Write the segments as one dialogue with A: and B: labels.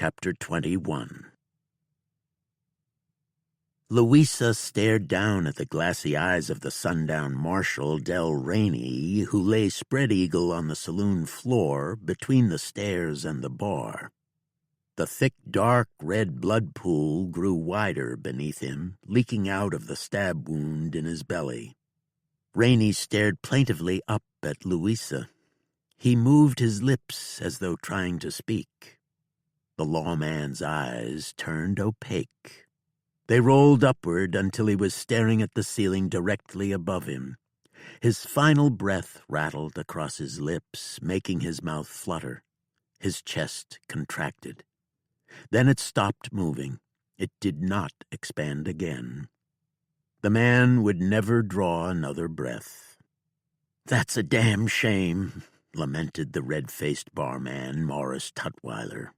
A: Chapter 21. Louisa stared down at the glassy eyes of the Sundown marshal, Del Rainey, who lay spread-eagle on the saloon floor between the stairs and the bar. The thick, dark red blood pool grew wider beneath him, leaking out of the stab wound in his belly. Rainey stared plaintively up at Louisa. He moved his lips as though trying to speak. The lawman's eyes turned opaque. They rolled upward until he was staring at the ceiling directly above him. His final breath rattled across his lips, making his mouth flutter. His chest contracted. Then it stopped moving. It did not expand again. The man would never draw another breath. "That's a damn shame," lamented the red-faced barman, Morris Tutwiler.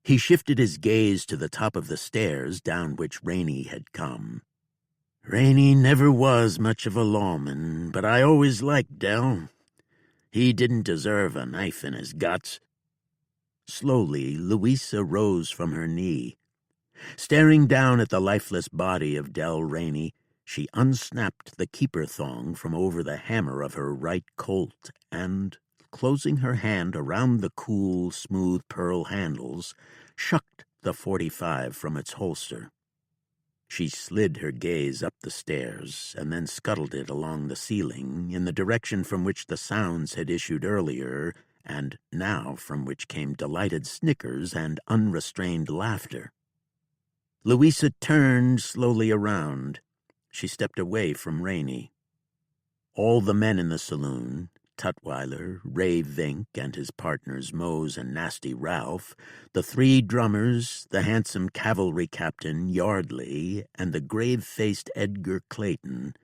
A: He shifted his gaze to the top of the stairs down which Rainey had come. "Rainey never was much of a lawman, but I always liked Del. He didn't deserve a knife in his guts." Slowly, Louisa rose from her knee. Staring down at the lifeless body of Del Rainey, she unsnapped the keeper thong from over the hammer of her right Colt and, closing her hand around the cool, smooth pearl handles, shucked the .45 from its holster. She slid her gaze up the stairs and then scuttled it along the ceiling in the direction from which the sounds had issued earlier and now from which came delighted snickers and unrestrained laughter. Louisa turned slowly around. She stepped away from Rainey. All the men in the saloon, Tutwiler, Ray Vink, and his partners Mose and Nasty Ralph, the three drummers, the handsome cavalry captain Yardley, and the grave-faced Edgar Clayton,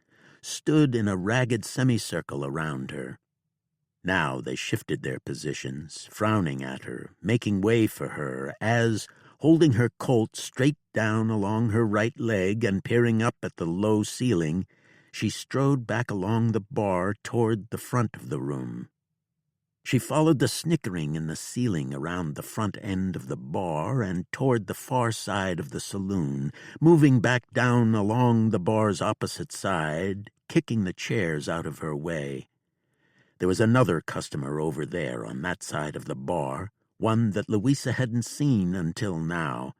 A: stood in a ragged semicircle around her. Now they shifted their positions, frowning at her, making way for her, as, holding her Colt straight down along her right leg and peering up at the low ceiling, she strode back along the bar toward the front of the room. She followed the snickering in the ceiling around the front end of the bar and toward the far side of the saloon, moving back down along the bar's opposite side, kicking the chairs out of her way. There was another customer over there on that side of the bar, one that Louisa hadn't seen until now.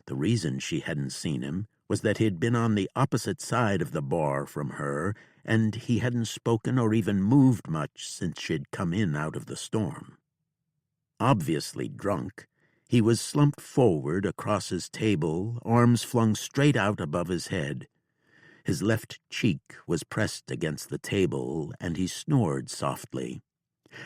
A: The reason she hadn't seen him was that he'd been on the opposite side of the bar from her, and he hadn't spoken or even moved much since she'd come in out of the storm. Obviously drunk, he was slumped forward across his table, arms flung straight out above his head. His left cheek was pressed against the table, and he snored softly.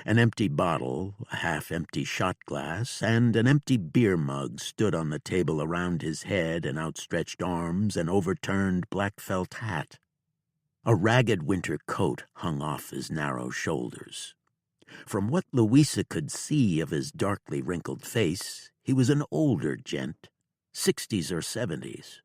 A: An empty bottle, a half-empty shot glass, and an empty beer mug stood on the table around his head and outstretched arms and overturned black felt hat. A ragged winter coat hung off his narrow shoulders. From what Louisa could see of his darkly wrinkled face, he was an older gent, 60s or 70s.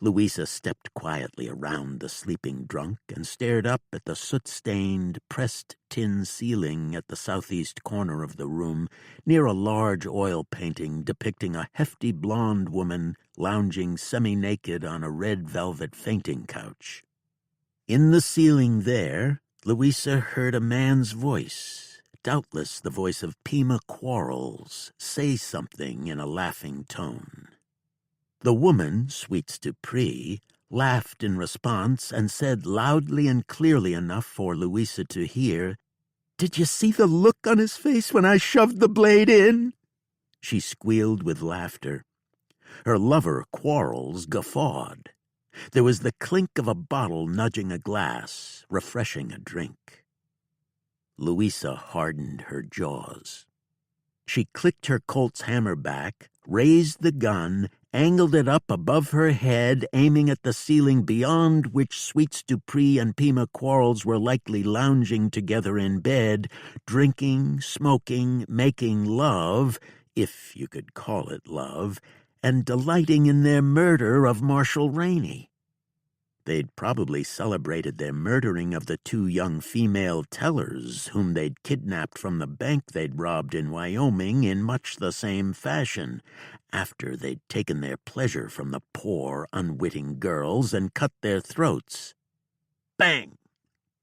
A: Louisa stepped quietly around the sleeping drunk and stared up at the soot-stained, pressed tin ceiling at the southeast corner of the room, near a large oil painting depicting a hefty blonde woman lounging semi-naked on a red velvet fainting couch. In the ceiling there, Louisa heard a man's voice, doubtless the voice of Pima Quarles, say something in a laughing tone. The woman, Sweets Dupree, laughed in response and said loudly and clearly enough for Louisa to hear, "Did you see the look on his face when I shoved the blade in?" She squealed with laughter. Her lover, Quarles, guffawed. There was the clink of a bottle nudging a glass, refreshing a drink. Louisa hardened her jaws. She clicked her Colt's hammer back, raised the gun, angled it up above her head, aiming at the ceiling beyond which Sweets Dupree and Pima Quarles were likely lounging together in bed, drinking, smoking, making love, if you could call it love, and delighting in their murder of Marshal Rainey. They'd probably celebrated their murdering of the 2 young female tellers whom they'd kidnapped from the bank they'd robbed in Wyoming in much the same fashion, after they'd taken their pleasure from the poor, unwitting girls and cut their throats. Bang!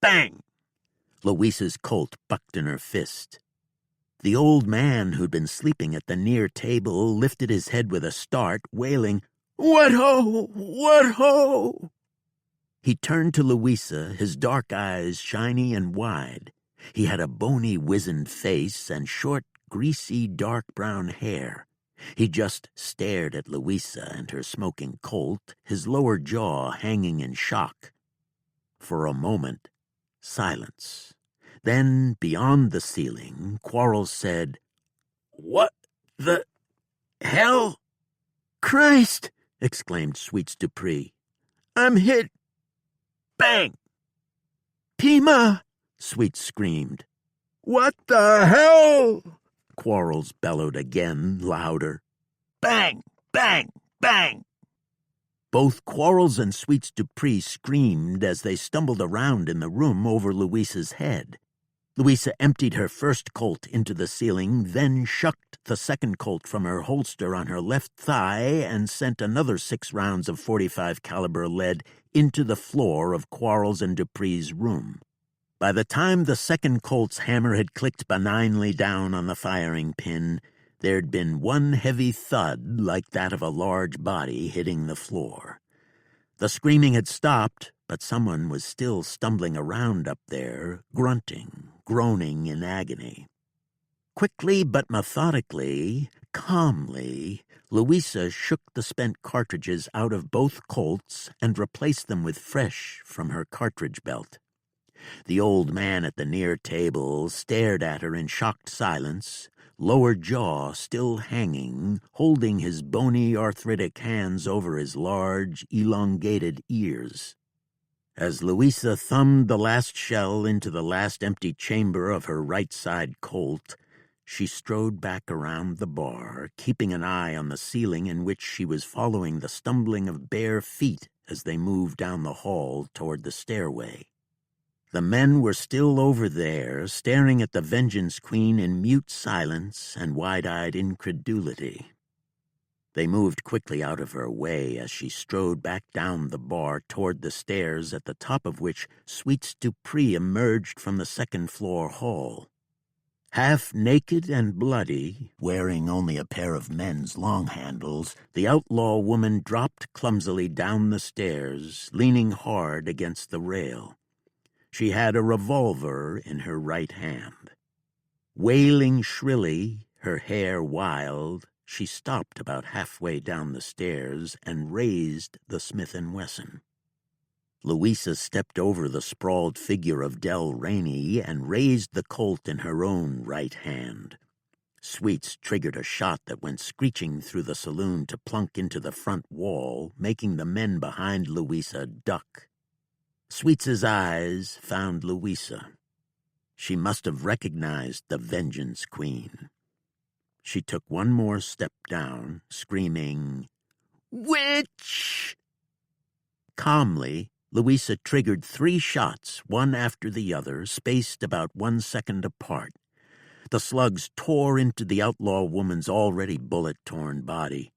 A: Bang! Louisa's Colt bucked in her fist. The old man who'd been sleeping at the near table lifted his head with a start, wailing, "What ho! What ho!" He turned to Louisa, his dark eyes shiny and wide. He had a bony, wizened face and short, greasy, dark brown hair. He just stared at Louisa and her smoking Colt, his lower jaw hanging in shock. For a moment, silence. Then, beyond the ceiling, Quarles said, "What the hell?" "Christ!" exclaimed Sweets Dupree. "I'm hit!" Bang! "Pima!" Sweets screamed. "What the hell?" Quarles bellowed again, louder. Bang! Bang! Bang! Both Quarles and Sweets Dupree screamed as they stumbled around in the room over Louisa's head. Louisa emptied her first Colt into the ceiling, then shucked the second Colt from her holster on her left thigh and sent another 6 rounds of .45 caliber lead into the floor of Quarles and Dupree's room. By the time the second Colt's hammer had clicked benignly down on the firing pin, there'd been one heavy thud like that of a large body hitting the floor. The screaming had stopped, but someone was still stumbling around up there, grunting, groaning in agony. Quickly but methodically, calmly, Louisa shook the spent cartridges out of both Colts and replaced them with fresh from her cartridge belt. The old man at the near table stared at her in shocked silence, lower jaw still hanging, holding his bony, arthritic hands over his large, elongated ears. As Louisa thumbed the last shell into the last empty chamber of her right-side Colt, she strode back around the bar, keeping an eye on the ceiling in which she was following the stumbling of bare feet as they moved down the hall toward the stairway. The men were still over there, staring at the Vengeance Queen in mute silence and wide-eyed incredulity. They moved quickly out of her way as she strode back down the bar toward the stairs at the top of which Sweets Dupree emerged from the second-floor hall. Half naked and bloody, wearing only a pair of men's long handles, the outlaw woman dropped clumsily down the stairs, leaning hard against the rail. She had a revolver in her right hand. Wailing shrilly, her hair wild, she stopped about halfway down the stairs and raised the Smith & Wesson. Louisa stepped over the sprawled figure of Del Rainey and raised the Colt in her own right hand. Sweets triggered a shot that went screeching through the saloon to plunk into the front wall, making the men behind Louisa duck. Sweets's eyes found Louisa. She must have recognized the Vengeance Queen. She took one more step down, screaming, "Witch!" Calmly, Louisa triggered 3 shots, one after the other, spaced about 1 second apart. The slugs tore into the outlaw woman's already bullet-torn body.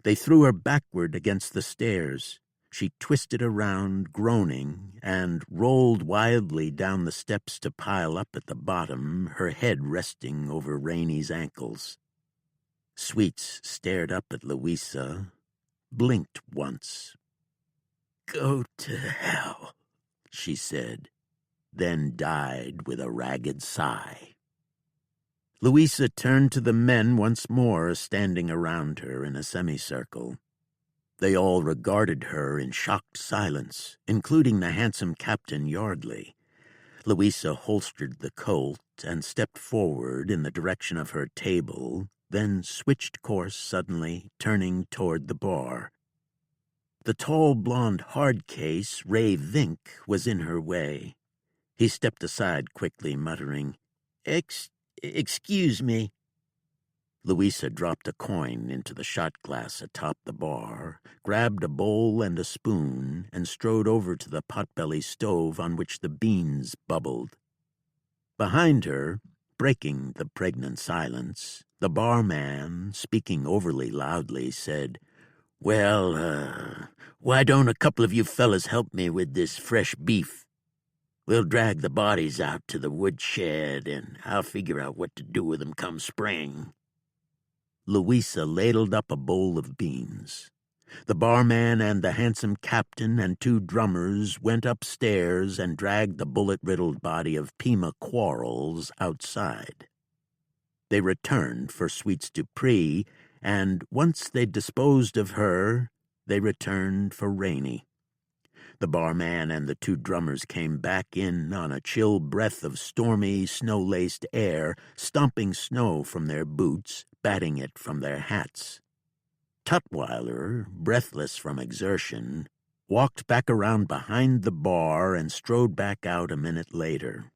A: They threw her backward against the stairs. She twisted around, groaning, and rolled wildly down the steps to pile up at the bottom, her head resting over Rainey's ankles. Sweets stared up at Louisa, blinked once. "Go to hell," she said, then died with a ragged sigh. Louisa turned to the men once more, standing around her in a semicircle. They all regarded her in shocked silence, including the handsome Captain Yardley. Louisa holstered the Colt and stepped forward in the direction of her table, then switched course suddenly, turning toward the bar. The tall blonde hardcase, Ray Vink, was in her way. He stepped aside quickly, muttering, Excuse me." Louisa dropped a coin into the shot glass atop the bar, grabbed a bowl and a spoon, and strode over to the potbelly stove on which the beans bubbled. Behind her, breaking the pregnant silence, the barman, speaking overly loudly, said, "Well, why don't a couple of you fellas help me with this fresh beef? We'll drag the bodies out to the woodshed, and I'll figure out what to do with them come spring." Louisa ladled up a bowl of beans. The barman and the handsome captain and 2 drummers went upstairs and dragged the bullet-riddled body of Pima Quarles outside. They returned for Sweets Dupree, and once they'd disposed of her, they returned for Rainey. The barman and the 2 drummers came back in on a chill breath of stormy, snow-laced air, stomping snow from their boots, batting it from their hats. Tutwiler, breathless from exertion, walked back around behind the bar and strode back out a minute later.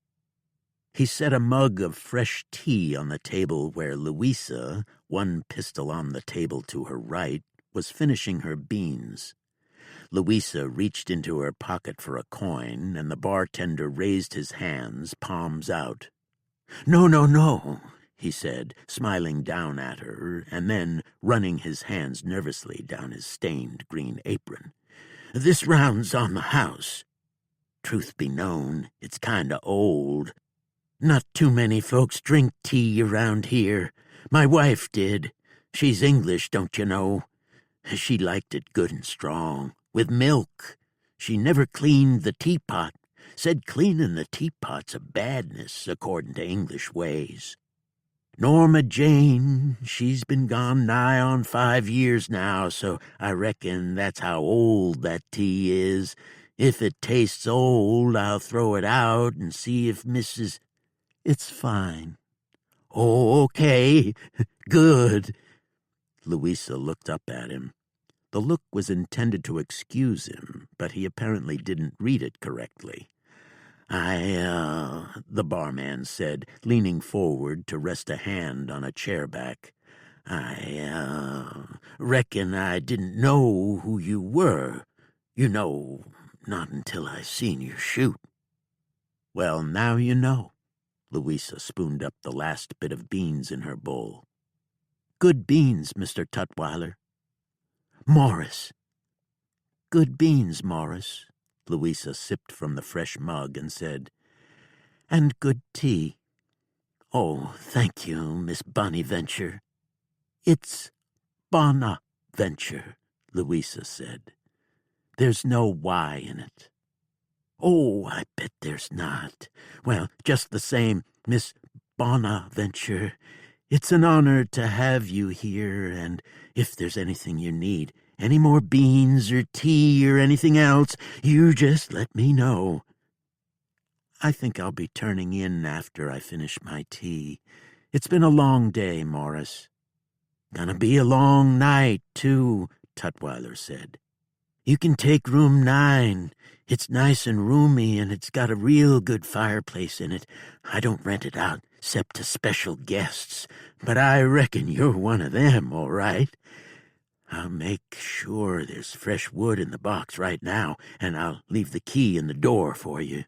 A: He set a mug of fresh tea on the table where Louisa, one pistol on the table to her right, was finishing her beans. Louisa reached into her pocket for a coin, and the bartender raised his hands, palms out. "No, no, no," he said, smiling down at her, and then running his hands nervously down his stained green apron. "This round's on the house. Truth be known, it's kinda old. Not too many folks drink tea around here. My wife did. She's English, don't you know? She liked it good and strong, with milk. She never cleaned the teapot. Said cleaning the teapot's a badness, according to English ways. Norma Jane, she's been gone nigh on 5 years now, so I reckon that's how old that tea is. If it tastes old, I'll throw it out and see if Mrs. It's fine." "Oh, okay. Good." Louisa looked up at him. The look was intended to excuse him, but he apparently didn't read it correctly. The barman said, leaning forward to rest a hand on a chair back. I reckon I didn't know who you were. You know, not until I seen you shoot." "Well, now you know." Louisa spooned up the last bit of beans in her bowl. "Good beans, Mr. Tutwiler." "Morris." "Good beans, Morris." Louisa sipped from the fresh mug and said, "And good tea." "Oh, thank you, Miss Bonaventure." "It's Bonaventure," Louisa said. "There's no Y in it." "Oh, I bet there's not. Well, just the same, Miss Bonaventure, it's an honor to have you here, and if there's anything you need, any more beans or tea or anything else, you just let me know." "I think I'll be turning in after I finish my tea. It's been a long day, Morris." "Gonna be a long night, too," Tutwiler said. "You can take room 9. It's nice and roomy, and it's got a real good fireplace in it. I don't rent it out, 'cept to special guests, but I reckon you're one of them, all right. I'll make sure there's fresh wood in the box right now, and I'll leave the key in the door for you."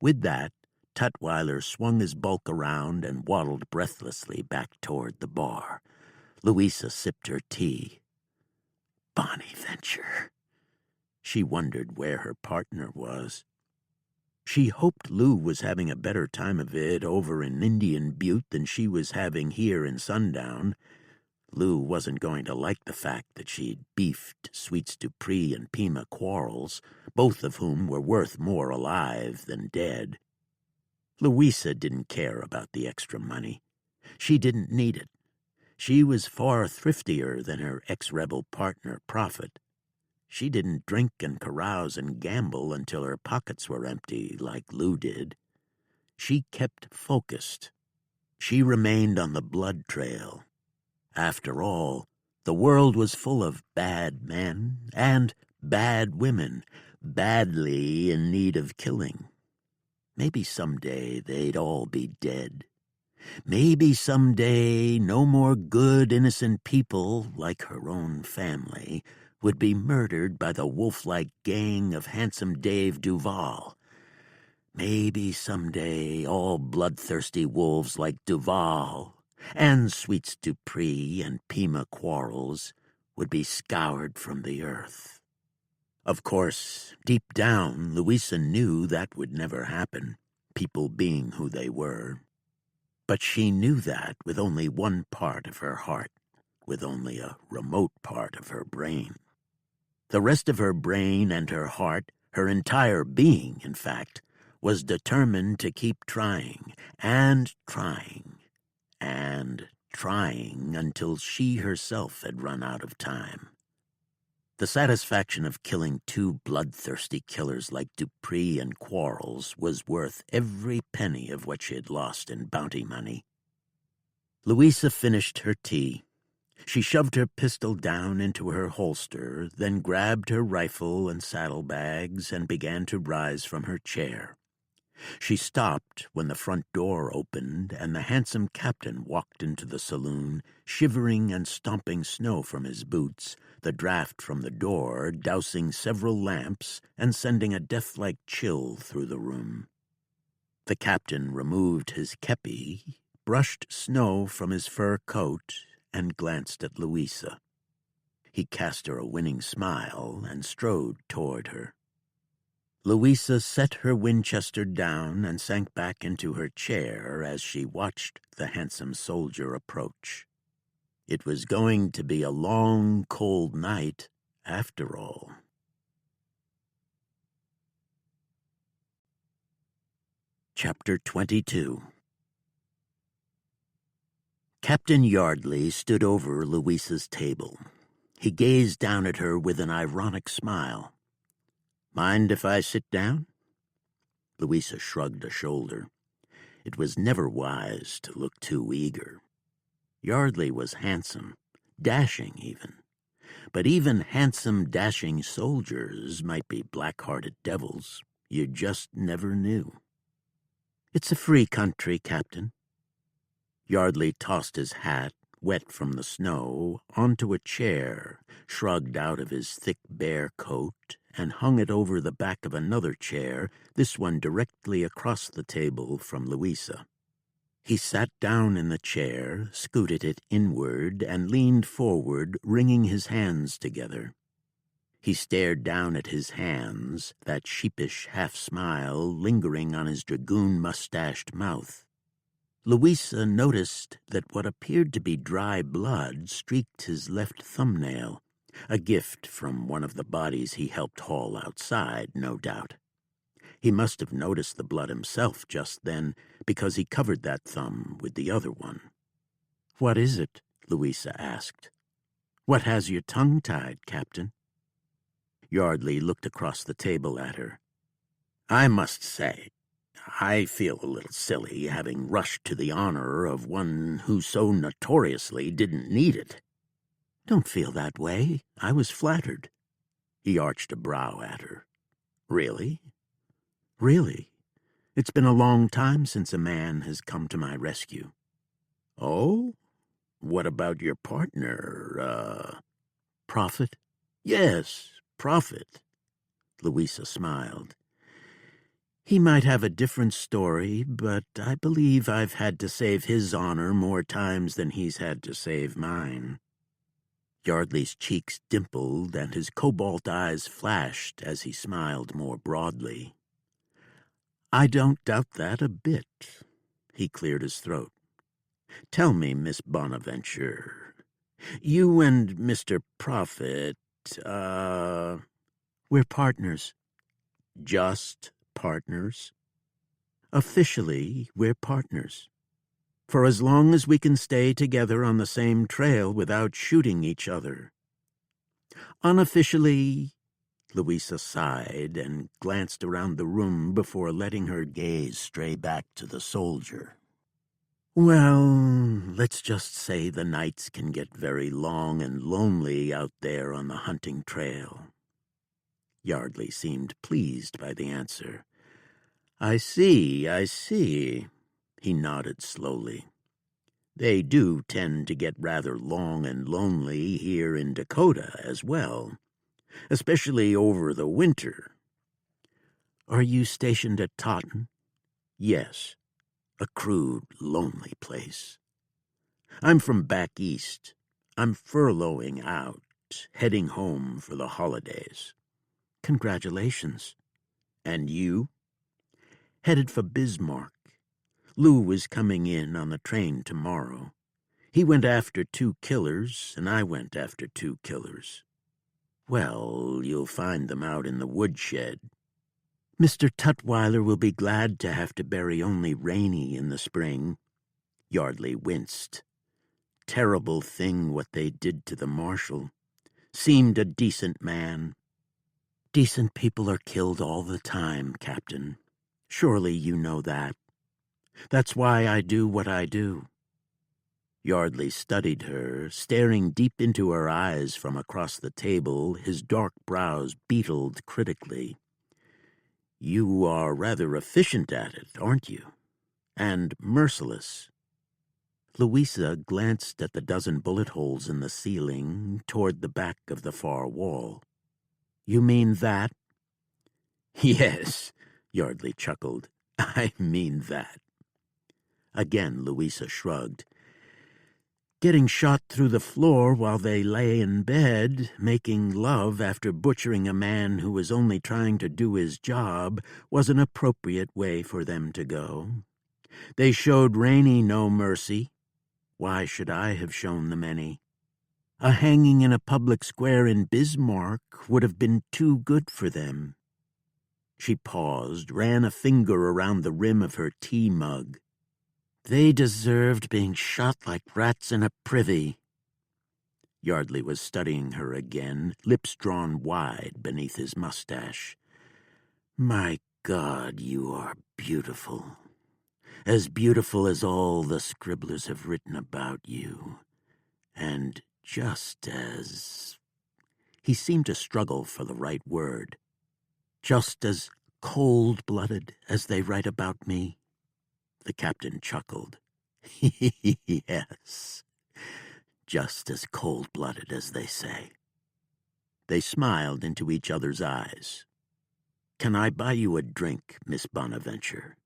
A: With that, Tutwiler swung his bulk around and waddled breathlessly back toward the bar. Louisa sipped her tea. Bonaventure. She wondered where her partner was. She hoped Lou was having a better time of it over in Indian Butte than she was having here in Sundown. Lou wasn't going to like the fact that she'd beefed Sweets Dupree and Pima Quarles, both of whom were worth more alive than dead. Louisa didn't care about the extra money. She didn't need it. She was far thriftier than her ex-rebel partner, Prophet. She didn't drink and carouse and gamble until her pockets were empty, like Lou did. She kept focused. She remained on the blood trail. After all, the world was full of bad men and bad women, badly in need of killing. Maybe someday they'd all be dead. Maybe someday no more good, innocent people, like her own family, would be murdered by the wolf-like gang of Handsome Dave Duval. Maybe someday all bloodthirsty wolves like Duval and Sweets Dupree and Pima Quarles would be scoured from the earth. Of course, deep down, Louisa knew that would never happen, people being who they were. But she knew that with only one part of her heart, with only a remote part of her brain. The rest of her brain and her heart, her entire being, in fact, was determined to keep trying and trying and trying until she herself had run out of time. The satisfaction of killing two bloodthirsty killers like Dupree and Quarles was worth every penny of what she had lost in bounty money. Louisa finished her tea. She shoved her pistol down into her holster, then grabbed her rifle and saddlebags and began to rise from her chair. She stopped when the front door opened and the handsome captain walked into the saloon, shivering and stomping snow from his boots, the draft from the door dousing several lamps and sending a death-like chill through the room. The captain removed his kepi, brushed snow from his fur coat, and glanced at Louisa. He cast her a winning smile and strode toward her. Louisa set her Winchester down and sank back into her chair as she watched the handsome soldier approach. It was going to be a long, cold night, after all. Chapter 22. Captain Yardley stood over Louisa's table. He gazed down at her with an ironic smile. "Mind if I sit down?" Louisa shrugged a shoulder. It was never wise to look too eager. Yardley was handsome, dashing even. But even handsome, dashing soldiers might be black-hearted devils. You just never knew. "It's a free country, Captain." Yardley tossed his hat, wet from the snow, onto a chair, shrugged out of his thick bear coat, and hung it over the back of another chair, this one directly across the table from Louisa. He sat down in the chair, scooted it inward, and leaned forward, wringing his hands together. He stared down at his hands, that sheepish half-smile lingering on his dragoon-mustached mouth. Louisa noticed that what appeared to be dry blood streaked his left thumbnail, a gift from one of the bodies he helped haul outside, no doubt. He must have noticed the blood himself just then, because he covered that thumb with the other one. "What is it?" Louisa asked. "What has your tongue tied, Captain?" Yardley looked across the table at her. "I must say, I feel a little silly having rushed to the honor of one who so notoriously didn't need it." "Don't feel that way. I was flattered." He arched a brow at her. "Really?" "Really. It's been a long time since a man has come to my rescue." "Oh? What about your partner, Prophet?
B: Yes, Prophet."
A: Louisa smiled. "He might have a different story, but I believe I've had to save his honor more times than he's had to save mine." Yardley's cheeks dimpled and his cobalt eyes flashed as he smiled more broadly. "I don't doubt that a bit." He cleared his throat. "Tell me, Miss Bonaventure, you and Mr. Prophet,
B: We're partners."
A: just partners?"
B: "Officially, we're partners. For as long as we can stay together on the same trail without shooting each other. Unofficially," Louisa sighed and glanced around the room before letting her gaze stray back to the soldier. "Well, let's just say the nights can get very long and lonely out there on the hunting trail." Yardley seemed pleased by the answer. I see. He nodded slowly.
A: They do tend to get rather long and lonely here in Dakota as well, especially over the winter. Are you stationed at Totten? Yes, a crude, lonely place. I'm from back east. I'm furloughing out, heading home for the holidays. Congratulations. And you? Headed for Bismarck. Lou is coming in on the train tomorrow. He went after 2 killers, and I went after 2 killers. Well, you'll find them out in the woodshed. Mr. Tutwiler will be glad to have to bury only Rainey in the spring. Yardley winced. Terrible thing what they did to the marshal. Seemed a decent man. Decent people are killed all the time, Captain. Surely you know that. That's why I do what I do. Yardley studied her, staring deep into her eyes from across the table, his dark brows beetled critically. You are rather efficient at it, aren't you? And merciless. Louisa glanced at the dozen bullet holes in the ceiling toward the back of the far wall. You mean that? Yes, Yardley chuckled. I mean that. Again, Louisa shrugged. Getting shot through the floor while they lay in bed, making love after butchering a man who was only trying to do his job, was an appropriate way for them to go. They showed Rainey no mercy. Why should I have shown them any? A hanging in a public square in Bismarck would have been too good for them. She paused, ran a finger around the rim of her tea mug. They deserved being shot like rats in a privy. Yardley was studying her again, lips drawn wide beneath his mustache. My God, you are beautiful. As beautiful as all the scribblers have written about you. And just as... He seemed to struggle for the right word. Just as cold-blooded as they write about me. The captain chuckled. Yes, just as cold-blooded as they say. They smiled into each other's eyes. Can I buy you a drink, Miss Bonaventure?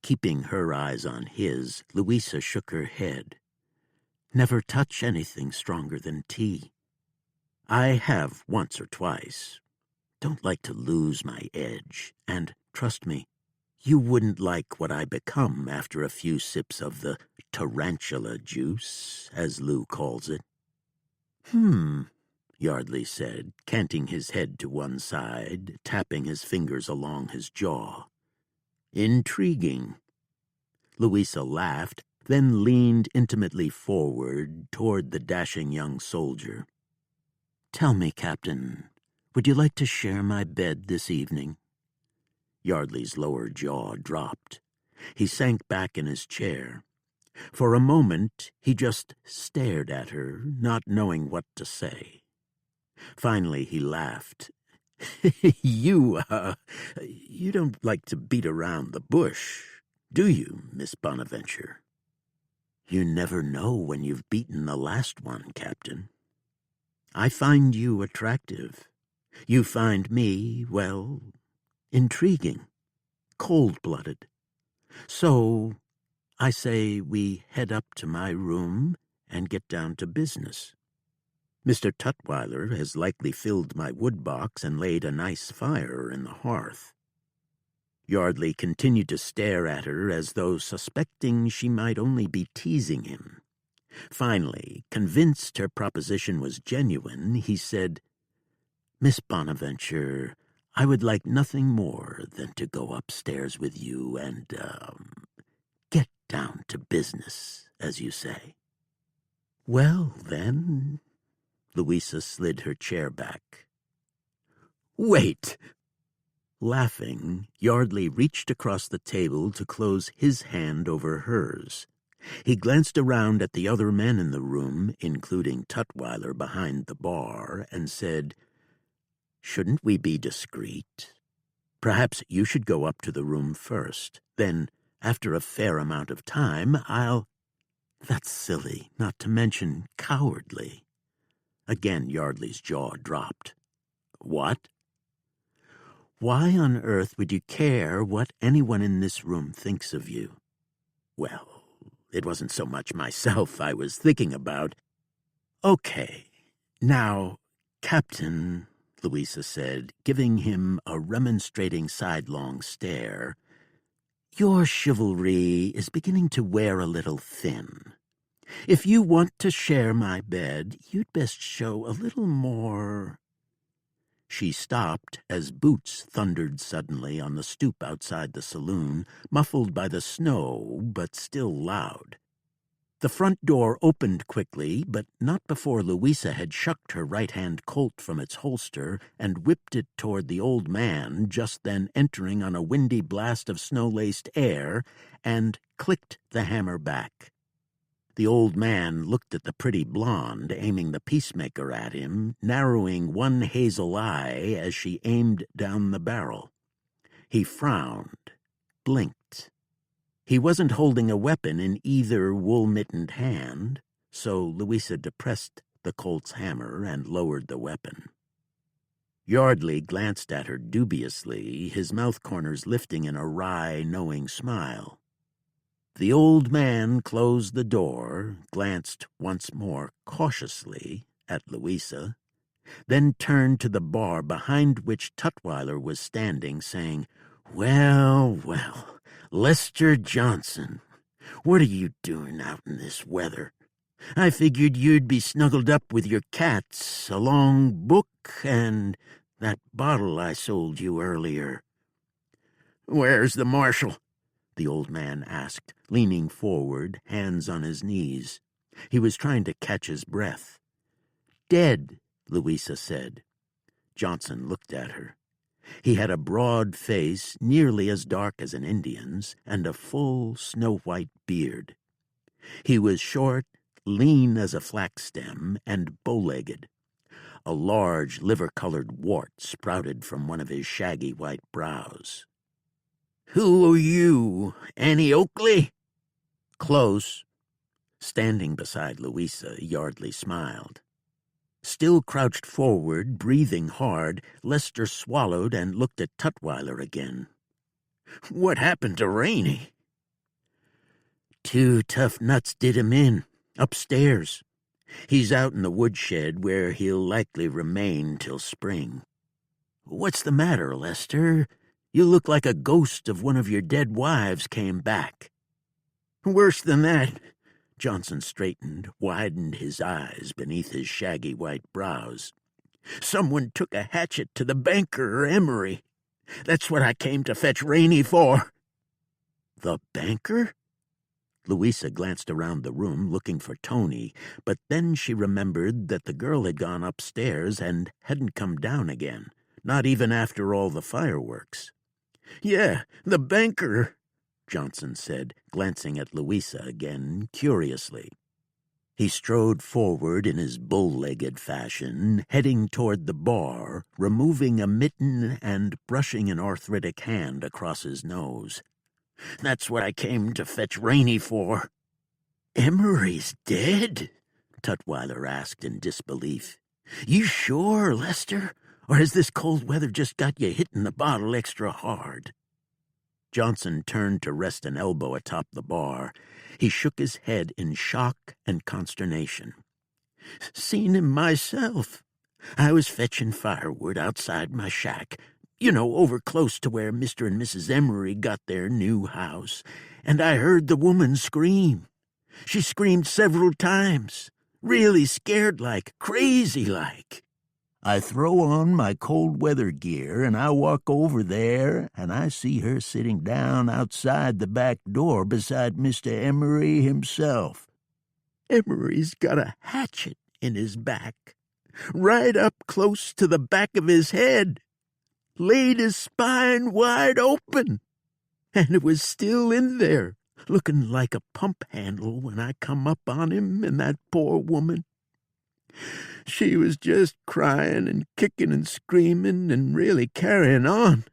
A: Keeping her eyes on his, Louisa shook her head. Never touch anything stronger than tea. I have once or twice. Don't like to lose my edge, and trust me, you wouldn't like what I become after a few sips of the tarantula juice, as Lou calls it. Yardley said, canting his head to one side, tapping his fingers along his jaw. Intriguing. Louisa laughed, then leaned intimately forward toward the dashing young soldier. Tell me, Captain, would you like to share my bed this evening? Yardley's lower jaw dropped. He sank back in his chair. For a moment, he just stared at her, not knowing what to say. Finally, he laughed. You don't like to beat around the bush, do you, Miss Bonaventure? You never know when you've beaten the last one, Captain. I find you attractive. You find me, well, intriguing, cold-blooded. So, I say we head up to my room and get down to business. Mr. Tutwiler has likely filled my woodbox and laid a nice fire in the hearth. Yardley continued to stare at her as though suspecting she might only be teasing him. Finally, convinced her proposition was genuine, he said, Miss Bonaventure, I would like nothing more than to go upstairs with you and, get down to business, as you say. Well, then, Louisa slid her chair back. Wait! Laughing, Yardley reached across the table to close his hand over hers. He glanced around at the other men in the room, including Tutwiler behind the bar, and said, Shouldn't we be discreet? Perhaps you should go up to the room first. Then, after a fair amount of time, I'll... That's silly, not to mention cowardly. Again, Yardley's jaw dropped. What? Why on earth would you care what anyone in this room thinks of you? Well, it wasn't so much myself I was thinking about. Okay, now, Captain, Louisa said, giving him a remonstrating sidelong stare, your chivalry is beginning to wear a little thin. If you want to share my bed, you'd best show a little more. She stopped as boots thundered suddenly on the stoop outside the saloon, muffled by the snow, but still loud. The front door opened quickly, but not before Louisa had shucked her right-hand Colt from its holster and whipped it toward the old man, just then entering on a windy blast of snow-laced air, and clicked the hammer back. The old man looked at the pretty blonde, aiming the peacemaker at him, narrowing one hazel eye as she aimed down the barrel. He frowned, blinked. He wasn't holding a weapon in either wool-mittened hand, so Louisa depressed the Colt's hammer and lowered the weapon. Yardley glanced at her dubiously, his mouth corners lifting in a wry, knowing smile. The old man closed the door, glanced once more cautiously at Louisa, then turned to the bar behind which Tutwiler was standing, saying, Well, well, Lester Johnson, what are you doing out in this weather? I figured you'd be snuggled up with your cats, a long book, and that bottle I sold you earlier. Where's the marshal? The old man asked, leaning forward, hands on his knees. He was trying to catch his breath. Dead, Louisa said. Johnson looked at her. He had a broad face, nearly as dark as an Indian's, and a full, snow-white beard. He was short, lean as a flax stem, and bow-legged. A large, liver-colored wart sprouted from one of his shaggy white brows. Who are you, Annie Oakley? Close. Standing beside Louisa, Yardley smiled. Still crouched forward, breathing hard, Lester swallowed and looked at Tutwiler again. What happened to Rainey? 2 tough nuts did him in, upstairs. He's out in the woodshed where he'll likely remain till spring. What's the matter, Lester? You look like a ghost of one of your dead wives came back. Worse than that. Johnson straightened, widened his eyes beneath his shaggy white brows. Someone took a hatchet to the banker, Emery. That's what I came to fetch Rainey for. The banker? Louisa glanced around the room looking for Tony, but then she remembered that the girl had gone upstairs and hadn't come down again, not even after all the fireworks. Yeah, the banker, Johnson said, glancing at Louisa again, curiously. He strode forward in his bull-legged fashion, heading toward the bar, removing a mitten and brushing an arthritic hand across his nose. That's what I came to fetch Rainey for. Emery's dead? Tutwiler asked in disbelief. You sure, Lester? Or has this cold weather just got you hitting the bottle extra hard? Johnson turned to rest an elbow atop the bar. He shook his head in shock and consternation. Seen him myself. I was fetching firewood outside my shack, over close to where Mr. and Mrs. Emery got their new house, and I heard the woman scream. She screamed several times, really scared-like, crazy-like. I throw on my cold weather gear, and I walk over there, and I see her sitting down outside the back door beside Mr. Emery himself. Emery's got a hatchet in his back, right up close to the back of his head, laid his spine wide open, and it was still in there, looking like a pump handle when I come up on him and that poor woman. She was just crying and kicking and screaming and really carrying on.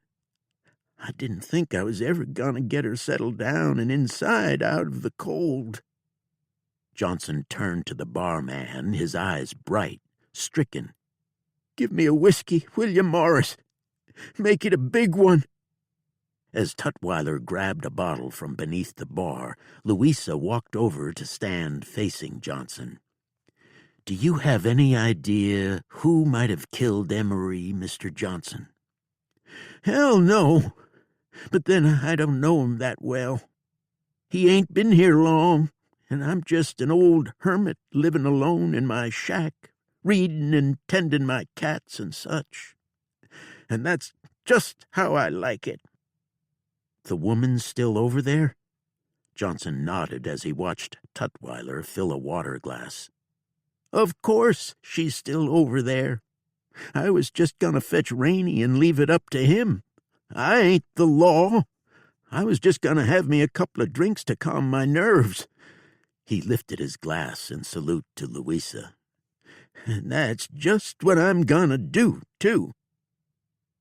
A: I didn't think I was ever going to get her settled down and inside out of the cold.
B: Johnson turned to the barman, his eyes bright, stricken. "Give me a whiskey, will you, Morris? Make it a big one." As Tutwiler grabbed a bottle from beneath the bar, Louisa walked over to stand facing Johnson. "Do you have any idea who might have killed Emery, Mr. Johnson?" "Hell no. But then I don't know him that well. He ain't been here long, and I'm just an old hermit living alone in my shack, reading and tending my cats and such. And that's just how I like it." "The woman's still over there?" Johnson nodded as he watched Tutwiler fill a water glass. "Of course she's still over there. I was just gonna fetch Rainey and leave it up to him. I ain't the law. I was just gonna have me a couple of drinks to calm my nerves." He lifted his glass in salute to Louisa. "And that's just what I'm gonna do, too."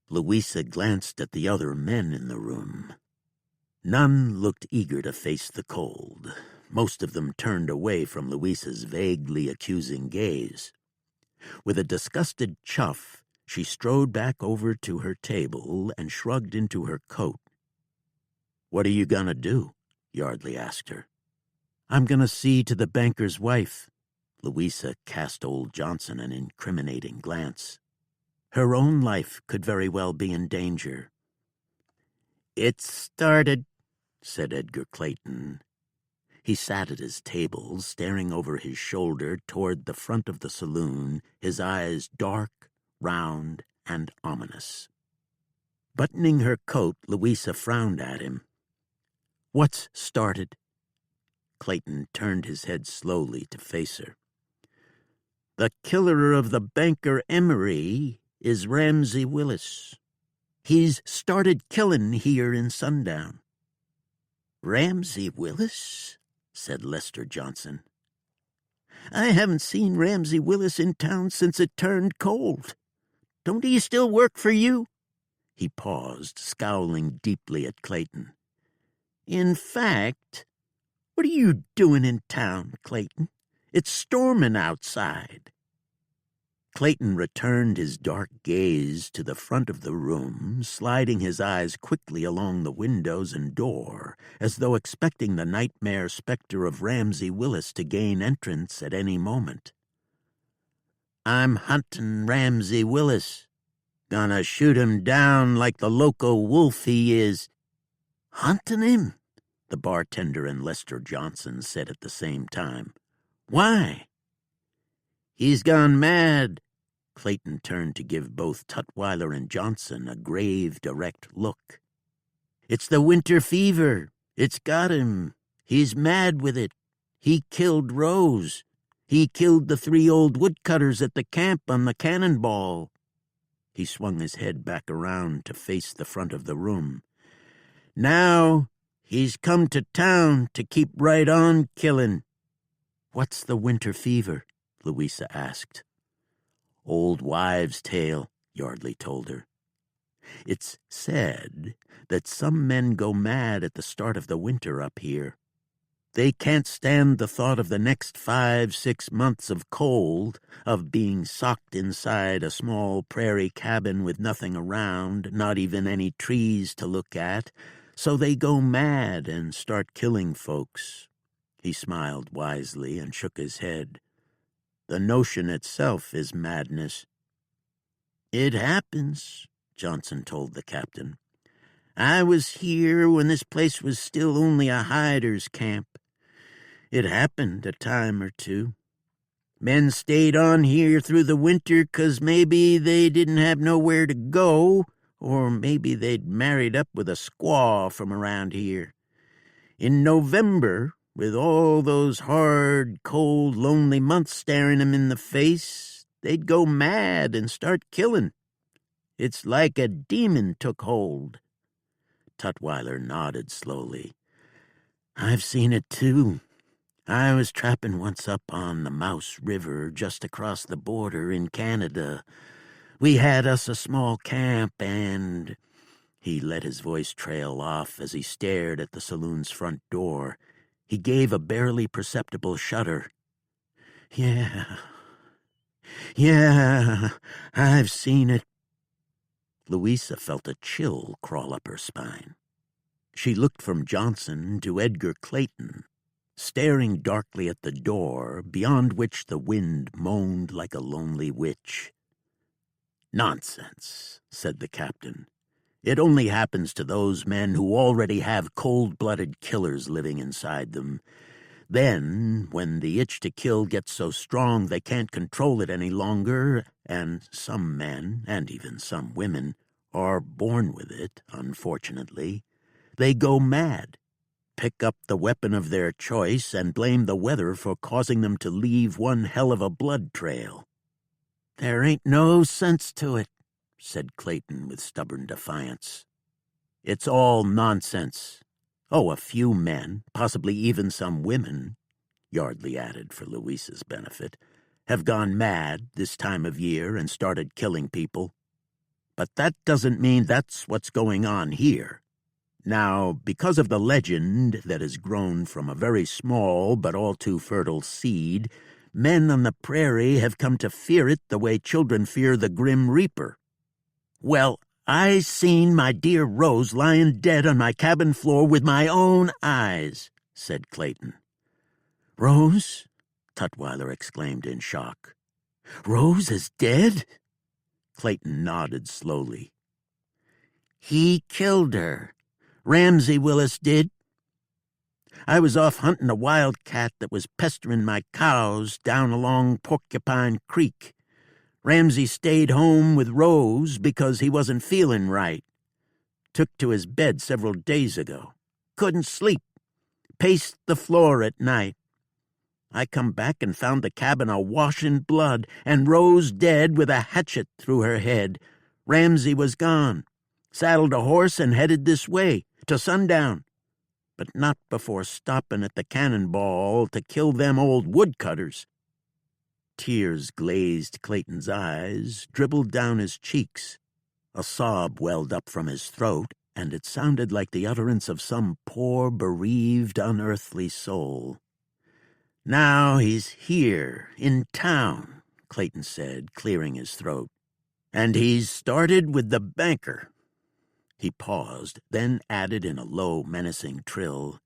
B: Louisa glanced at the other men in the room. None looked eager to face the cold. Most of them turned away from Louisa's vaguely accusing gaze. With a disgusted chuff, she strode back over to her table and shrugged into her coat. "What are you gonna do?" Yardley asked her. "I'm gonna see to the banker's wife." Louisa cast old Johnson an incriminating glance. Her own life could very well be in danger. "It's started," said Edgar Clayton. He sat at his table, staring over his shoulder toward the front of the saloon, his eyes dark, round, and ominous. Buttoning her coat, Louisa frowned at him. "What's started?" Clayton turned his head slowly to face her. "The killer of the banker Emery is Ramsey Willis. He's started killing here in Sundown." "Ramsey Willis?" said Lester Johnson. "I haven't seen Ramsey Willis in town since it turned cold. Don't he still work for you?" He paused, scowling deeply at Clayton. "In fact, what are you doing in town, Clayton? It's storming outside." Clayton returned his dark gaze to the front of the room, sliding his eyes quickly along the windows and door, as though expecting the nightmare specter of Ramsey Willis to gain entrance at any moment. "I'm hunting Ramsey Willis. Gonna shoot him down like the loco wolf he is." "Hunting him?" the bartender and Lester Johnson said at the same time. "Why?" "He's gone mad." Clayton turned to give both Tutwiler and Johnson a grave, direct look. "It's the winter fever. It's got him. He's mad with it. He killed Rose. He killed the 3 old woodcutters at the camp on the cannonball." He swung his head back around to face the front of the room. "Now he's come to town to keep right on killing." "What's the winter fever?" Louisa asked. "Old wives' tale," Yardley told her. "It's said that some men go mad at the start of the winter up here. They can't stand the thought of the next 5-6 months of cold, of being socked inside a small prairie cabin with nothing around, not even any trees to look at, so they go mad and start killing folks." He smiled wisely and shook his head. "The notion itself is madness." "It happens," Johnson told the captain. "I was here when this place was still only a hider's camp. It happened a time or two. Men stayed on here through the winter 'cause maybe they didn't have nowhere to go, or maybe they'd married up with a squaw from around here. In November, with all those hard, cold, lonely months staring them in the face, they'd go mad and start killing. It's like a demon took hold." Tutwiler nodded slowly. "I've seen it too. I was trapping once up on the Mouse River just across the border in Canada. We had us a small camp and—" He let his voice trail off as he stared at the saloon's front door. He gave a barely perceptible shudder. Yeah, yeah, I've seen it. Louisa felt a chill crawl up her spine. She looked from Johnson to Edgar Clayton, staring darkly at the door, beyond which the wind moaned like a lonely witch. "Nonsense," said the captain. "It only happens to those men who already have cold-blooded killers living inside them. Then, when the itch to kill gets so strong they can't control it any longer, and some men, and even some women, are born with it, unfortunately, they go mad, pick up the weapon of their choice, and blame the weather for causing them to leave one hell of a blood trail." "There ain't no sense to it," said Clayton with stubborn defiance. "It's all nonsense. Oh, a few men, possibly even some women," Yardley added for Louisa's benefit, "have gone mad this time of year and started killing people. But that doesn't mean that's what's going on here. Now, because of the legend that has grown from a very small but all too fertile seed, men on the prairie have come to fear it the way children fear the Grim Reaper. Well, I seen my dear Rose lying dead on my cabin floor with my own eyes," said Clayton. "Rose?" Tutwiler exclaimed in shock. "Rose is dead?" Clayton nodded slowly. "He killed her. Ramsey Willis did. I was off hunting a wildcat that was pestering my cows down along Porcupine Creek. Ramsey stayed home with Rose because he wasn't feeling right. Took to his bed several days ago. Couldn't sleep. Paced the floor at night. I come back and found the cabin awash in blood, and Rose dead with a hatchet through her head. Ramsey was gone. Saddled a horse and headed this way, to Sundown. But not before stopping at the Cannonball to kill them old woodcutters." Tears glazed Clayton's eyes, dribbled down his cheeks. A sob welled up from his throat, and it sounded like the utterance of some poor, bereaved, unearthly soul. "Now he's here, in town," Clayton said, clearing his throat. "And he's started with the banker." He paused, then added in a low, menacing trill,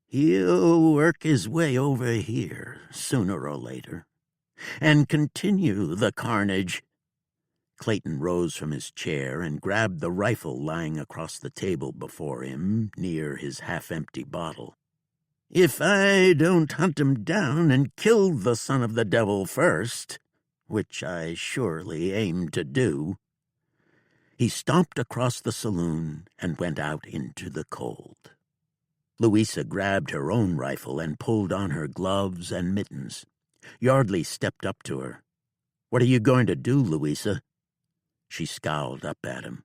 B: "He'll work his way over here, sooner or later, and continue the carnage." Clayton rose from his chair and grabbed the rifle lying across the table before him, near his half-empty bottle. "If I don't hunt him down and kill the son of the devil first, which I surely aim to do." He stomped across the saloon and went out into the cold. Louisa grabbed her own rifle and pulled on her gloves and mittens. Yardley stepped up to her. "What are you going to do, Louisa?" She scowled up at him.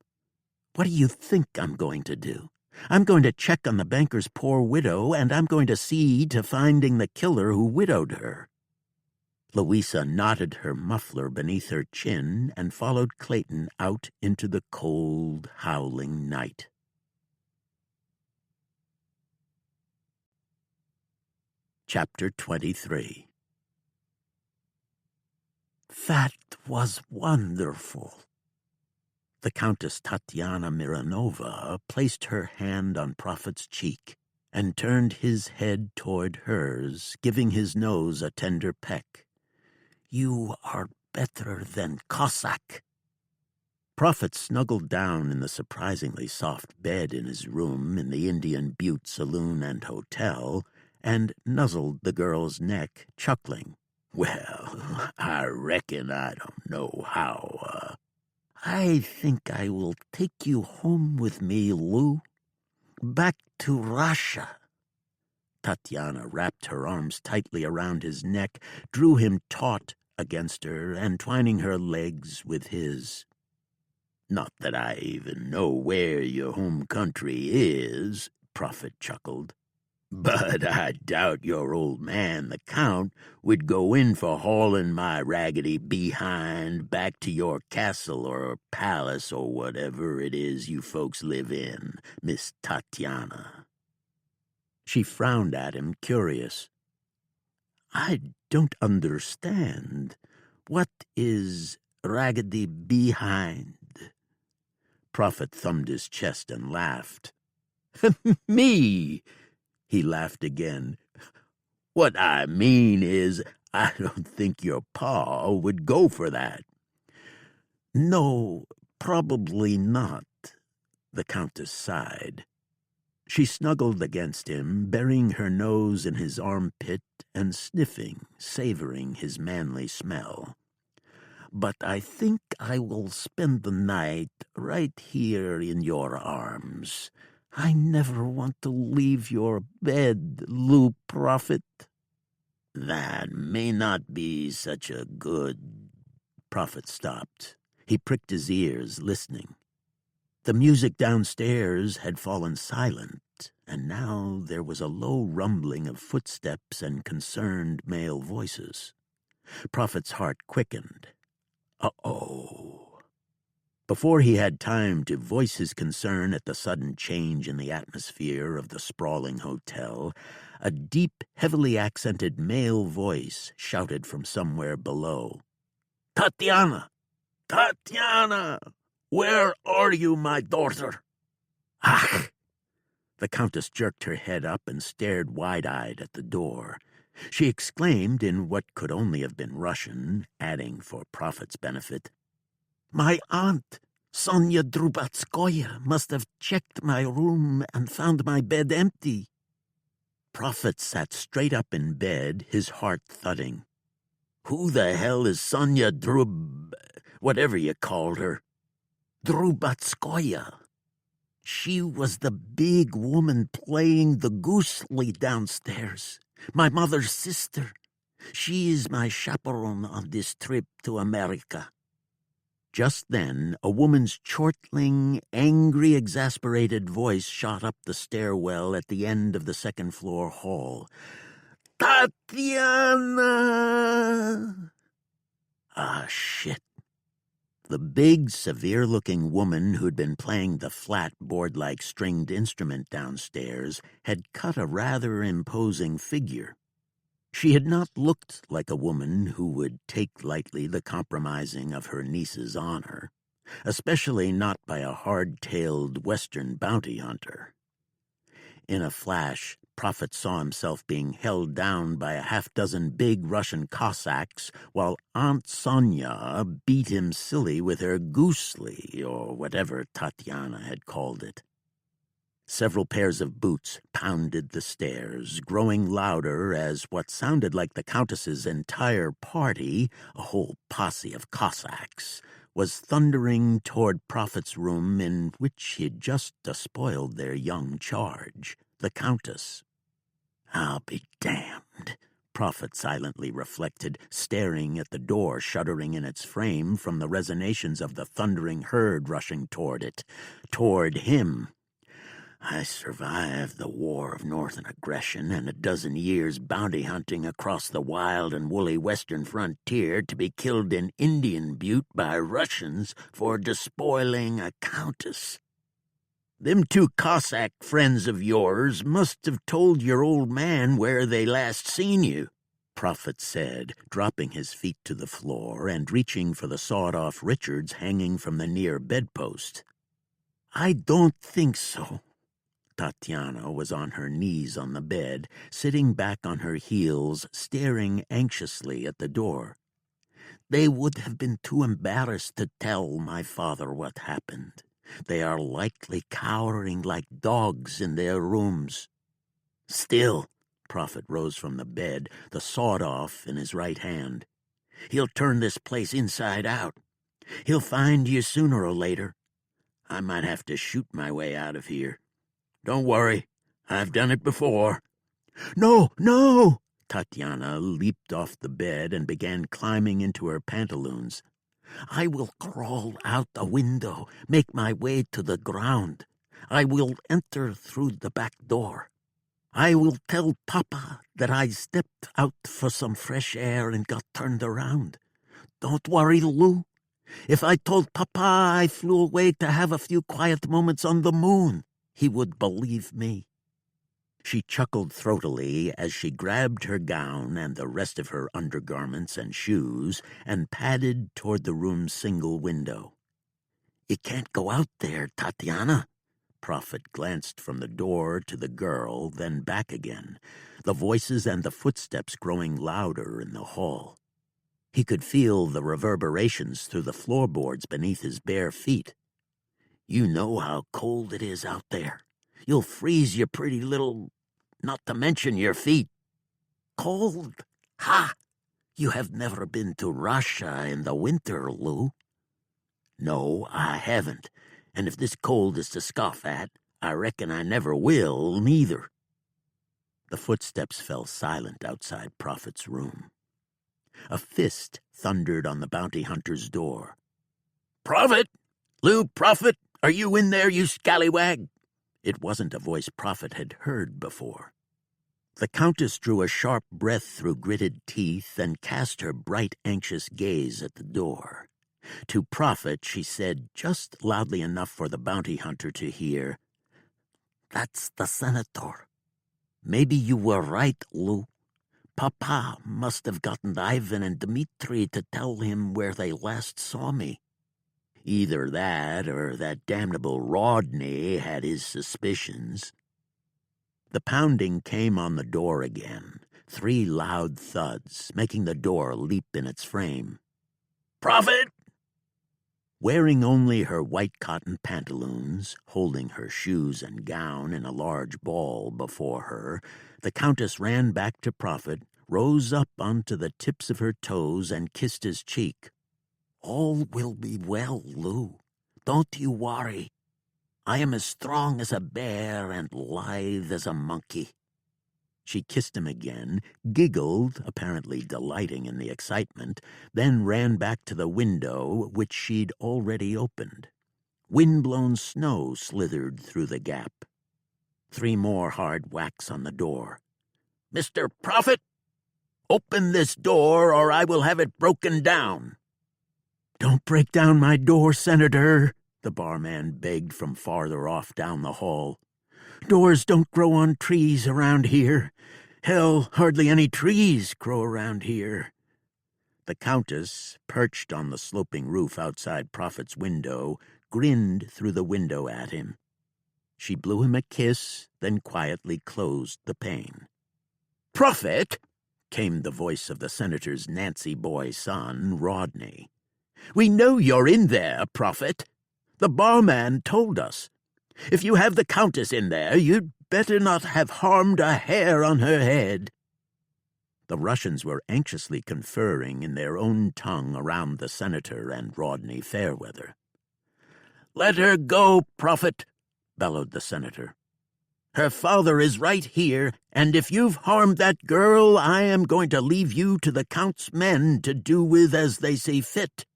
B: "What do you think I'm going to do? I'm going to check on the banker's poor widow, and I'm going to see to finding the killer who widowed her." Louisa knotted her muffler beneath her chin and followed Clayton out into the cold, howling night. Chapter 23. That was wonderful. The Countess Tatiana Mironova placed her hand on Prophet's cheek and turned his head toward hers, giving his nose a tender peck. "You are better than Cossack." Prophet snuggled down in the surprisingly soft bed in his room in the Indian Butte Saloon and Hotel and nuzzled the girl's neck, chuckling. "Well, I reckon I don't know how, I think I will take you home with me, Lou. Back to Russia." Tatiana wrapped her arms tightly around his neck, drew him taut against her, and twining her legs with his. "Not that I even know where your home country is," Prophet chuckled. "But I doubt your old man, the Count, would go in for hauling my raggedy behind back to your castle or palace or whatever it is you folks live in, Miss Tatiana." She frowned at him, curious.
A: I don't understand. What is raggedy behind? Prophet thumbed his chest and laughed. Me! He laughed again. What I mean is, I don't think your pa would go for that. No, probably not, the Countess sighed. She snuggled against him, burying her nose in his armpit and sniffing, savoring his manly smell. But I think I will spend the night right here in your arms. I never want to leave your bed, Lou Prophet. That may not be such a good... Prophet stopped. He pricked his ears, listening. The music downstairs had fallen silent, and now there was a low rumbling of footsteps and concerned male voices. Prophet's heart quickened. Uh-oh. Before he had time to voice his concern at the sudden change in the atmosphere of the sprawling hotel, a deep, heavily accented male voice shouted from somewhere below. "Tatiana! Tatiana! Where are you, my daughter?" "Ach!" The Countess jerked her head up and stared wide-eyed at the door. She exclaimed in what could only have been Russian, adding for Prophet's benefit, "My aunt, Sonya Drubetskoya, must have checked my room and found my bed empty." Prophet sat straight up in bed, his heart thudding. "Who the hell is Sonya whatever you called her?" "Drubetskoya. She was the big woman playing the gooselie downstairs. My mother's sister. She is my chaperone on this trip to America." Just then, a woman's chortling, angry, exasperated voice shot up the stairwell at the end of the second-floor hall. "Tatiana!" Ah, shit. The big, severe-looking woman who'd been playing the flat, board-like stringed instrument downstairs had cut a rather imposing figure. She had not looked like a woman who would take lightly the compromising of her niece's honor, especially not by a hard-tailed Western bounty hunter. In a flash, Prophet saw himself being held down by a half-dozen big Russian Cossacks, while Aunt Sonya beat him silly with her gooselie, or whatever Tatiana had called it. Several pairs of boots pounded the stairs, growing louder as what sounded like the Countess's entire party, a whole posse of Cossacks, was thundering toward Prophet's room in which he'd just despoiled their young charge, the Countess. "I'll be damned," Prophet silently reflected, staring at the door shuddering in its frame from the resonations of the thundering herd rushing toward it, toward him. "I survived the War of Northern Aggression and a dozen years bounty hunting across the wild and woolly western frontier to be killed in Indian Butte by Russians for despoiling a countess. Them two Cossack friends of yours must have told your old man where they last seen you," Prophet said, dropping his feet to the floor and reaching for the sawed-off Richards hanging from the near bedpost. "I don't think so." Tatiana was on her knees on the bed, sitting back on her heels, staring anxiously at the door. "They would have been too embarrassed to tell my father what happened. They are likely cowering like dogs in their rooms." "Still," Prophet rose from the bed, the sawed-off in his right hand. "He'll turn this place inside out. He'll find you sooner or later. I might have to shoot my way out of here. Don't worry, I've done it before." "No, no!" Tatiana leaped off the bed and began climbing into her pantaloons. "I will crawl out the window, make my way to the ground. I will enter through the back door. I will tell Papa that I stepped out for some fresh air and got turned around. Don't worry, Lou. If I told Papa I flew away to have a few quiet moments on the moon, he would believe me." She chuckled throatily as she grabbed her gown and the rest of her undergarments and shoes and padded toward the room's single window. "You can't go out there, Tatiana." Prophet glanced from the door to the girl, then back again, the voices and the footsteps growing louder in the hall. He could feel the reverberations through the floorboards beneath his bare feet. "You know how cold it is out there. You'll freeze your pretty little... not to mention your feet." "Cold? Ha! You have never been to Russia in the winter, Lou." "No, I haven't, and if this cold is to scoff at, I reckon I never will, neither." The footsteps fell silent outside Prophet's room. A fist thundered on the bounty hunter's door. "Prophet! Lou Prophet! Are you in there, you scallywag?" It wasn't a voice Prophet had heard before. The Countess drew a sharp breath through gritted teeth and cast her bright, anxious gaze at the door. To Prophet, she said, just loudly enough for the bounty hunter to hear, "That's the senator. Maybe you were right, Lou. Papa must have gotten Ivan and Dmitri to tell him where they last saw me. Either that or that damnable Rodney had his suspicions." The pounding came on the door again, 3 loud thuds, making the door leap in its frame. "Prophet!" Wearing only her white cotton pantaloons, holding her shoes and gown in a large ball before her, the Countess ran back to Prophet, rose up onto the tips of her toes, and kissed his cheek. "All will be well, Lou. Don't you worry. I am as strong as a bear and lithe as a monkey." She kissed him again, giggled, apparently delighting in the excitement, then ran back to the window, which she'd already opened. Wind-blown snow slithered through the gap. 3 more hard whacks on the door. "Mr. Prophet, open this door or I will have it broken down." "Don't break down my door, Senator," the barman begged from farther off down the hall. "Doors don't grow on trees around here. Hell, hardly any trees grow around here." The Countess, perched on the sloping roof outside Prophet's window, grinned through the window at him. She blew him a kiss, then quietly closed the pane. "Prophet!" came the voice of the senator's Nancy boy son, Rodney. "We know you're in there, Prophet. The barman told us. If you have the Countess in there, you'd better not have harmed a hair on her head." The Russians were anxiously conferring in their own tongue around the senator and Rodney Fairweather. "Let her go, Prophet," bellowed the senator. "Her father is right here, and if you've harmed that girl, I am going to leave you to the Count's men to do with as they see fit.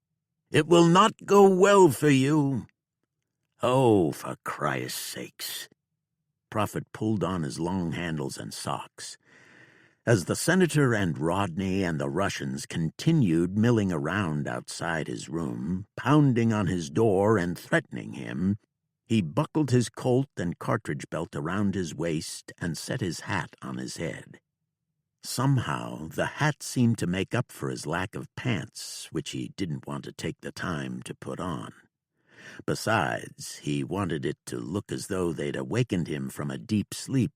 A: It will not go well for you." "Oh, for Christ's sakes." Prophet pulled on his long handles and socks. As the senator and Rodney and the Russians continued milling around outside his room, pounding on his door and threatening him, he buckled his Colt and cartridge belt around his waist and set his hat on his head. Somehow, the hat seemed to make up for his lack of pants, which he didn't want to take the time to put on. Besides, he wanted it to look as though they'd awakened him from a deep sleep.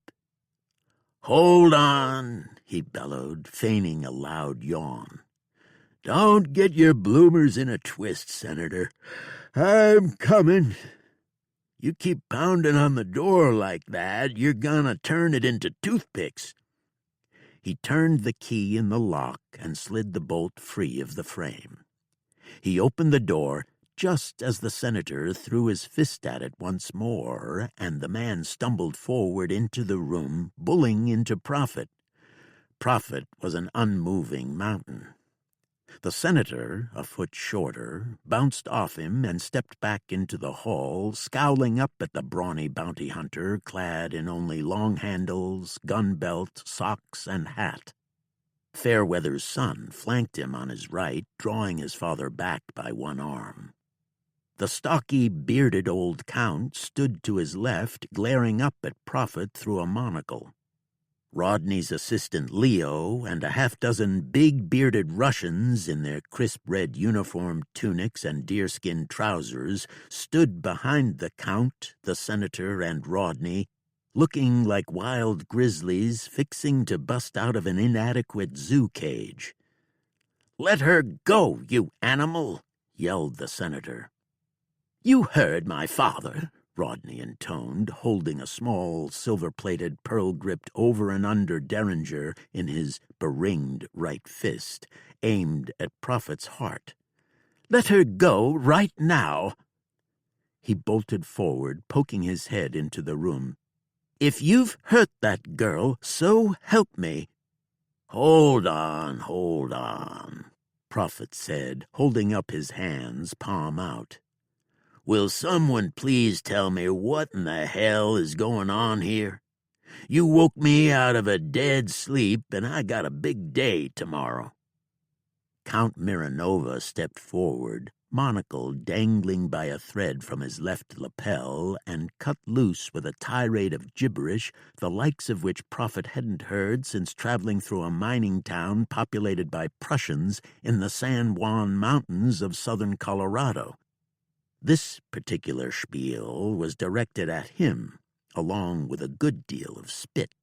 A: "Hold on," he bellowed, feigning a loud yawn. "Don't get your bloomers in a twist, Senator. I'm coming. You keep pounding on the door like that, you're gonna turn it into toothpicks." He turned the key in the lock and slid the bolt free of the frame. He opened the door just as the senator threw his fist at it once more, and the man stumbled forward into the room, bullying into Prophet. Prophet was an unmoving mountain. The senator, a foot shorter, bounced off him and stepped back into the hall, scowling up at the brawny bounty hunter clad in only long handles, gun belt, socks, and hat. Fairweather's son flanked him on his right, drawing his father back by one arm. The stocky, bearded old Count stood to his left, glaring up at Prophet through a monocle. Rodney's assistant Leo and a half-dozen big bearded Russians in their crisp red uniformed tunics and deerskin trousers stood behind the Count, the Senator, and Rodney, looking like wild grizzlies fixing to bust out of an inadequate zoo cage. "Let her go, you animal!" yelled the Senator. "You heard my father," Rodney intoned, holding a small, silver-plated, pearl-gripped over-and-under derringer in his beringed right fist, aimed at Prophet's heart. "Let her go right now!" He bolted forward, poking his head into the room. "If you've hurt that girl, so help me." Hold on," Prophet said, holding up his hands, palm out. "Will someone please tell me what in the hell is going on here? You woke me out of a dead sleep, and I got a big day tomorrow." Count Miranova stepped forward, monocle dangling by a thread from his left lapel, and cut loose with a tirade of gibberish, the likes of which Prophet hadn't heard since traveling through a mining town populated by Prussians in the San Juan Mountains of southern Colorado. This particular spiel was directed at him, along with a good deal of spit.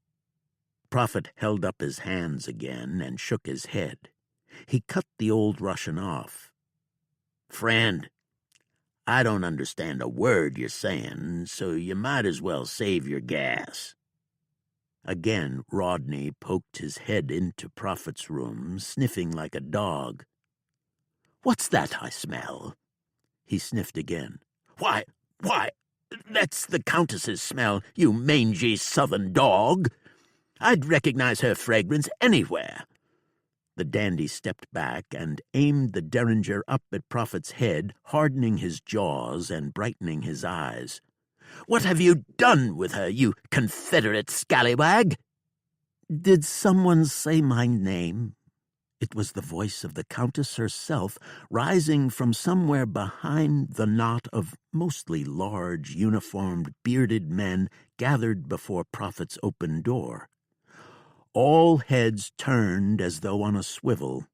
A: Prophet held up his hands again and shook his head. He cut the old Russian off. "Friend, I don't understand a word you're saying, so you might as well save your gas." Again Rodney poked his head into Prophet's room, sniffing like a dog. "What's that I smell?" He sniffed again. Why, that's the Countess's smell, you mangy southern dog. I'd recognize her fragrance anywhere." The dandy stepped back and aimed the derringer up at Prophet's head, hardening his jaws and brightening his eyes. "What have you done with her, you Confederate scallywag?" "Did someone say my name?" It was the voice of the Countess herself, rising from somewhere behind the knot of mostly large, uniformed, bearded men gathered before Prophet's open door. All heads turned as though on a swivel.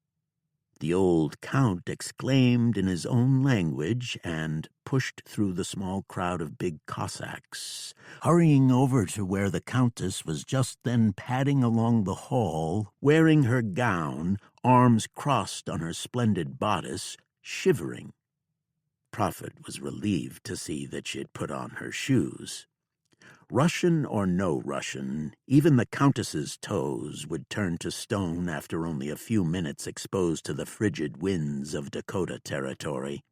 A: The old Count exclaimed in his own language and pushed through the small crowd of big Cossacks, hurrying over to where the Countess was just then padding along the hall, wearing her gown, arms crossed on her splendid bodice, shivering. Prophet was relieved to see that she had put on her shoes. Russian or no Russian, even the Countess's toes would turn to stone after only a few minutes exposed to the frigid winds of Dakota territory.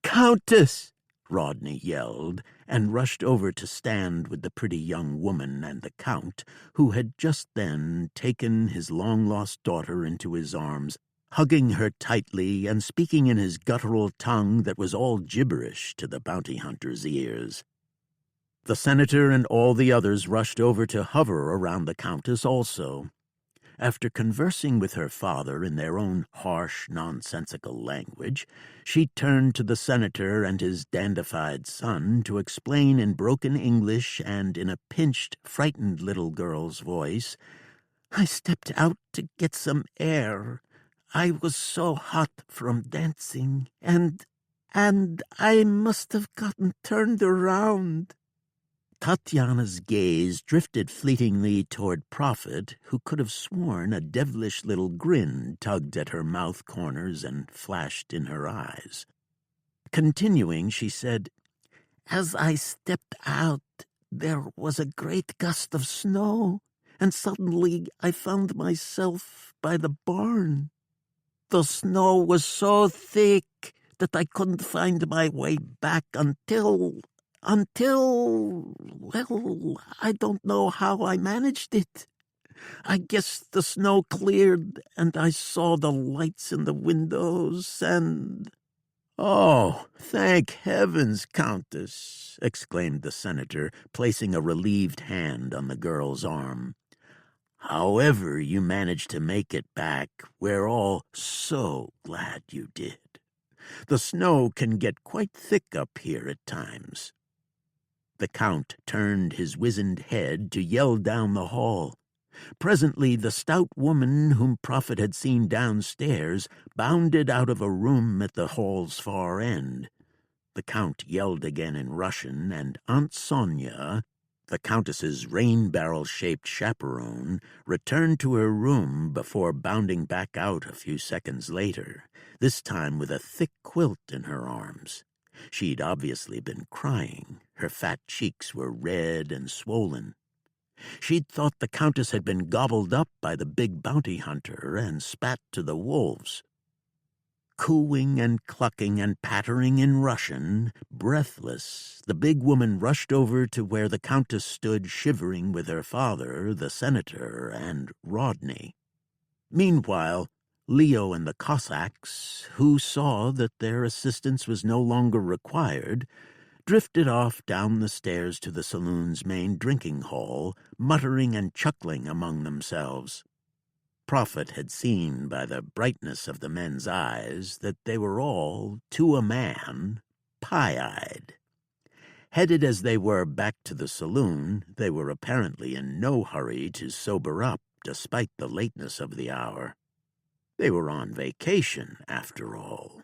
A: "Countess!" Rodney yelled, and rushed over to stand with the pretty young woman and the Count, who had just then taken his long-lost daughter into his arms, hugging her tightly and speaking in his guttural tongue that was all gibberish to the bounty hunter's ears. The Senator and all the others rushed over to hover around the Countess also. After conversing with her father in their own harsh, nonsensical language, she turned to the Senator and his dandified son to explain in broken English and in a pinched, frightened little girl's voice, "I stepped out to get some air. I was so hot from dancing, and I must have gotten turned around." Tatiana's gaze drifted fleetingly toward Prophet, who could have sworn a devilish little grin tugged at her mouth corners and flashed in her eyes. Continuing, she said, "As I stepped out, there was a great gust of snow, and suddenly I found myself by the barn. The snow was so thick that I couldn't find my way back until, well, I don't know how I managed it. I guess the snow cleared and I saw the lights in the windows and—" "Oh, thank heavens, Countess!" exclaimed the Senator, placing a relieved hand on the girl's arm. "However you managed to make it back, we're all so glad you did. The snow can get quite thick up here at times." The Count turned his wizened head to yell down the hall. Presently the stout woman whom Prophet had seen downstairs bounded out of a room at the hall's far end. The Count yelled again in Russian, and Aunt Sonia, the Countess's rain-barrel-shaped chaperone, returned to her room before bounding back out a few seconds later, this time with a thick quilt in her arms. She'd obviously been crying. Her fat cheeks were red and swollen. She'd thought the Countess had been gobbled up by the big bounty hunter and spat to the wolves. Cooing and clucking and pattering in Russian, breathless, the big woman rushed over to where the Countess stood shivering with her father, the senator, and Rodney. Meanwhile, Leo and the Cossacks, who saw that their assistance was no longer required, drifted off down the stairs to the saloon's main drinking hall, muttering and chuckling among themselves. Prophet had seen by the brightness of the men's eyes that they were all, to a man, pie-eyed. Headed as they were back to the saloon, they were apparently in no hurry to sober up despite the lateness of the hour. They were on vacation, after all.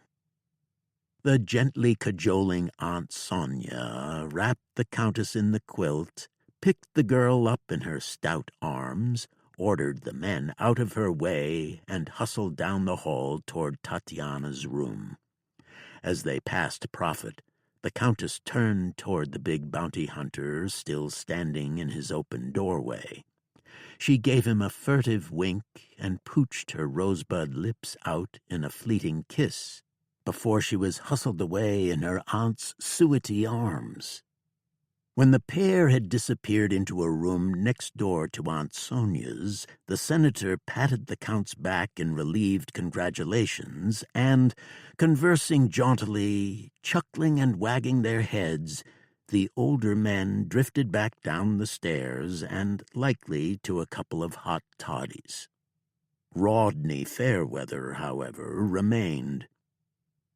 A: The gently cajoling Aunt Sonia wrapped the Countess in the quilt, picked the girl up in her stout arms, ordered the men out of her way, and hustled down the hall toward Tatiana's room. As they passed Prophet, the Countess turned toward the big bounty hunter still standing in his open doorway. She gave him a furtive wink and pooched her rosebud lips out in a fleeting kiss before she was hustled away in her aunt's suety arms. When the pair had disappeared into a room next door to Aunt Sonia's, the senator patted the Count's back in relieved congratulations, and, conversing jauntily, chuckling and wagging their heads, the older men drifted back down the stairs and likely to a couple of hot toddies. Rodney Fairweather, however, remained.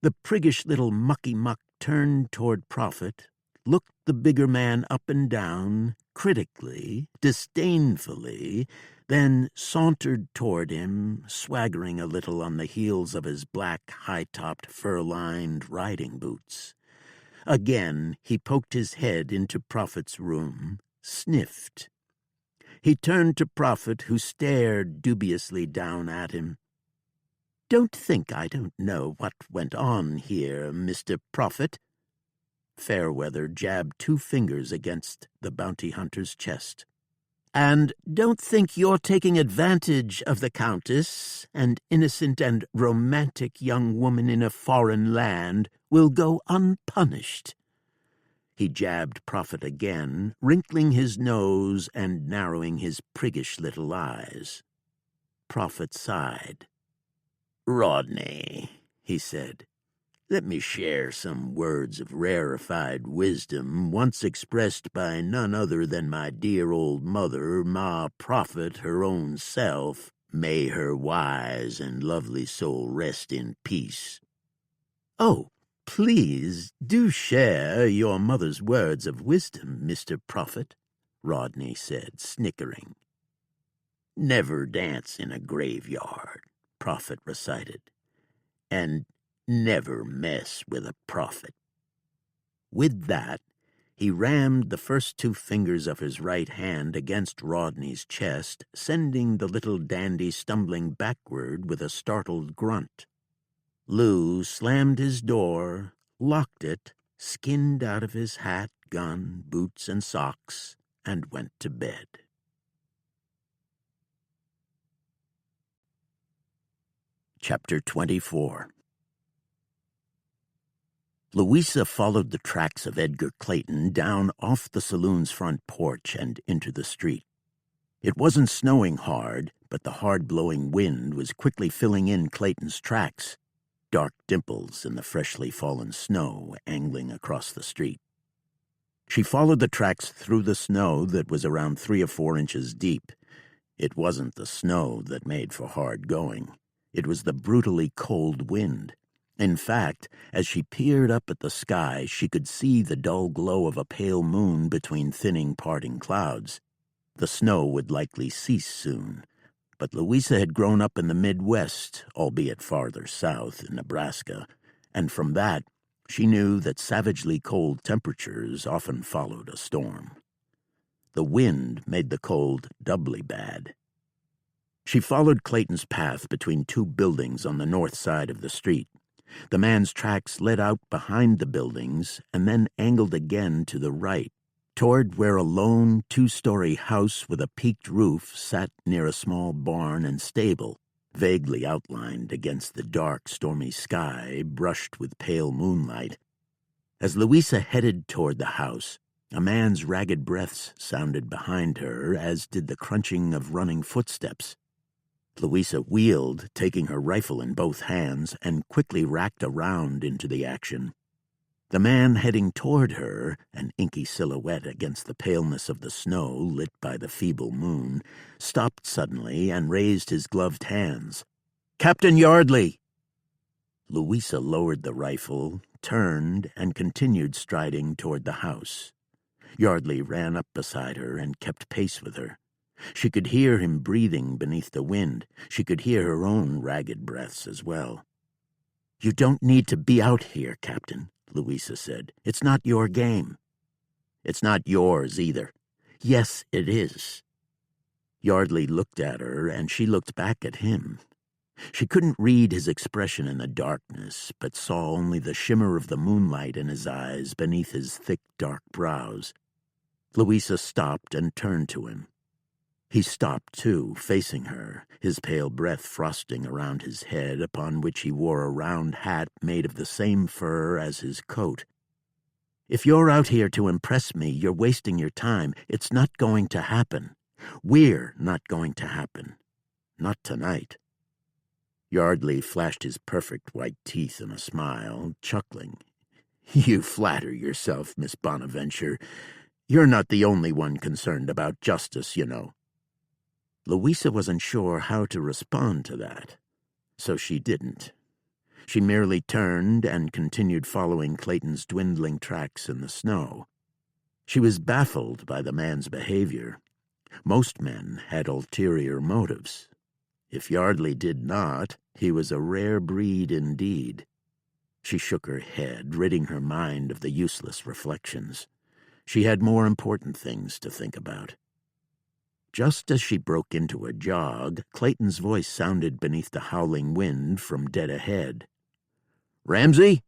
A: The priggish little mucky-muck turned toward Prophet, looked the bigger man up and down, critically, disdainfully, then sauntered toward him, swaggering a little on the heels of his black, high-topped, fur-lined riding boots. Again he poked his head into Prophet's room, sniffed. He turned to Prophet, who stared dubiously down at him. "Don't think I don't know what went on here, Mr. Prophet." Fairweather jabbed 2 fingers against the bounty hunter's chest. "And don't think you're taking advantage of the Countess, an innocent and romantic young woman in a foreign land, will go unpunished." He jabbed Prophet again, wrinkling his nose and narrowing his priggish little eyes. Prophet sighed. "Rodney," he said, "let me share some words of rarefied wisdom once expressed by none other than my dear old mother, Ma Prophet, her own self. May her wise and lovely soul rest in peace." "Oh, please do share your mother's words of wisdom, Mr. Prophet," Rodney said, snickering. "Never dance in a graveyard," Prophet recited, "and never mess with a prophet." With that, he rammed the first 2 fingers of his right hand against Rodney's chest, sending the little dandy stumbling backward with a startled grunt. Lou slammed his door, locked it, skinned out of his hat, gun, boots, and socks, and went to bed. Chapter 24. Louisa followed the tracks of Edgar Clayton down off the saloon's front porch and into the street. It wasn't snowing hard, but the hard-blowing wind was quickly filling in Clayton's tracks, dark dimples in the freshly fallen snow angling across the street. She followed the tracks through the snow that was around 3 or 4 inches deep. It wasn't the snow that made for hard going. It was the brutally cold wind. In fact, as she peered up at the sky, she could see the dull glow of a pale moon between thinning, parting clouds. The snow would likely cease soon, but Louisa had grown up in the Midwest, albeit farther south in Nebraska, and from that she knew that savagely cold temperatures often followed a storm. The wind made the cold doubly bad. She followed Clayton's path between two buildings on the north side of the street. The man's tracks led out behind the buildings and then angled again to the right, toward where a lone two-story house with a peaked roof sat near a small barn and stable, vaguely outlined against the dark, stormy sky brushed with pale moonlight. As Louisa headed toward the house, a man's ragged breaths sounded behind her, as did the crunching of running footsteps. Louisa wheeled, taking her rifle in both hands, and quickly racked around into the action. The man heading toward her, an inky silhouette against the paleness of the snow lit by the feeble moon, stopped suddenly and raised his gloved hands. "Captain Yardley!" Louisa lowered the rifle, turned, and continued striding toward the house. Yardley ran up beside her and kept pace with her. She could hear him breathing beneath the wind. She could hear her own ragged breaths as well. "You don't need to be out here, Captain," Louisa said. "It's not your game." "It's not yours either." "Yes, it is." Yardley looked at her, and she looked back at him. She couldn't read his expression in the darkness, but saw only the shimmer of the moonlight in his eyes beneath his thick, dark brows. Louisa stopped and turned to him. He stopped, too, facing her, his pale breath frosting around his head, upon which he wore a round hat made of the same fur as his coat. "If you're out here to impress me, you're wasting your time. It's not going to happen. We're not going to happen. Not tonight." Yardley flashed his perfect white teeth in a smile, chuckling. "You flatter yourself, Miss Bonaventure. You're not the only one concerned about justice, you know." Louisa wasn't sure how to respond to that, so she didn't. She merely turned and continued following Clayton's dwindling tracks in the snow. She was baffled by the man's behavior. Most men had ulterior motives. If Yardley did not, he was a rare breed indeed. She shook her head, ridding her mind of the useless reflections. She had more important things to think about. Just as she broke into a jog, Clayton's voice sounded beneath the howling wind from dead ahead. "Ramsey?"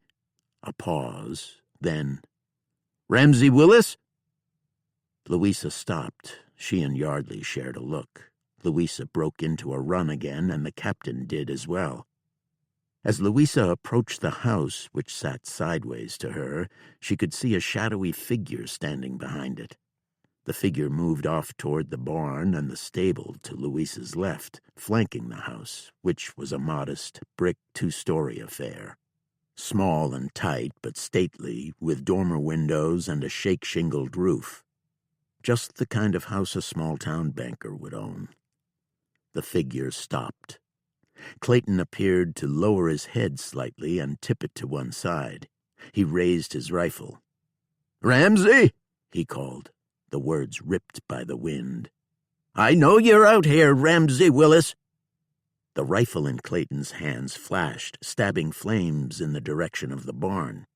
A: A pause, then, "Ramsey Willis?" Louisa stopped. She and Yardley shared a look. Louisa broke into a run again, and the captain did as well. As Louisa approached the house, which sat sideways to her, she could see a shadowy figure standing behind it. The figure moved off toward the barn and the stable to Louisa's left, flanking the house, which was a modest, brick two-story affair. Small and tight, but stately, with dormer windows and a shake-shingled roof. Just the kind of house a small-town banker would own. The figure stopped. Clayton appeared to lower his head slightly and tip it to one side. He raised his rifle. "Ramsey!" he called, the words ripped by the wind. "I know you're out here, Ramsey Willis." The rifle in Clayton's hands flashed, stabbing flames in the direction of the barn.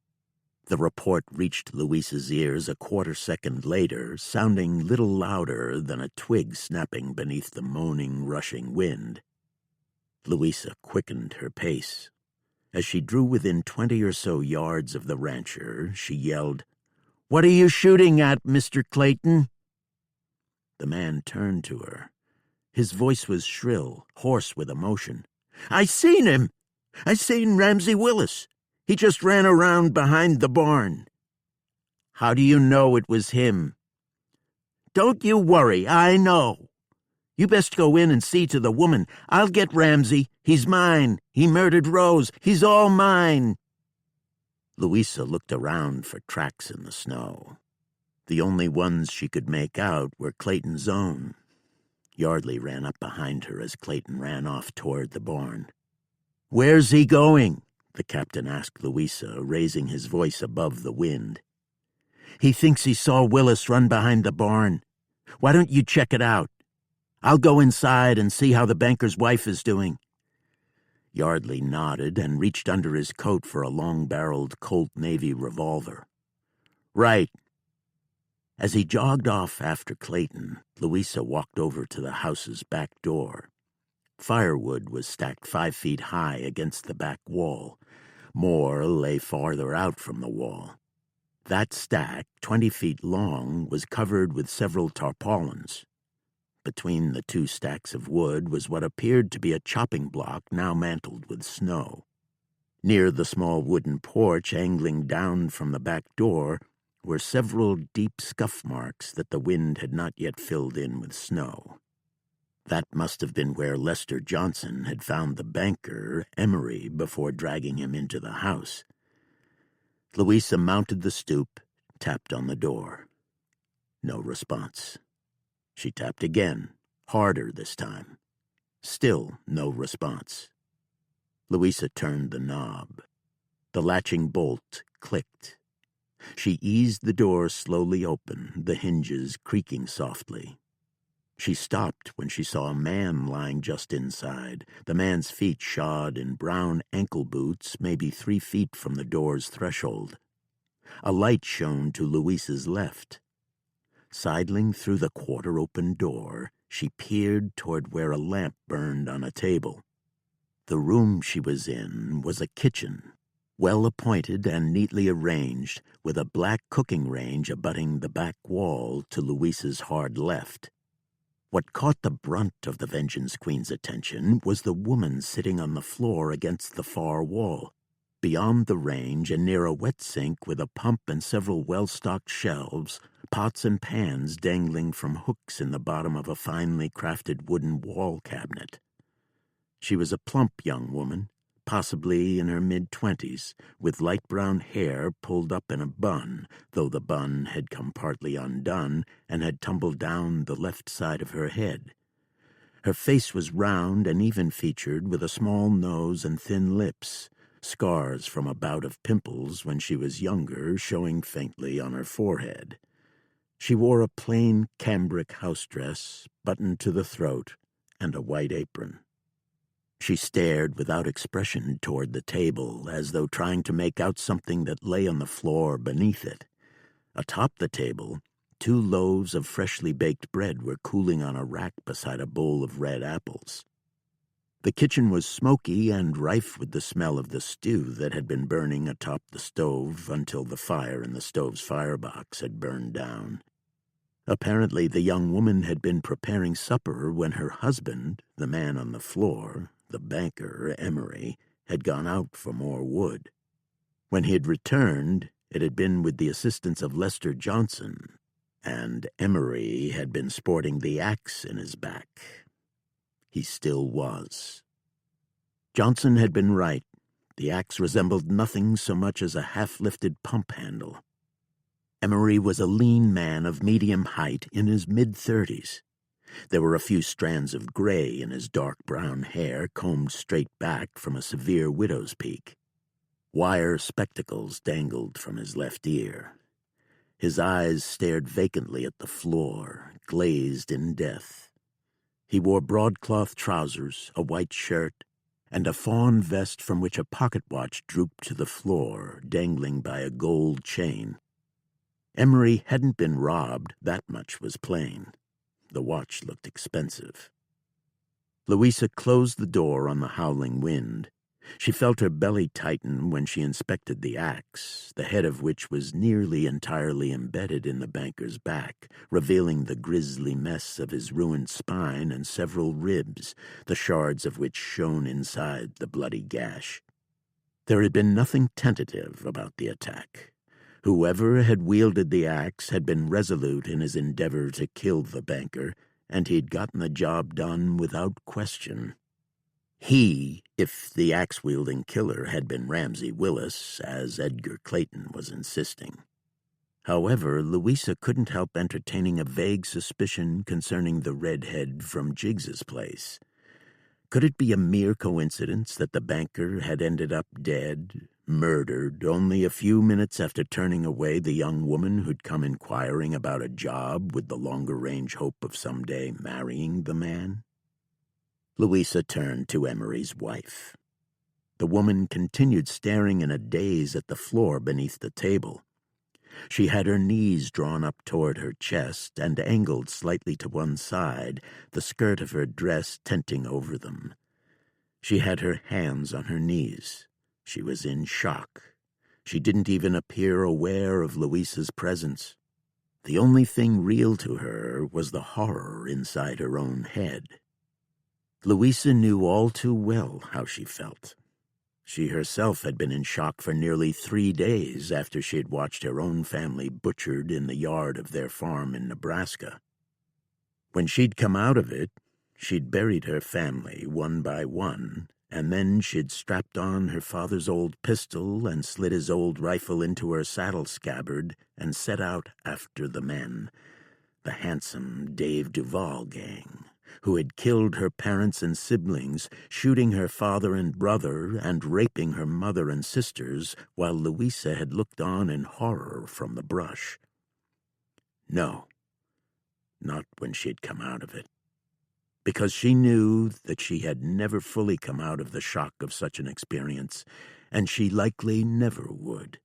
A: The report reached Louisa's ears a quarter-second later, sounding little louder than a twig snapping beneath the moaning, rushing wind. Louisa quickened her pace. As she drew within 20 or so yards of the rancher, she yelled, "What are you shooting at, Mr. Clayton?" The man turned to her. His voice was shrill, hoarse with emotion. "I seen him! I seen Ramsey Willis. He just ran around behind the barn." "How do you know it was him?" "Don't you worry, I know. You best go in and see to the woman. I'll get Ramsey. He's mine. He murdered Rose. He's all mine." Louisa looked around for tracks in the snow. The only ones she could make out were Clayton's own. Yardley ran up behind her as Clayton ran off toward the barn. "Where's he going?"
B: the captain asked Louisa, raising his voice above the wind. "He thinks he saw Willis run behind the barn. Why don't you check it out? I'll go inside and see how the banker's wife is doing." Yardley nodded and reached under his coat for a long-barreled Colt Navy revolver. "Right." As he jogged off after Clayton, Louisa walked over to the house's back door. Firewood was stacked 5 feet high against the back wall. More lay farther out from the wall. That stack, 20 feet long, was covered with several tarpaulins. Between the 2 stacks of wood was what appeared to be a chopping block now mantled with snow. Near the small wooden porch angling down from the back door were several deep scuff marks that the wind had not yet filled in with snow. That must have been where Lester Johnson had found the banker, Emery, before dragging him into the house. Louisa mounted the stoop, tapped on the door. No response. She tapped again, harder this time. Still no response. Louisa turned the knob. The latching bolt clicked. She eased the door slowly open, the hinges creaking softly. She stopped when she saw a man lying just inside, the man's feet shod in brown ankle boots, maybe 3 feet from the door's threshold. A light shone to Louisa's left. Sidling through the quarter-open door, she peered toward where a lamp burned on a table. The room she was in was a kitchen, well-appointed and neatly arranged, with a black cooking range abutting the back wall to Louisa's hard left. What caught the brunt of the Vengeance Queen's attention was the woman sitting on the floor against the far wall, beyond the range and near a wet sink with a pump and several well-stocked shelves, pots and pans dangling from hooks in the bottom of a finely crafted wooden wall cabinet. She was a plump young woman, possibly in her mid-20s, with light brown hair pulled up in a bun, though the bun had come partly undone and had tumbled down the left side of her head. Her face was round and even-featured, with a small nose and thin lips, scars from a bout of pimples when she was younger showing faintly on her forehead. She wore a plain cambric house dress, buttoned to the throat, and a white apron. She stared without expression toward the table, as though trying to make out something that lay on the floor beneath it. Atop the table, 2 loaves of freshly baked bread were cooling on a rack beside a bowl of red apples. The kitchen was smoky and rife with the smell of the stew that had been burning atop the stove until the fire in the stove's firebox had burned down. Apparently the young woman had been preparing supper when her husband, the man on the floor, the banker, Emery, had gone out for more wood. When he had returned, it had been with the assistance of Lester Johnson, and Emery had been sporting the axe in his back. He still was. Johnson had been right. The axe resembled nothing so much as a half-lifted pump handle. Emery was a lean man of medium height in his mid-30s. There were a few strands of gray in his dark brown hair combed straight back from a severe widow's peak. Wire spectacles dangled from his left ear. His eyes stared vacantly at the floor, glazed in death. He wore broadcloth trousers, a white shirt, and a fawn vest from which a pocket watch drooped to the floor, dangling by a gold chain. Emery hadn't been robbed, that much was plain. The watch looked expensive. Louisa closed the door on the howling wind. She felt her belly tighten when she inspected the axe, the head of which was nearly entirely embedded in the banker's back, revealing the grisly mess of his ruined spine and several ribs, the shards of which shone inside the bloody gash. There had been nothing tentative about the attack. Whoever had wielded the axe had been resolute in his endeavor to kill the banker, and he'd gotten the job done without question. He, if the axe-wielding killer had been Ramsey Willis, as Edgar Clayton was insisting. However, Louisa couldn't help entertaining a vague suspicion concerning the redhead from Jiggs's place.
A: Could it be a mere coincidence that the banker had ended up dead, murdered, only a few minutes after turning away the young woman who'd come inquiring about a job with the longer-range hope of someday marrying the man? Louisa turned to Emery's wife. The woman continued staring in a daze at the floor beneath the table. She had her knees drawn up toward her chest and angled slightly to one side, the skirt of her dress tenting over them. She had her hands on her knees. She was in shock. She didn't even appear aware of Louisa's presence. The only thing real to her was the horror inside her own head. Louisa knew all too well how she felt. She herself had been in shock for nearly 3 days after she had watched her own family butchered in the yard of their farm in Nebraska. When she'd come out of it, she'd buried her family one by one, and then she'd strapped on her father's old pistol and slid his old rifle into her saddle scabbard and set out after the men, the handsome Dave Duval gang, who had killed her parents and siblings, shooting her father and brother and raping her mother and sisters, while Louisa had looked on in horror from the brush. No, not when she had come out of it, because she knew that she had never fully come out of the shock of such an experience, and she likely never would.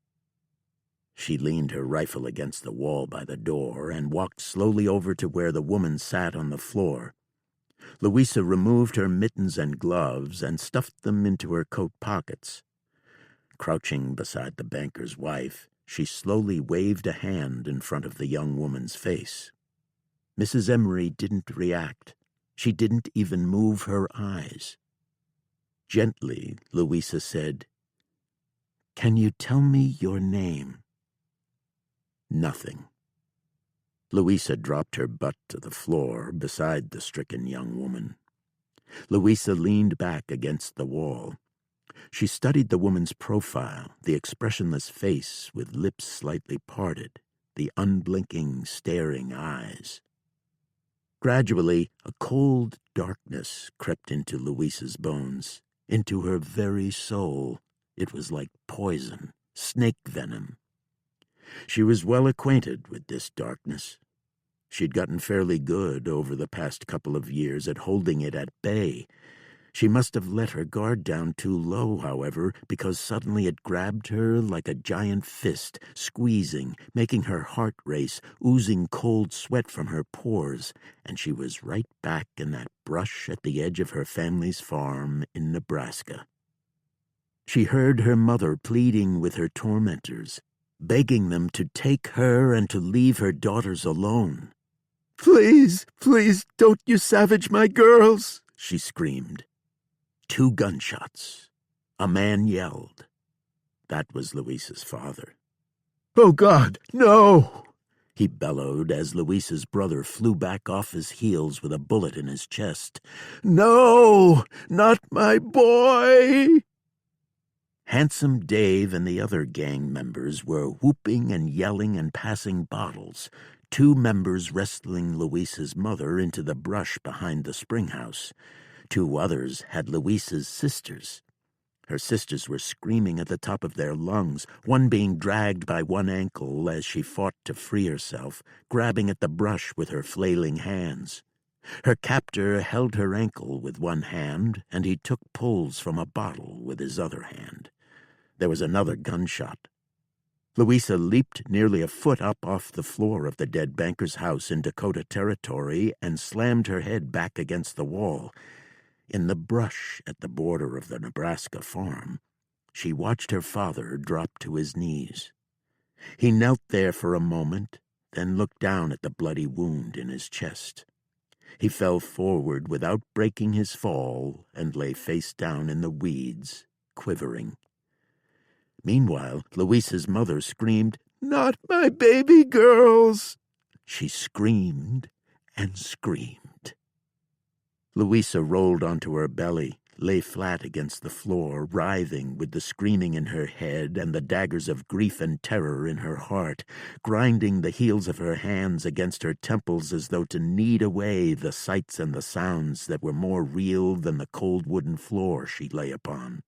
A: She leaned her rifle against the wall by the door and walked slowly over to where the woman sat on the floor. Louisa removed her mittens and gloves and stuffed them into her coat pockets. Crouching beside the banker's wife, she slowly waved a hand in front of the young woman's face. Mrs. Emery didn't react. She didn't even move her eyes. Gently, Louisa said, "Can you tell me your name?" Nothing. Louisa dropped her butt to the floor beside the stricken young woman. Louisa leaned back against the wall. She studied the woman's profile, the expressionless face with lips slightly parted, the unblinking, staring eyes. Gradually, a cold darkness crept into Louisa's bones, into her very soul. It was like poison, snake venom. She was well acquainted with this darkness. She'd gotten fairly good over the past couple of years at holding it at bay. She must have let her guard down too low, however, because suddenly it grabbed her like a giant fist, squeezing, making her heart race, oozing cold sweat from her pores, and she was right back in that brush at the edge of her family's farm in Nebraska. She heard her mother pleading with her tormentors, begging them to take her and to leave her daughters alone. "Please, please, don't you savage my girls," she screamed. 2 gunshots. A man yelled. That was Louisa's father. "Oh, God, no!" he bellowed as Louisa's brother flew back off his heels with a bullet in his chest. "No, not my boy!" Handsome Dave and the other gang members were whooping and yelling and passing bottles, 2 members wrestling Louisa's mother into the brush behind the spring house. 2 others had Louisa's sisters. Her sisters were screaming at the top of their lungs, one being dragged by one ankle as she fought to free herself, grabbing at the brush with her flailing hands. Her captor held her ankle with one hand, and he took pulls from a bottle with his other hand. There was another gunshot. Louisa leaped nearly a foot up off the floor of the dead banker's house in Dakota Territory and slammed her head back against the wall. In the brush at the border of the Nebraska farm, she watched her father drop to his knees. He knelt there for a moment, then looked down at the bloody wound in his chest. He fell forward without breaking his fall and lay face down in the weeds, quivering. Meanwhile, Louisa's mother screamed, "Not my baby girls!" She screamed and screamed. Louisa rolled onto her belly,
B: lay flat against the floor, writhing with the screaming in her head and the daggers of grief and terror in her heart, grinding the heels of her hands against her temples as though to knead away the sights and the sounds that were more real than the cold wooden floor she lay upon.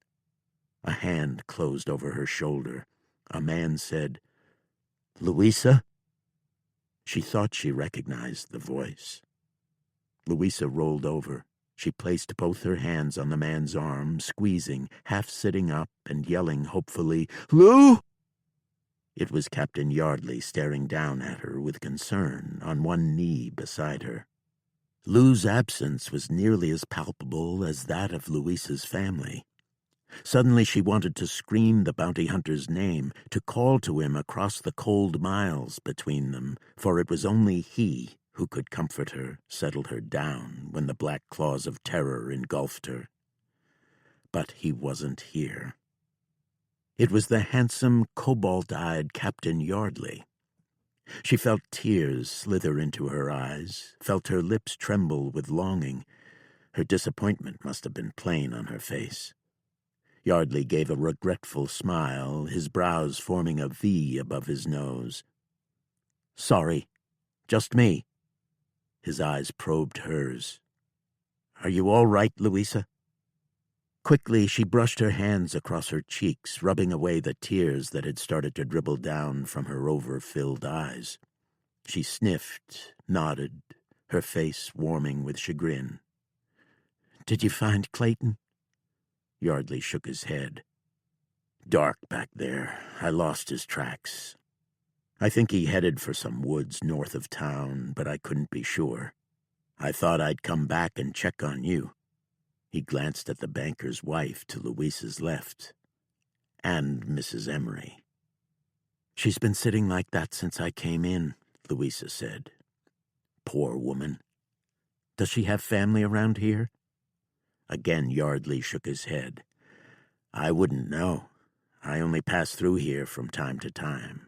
B: A hand closed over her shoulder. A man said, "Louisa?" She thought she recognized the voice. Louisa rolled over. She placed both her hands on the man's arm, squeezing, half sitting up and yelling hopefully, "Lou!" It was Captain Yardley staring down at her with concern, on one knee beside her. Lou's absence was nearly as palpable as that of Louisa's family. Suddenly she wanted to scream the bounty hunter's name, to call to him across the cold miles between them, for it was only he who could comfort her, settle her down when the black claws of terror engulfed her. But he wasn't here. It was the handsome, cobalt-eyed Captain Yardley. She felt tears slither into her eyes, felt her lips tremble with longing. Her disappointment must have been plain on her face. Yardley gave a regretful smile, his brows forming a V above his nose. "Sorry, just me." His eyes probed hers. "Are you all right, Louisa?" Quickly, she brushed her hands across her cheeks, rubbing away the tears that had started to dribble down from her over-filled eyes. She sniffed, nodded, her face warming with chagrin. "Did you find Clayton?" Yardley shook his head. "Dark back there. I lost his tracks. I think he headed for some woods north of town, but I couldn't be sure. I thought I'd come back and check on you." He glanced at the banker's wife to Louisa's left, and Mrs. Emery. "She's been sitting like that since I came in," Louisa said. "Poor woman. Does she have family around here?" Again Yardley shook his head. "I wouldn't know. I only pass through here from time to time."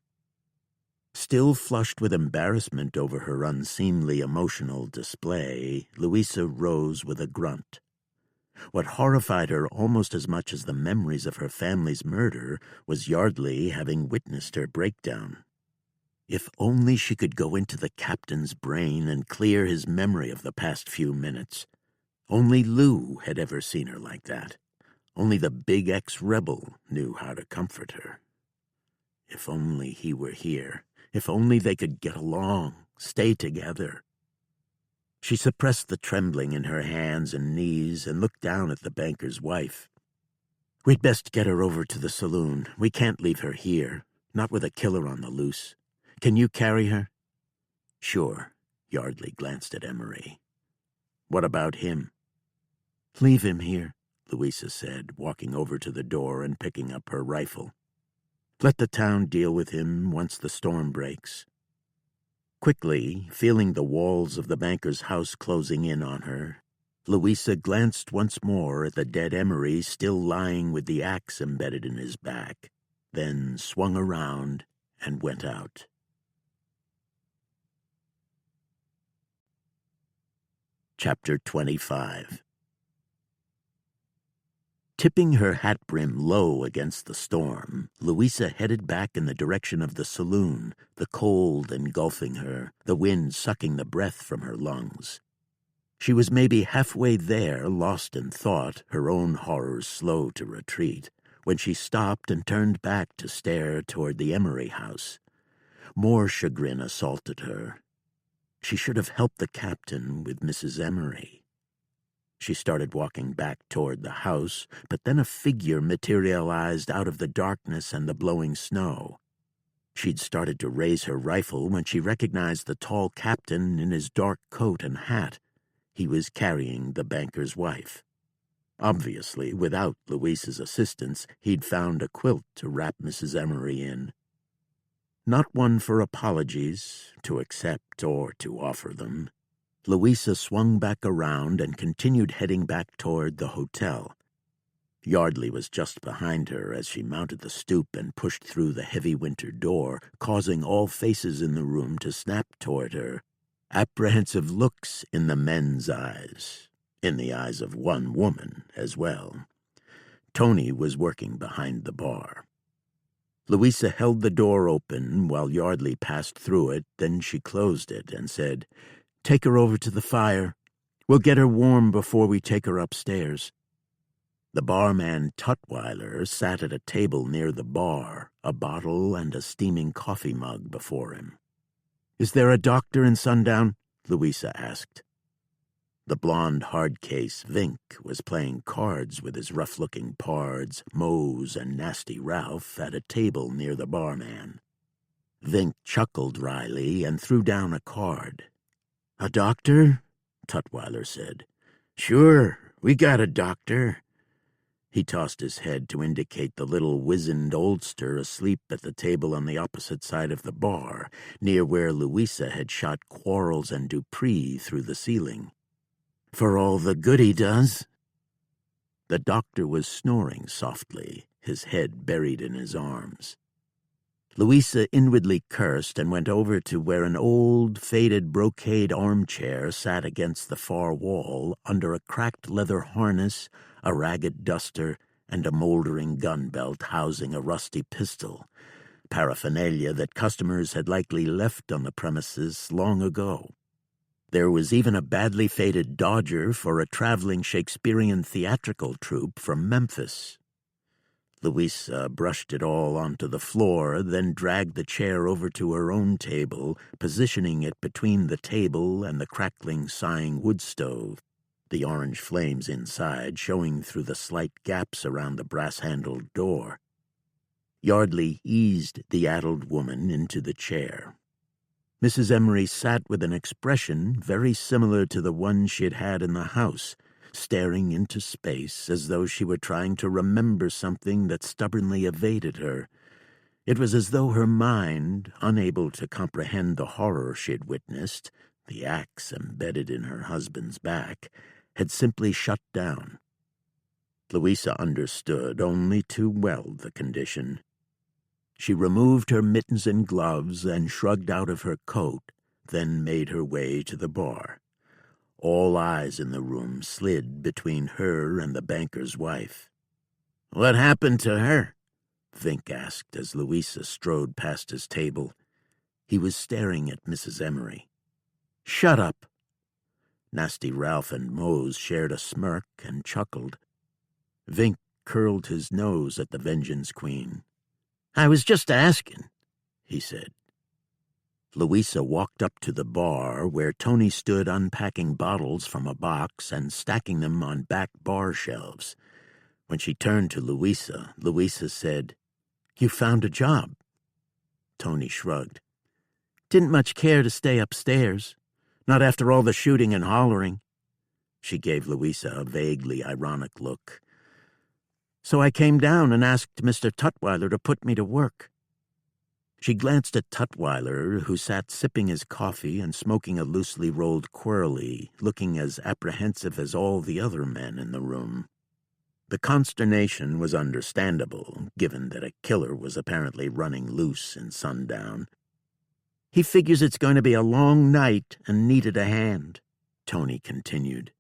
B: Still flushed with embarrassment over her unseemly emotional display, Louisa rose with a grunt. What horrified her almost as much as the memories of her family's murder was Yardley having witnessed her breakdown. If only she could go into the captain's brain and clear his memory of the past few minutes. Only Lou had ever seen her like that. Only the big ex-rebel knew how to comfort her. If only he were here. If only they could get along, stay together. She suppressed the trembling in her hands and knees and looked down at the banker's wife. "We'd best get her over to the saloon. We can't leave her here, not with a killer on the loose. Can you carry her?" "Sure." Yardley glanced at Emery. "What about him?" "Leave him here," Louisa said, walking over to the door and picking up her rifle. "Let the town deal with him once the storm breaks." Quickly, feeling the walls of the banker's house closing in on her, Louisa glanced once more at the dead Emery still lying with the axe embedded in his back, then swung around and went out. Chapter 25. Tipping her hat brim low against the storm, Louisa headed back in the direction of the saloon, the cold engulfing her, the wind sucking the breath from her lungs. She was maybe halfway there, lost in thought, her own horrors slow to retreat, when she stopped and turned back to stare toward the Emery house. More chagrin assaulted her. She should have helped the captain with Mrs. Emery. She started walking back toward the house, but then a figure materialized out of the darkness and the blowing snow. She'd started to raise her rifle when she recognized the tall captain in his dark coat and hat. He was carrying the banker's wife. Obviously, without Louisa's assistance, he'd found a quilt to wrap Mrs. Emery in. Not one for apologies, to accept or to offer them. Louisa swung back around and continued heading back toward the hotel. Yardley was just behind her as she mounted the stoop and pushed through the heavy winter door, causing all faces in the room to snap toward her, apprehensive looks in the men's eyes.
A: in the eyes of one woman as well. Tony was working behind the bar. Louisa held the door open while Yardley passed through it, then she closed it and said, "Take her over to the fire. We'll get her warm before we take her upstairs." The barman Tutwiler sat at a table near the bar, a bottle and a steaming coffee mug before him. "Is there a doctor in Sundown?" Louisa asked. The blond hardcase Vink was playing cards with his rough-looking pards, Mose, and Nasty Ralph at a table near the barman. Vink chuckled wryly and threw down a card. "A doctor?" Tutwiler said. "Sure, we got a doctor." He tossed his head to indicate the little wizened oldster asleep at the table on the opposite side of the bar, near where Louisa had shot Quarles and Dupree through the ceiling. "For all the good he does." The doctor was snoring softly, his head buried in his arms. Louisa inwardly cursed and went over to where an old, faded brocade armchair sat against the far wall under a cracked leather harness, a ragged duster, and a moldering gun belt housing a rusty pistol, paraphernalia that customers had likely left on the premises long ago. There was even a badly faded dodger for a traveling Shakespearean theatrical troupe from Memphis. Louisa brushed it all onto the floor, then dragged the chair over to her own table, positioning it between the table and the crackling, sighing wood stove, the orange flames inside showing through the slight gaps around the brass-handled door. Yardley eased the addled woman into the chair. Mrs. Emery sat with an expression very similar to the one she had had in the house, staring into space as though she were trying to remember something that stubbornly evaded her. It was as though her mind, unable to comprehend the horror she had witnessed, the axe embedded in her husband's back, had simply shut down. Louisa understood only too well the condition. She removed her mittens and gloves and shrugged out of her coat, then made her way to the bar. All eyes in the room slid between her and the banker's wife. "What happened to her?" Vink asked as Louisa strode past his table. He was staring at Mrs. Emery. "Shut up." Nasty Ralph and Mose shared a smirk and chuckled. Vink curled his nose at the Vengeance Queen. "I was just asking," he said. Louisa walked up to the bar where Tony stood unpacking bottles from a box and stacking them on back bar shelves. When she turned to Louisa, Louisa said, "You found a job." Tony shrugged. "Didn't much care to stay upstairs. Not after all the shooting and hollering." She gave Louisa a vaguely ironic look. "So I came down and asked Mr. Tutwiler to put me to work." She glanced at Tutwiler, who sat sipping his coffee and smoking a loosely rolled quirly, looking as apprehensive as all the other men in the room. The consternation was understandable, given that a killer was apparently running loose in Sundown. "He figures it's going to be a long night and needed a hand," Tony continued.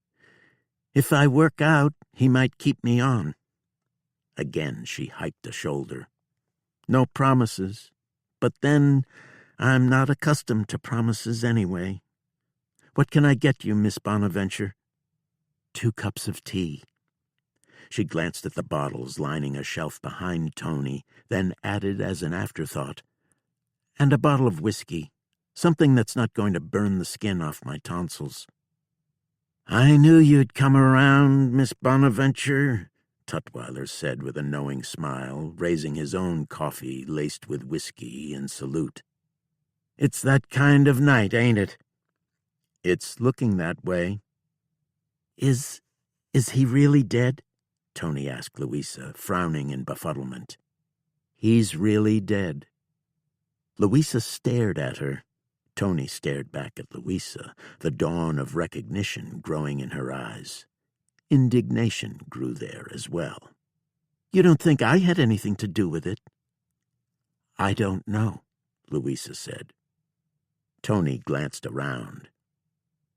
A: "If I work out, he might keep me on." Again she hiked a shoulder. "No promises. But then, I'm not accustomed to promises anyway. What can I get you, Miss Bonaventure?" 2 cups of tea." She glanced at the bottles lining a shelf behind Tony, then added as an afterthought, "And a bottle of whiskey, something that's not going to burn the skin off my tonsils." "I knew you'd come around, Miss Bonaventure," Tutwiler said with a knowing smile, raising his own coffee laced with whiskey in salute. "It's that kind of night, ain't it?" "It's looking that way." Is he really dead?" Tony asked Louisa, frowning in befuddlement. "He's really dead." Louisa stared at her. Tony stared back at Louisa, the dawn of recognition growing in her eyes. Indignation grew there as well. "You don't think I had anything to do with it?" "I don't know," Louisa said. Tony glanced around.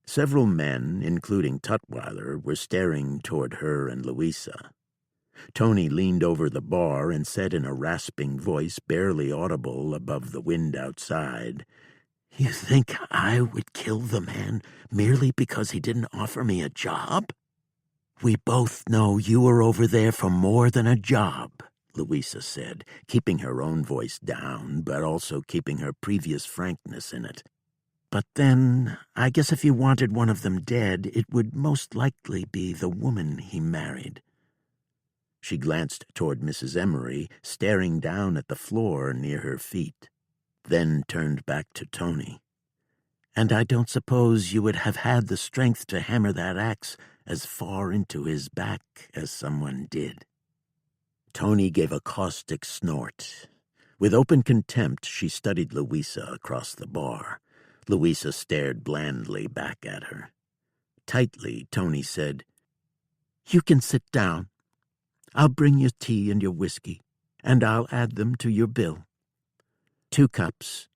B: Several men, including Tutwiler, were staring toward her and Louisa. Tony leaned over the bar and said in a rasping voice barely audible above the wind outside, "You think I would kill the man merely because he didn't offer me a job?" "We both know you were over there for more than a job," Louisa said, keeping her own voice down, but also keeping her previous frankness in it. "But then, I guess if you wanted one of them dead, it would most likely be the woman he married." She glanced toward Mrs. Emery, staring down at the floor near her feet, then turned back to Tony. "And I don't suppose you would have had the strength to hammer that axe as far into his back as someone did." Tony gave a caustic snort. With open contempt, she studied Louisa across the bar. Louisa stared blandly back at her. Tightly, Tony said, "You can sit down. I'll bring your tea and your whiskey, and I'll add them to your bill. 2 cups.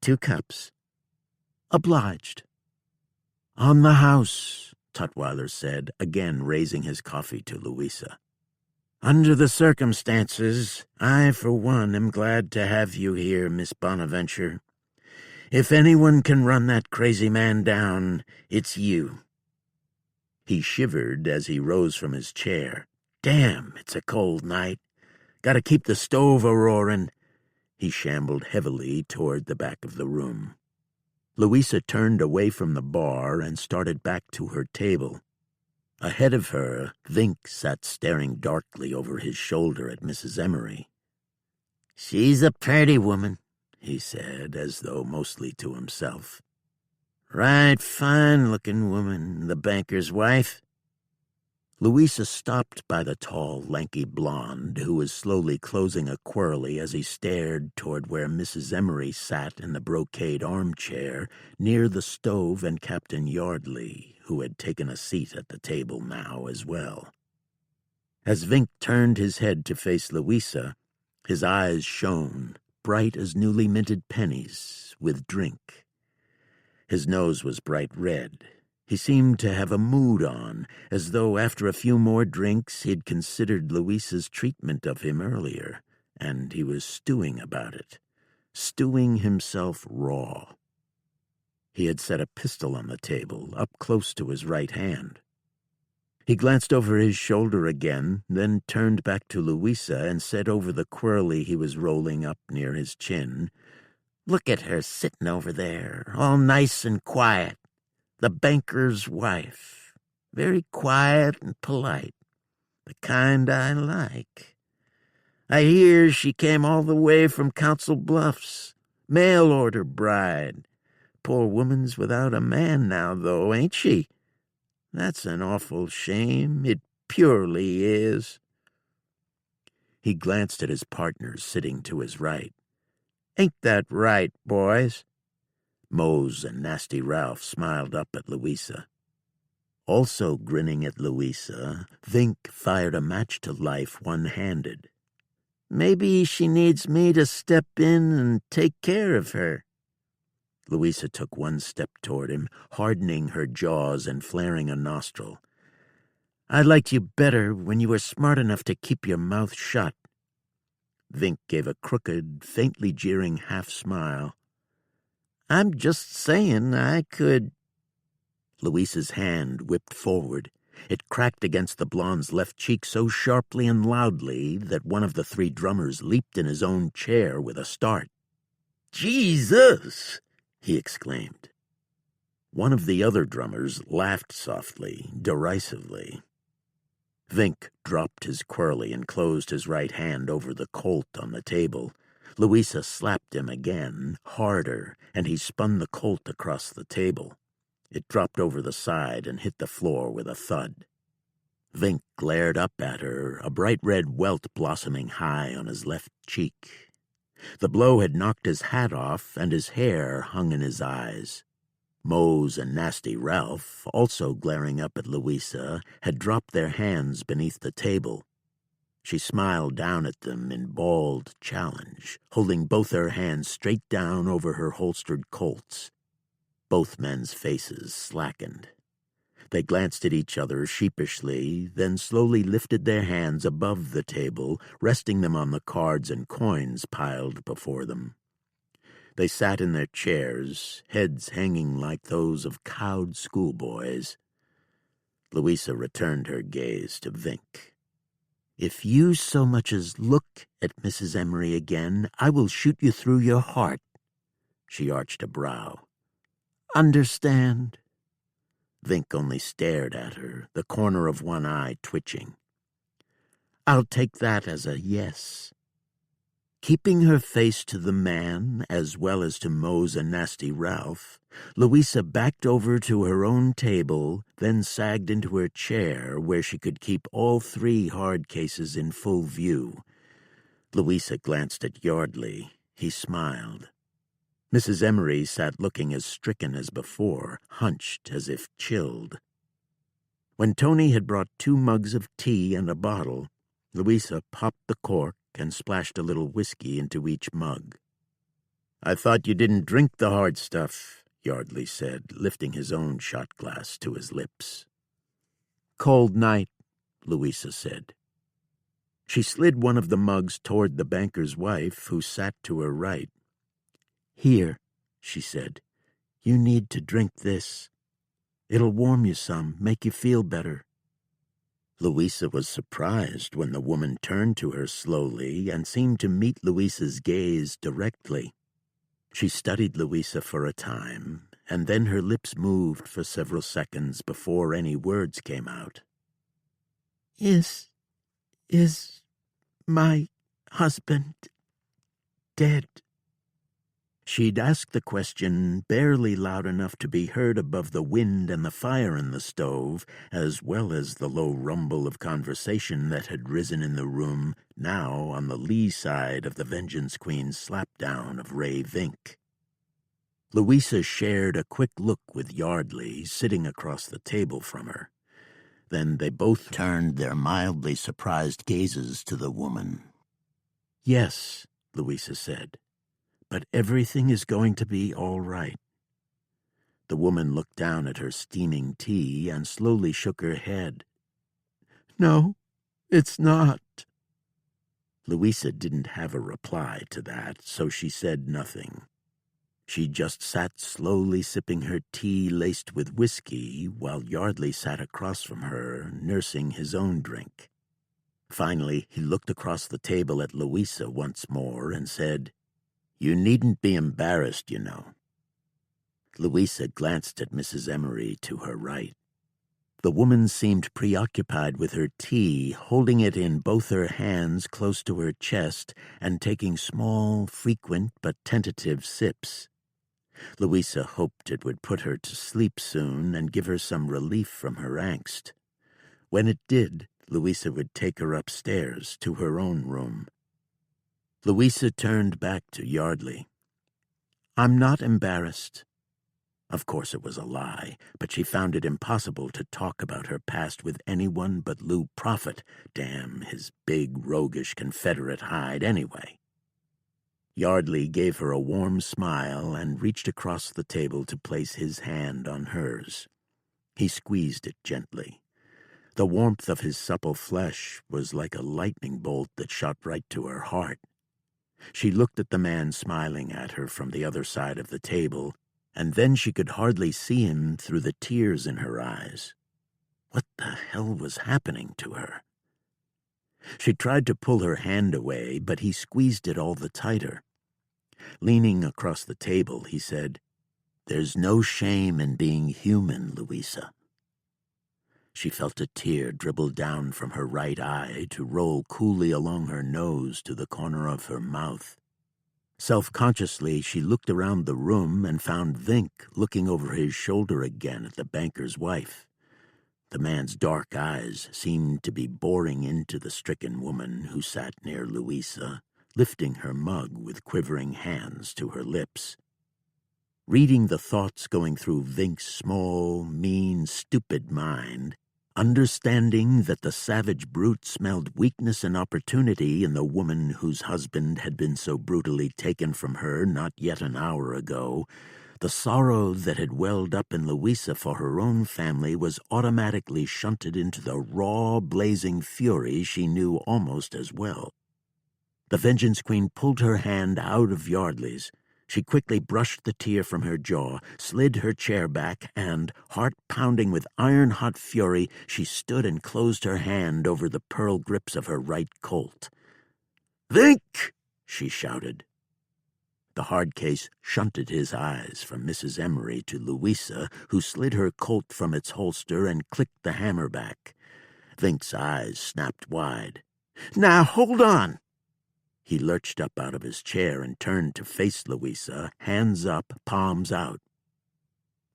B: 2 cups. Obliged." "On the house," Tutwiler said, again raising his coffee to Louisa. "Under the circumstances, I, for one, am glad to have you here, Miss Bonaventure. If anyone can run that crazy man down, it's you." He shivered as he rose from his chair. "Damn, it's a cold night. Gotta keep the stove a-roaring." He shambled heavily toward the back of the room. Louisa turned away from the bar and started back to her table. Ahead of her, Vink sat staring darkly over his shoulder at Mrs. Emery. "She's a pretty woman," he said, as though mostly to himself. "Right fine-looking woman, the banker's wife." Louisa stopped by the tall, lanky blonde, who was slowly closing a quirly as he stared toward where Mrs. Emery sat in the brocade armchair near the stove and Captain Yardley, who had taken a seat at the table now as well. As Vink turned his head to face Louisa, his eyes shone, bright as newly minted pennies, with drink. His nose was bright red. He seemed to have a mood on, as though after a few more drinks he'd considered Louisa's treatment of him earlier, and he was stewing about it, stewing himself raw. He had set a pistol on the table, up close to his right hand. He glanced over his shoulder again, then turned back to Louisa and said over the quirly he was rolling up near his chin, "Look at her sitting over there, all nice and quiet. The banker's wife. Very quiet and polite. The kind I like. I hear she came all the way from Council Bluffs. Mail-order bride. Poor woman's without a man now, though, ain't she? That's an awful shame. It purely is." He glanced at his partners sitting to his right. "Ain't that right, boys?" Mose and Nasty Ralph smiled up at Louisa. Also grinning at Louisa, Vink fired a match to life one-handed. "Maybe she needs me to step in and take care of her." Louisa took one step toward him, hardening her jaws and flaring a nostril. "I liked you better when you were smart enough to keep your mouth shut." Vink gave a crooked, faintly jeering half-smile. "I'm just saying I could—" Louisa's hand whipped forward. It cracked against the blonde's left cheek so sharply and loudly that one of the 3 drummers leaped in his own chair with a start. "Jesus!" he exclaimed. One of the other drummers laughed softly, derisively. Vink dropped his quirly and closed his right hand over the Colt on the table. Louisa slapped him again, harder, and he spun the Colt across the table. It dropped over the side and hit the floor with a thud. Vink glared up at her, a bright red welt blossoming high on his left cheek. The blow had knocked his hat off, and his hair hung in his eyes. Mose and Nasty Ralph, also glaring up at Louisa, had dropped their hands beneath the table. She smiled down at them in bald challenge, holding both her hands straight down over her holstered Colts.
A: Both men's faces slackened. They glanced at each other sheepishly, then slowly lifted their hands above the table, resting them on the cards and coins piled before them. They sat in their chairs, heads hanging like those of cowed schoolboys. Louisa returned her gaze to Vink. "If you so much as look at Mrs. Emery again, I will shoot you through your heart." She arched a brow. "Understand?" Vink only stared at her, the corner of one eye twitching. "I'll take that as a yes." Keeping her face to the man, as well as to Mose and Nasty Ralph, Louisa backed over to her own table, then sagged into her chair where she could keep all 3 hard cases in full view. Louisa glanced at Yardley. He smiled. Mrs. Emery sat looking as stricken as before, hunched as if chilled. When Tony had brought 2 mugs of tea and a bottle, Louisa popped the cork and splashed a little whiskey into each mug. "I thought you didn't drink the hard stuff," Yardley said, lifting his own shot glass to his lips. "Cold night," Louisa said. She slid one of the mugs toward the banker's wife, who sat to her right. "Here," she said, "you need to drink this. It'll warm you some, make you feel better." Louisa was surprised when the woman turned to her slowly and seemed to meet Louisa's gaze directly. She studied Louisa for a time, and then her lips moved for several seconds before any words came out. Is my husband dead?" She'd asked the question barely loud enough to be heard above the wind and the fire in the stove, as well as the low rumble of conversation that had risen in the room, now on the lee side of the Vengeance Queen's slapdown of Ray Vink. Louisa shared a quick look with Yardley, sitting across the table from her. Then they both turned their mildly surprised gazes to the woman. "Yes," Louisa said. "But everything is going to be all right." The woman looked down at her steaming tea and slowly shook her head. "No, it's not." Louisa didn't have a reply to that, so she said nothing. She just sat slowly sipping her tea laced with whiskey while Yardley sat across from her, nursing his own drink. Finally, he looked across the table at Louisa once more and said, "You needn't be embarrassed, you know." Louisa glanced at Mrs. Emery to her right. The woman seemed preoccupied with her tea, holding it in both her hands close to her chest and taking small, frequent but tentative sips. Louisa hoped it would put her to sleep soon and give her some relief from her angst. When it did, Louisa would take her upstairs to her own room. Louisa turned back to Yardley. "I'm not embarrassed." Of course it was a lie, but she found it impossible to talk about her past with anyone but Lou Prophet, damn his big, roguish Confederate hide anyway. Yardley gave her a warm smile and reached across the table to place his hand on hers. He squeezed it gently. The warmth of his supple flesh was like a lightning bolt that shot right to her heart. She looked at the man smiling at her from the other side of the table, and then she could hardly see him through the tears in her eyes. What the hell was happening to her? She tried to pull her hand away, but he squeezed it all the tighter. Leaning across the table, he said, "There's no shame in being human, Louisa." She felt a tear dribble down from her right eye to roll coolly along her nose to the corner of her mouth. Self-consciously, she looked around the room and found Vink looking over his shoulder again at the banker's wife. The man's dark eyes seemed to be boring into the stricken woman who sat near Louisa, lifting her mug with quivering hands to her lips. Reading the thoughts going through Vink's small, mean, stupid mind, understanding that the savage brute smelled weakness and opportunity in the woman whose husband had been so brutally taken from her not yet an hour ago, The sorrow that had welled up in Louisa for her own family was automatically shunted into the raw, blazing fury she knew almost as well. The Vengeance Queen pulled her hand out of Yardley's. She quickly brushed the tear from her jaw, slid her chair back, and, heart pounding with iron-hot fury, she stood and closed her hand over the pearl grips of her right Colt. "Think!" she shouted. The hard case shunted his eyes from Mrs. Emery to Louisa, who slid her Colt from its holster and clicked the hammer back. Vink's eyes snapped wide. "Now, hold on!" He lurched up out of his chair and turned to face Louisa, hands up, palms out.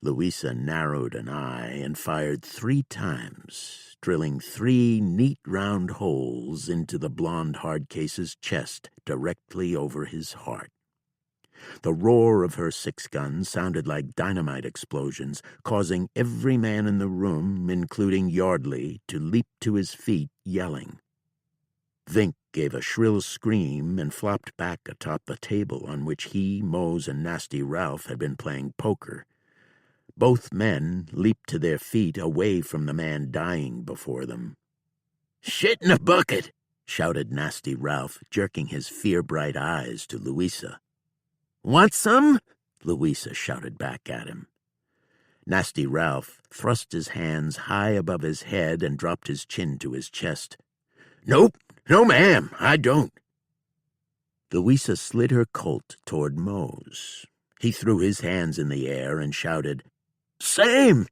A: Louisa narrowed an eye and fired 3 times, drilling 3 neat round holes into the blonde hardcase's chest directly over his heart. The roar of her 6-gun sounded like dynamite explosions, causing every man in the room, including Yardley, to leap to his feet, yelling. Vink gave a shrill scream and flopped back atop the table on which he, Mose, and Nasty Ralph had been playing poker. Both men leaped to their feet away from the man dying before them. "Shit in a bucket!" shouted Nasty Ralph, jerking his fear-bright eyes to Louisa. "Want some?" Louisa shouted back at him. Nasty Ralph thrust his hands high above his head and dropped his chin to his chest. "Nope. No, ma'am, I don't." Louisa slid her Colt toward Mose. He threw his hands in the air and shouted, "Same!"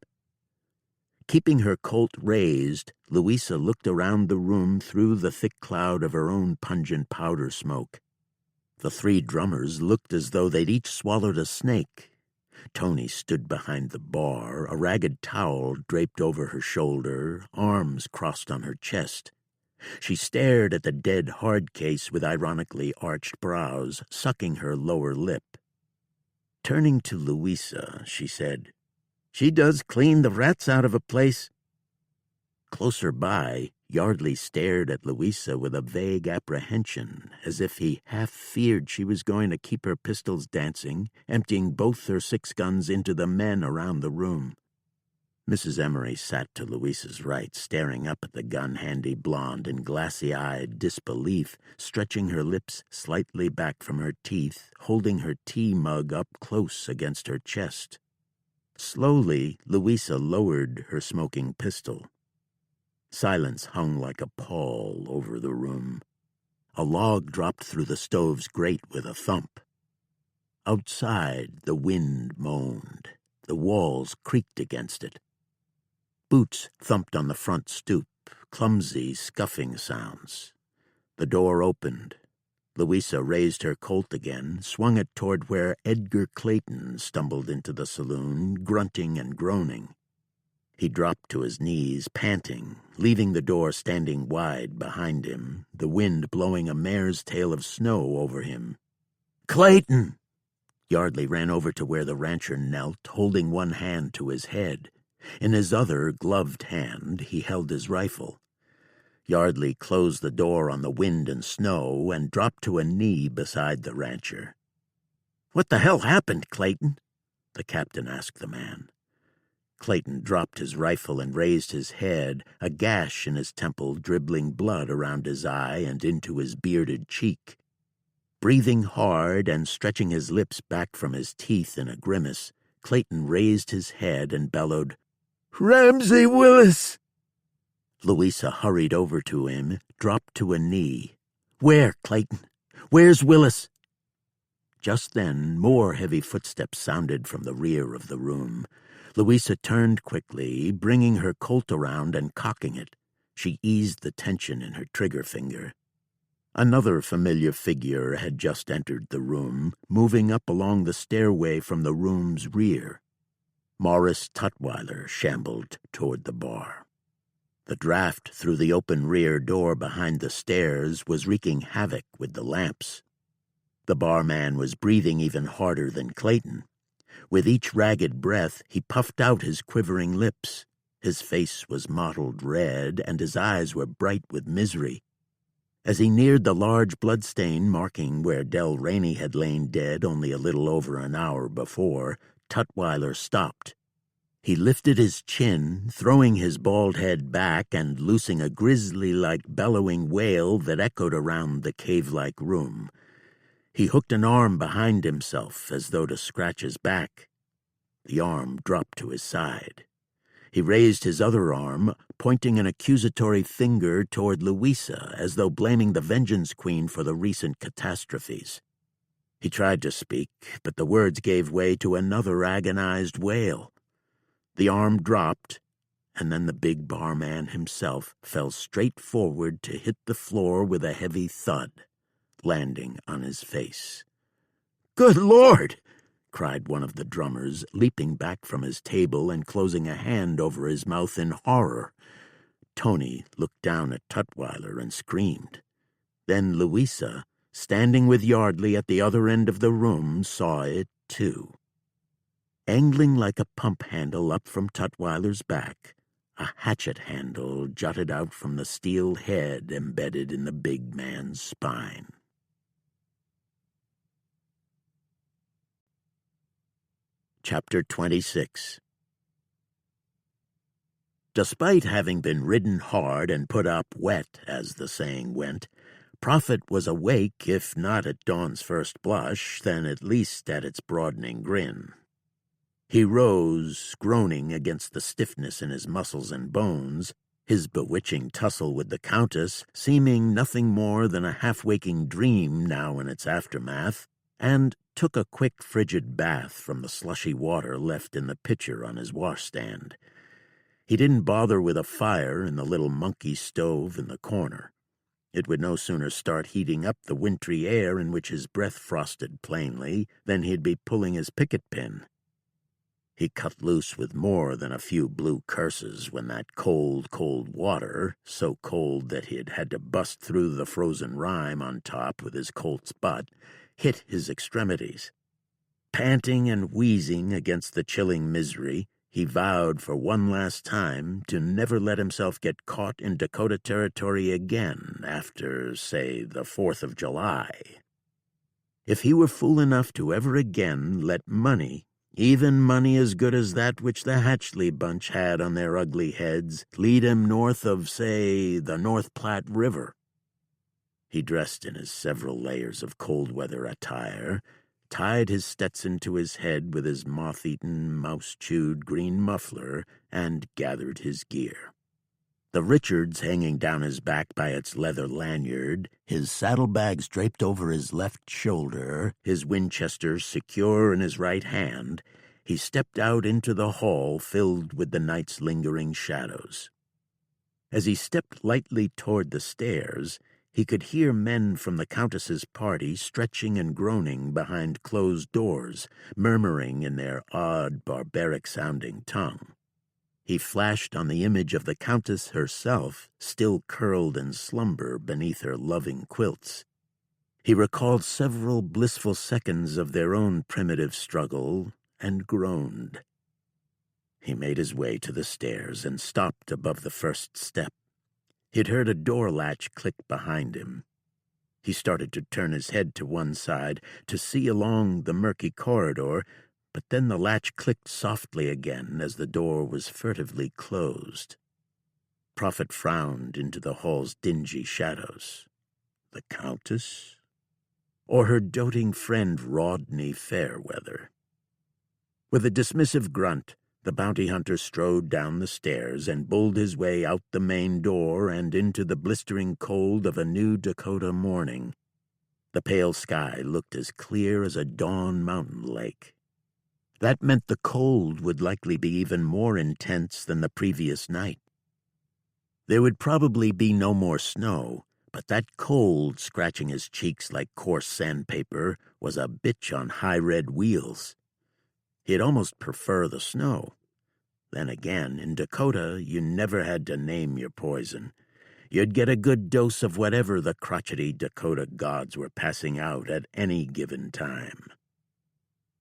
A: Keeping her Colt raised, Louisa looked around the room through the thick cloud of her own pungent powder smoke. The 3 drummers looked as though they'd each swallowed a snake. Tony stood behind the bar, a ragged towel draped over her shoulder, arms crossed on her chest. She stared at the dead hard case with ironically arched brows, sucking her lower lip. Turning to Louisa, she said, "She does clean the rats out of a place." Closer by, Yardley stared at Louisa with a vague apprehension, as if he half feared she was going to keep her pistols dancing, emptying both her 6 guns into the men around the room. Mrs. Emery sat to Louisa's right, staring up at the gun-handy blonde in glassy-eyed disbelief, stretching her lips slightly back from her teeth, holding her tea mug up close against her chest. Slowly, Louisa lowered her smoking pistol. Silence hung like a pall over the room. A log dropped through the stove's grate with a thump. Outside, the wind moaned. The walls creaked against it. Boots thumped on the front stoop, clumsy, scuffing sounds. The door opened. Louisa raised her Colt again, swung it toward where Edgar Clayton stumbled into the saloon, grunting and groaning. He dropped to his knees, panting, leaving the door standing wide behind him, the wind blowing a mare's tail of snow over him. "Clayton!" Yardley ran over to where the rancher knelt, holding one hand to his head. In his other, gloved hand, he held his rifle. Yardley closed the door on the wind and snow and dropped to a knee beside the rancher. "What the hell happened, Clayton?" the captain asked the man. Clayton dropped his rifle and raised his head, a gash in his temple dribbling blood around his eye and into his bearded cheek. Breathing hard and stretching his lips back from his teeth in a grimace, Clayton raised his head and bellowed, "Ramsey Willis!" Louisa hurried over to him, dropped to a knee. "Where, Clayton? Where's Willis?" Just then, more heavy footsteps sounded from the rear of the room. Louisa turned quickly, bringing her Colt around and cocking it. She eased the tension in her trigger finger. Another familiar figure had just entered the room, moving up along the stairway from the room's rear. Morris Tutwiler shambled toward the bar. The draft through the open rear door behind the stairs was wreaking havoc with the lamps. The barman was breathing even harder than Clayton. With each ragged breath, he puffed out his quivering lips. His face was mottled red, and his eyes were bright with misery. As he neared the large bloodstain marking where Del Rainey had lain dead only a little over an hour before,
B: Tutwiler stopped. He lifted his chin, throwing his bald head back and loosing a grisly-like bellowing wail that echoed around the cave-like room. He hooked an arm behind himself as though to scratch his back. The arm dropped to his side. He raised his other arm, pointing an accusatory finger toward Louisa, as though blaming the Vengeance Queen for the recent catastrophes. He tried to speak, but the words gave way to another agonized wail. The arm dropped, and then the big barman himself fell straight forward to hit the floor with a heavy thud, landing on his face. "Good Lord!" cried one of the drummers, leaping back from his table and closing a hand over his mouth in horror. Tony looked down at Tutwiler and screamed. Then Louisa, standing with Yardley at the other end of the room, saw it too. Angling like a pump handle up from Tutwiler's back, a hatchet handle jutted out from the steel head embedded in the big man's spine. Chapter 26. Despite having been ridden hard and put up wet, as the saying went, Prophet was awake, if not at dawn's first blush, then at least at its broadening grin. He rose, groaning against the stiffness in his muscles and bones, his bewitching tussle with the Countess seeming nothing more than a half-waking dream now in its aftermath, and took a quick frigid bath from the slushy water left in the pitcher on his washstand. He didn't bother with a fire in the little monkey stove in the corner. It would no sooner start heating up the wintry air in which his breath frosted plainly than he'd be pulling his picket pin. He cut loose with more than a few blue curses when that cold, cold water, so cold that he'd had to bust through the frozen rime on top with his Colt's butt, hit his extremities. Panting and wheezing against the chilling misery, he vowed for one last time to never let himself get caught in Dakota territory again after, say, the 4th of July. If he were fool enough to ever again let money, even money as good as that which the Hatchley bunch had on their ugly heads, lead him north of, say, the North Platte River. He dressed in his several layers of cold-weather attire, tied his Stetson to his head with his moth-eaten, mouse-chewed green muffler, and gathered his gear. The Richards hanging down his back by its leather lanyard, his saddlebags draped over his left shoulder, his Winchester secure in his right hand, he stepped out into the hall filled with the night's lingering shadows. As he stepped lightly toward the stairs, he could hear men from the Countess's party stretching and groaning behind closed doors, murmuring in their odd, barbaric-sounding tongue. He flashed on the image of the Countess herself, still curled in slumber beneath her loving quilts. He recalled several blissful seconds of their own primitive struggle, and groaned. He made his way to the stairs and stopped above the first step. He'd heard a door latch click behind him. He started to turn his head to one side to see along the murky corridor, but then the latch clicked softly again as the door was furtively closed. Prophet frowned into the hall's dingy shadows. The Countess? Or her doting friend Rodney Fairweather? With a dismissive grunt, the bounty hunter strode down the stairs and bulled his way out the main door and into the blistering cold of a new Dakota morning. The pale sky looked as clear as a dawn mountain lake. That meant the cold would likely be even more intense than the previous night. There would probably be no more snow, but that cold, scratching his cheeks like coarse sandpaper, was a bitch on high red wheels. He'd almost prefer the snow. Then again, in Dakota, you never had to name your poison. You'd get a good dose of whatever the crotchety Dakota gods were passing out at any given time.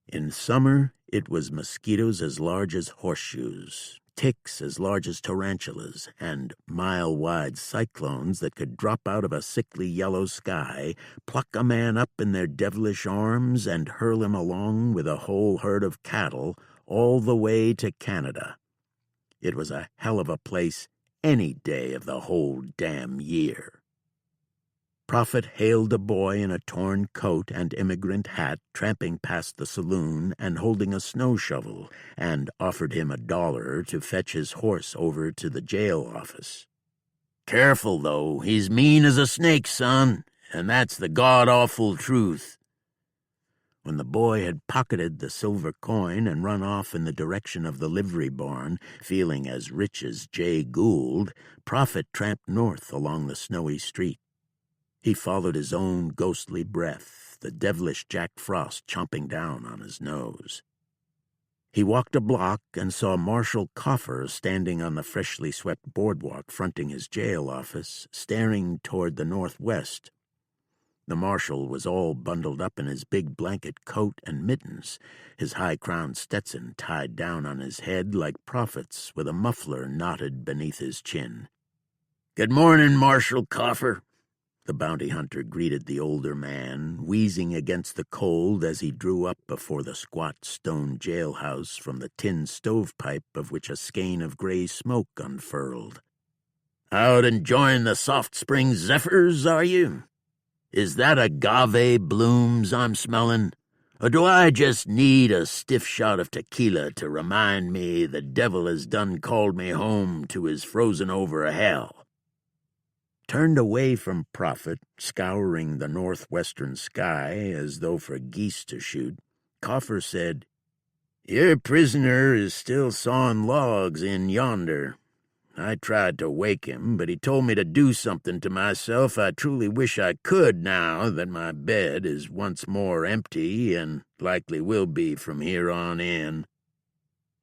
B: In summer, it was mosquitoes as large as horseshoes, ticks as large as tarantulas, and mile-wide cyclones that could drop out of a sickly yellow sky, pluck a man up in their devilish arms, and hurl him along with a whole herd of cattle all the way to Canada. It was a hell of a place any day of the whole damn year. Prophet hailed a boy in a torn coat and immigrant hat tramping past the saloon and holding a snow shovel, and offered him $1 to fetch his horse over to the jail office. "Careful, though. He's mean as a snake, son, and that's the god-awful truth." When the boy had pocketed the silver coin and run off in the direction of the livery barn, feeling as rich as Jay Gould, Prophet tramped north along the snowy street. He followed his own ghostly breath, the devilish Jack Frost chomping down on his nose. He walked a block and saw Marshal Coffer standing on the freshly swept boardwalk fronting his jail office, staring toward the northwest. The marshal was all bundled up in his big blanket coat and mittens, his high-crowned Stetson tied down on his head like Prophet's, with a muffler knotted beneath his chin. "Good morning, Marshal Coffer," the bounty hunter greeted the older man, wheezing against the cold as he drew up before the squat stone jailhouse from the tin stovepipe of which a skein of gray smoke unfurled. "Out enjoying the soft spring zephyrs, are you? Is that agave blooms I'm smelling? Or do I just need a stiff shot of tequila to remind me the devil has done called me home to his frozen-over hell?" Turned away from Prophet, scouring the northwestern sky as though for geese to shoot, Coffer said, "Your prisoner is still sawing logs in yonder. I tried to wake him, but he told me to do something to myself I truly wish I could now that my bed is once more empty and likely will be from here on in.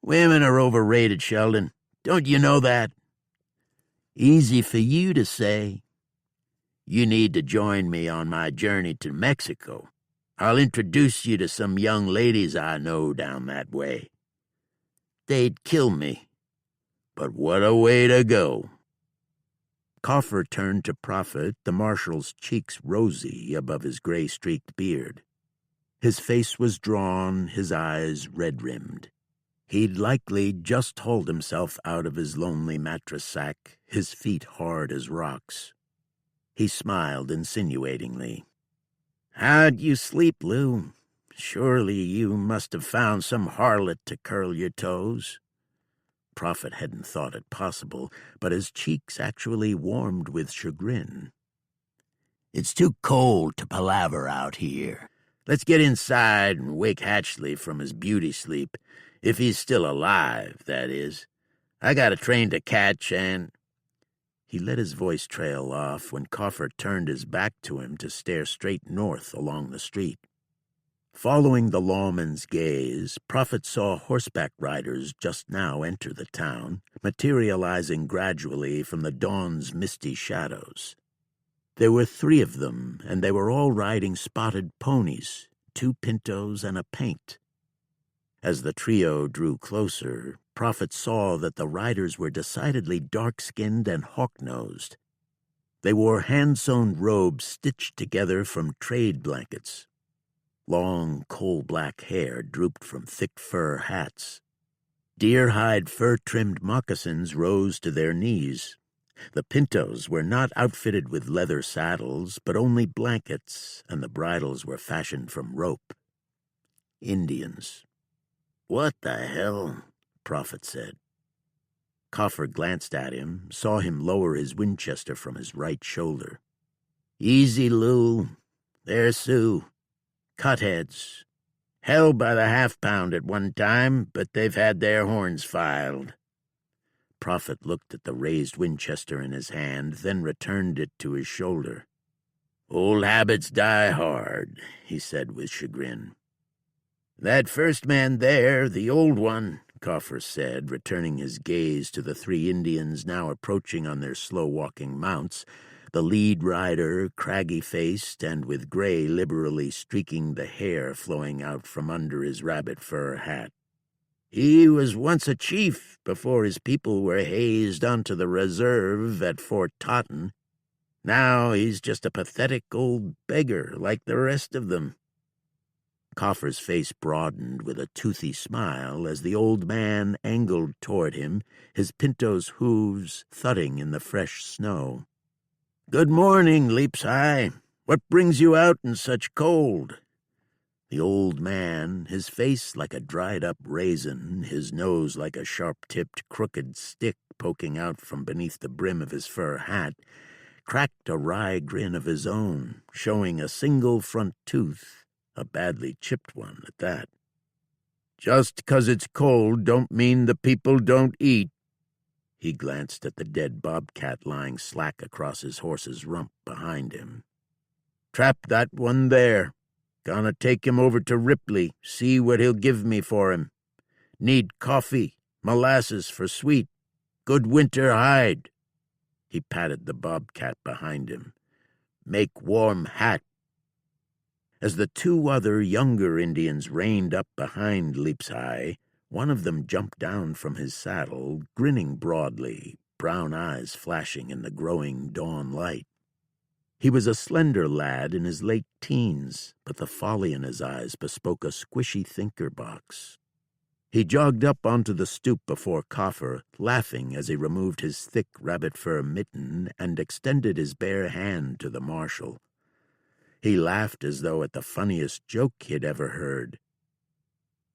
B: Women are overrated, Sheldon. Don't you know that? Easy for you to say. You need to join me on my journey to Mexico. I'll introduce you to some young ladies I know down that way. They'd kill me, but what a way to go." Coffer turned to Prophet, the marshal's cheeks rosy above his gray-streaked beard. His face was drawn, his eyes red-rimmed. He'd likely just hauled himself out of his lonely mattress sack, his feet hard as rocks. He smiled insinuatingly. "How'd you sleep, Lou? Surely you must have found some harlot to curl your toes." Prophet hadn't thought it possible, but his cheeks actually warmed with chagrin. "It's too cold to palaver out here. Let's get inside and wake Hatchley from his beauty sleep. If he's still alive, that is. I got a train to catch and—" He let his voice trail off when Coffer turned his back to him to stare straight north along the street. Following the lawman's gaze, Prophet saw horseback riders just now enter the town, materializing gradually from the dawn's misty shadows. There were 3 of them, and they were all riding spotted ponies, 2 pintos and a paint. As the trio drew closer, Prophet saw that the riders were decidedly dark-skinned and hawk-nosed. They wore hand-sewn robes stitched together from trade blankets. Long, coal-black hair drooped from thick fur hats. Deer-hide fur-trimmed moccasins rose to their knees. The pintos were not outfitted with leather saddles, but only blankets, and the bridles were fashioned from rope. Indians. "What the hell?" Prophet said. Coffer glanced at him, saw him lower his Winchester from his right shoulder. "Easy, Lou. They're Sioux. Cutheads. Held by the half-pound at one time, but they've had their horns filed." Prophet looked at the raised Winchester in his hand, then returned it to his shoulder. "Old habits die hard," he said with chagrin. "That first man there, the old one," Coffer said, returning his gaze to the 3 Indians now approaching on their slow-walking mounts, the lead rider, craggy-faced and with gray liberally streaking the hair flowing out from under his rabbit fur hat.
A: He was once a chief before his people were hazed onto the reserve at Fort Totten. Now he's just a pathetic old beggar like the rest of them." Coffer's face broadened with a toothy smile as the old man angled toward him, his pinto's hooves thudding in the fresh snow. "Good morning, Leaps High. What brings you out in such cold?" The old man, his face like a dried-up raisin, his nose like a sharp-tipped, crooked stick poking out from beneath the brim of his fur hat, cracked a wry grin of his own, showing a single front tooth, a badly chipped one at that. "Just 'cause it's cold don't mean the people don't eat." He glanced at the dead bobcat lying slack across his horse's rump behind him. "Trap that one there. Gonna take him over to Ripley, see what he'll give me for him. Need coffee, molasses for sweet, good winter hide." He patted the bobcat behind him. "Make warm hat." As the two other younger Indians reined up behind Leaps High, one of them jumped down from his saddle, grinning broadly, brown eyes flashing in the growing dawn light. He was a slender lad in his late teens, but the folly in his eyes bespoke a squishy thinker box. He jogged up onto the stoop before Coffer, laughing as he removed his thick rabbit fur mitten and extended his bare hand to the marshal. He laughed as though at the funniest joke he'd ever heard.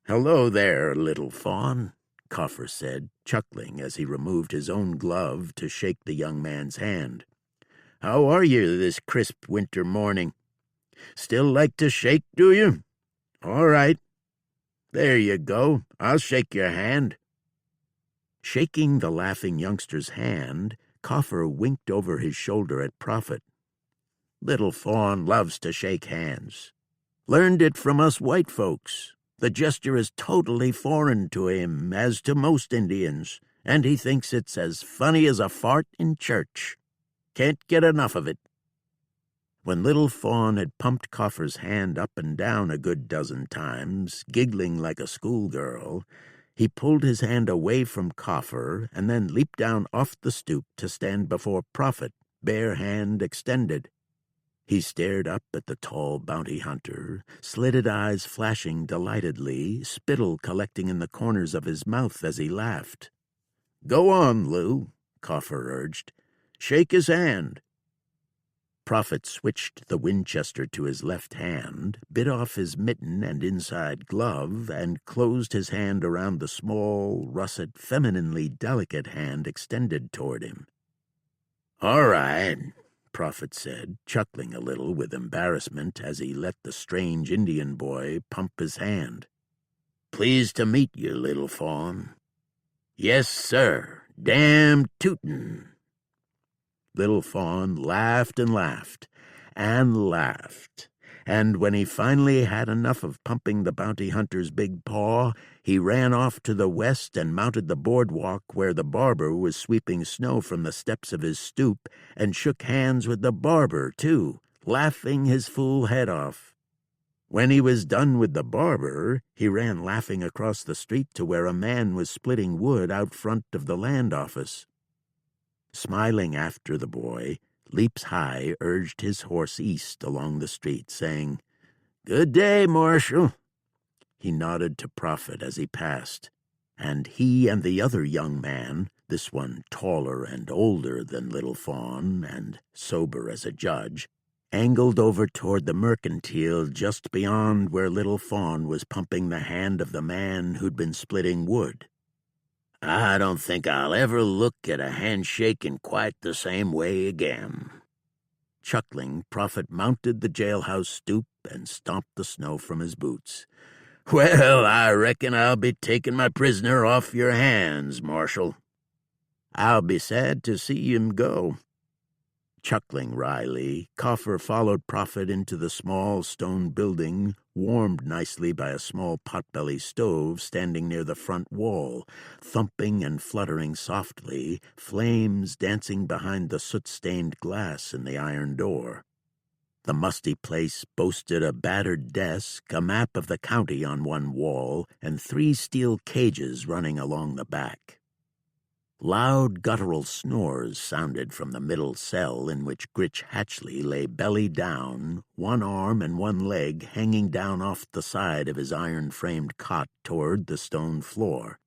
A: "Hello there, little fawn," Coffer said, chuckling as he removed his own glove to shake the young man's hand. "How are you this crisp winter morning? Still like to shake, do you? All right. There you go. I'll shake your hand." Shaking the laughing youngster's hand, Coffer winked over his shoulder at Prophet. "Little fawn loves to shake hands. Learned it from us white folks. The gesture is totally foreign to him, as to most Indians, and he thinks it's as funny as a fart in church. Can't get enough of it." When Little Fawn had pumped Coffer's hand up and down a good dozen times, giggling like a schoolgirl, he pulled his hand away from Coffer and then leaped down off the stoop to stand before Prophet, bare hand extended. He stared up at the tall bounty hunter, slitted eyes flashing delightedly, spittle collecting in the corners of his mouth as he laughed. "Go on, Lou," Coffer urged. "Shake his hand." Prophet switched the Winchester to his left hand, bit off his mitten and inside glove, and closed his hand around the small, russet, femininely delicate hand extended toward him. "All right," Prophet said, chuckling a little with embarrassment as he let the strange Indian boy pump his hand. "Pleased to meet you, little fawn." "Yes, sir. Damn tootin'." Little Fawn laughed and laughed and laughed, and when he finally had enough of pumping the bounty hunter's big paw, he ran off to the west and mounted the boardwalk where the barber was sweeping snow from the steps of his stoop, and shook hands with the barber, too, laughing his fool head off. When he was done with the barber, he ran laughing across the street to where a man was splitting wood out front of the land office. Smiling after the boy, Leaps High urged his horse east along the street, saying, "Good day, Marshal." He nodded to Prophet as he passed, and he and the other young man, this one taller and older than Little Fawn and sober as a judge, angled over toward the mercantile just beyond where Little Fawn was pumping the hand of the man who'd been splitting wood. "I don't think I'll ever look at a handshake in quite the same way again." Chuckling, Prophet mounted the jailhouse stoop and stomped the snow from his boots. "Well, I reckon I'll be taking my prisoner off your hands, Marshal." "I'll be sad to see him go." Chuckling wryly, Coffer followed Prophet into the small stone building, warmed nicely by a small potbelly stove standing near the front wall, thumping and fluttering softly, flames dancing behind the soot-stained glass in the iron door.
B: The musty place boasted a battered desk, a map of the county on one wall, and 3 steel cages running along the back. Loud guttural snores sounded from the middle cell in which Gritch Hatchley lay belly down, one arm and one leg hanging down off the side of his iron-framed cot toward the stone floor.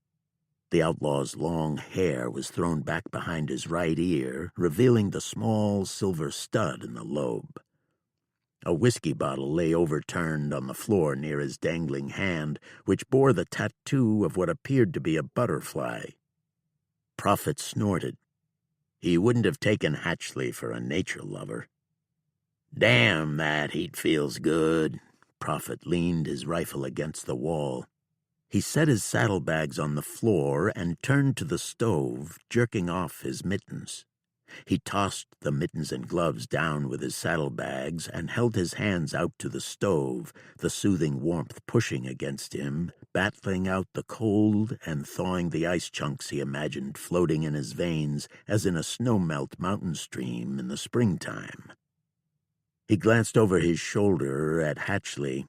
B: The outlaw's long hair was thrown back behind his right ear, revealing the small silver stud in the lobe. A whiskey bottle lay overturned on the floor near his dangling hand, which bore the tattoo of what appeared to be a butterfly. Prophet snorted. He wouldn't have taken Hatchley for a nature lover. "Damn, that heat feels good." Prophet leaned his rifle against the wall. He set his saddlebags on the floor and turned to the stove, jerking off his mittens. He tossed the mittens and gloves down with his saddlebags and held his hands out to the stove, the soothing warmth pushing against him, battling out the cold and thawing the ice chunks he imagined floating in his veins as in a snow-melt mountain stream in the springtime. He glanced over his shoulder at Hatchley.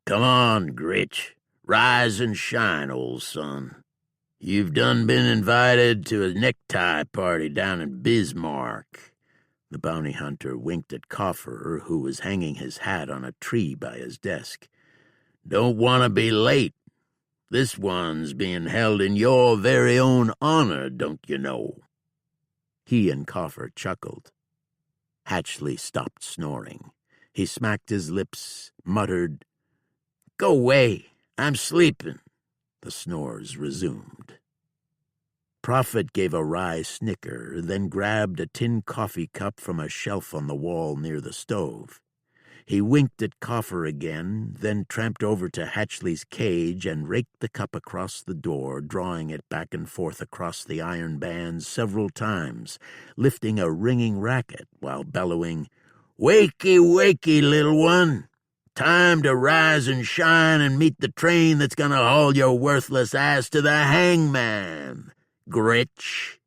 B: "Come on, Gritch. Rise and shine, old son. You've done been invited to a necktie party down in Bismarck." The bounty hunter winked at Coffer, who was hanging his hat on a tree by his desk. "Don't want to be late. This one's being held in your very own honor, don't you know?" He and Coffer chuckled. Hatchley stopped snoring. He smacked his lips, muttered, "Go away, I'm sleeping." The snores resumed. Prophet gave a wry snicker, then grabbed a tin coffee cup from a shelf on the wall near the stove. He winked at Coffer again, then tramped over to Hatchley's cage and raked the cup across the door, drawing it back and forth across the iron bands several times, lifting a ringing racket while bellowing, "Wakey, wakey, little one. Time to rise and shine and meet the train that's going to haul your worthless ass to the hangman, Gritch."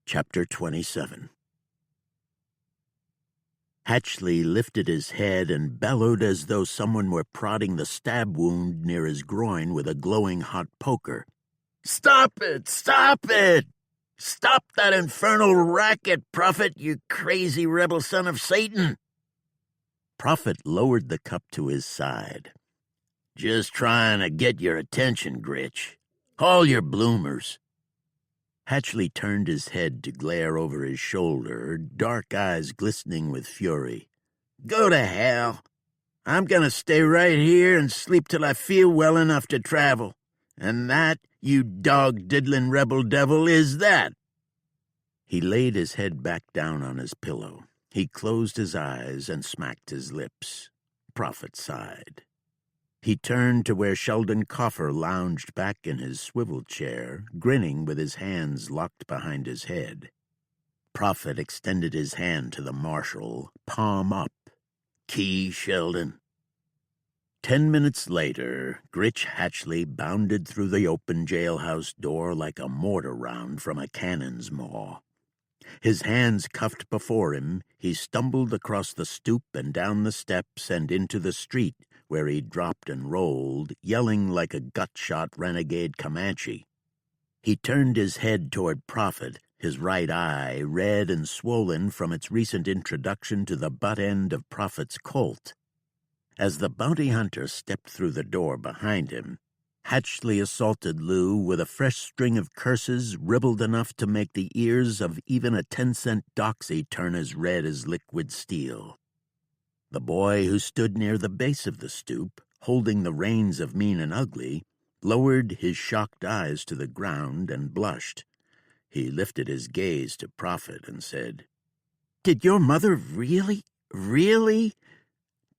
B: Chapter 27. Hatchley lifted his head and bellowed as though someone were prodding the stab wound near his groin with a glowing hot poker. "Stop it! Stop it! Stop that infernal racket, Prophet, you crazy rebel son of Satan!" Prophet lowered the cup to his side. "Just trying to get your attention, Gritch. Haul your bloomers." Hatchley turned his head to glare over his shoulder, dark eyes glistening with fury. "Go to hell. I'm going to stay right here and sleep till I feel well enough to travel. And that, you dog-diddling rebel devil, is that." He laid his head back down on his pillow. He closed his eyes and smacked his lips. Prophet sighed. He turned to where Sheldon Coffer lounged back in his swivel chair, grinning with his hands locked behind his head. Prophet extended his hand to the marshal, palm up. "Key, Sheldon." 10 minutes later, Gritch Hatchley bounded through the open jailhouse door like a mortar round from a cannon's maw. His hands cuffed before him, he stumbled across the stoop and down the steps and into the street, where he dropped and rolled, yelling like a gut-shot renegade Comanche. He turned his head toward Prophet, his right eye red and swollen from its recent introduction to the butt end of Prophet's Colt. As the bounty hunter stepped through the door behind him, Hatchley assaulted Lou with a fresh string of curses ribbled enough to make the ears of even a 10-cent doxy turn as red as liquid steel. The boy who stood near the base of the stoop, holding the reins of Mean and Ugly, lowered his shocked eyes to the ground and blushed. He lifted his gaze to Prophet and said, "Did your mother really?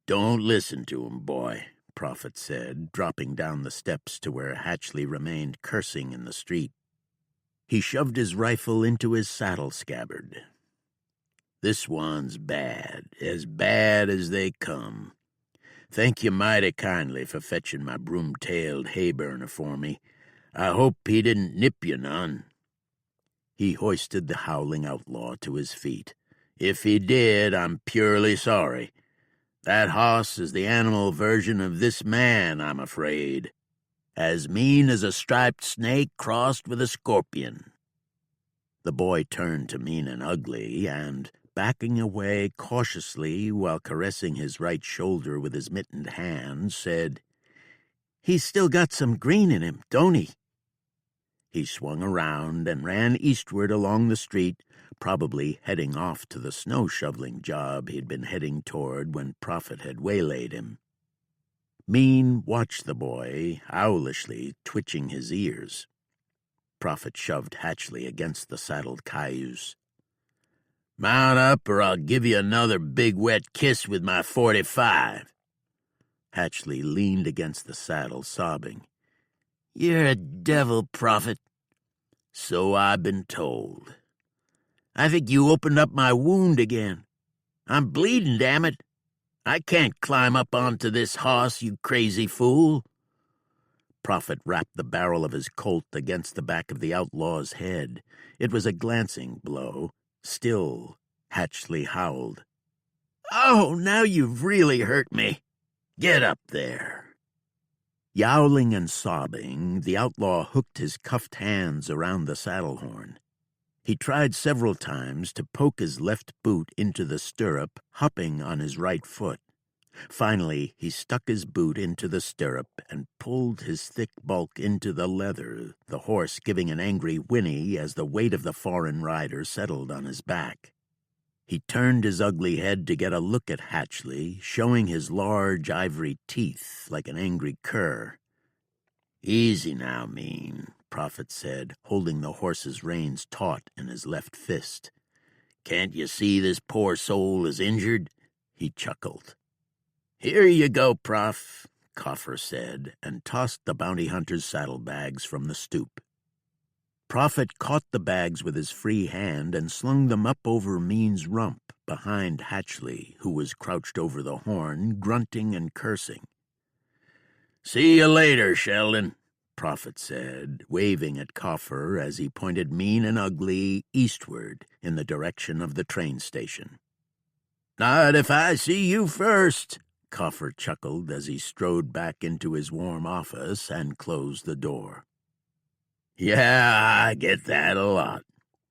B: "Don't listen to him, boy," Prophet said, dropping down the steps to where Hatchley remained cursing in the street. He shoved his rifle into his saddle scabbard. "This one's bad as they come. Thank you mighty kindly for fetching my broom-tailed hay-burner for me. I hope he didn't nip you none."
A: He hoisted the howling outlaw to his feet. "If he did, I'm purely sorry. That hoss is the animal version of this man, I'm afraid. As mean as a striped snake crossed with a scorpion." The boy turned to Mean and Ugly, and, backing away cautiously while caressing his right shoulder with his mittened hand, said, "He's still got some green in him, don't he?" He swung around and ran eastward along the street, probably heading off to the snow-shoveling job he'd been heading toward when Prophet had waylaid him. Mean watched the boy, owlishly twitching his ears. Prophet shoved Hatchley against the saddled cayuse. "Mount up, or I'll give you another big wet kiss with my .45. Hatchley leaned against the saddle, sobbing. "You're a devil, Prophet." "So I've been told. I think you opened up my wound again. I'm bleeding, damn it. I can't climb up onto this hoss, you crazy fool." Prophet rapped the barrel of his Colt against the back of the outlaw's head. It was a glancing blow. Still, Hatchley howled. "Oh, now you've really hurt me. Get up there." Yowling and sobbing, the outlaw hooked his cuffed hands around the saddle horn. He tried several times to poke his left boot into the stirrup, hopping on his right foot. Finally, he stuck his boot into the stirrup and pulled his thick bulk into the leather, the horse giving an angry whinny as the weight of the foreign rider settled on his back. He turned his ugly head to get a look at Hatchley, showing his large ivory teeth like an angry cur. "Easy now, Mean," Prophet said, holding the horse's reins taut in his left fist. "Can't you see this poor soul is injured?" He chuckled. "Here you go, Prof," Coffer said, and tossed the bounty hunter's saddlebags from the stoop. Prophet caught the bags with his free hand and slung them up over Mean's rump behind Hatchley, who was crouched over the horn, grunting and cursing. "See you later, Sheldon," Prophet said, waving at Coffer as he pointed Mean and Ugly eastward in the direction of the train station. "Not if I see you first," Coffer chuckled as he strode back into his warm office and closed the door. "Yeah, I get that a lot,"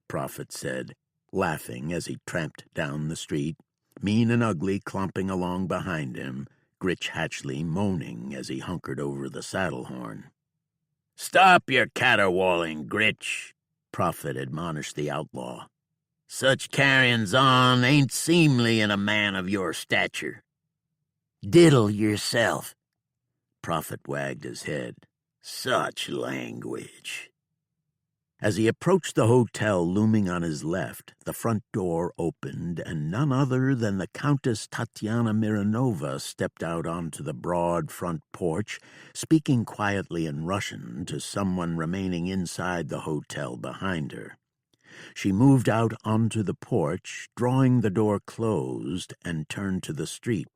A: Prophet said, laughing as he tramped down the street, Mean and Ugly clomping along behind him, Gritch Hatchley moaning as he hunkered over the saddle horn. "Stop your caterwauling, Gritch," Prophet admonished the outlaw. "Such carryings on ain't seemly in a man of your stature." "Diddle yourself." Prophet wagged his head. "Such language." As he approached the hotel looming on his left, the front door opened, and none other than the Countess Tatiana Mironova stepped out onto the broad front porch, speaking quietly in Russian to someone remaining inside the hotel behind her. She moved out onto the porch, drawing the door closed, and turned to the street.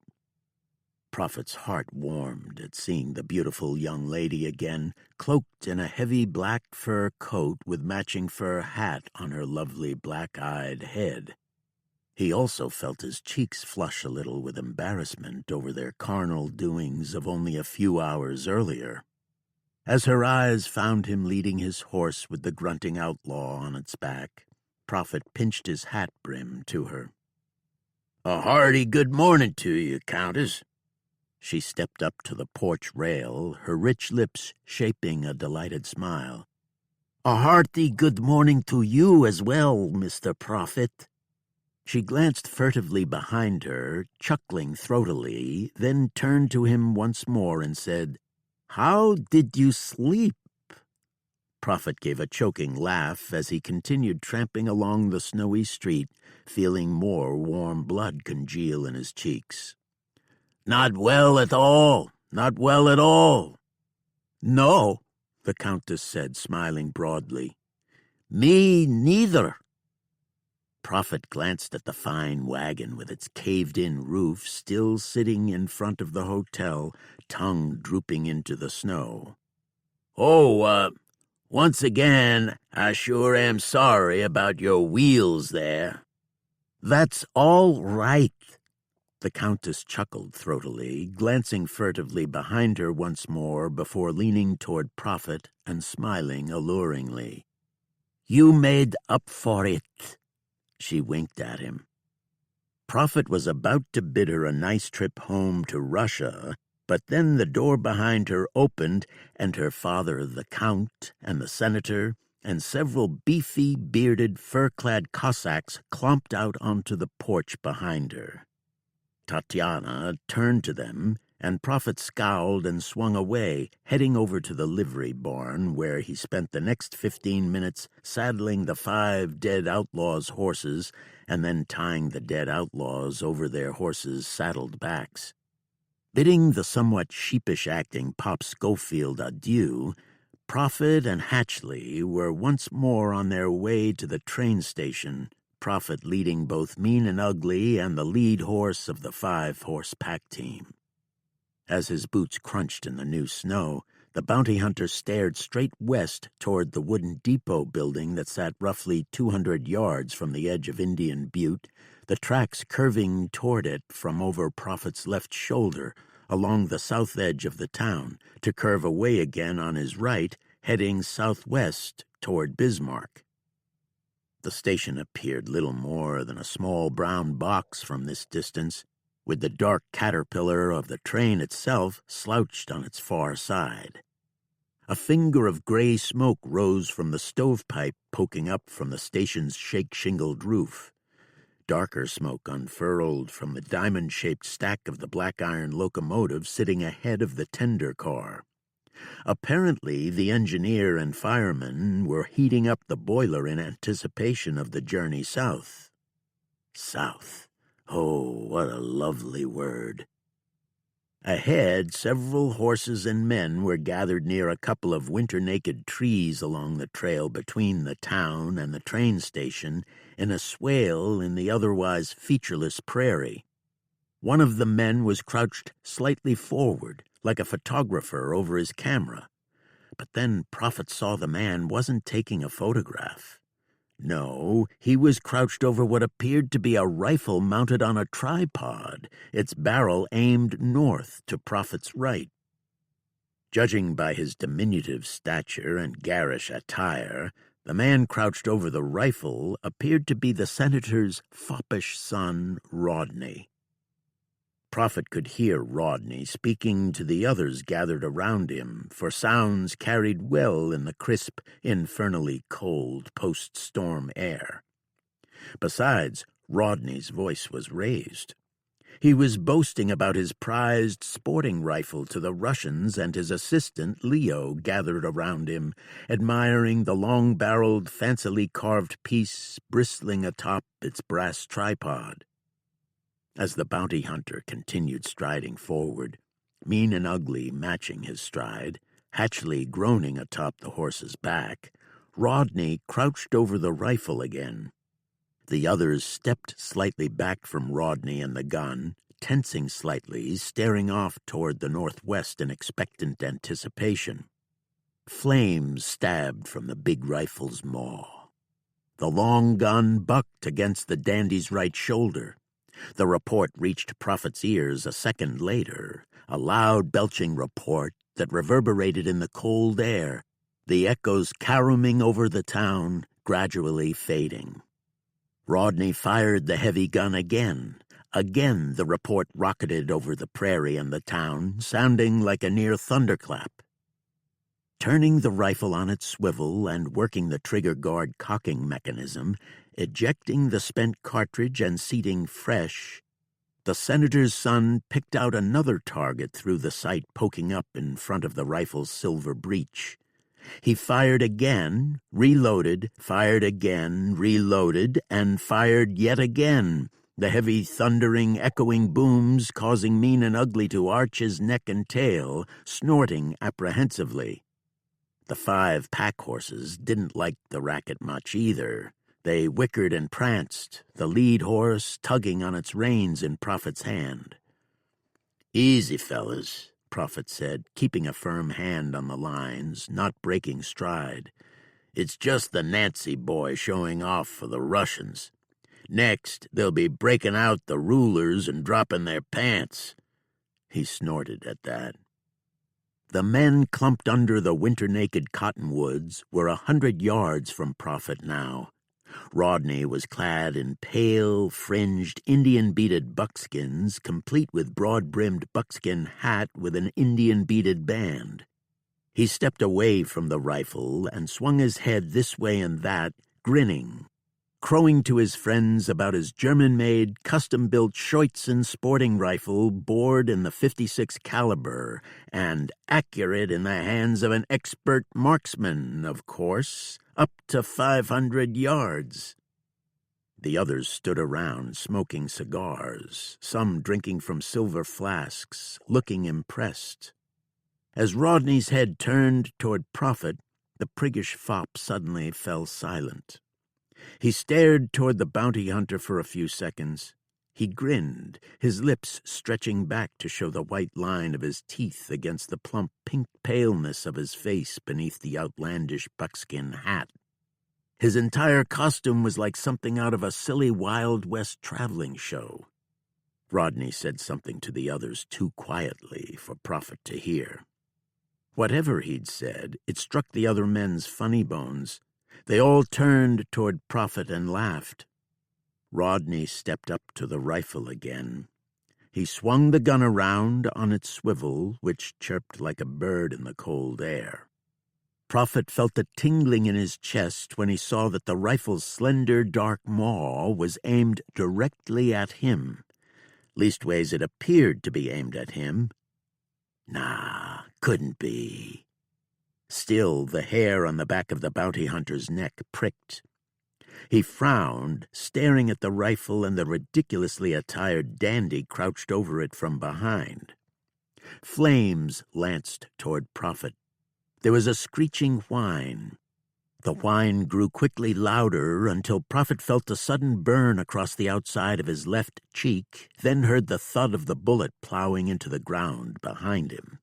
A: Prophet's heart warmed at seeing the beautiful young lady again, cloaked in a heavy black fur coat with matching fur hat on her lovely black-eyed head. He also felt his cheeks flush a little with embarrassment over their carnal doings of only a few hours earlier. As her eyes found him leading his horse with the grunting outlaw on its back, Prophet pinched his hat brim to her. "A hearty good morning to you, Countess." She stepped up to the porch rail, her rich lips shaping a delighted smile. "A hearty good morning to you as well, Mr. Prophet." She glanced furtively behind her, chuckling throatily, then turned to him once more and said, "How did you sleep?" Prophet gave a choking laugh as he continued tramping along the snowy street, feeling more warm blood congeal in his cheeks. "Not well at all, not well at all." "No," the Countess said, smiling broadly. "Me neither." Prophet glanced at the fine wagon with its caved-in roof still sitting in front of the hotel, tongue drooping into the snow. "Oh, Once again, I sure am sorry about your wheels there." "That's all right." The Countess chuckled throatily, glancing furtively behind her once more before leaning toward Prophet and smiling alluringly. "You made up for it." She winked at him. Prophet was about to bid her a nice trip home to Russia, but then the door behind her opened, and her father, the Count, and the Senator, and several beefy, bearded, fur-clad Cossacks clomped out onto the porch behind her. Tatiana turned to them, and Prophet scowled and swung away, heading over to the livery barn, where he spent the next 15 minutes saddling the 5 dead outlaws' horses and then tying the dead outlaws over their horses' saddled backs. Bidding the somewhat sheepish-acting Pop Schofield adieu, Prophet and Hatchley were once more on their way to the train station, Prophet leading both Mean and Ugly and the lead horse of the 5-horse pack team. As his boots crunched in the new snow, the bounty hunter stared straight west toward the wooden depot building that sat roughly 200 yards from the edge of Indian Butte, the tracks curving toward it from over Prophet's left shoulder along the south edge of the town, to curve away again on his right, heading southwest toward Bismarck. The station appeared little more than a small brown box from this distance, with the dark caterpillar of the train itself slouched on its far side. A finger of gray smoke rose from the stovepipe poking up from the station's shake-shingled roof. Darker smoke unfurled from the diamond-shaped stack of the black iron locomotive sitting ahead of the tender car. Apparently, the engineer and fireman were heating up the boiler in anticipation of the journey south. South. Oh, what a lovely word. Ahead, several horses and men were gathered near a couple of winter-naked trees along the trail between the town and the train station, in a swale in the otherwise featureless prairie. One of the men was crouched slightly forward, like a photographer over his camera. But then Prophet saw the man wasn't taking a photograph. No, he was crouched over what appeared to be a rifle mounted on a tripod, its barrel aimed north to Prophet's right. Judging by his diminutive stature and garish attire, the man crouched over the rifle appeared to be the senator's foppish son, Rodney. Prophet could hear Rodney speaking to the others gathered around him, for sounds carried well in the crisp, infernally cold post-storm air. Besides, Rodney's voice was raised. He was boasting about his prized sporting rifle to the Russians and his assistant, Leo, gathered around him, admiring the long-barreled, fancily carved piece bristling atop its brass tripod. As the bounty hunter continued striding forward, Mean and Ugly matching his stride, Hatchley groaning atop the horse's back, Rodney crouched over the rifle again. The others stepped slightly back from Rodney and the gun, tensing slightly, staring off toward the northwest in expectant anticipation. Flames stabbed from the big rifle's maw. The long gun bucked against the dandy's right shoulder. The report reached Prophet's ears a second later, a loud belching report that reverberated in the cold air, the echoes caroming over the town, gradually fading. Rodney fired the heavy gun again. Again the report rocketed over the prairie and the town, sounding like a near thunderclap. Turning the rifle on its swivel and working the trigger guard cocking mechanism, ejecting the spent cartridge and seating fresh, the senator's son picked out another target through the sight poking up in front of the rifle's silver breech. He fired again, reloaded, fired again, reloaded, and fired yet again, the heavy thundering, echoing booms causing Mean and Ugly to arch his neck and tail, snorting apprehensively. The 5 pack horses didn't like the racket much either. They whickered and pranced, the lead horse tugging on its reins in Prophet's hand. "Easy, fellas," Prophet said, keeping a firm hand on the lines, not breaking stride. "It's just the Nancy boy showing off for the Russians. Next, they'll be breaking out the rulers and dropping their pants." He snorted at that. The men clumped under the winter-naked cottonwoods were 100 yards from Prophet now. Rodney was clad in pale, fringed, Indian-beaded buckskins, complete with broad-brimmed buckskin hat with an Indian-beaded band. He stepped away from the rifle and swung his head this way and that, grinning, crowing to his friends about his German-made, custom-built Scheutzen sporting rifle bored in the .56 caliber and accurate in the hands of an expert marksman, of course, up to 500 yards. The others stood around, smoking cigars, some drinking from silver flasks, looking impressed. As Rodney's head turned toward Prophet, the priggish fop suddenly fell silent. He stared toward the bounty hunter for a few seconds. He grinned, his lips stretching back to show the white line of his teeth against the plump pink paleness of his face beneath the outlandish buckskin hat. His entire costume was like something out of a silly Wild West traveling show. Rodney said something to the others too quietly for Prophet to hear. Whatever he'd said, it struck the other men's funny bones. They all turned toward Prophet and laughed. Rodney stepped up to the rifle again. He swung the gun around on its swivel, which chirped like a bird in the cold air. Prophet felt a tingling in his chest when he saw that the rifle's slender, dark maw was aimed directly at him. Leastways, it appeared to be aimed at him. Nah, couldn't be. Still, the hair on the back of the bounty hunter's neck pricked. He frowned, staring at the rifle and the ridiculously attired dandy crouched over it from behind. Flames lanced toward Prophet. There was a screeching whine. The whine grew quickly louder until Prophet felt a sudden burn across the outside of his left cheek, then heard the thud of the bullet plowing into the ground behind him.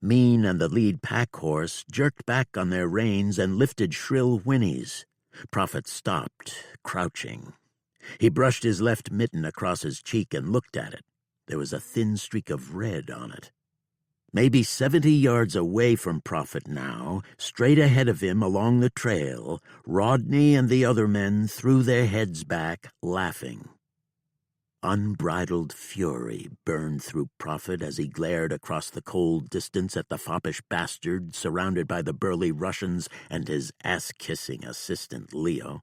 A: Mean and the lead pack horse jerked back on their reins and lifted shrill whinnies. Prophet stopped, crouching. He brushed his left mitten across his cheek and looked at it. There was a thin streak of red on it. Maybe 70 yards away from Prophet now, straight ahead of him along the trail, Rodney and the other men threw their heads back, laughing. Unbridled fury burned through Prophet as he glared across the cold distance at the foppish bastard surrounded by the burly Russians and his ass-kissing assistant Leo.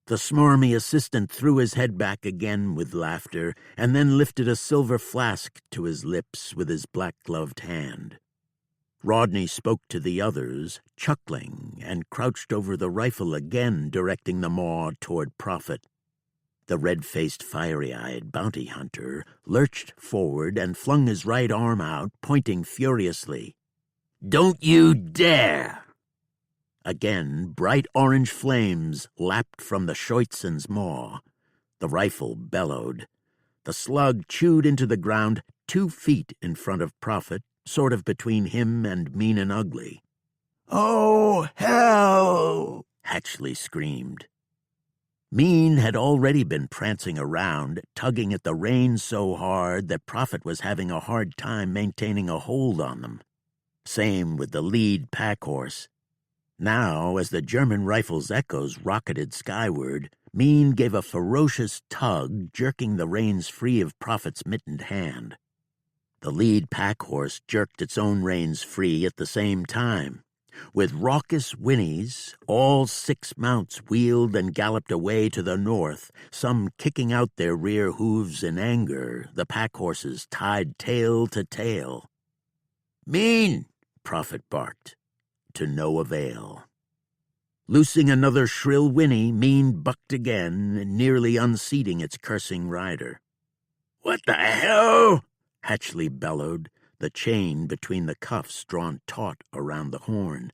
A: The smarmy assistant threw his head back again with laughter and then lifted a silver flask to his lips with his black-gloved hand. Rodney spoke to the others, chuckling, and crouched over the rifle again, directing the maw toward Prophet. The red-faced, fiery-eyed bounty hunter lurched forward and flung his right arm out, pointing furiously. "Don't you dare!" Again, bright orange flames lapped from the Scheutzen's maw. The rifle bellowed. The slug chewed into the ground 2 feet in front of Prophet, sort of between him and Mean and Ugly. "Oh, hell!" Hatchley screamed. Mean had already been prancing around, tugging at the reins so hard that Prophet was having a hard time maintaining a hold on them. Same with the lead pack horse. Now, as the German rifle's echoes rocketed skyward, Mean gave a ferocious tug, jerking the reins free of Prophet's mittened hand. The lead pack horse jerked its own reins free at the same time. With raucous whinnies, all 6 mounts wheeled and galloped away to the north, some kicking out their rear hooves in anger, the pack horses tied tail to tail. "Mean!" Prophet barked. To no avail. Loosing another shrill whinny, Mean bucked again, nearly unseating its cursing rider. "What the hell?" Hatchley bellowed, the chain between the cuffs drawn taut around the horn.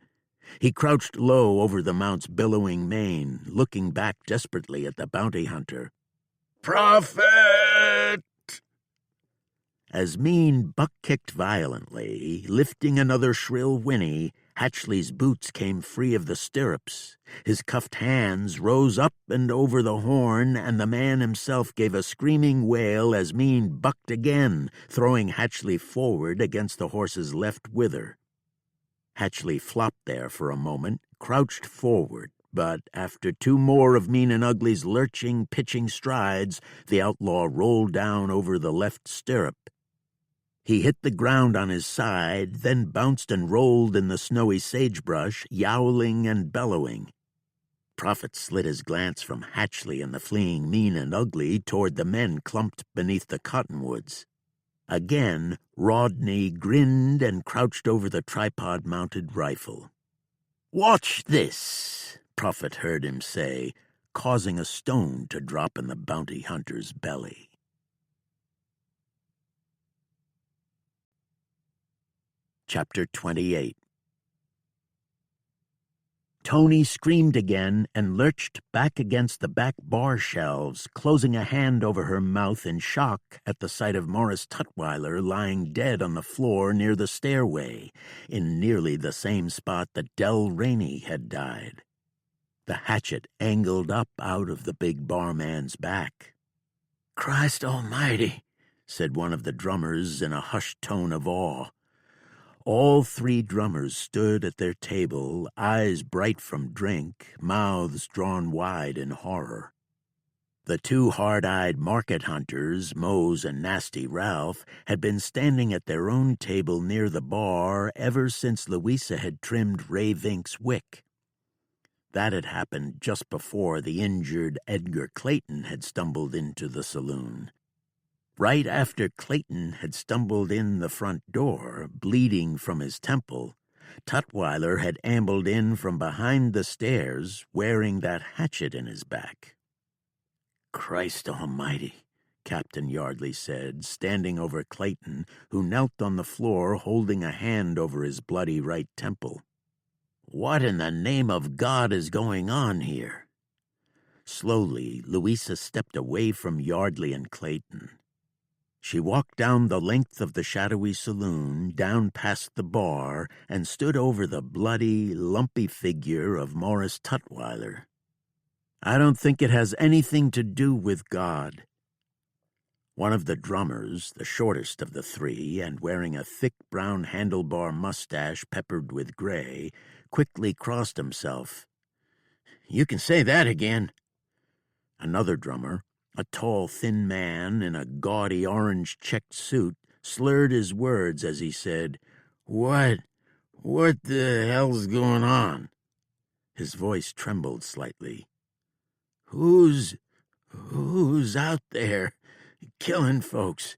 A: He crouched low over the mount's billowing mane, looking back desperately at the bounty hunter. "Prophet!" As Mean buck-kicked violently, lifting another shrill whinny, Hatchley's boots came free of the stirrups. His cuffed hands rose up and over the horn, and the man himself gave a screaming wail as Mean bucked again, throwing Hatchley forward against the horse's left wither. Hatchley flopped there for a moment, crouched forward, but after two more of Mean and Ugly's lurching, pitching strides, the outlaw rolled down over the left stirrup. He hit the ground on his side, then bounced and rolled in the snowy sagebrush, yowling and bellowing. Prophet slid his glance from Hatchley and the fleeing Mean and Ugly toward the men clumped beneath the cottonwoods. Again, Rodney grinned and crouched over the tripod-mounted rifle. "Watch this," Prophet heard him say, causing a stone to drop in the bounty hunter's belly. Chapter 28. Tony screamed again and lurched back against the back bar shelves, closing a hand over her mouth in shock at the sight of Morris Tutwiler lying dead on the floor near the stairway, in nearly the same spot that Del Rainey had died. The hatchet angled up out of the big barman's back. "Christ almighty," said one of the drummers in a hushed tone of awe. All three drummers stood at their table, eyes bright from drink, mouths drawn wide in horror. The two hard-eyed market hunters, Mose and Nasty Ralph, had been standing at their own table near the bar ever since Louisa had trimmed Ray Vink's wick. That had happened just before the injured Edgar Clayton had stumbled into the saloon. Right after Clayton had stumbled in the front door, bleeding from his temple, Tutwiler had ambled in from behind the stairs, wearing that hatchet in his back. "Christ almighty," Captain Yardley said, standing over Clayton, who knelt on the floor holding a hand over his bloody right temple. "What in the name of God is going on here?" Slowly, Louisa stepped away from Yardley and Clayton. She walked down the length of the shadowy saloon, down past the bar, and stood over the bloody, lumpy figure of Morris Tutwiler. "I don't think it has anything to do with God." One of the drummers, the shortest of the three, and wearing a thick brown handlebar mustache peppered with gray, quickly crossed himself. "You can say that again." Another drummer, a tall, thin man in a gaudy orange-checked suit, slurred his words as he said, What the hell's going on?" His voice trembled slightly. Who's out there killing folks?"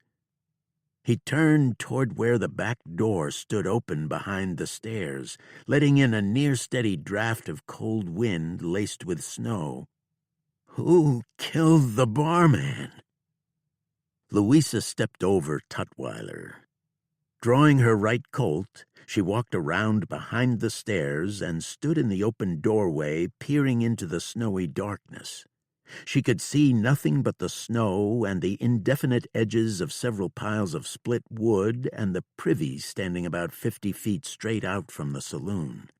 A: He turned toward where the back door stood open behind the stairs, letting in a near-steady draft of cold wind laced with snow. "Who killed the barman?" Louisa stepped over Tutwiler. Drawing her right Colt, she walked around behind the stairs and stood in the open doorway, peering into the snowy darkness. She could see nothing but the snow and the indefinite edges of several piles of split wood and the privy standing about 50 feet straight out from the saloon.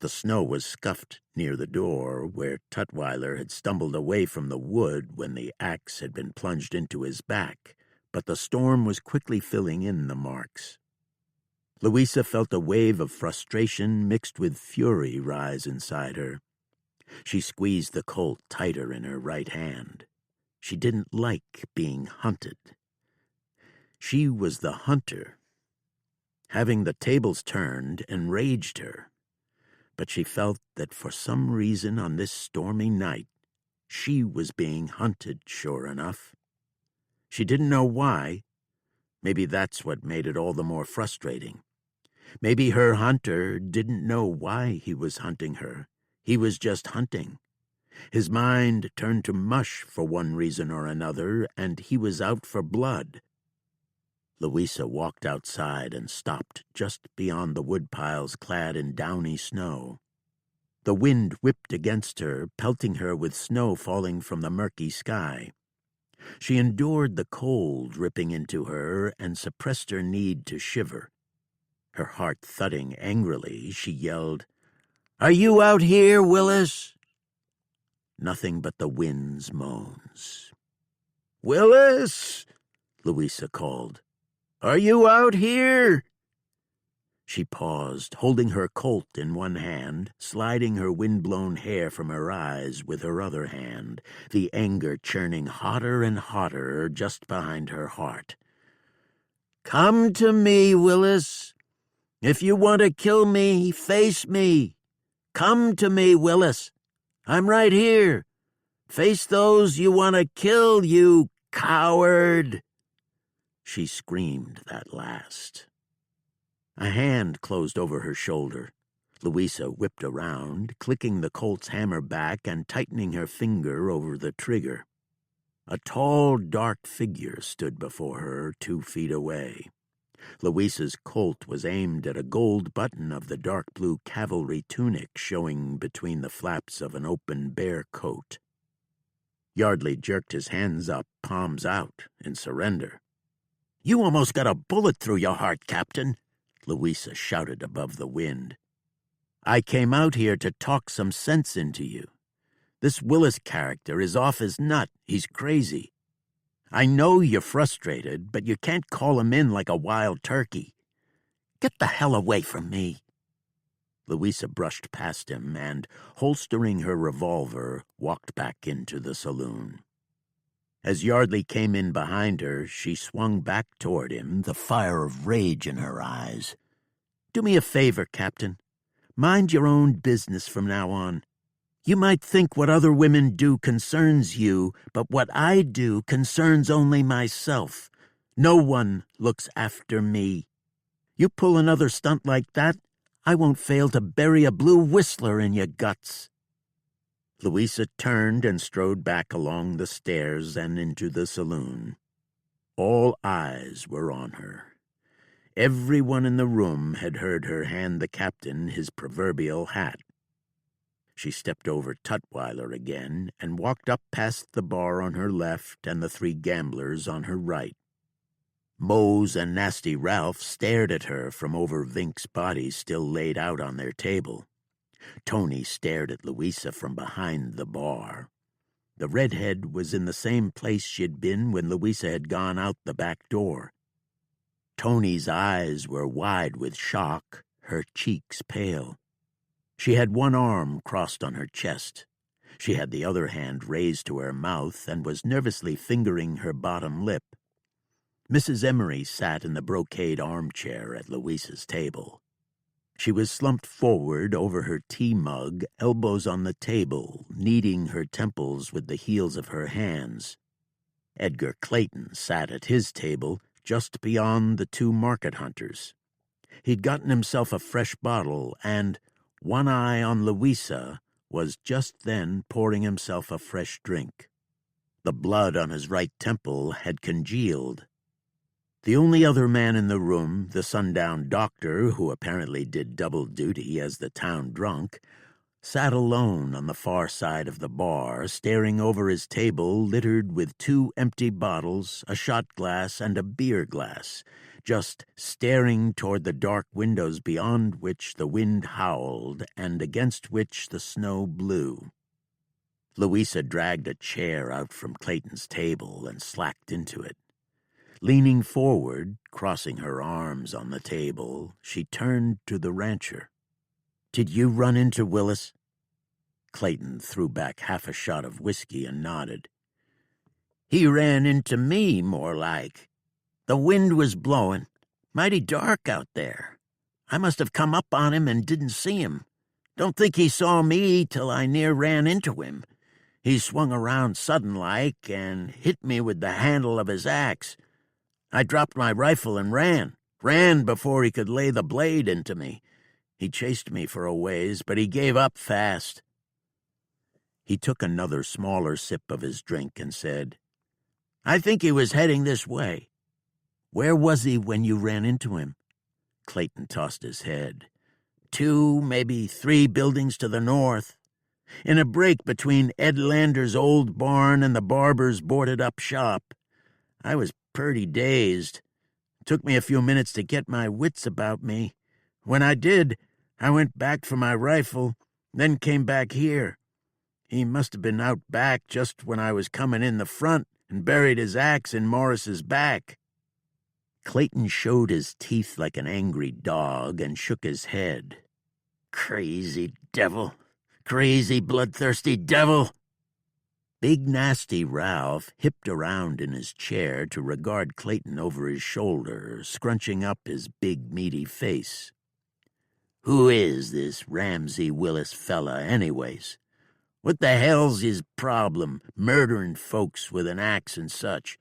A: The snow was scuffed near the door, where Tutwiler had stumbled away from the wood when the axe had been plunged into his back, but the storm was quickly filling in the marks. Louisa felt a wave of frustration mixed with fury rise inside her. She squeezed the Colt tighter in her right hand. She didn't like being hunted. She was the hunter. Having the tables turned enraged her. But she felt that for some reason on this stormy night, she was being hunted, sure enough. She didn't know why. Maybe that's what made it all the more frustrating. Maybe her hunter didn't know why he was hunting her. He was just hunting. His mind turned to mush for one reason or another, and he was out for blood. Louisa walked outside and stopped just beyond the woodpiles clad in downy snow. The wind whipped against her, pelting her with snow falling from the murky sky. She endured the cold ripping into her and suppressed her need to shiver. Her heart thudding angrily, she yelled, "Are you out here, Willis?" Nothing but the wind's moans. "Willis!" Louisa called. "Are you out here?" She paused, holding her Colt in one hand, sliding her wind-blown hair from her eyes with her other hand, the anger churning hotter and hotter just behind her heart. "Come to me, Willis. If you want to kill me, face me. Come to me, Willis. I'm right here. Face those you want to kill, you coward!" She screamed that last. A hand closed over her shoulder. Louisa whipped around, clicking the Colt's hammer back and tightening her finger over the trigger. A tall, dark figure stood before her 2 feet away. Louisa's Colt was aimed at a gold button of the dark blue cavalry tunic showing between the flaps of an open bear coat. Yardley jerked his hands up, palms out, in surrender. "You almost got a bullet through your heart, Captain," Louisa shouted above the wind. "I came out here to talk some sense into you. This Willis character is off his nut. He's crazy. I know you're frustrated, but you can't call him in like a wild turkey. Get the hell away from me." Louisa brushed past him and, holstering her revolver, walked back into the saloon. As Yardley came in behind her, she swung back toward him, the fire of rage in her eyes. "Do me a favor, Captain. Mind your own business from now on. You might think what other women do concerns you, but what I do concerns only myself. No one looks after me. You pull another stunt like that, I won't fail to bury a blue whistler in your guts." Louisa turned and strode back along the stairs and into the saloon. All eyes were on her. Everyone in the room had heard her hand the captain his proverbial hat. She stepped over Tutwiler again and walked up past the bar on her left and the 3 gamblers on her right. Mose and Nasty Ralph stared at her from over Vink's body still laid out on their table. Tony stared at Louisa from behind the bar. The redhead was in the same place she'd been when Louisa had gone out the back door. Tony's eyes were wide with shock, her cheeks pale. She had one arm crossed on her chest. She had the other hand raised to her mouth and was nervously fingering her bottom lip. Mrs. Emery sat in the brocade armchair at Louisa's table. She was slumped forward over her tea mug, elbows on the table, kneading her temples with the heels of her hands. Edgar Clayton sat at his table, just beyond the 2 market hunters. He'd gotten himself a fresh bottle and, one eye on Louisa, was just then pouring himself a fresh drink. The blood on his right temple had congealed. The only other man in the room, the Sundown doctor, who apparently did double duty as the town drunk, sat alone on the far side of the bar, staring over his table littered with 2 empty bottles, a shot glass, and a beer glass, just staring toward the dark windows beyond which the wind howled and against which the snow blew. Louisa dragged a chair out from Clayton's table and slacked into it. Leaning forward, crossing her arms on the table, she turned to the rancher. "Did you run into Willis?" Clayton threw back half a shot of whiskey and nodded. "He ran into me, more like. The wind was blowing. Mighty dark out there. I must have come up on him and didn't see him. Don't think he saw me till I near ran into him. He swung around sudden-like and hit me with the handle of his axe. I dropped my rifle and ran before he could lay the blade into me. He chased me for a ways, but he gave up fast." He took another smaller sip of his drink and said, "I think he was heading this way." "Where was he when you ran into him?" Clayton tossed his head. 2, maybe 3 buildings to the north. in a break between Ed Lander's old barn and the barber's boarded-up shop. I was purty dazed. Took me a few minutes to get my wits about me. When I did, I went back for my rifle, then came back here. He must have been out back just when I was coming in the front and buried his axe in Morris's back." Clayton showed his teeth like an angry dog and shook his head. "Crazy devil! Crazy bloodthirsty devil!" Big Nasty Ralph hipped around in his chair to regard Clayton over his shoulder, scrunching up his big meaty face. "Who is this Ramsey Willis fella, anyways? What the hell's his problem, murdering folks with an axe and such?"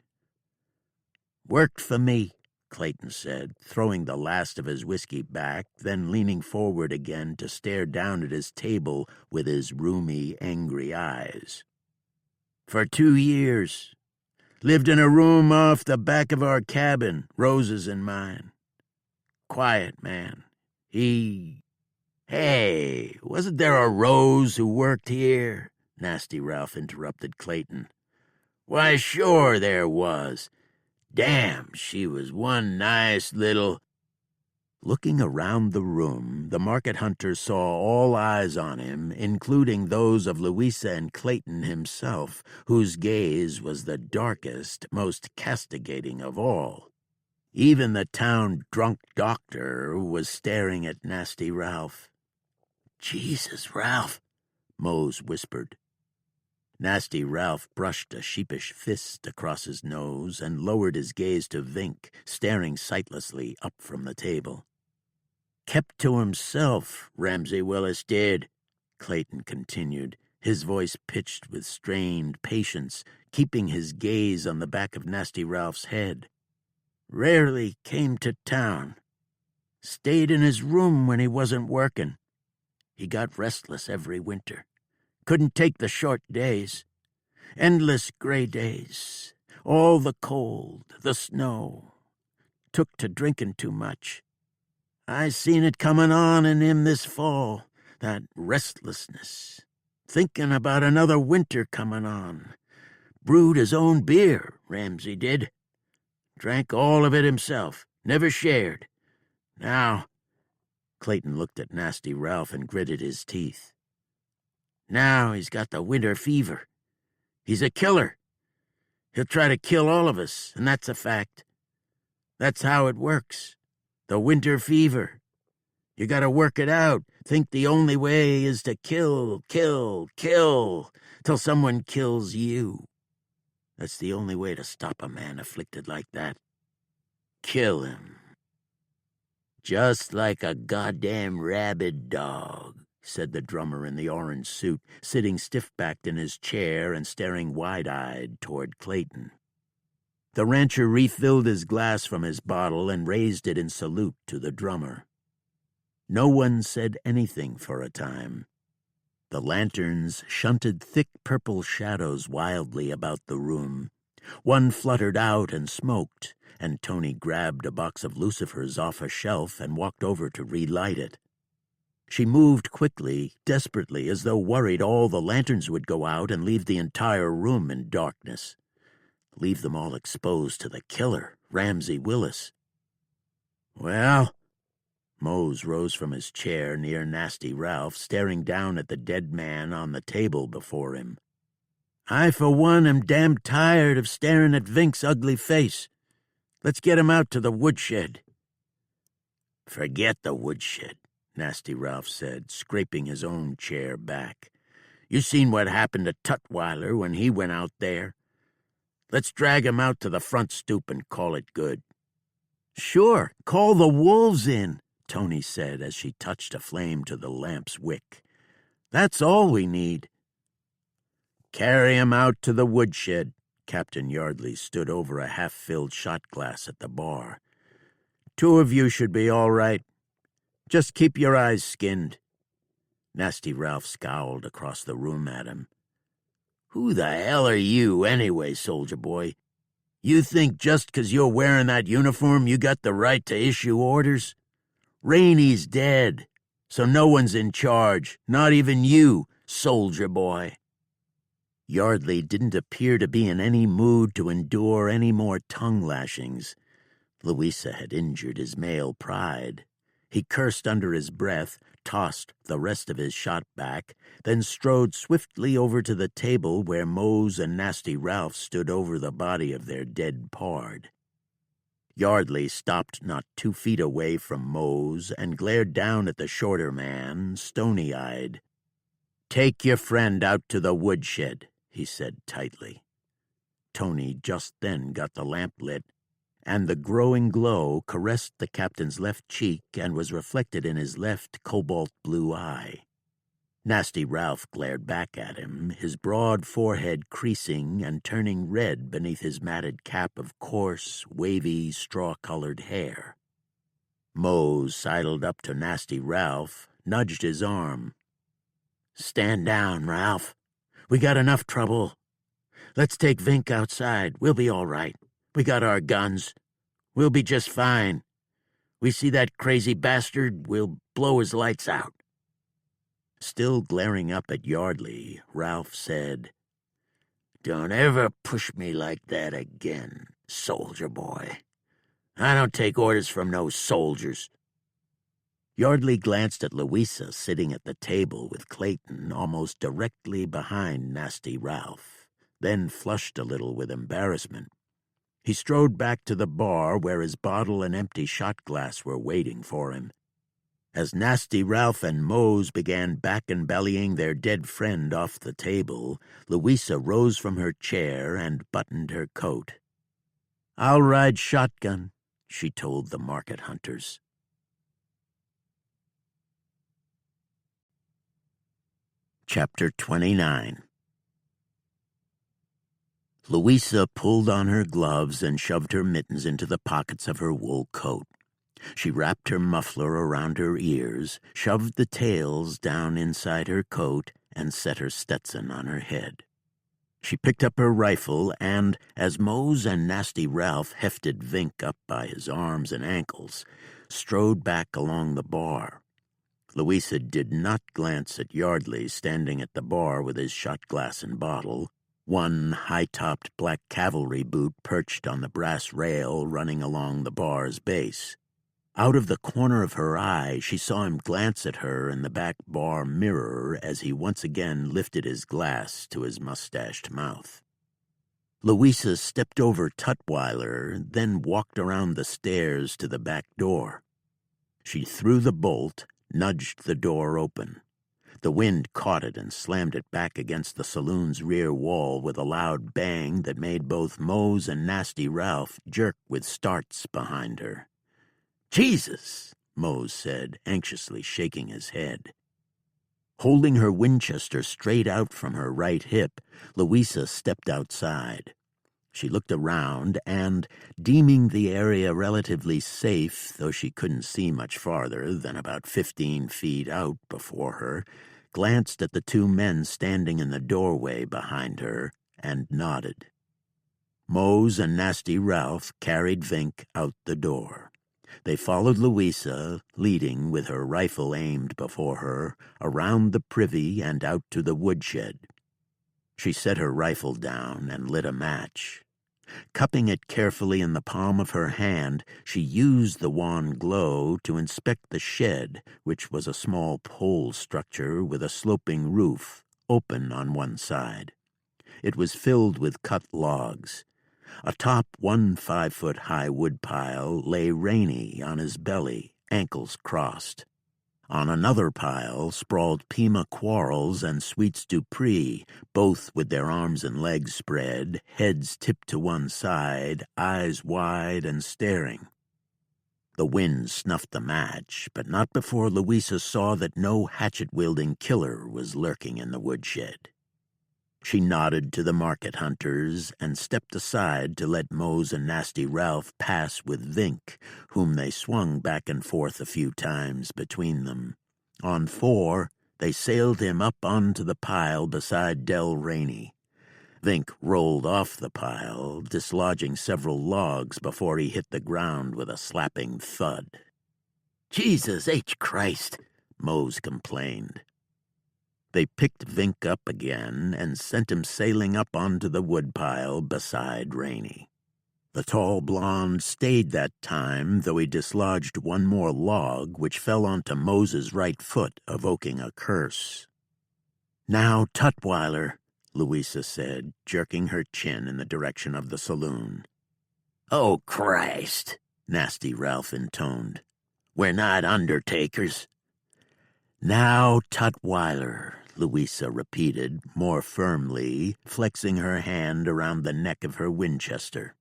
A: "Worked for me," Clayton said, throwing the last of his whiskey back, then leaning forward again to stare down at his table with his rheumy, angry eyes. "For 2 years. Lived in a room off the back of our cabin, Rose's and mine. Quiet man. Hey, wasn't there a Rose who worked here?" Nasty Ralph interrupted Clayton. "Why, sure there was. Damn, she was one nice little—" Looking around the room, the market hunter saw all eyes on him, including those of Louisa and Clayton himself, whose gaze was the darkest, most castigating of all. Even the town drunk doctor was staring at Nasty Ralph. "Jesus, Ralph," Mose whispered. Nasty Ralph brushed a sheepish fist across his nose and lowered his gaze to Vink, staring sightlessly up from the table. "Kept to himself, Ramsey Willis did," Clayton continued, his voice pitched with strained patience, keeping his gaze on the back of Nasty Ralph's head. "Rarely came to town. Stayed in his room when he wasn't working. He got restless every winter. Couldn't take the short days. Endless gray days. All the cold, the snow. Took to drinking too much. I seen it coming on in him this fall, that restlessness. Thinking about another winter coming on. Brewed his own beer, Ramsey did. Drank all of it himself, never shared. Now," Clayton looked at Nasty Ralph and gritted his teeth. "Now he's got the winter fever. He's a killer. He'll try to kill all of us, and that's a fact. That's how it works. The winter fever. You gotta work it out. Think the only way is to kill, till someone kills you. That's the only way to stop a man afflicted like that. Kill him. Just like a goddamn rabid dog," said the drummer in the orange suit, sitting stiff-backed in his chair and staring wide-eyed toward Clayton. The rancher refilled his glass from his bottle and raised it in salute to the drummer. No one said anything for a time. The lanterns shunted thick purple shadows wildly about the room. One fluttered out and smoked, and Tony grabbed a box of lucifers off a shelf and walked over to relight it. She moved quickly, desperately, as though worried all the lanterns would go out and leave the entire room in darkness. Leave them all exposed to the killer, Ramsey Willis. "Well," Mose rose from his chair near Nasty Ralph, staring down at the dead man on the table before him. "I, for one, am damn tired of staring at Vink's ugly face. Let's get him out to the woodshed." "Forget the woodshed," Nasty Ralph said, scraping his own chair back. "You seen what happened to Tutwiler when he went out there. Let's drag him out to the front stoop and call it good." "Sure, call the wolves in," Tony said as she touched a flame to the lamp's wick. "That's all we need." "Carry him out to the woodshed." Captain Yardley stood over a half-filled shot glass at the bar. "Two of you should be all right. Just keep your eyes skinned." Nasty Ralph scowled across the room at him. "Who the hell are you, anyway, soldier boy? You think just 'cause you're wearing that uniform you got the right to issue orders? Rainey's dead, so no one's in charge, not even you, soldier boy." Yardley didn't appear to be in any mood to endure any more tongue lashings. Louisa had injured his male pride. He cursed under his breath, tossed the rest of his shot back, then strode swiftly over to the table where Mose and Nasty Ralph stood over the body of their dead pard. Yardley stopped not 2 feet away from Mose and glared down at the shorter man, stony-eyed. "Take your friend out to the woodshed," he said tightly. Tony just then got the lamp lit, and the growing glow caressed the captain's left cheek and was reflected in his left cobalt-blue eye. Nasty Ralph glared back at him, his broad forehead creasing and turning red beneath his matted cap of coarse, wavy, straw-colored hair. Mose sidled up to Nasty Ralph, nudged his arm. "Stand down, Ralph. We got enough trouble. Let's take Vink outside. We'll be all right. We got our guns. We'll be just fine. We see that crazy bastard, we'll blow his lights out." Still glaring up at Yardley, Ralph said, "Don't ever push me like that again, soldier boy. I don't take orders from no soldiers." Yardley glanced at Louisa sitting at the table with Clayton almost directly behind Nasty Ralph, then flushed a little with embarrassment. He strode back to the bar where his bottle and empty shot glass were waiting for him. As Nasty Ralph and Mose began back and bellying their dead friend off the table, Louisa rose from her chair and buttoned her coat. "I'll ride shotgun," she told the market hunters. Chapter 29. Louisa pulled on her gloves and shoved her mittens into the pockets of her wool coat. She wrapped her muffler around her ears, shoved the tails down inside her coat, and set her Stetson on her head. She picked up her rifle and, as Mose and Nasty Ralph hefted Vink up by his arms and ankles, strode back along the bar. Louisa did not glance at Yardley standing at the bar with his shot glass and bottle, one high-topped black cavalry boot perched on the brass rail running along the bar's base. Out of the corner of her eye, she saw him glance at her in the back bar mirror as he once again lifted his glass to his mustached mouth. Louisa stepped over Tutwiler, then walked around the stairs to the back door. She threw the bolt, nudged the door open. The wind caught it and slammed it back against the saloon's rear wall with a loud bang that made both Mose and Nasty Ralph jerk with starts behind her. "Jesus," Mose said, anxiously shaking his head. Holding her Winchester straight out from her right hip, Louisa stepped outside. She looked around and, deeming the area relatively safe, though she couldn't see much farther than about 15 feet out before her, glanced at the 2 men standing in the doorway behind her and nodded. Mose and Nasty Ralph carried Vink out the door. They followed Louisa, leading with her rifle aimed before her, around the privy and out to the woodshed. She set her rifle down and lit a match. Cupping it carefully in the palm of her hand, she used the wan glow to inspect the shed, which was a small pole structure with a sloping roof, open on one side. It was filled with cut logs. Atop one 5-foot-high woodpile lay Rainey on his belly, ankles crossed. On another pile sprawled Pima Quarles and Sweets Dupree, both with their arms and legs spread, heads tipped to one side, eyes wide and staring. The wind snuffed the match, but not before Louisa saw that no hatchet-wielding killer was lurking in the woodshed. She nodded to the market hunters and stepped aside to let Mose and Nasty Ralph pass with Vink, whom they swung back and forth a few times between them. On 4, they sailed him up onto the pile beside Del Rainey. Vink rolled off the pile, dislodging several logs before he hit the ground with a slapping thud. "Jesus H. Christ," Mose complained. They picked Vink up again and sent him sailing up onto the woodpile beside Rainey. The tall blonde stayed that time, though he dislodged one more log, which fell onto Mose's right foot, evoking a curse. "Now, Tutwiler," Louisa said, jerking her chin in the direction of the saloon. "Oh, Christ," Nasty Ralph intoned. "We're not undertakers." "Now, Tutwiler," Louisa repeated, more firmly, flexing her hand around the neck of her Winchester.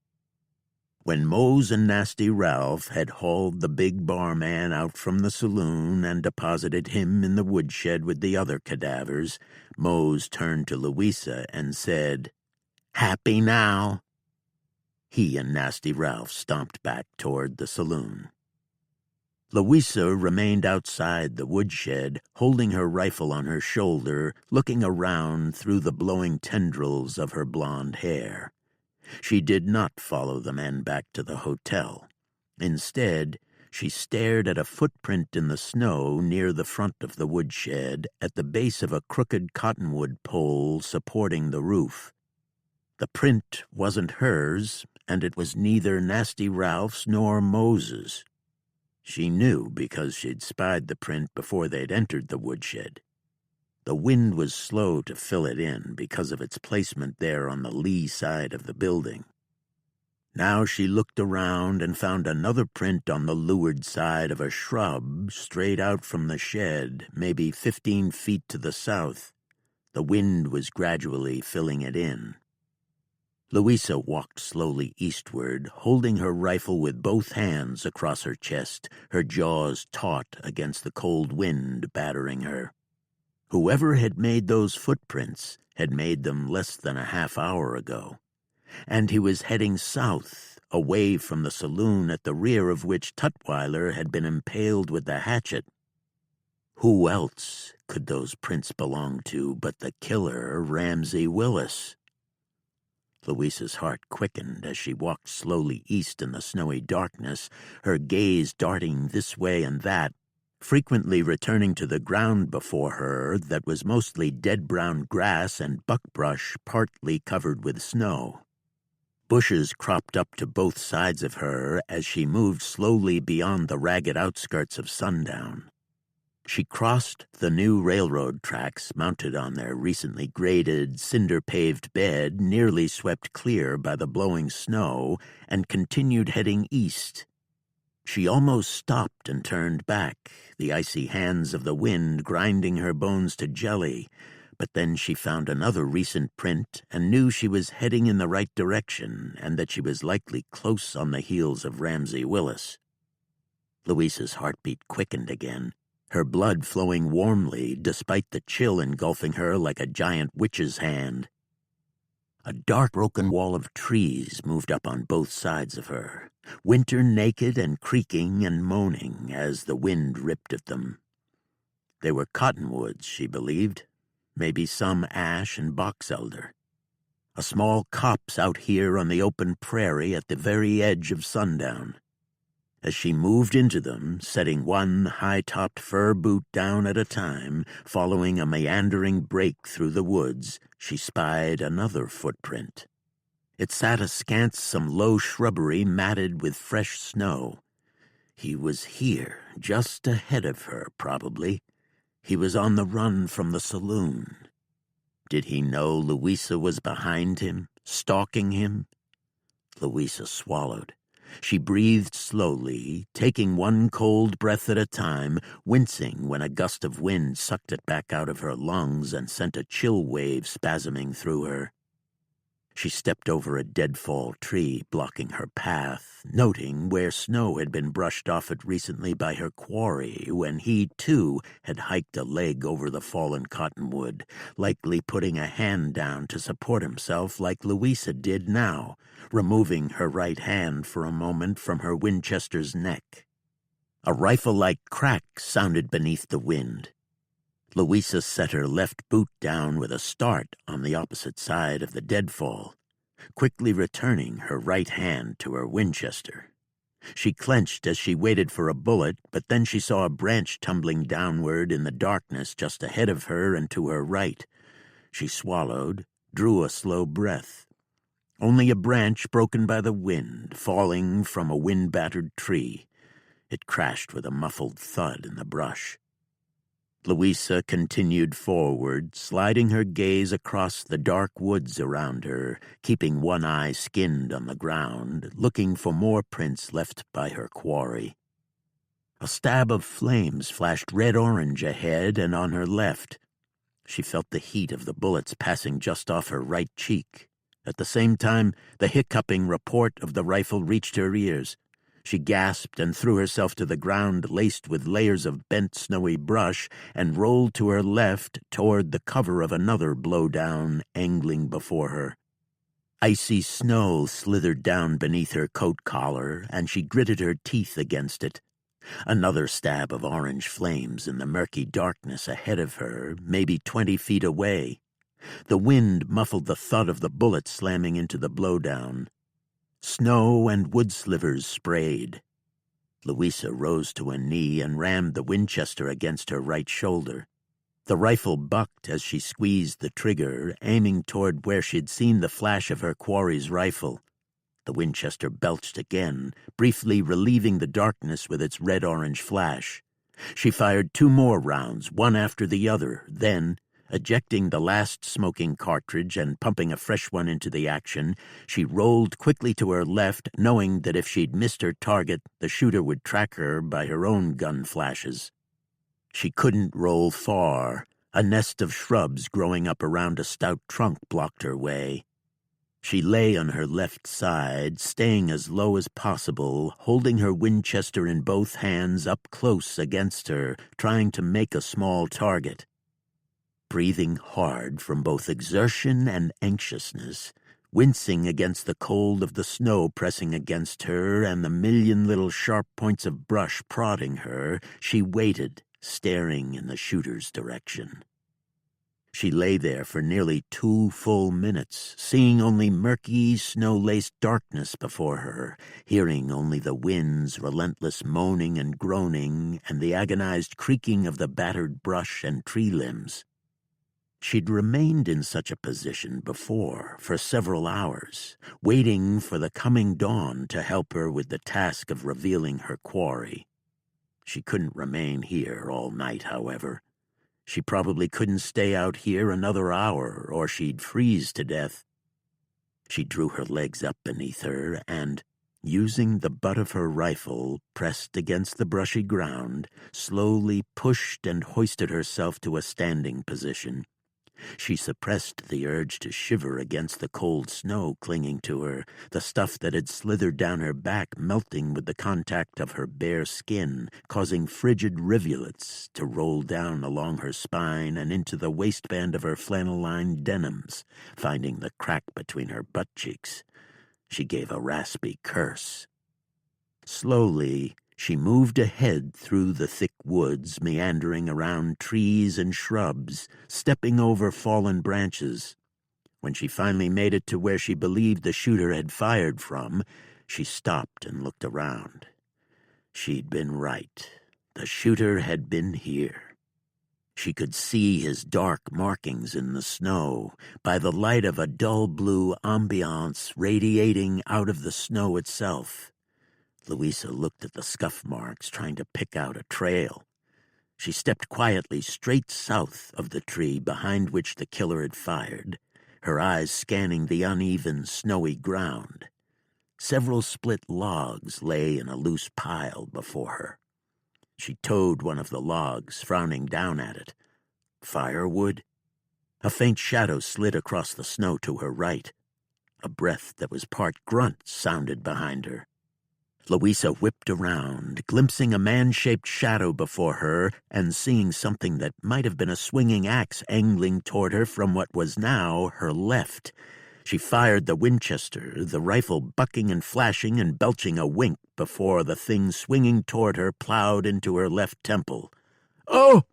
A: When Mose and Nasty Ralph had hauled the big barman out from the saloon and deposited him in the woodshed with the other cadavers, Mose turned to Louisa and said, "Happy now?" He and Nasty Ralph stomped back toward the saloon. Louisa remained outside the woodshed, holding her rifle on her shoulder, looking around through the blowing tendrils of her blonde hair. She did not follow the men back to the hotel. Instead, she stared at a footprint in the snow near the front of the woodshed at the base of a crooked cottonwood pole supporting the roof. The print wasn't hers, and it was neither Nasty Ralph's nor Mose's. She knew because she'd spied the print before they'd entered the woodshed. The wind was slow to fill it in because of its placement there on the lee side of the building. Now she looked around and found another print on the leeward side of a shrub straight out from the shed, maybe 15 feet to the south. The wind was gradually filling it in. Louisa walked slowly eastward, holding her rifle with both hands across her chest, her jaws taut against the cold wind battering her. Whoever had made those footprints had made them less than a half hour ago, and he was heading south, away from the saloon at the rear of which Tutwiler had been impaled with the hatchet. Who else could those prints belong to but the killer, Ramsey Willis? Louisa's heart quickened as she walked slowly east in the snowy darkness, her gaze darting this way and that, frequently returning to the ground before her that was mostly dead brown grass and buckbrush partly covered with snow. Bushes cropped up to both sides of her as she moved slowly beyond the ragged outskirts of Sundown. She crossed the new railroad tracks mounted on their recently graded, cinder-paved bed nearly swept clear by the blowing snow and continued heading east. She almost stopped and turned back, the icy hands of the wind grinding her bones to jelly, but then she found another recent print and knew she was heading in the right direction and that she was likely close on the heels of Ramsey Willis. Louisa's heartbeat quickened again, her blood flowing warmly despite the chill engulfing her like a giant witch's hand. A dark broken wall of trees moved up on both sides of her, winter naked and creaking and moaning as the wind ripped at them. They were cottonwoods, she believed, maybe some ash and box elder. A small copse out here on the open prairie at the very edge of Sundown. As she moved into them, setting one high-topped fur boot down at a time, following a meandering break through the woods, she spied another footprint. It sat askance some low shrubbery matted with fresh snow. He was here, just ahead of her, probably. He was on the run from the saloon. Did he know Louisa was behind him, stalking him? Louisa swallowed. She breathed slowly, taking one cold breath at a time, wincing when a gust of wind sucked it back out of her lungs and sent a chill wave spasming through her. She stepped over a deadfall tree blocking her path, noting where snow had been brushed off it recently by her quarry when he, too, had hiked a leg over the fallen cottonwood, likely putting a hand down to support himself like Louisa did now, removing her right hand for a moment from her Winchester's neck. A rifle-like crack sounded beneath the wind. Louisa set her left boot down with a start on the opposite side of the deadfall, quickly returning her right hand to her Winchester.
B: She clenched as she waited for a bullet, but then she saw a branch tumbling downward in the darkness just ahead of her and to her right. She swallowed, drew a slow breath. Only a branch broken by the wind, falling from a wind-battered tree. It crashed with a muffled thud in the brush. Louisa continued forward, sliding her gaze across the dark woods around her, keeping one eye skinned on the ground, looking for more prints left by her quarry. A stab of flames flashed red-orange ahead and on her left. She felt the heat of the bullets passing just off her right cheek. At the same time, the hiccuping report of the rifle reached her ears. She gasped and threw herself to the ground laced with layers of bent snowy brush and rolled to her left toward the cover of another blowdown angling before her. Icy snow slithered down beneath her coat collar, and she gritted her teeth against it. Another stab of orange flames in the murky darkness ahead of her, maybe 20 feet away. The wind muffled the thud of the bullet slamming into the blowdown. Snow and wood slivers sprayed. Louisa rose to a knee and rammed the Winchester against her right shoulder. The rifle bucked as she squeezed the trigger, aiming toward where she'd seen the flash of her quarry's rifle. The Winchester belched again, briefly relieving the darkness with its red-orange flash. She fired 2 more rounds, one after the other, then, ejecting the last smoking cartridge and pumping a fresh one into the action, she rolled quickly to her left, knowing that if she'd missed her target, the shooter would track her by her own gun flashes. She couldn't roll far. A nest of shrubs growing up around a stout trunk blocked her way. She lay on her left side, staying as low as possible, holding her Winchester in both hands up close against her, trying to make a small target. Breathing hard from both exertion and anxiousness, wincing against the cold of the snow pressing against her and the million little sharp points of brush prodding her, she waited, staring in the shooter's direction. She lay there for nearly 2 full minutes, seeing only murky, snow-laced darkness before her, hearing only the wind's relentless moaning and groaning and the agonized creaking of the battered brush and tree limbs. She'd remained in such a position before for several hours, waiting for the coming dawn to help her with the task of revealing her quarry. She couldn't remain here all night, however. She probably couldn't stay out here another hour, or she'd freeze to death. She drew her legs up beneath her and, using the butt of her rifle pressed against the brushy ground, slowly pushed and hoisted herself to a standing position. She suppressed the urge to shiver against the cold snow clinging to her, the stuff that had slithered down her back melting with the contact of her bare skin, causing frigid rivulets to roll down along her spine and into the waistband of her flannel-lined denims, finding the crack between her butt cheeks. She gave a raspy curse. Slowly, she moved ahead through the thick woods, meandering around trees and shrubs, stepping over fallen branches. When she finally made it to where she believed the shooter had fired from, she stopped and looked around. She'd been right. The shooter had been here. She could see his dark markings in the snow, by the light of a dull blue ambiance radiating out of the snow itself. Louisa looked at the scuff marks, trying to pick out a trail. She stepped quietly straight south of the tree behind which the killer had fired, her eyes scanning the uneven, snowy ground. Several split logs lay in a loose pile before her. She towed one of the logs, frowning down at it. Firewood? A faint shadow slid across the snow to her right. A breath that was part grunt sounded behind her. Louisa whipped around, glimpsing a man-shaped shadow before her and seeing something that might have been a swinging axe angling toward her from what was now her left. She fired the Winchester, the rifle bucking and flashing and belching a wink before the thing swinging toward her plowed into her left temple. "Oh!"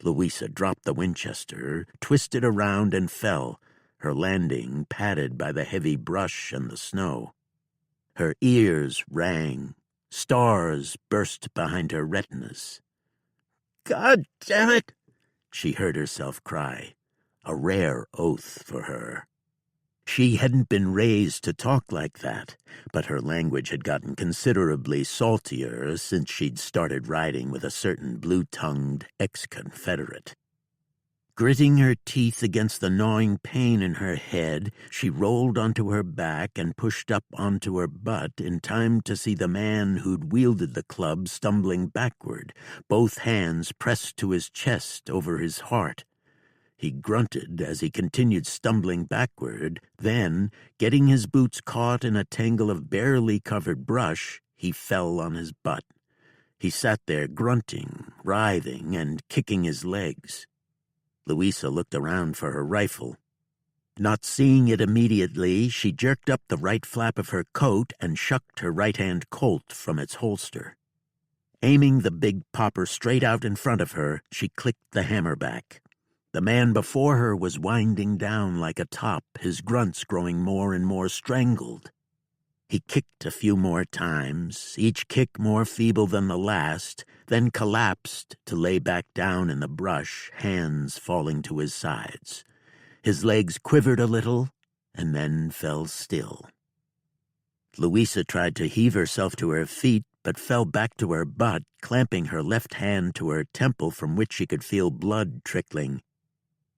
B: Louisa dropped the Winchester, twisted around and fell, her landing padded by the heavy brush and the snow. Her ears rang,
A: Stars burst behind her retinas. "God damn it!" she heard herself cry, a rare oath for her. She hadn't been raised to talk like that, but her language had gotten considerably saltier since she'd started riding with a certain blue-tongued ex-Confederate. Gritting her teeth against the gnawing pain in her head, she rolled onto her back and pushed up onto her butt in time to see the man who'd wielded the club stumbling backward, both hands pressed to his chest over his heart. He grunted as he continued stumbling backward, then, getting his boots caught in a tangle of barely covered brush, he fell on his butt. He sat there grunting, writhing, and kicking his legs. Louisa looked around for her rifle. Not seeing it immediately, she jerked up the right flap of her coat and shucked her right-hand Colt from its holster. Aiming the big popper straight out in front of her, she clicked the hammer back. The man before her was winding down like a top, his grunts growing more and more strangled. He kicked a few more times, each kick more feeble than the last, then collapsed to lay back down in the brush, hands falling to his sides. His legs quivered a little, and then fell still. Louisa tried to heave herself to her feet, but fell back to her butt, clamping her left hand to her temple from which she could feel blood trickling.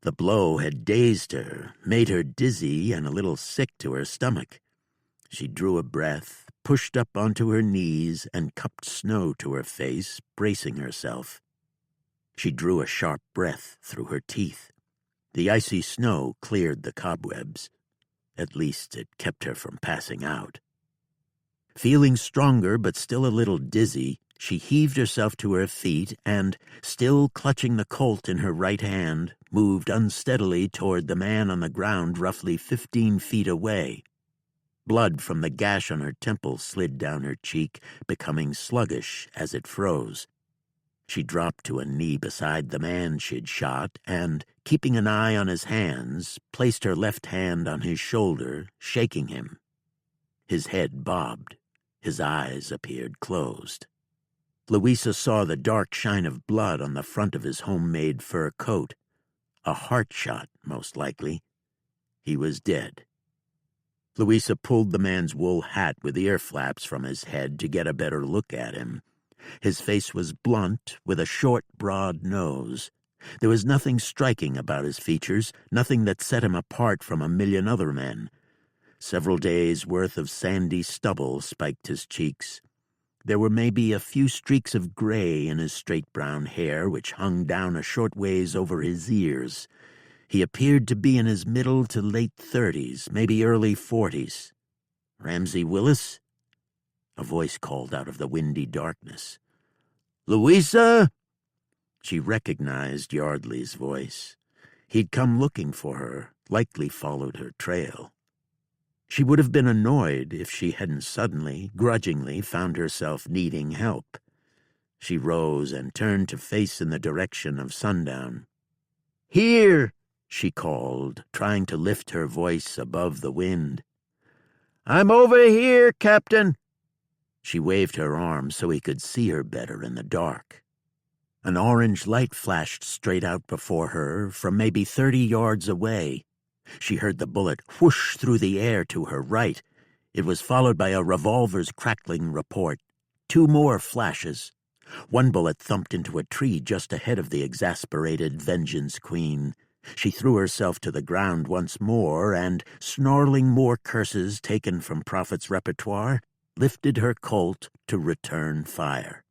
A: The blow had dazed her, made her dizzy and a little sick to her stomach. She drew a breath, pushed up onto her knees, and cupped snow to her face, bracing herself. She drew a sharp breath through her teeth. The icy snow cleared the cobwebs. At least it kept her from passing out. Feeling stronger but still a little dizzy, she heaved herself to her feet and, still clutching the Colt in her right hand, moved unsteadily toward the man on the ground roughly 15 feet away. Blood from the gash on her temple slid down her cheek, becoming sluggish as it froze. She dropped to a knee beside the man she'd shot and, keeping an eye on his hands, placed her left hand on his shoulder, shaking him. His head bobbed. His eyes appeared closed. Louisa saw the dark shine of blood on the front of his homemade fur coat. A heart shot, most likely. He was dead. Louisa pulled the man's wool hat with ear flaps from his head to get a better look at him. His face was blunt, with a short, broad nose. There was nothing striking about his features, nothing that set him apart from a million other men. Several days' worth of sandy stubble spiked his cheeks. There were maybe a few streaks of gray in his straight brown hair, which hung down a short ways over his ears. He appeared to be in his middle to late 30s, maybe early 40s. "Ramsey Willis?" A voice called out of the windy darkness. "Louisa?" She recognized Yardley's voice. He'd come looking for her, likely followed her trail. She would have been annoyed if she hadn't suddenly, grudgingly, found herself needing help. She rose and turned to face in the direction of Sundown. "Here!" she called, trying to lift her voice above the wind. "I'm over here, Captain." She waved her arm so he could see her better in the dark. An orange light flashed straight out before her from maybe 30 yards away. She heard the bullet whoosh through the air to her right. It was followed by a revolver's crackling report. 2 more flashes. One bullet thumped into a tree just ahead of the exasperated Vengeance Queen. She threw herself to the ground once more and, snarling more curses taken from Prophet's repertoire, lifted her Colt to return fire.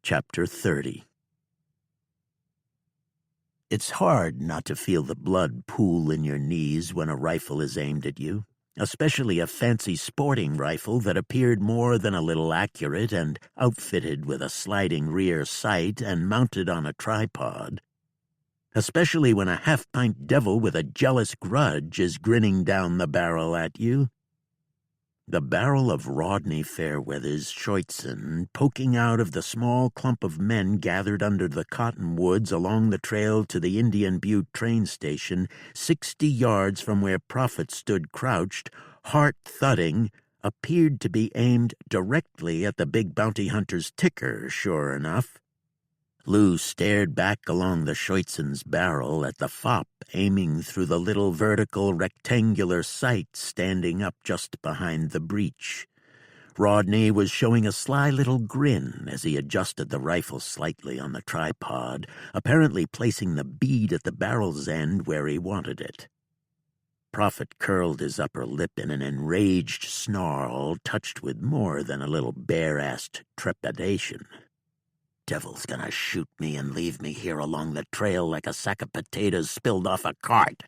A: Chapter 30. It's hard not to feel the blood pool in your knees when a rifle is aimed at you, especially a fancy sporting rifle that appeared more than a little accurate and outfitted with a sliding rear sight and mounted on a tripod. Especially when a half-pint devil with a jealous grudge is grinning down the barrel at you. The barrel of Rodney Fairweather's Scheutzen poking out of the small clump of men gathered under the cottonwoods along the trail to the Indian Butte train station, 60 yards from where Prophet stood crouched, heart-thudding, appeared to be aimed directly at the big bounty hunter's ticker, sure enough. Lou stared back along the Scheutzens' barrel at the fop aiming through the little vertical rectangular sight standing up just behind the breech. Rodney was showing a sly little grin as he adjusted the rifle slightly on the tripod, apparently placing the bead at the barrel's end where he wanted it. Prophet curled his upper lip in an enraged snarl touched with more than a little bare-assed trepidation. "Devil's gonna shoot me and leave me here along the trail like a sack of potatoes spilled off a cart."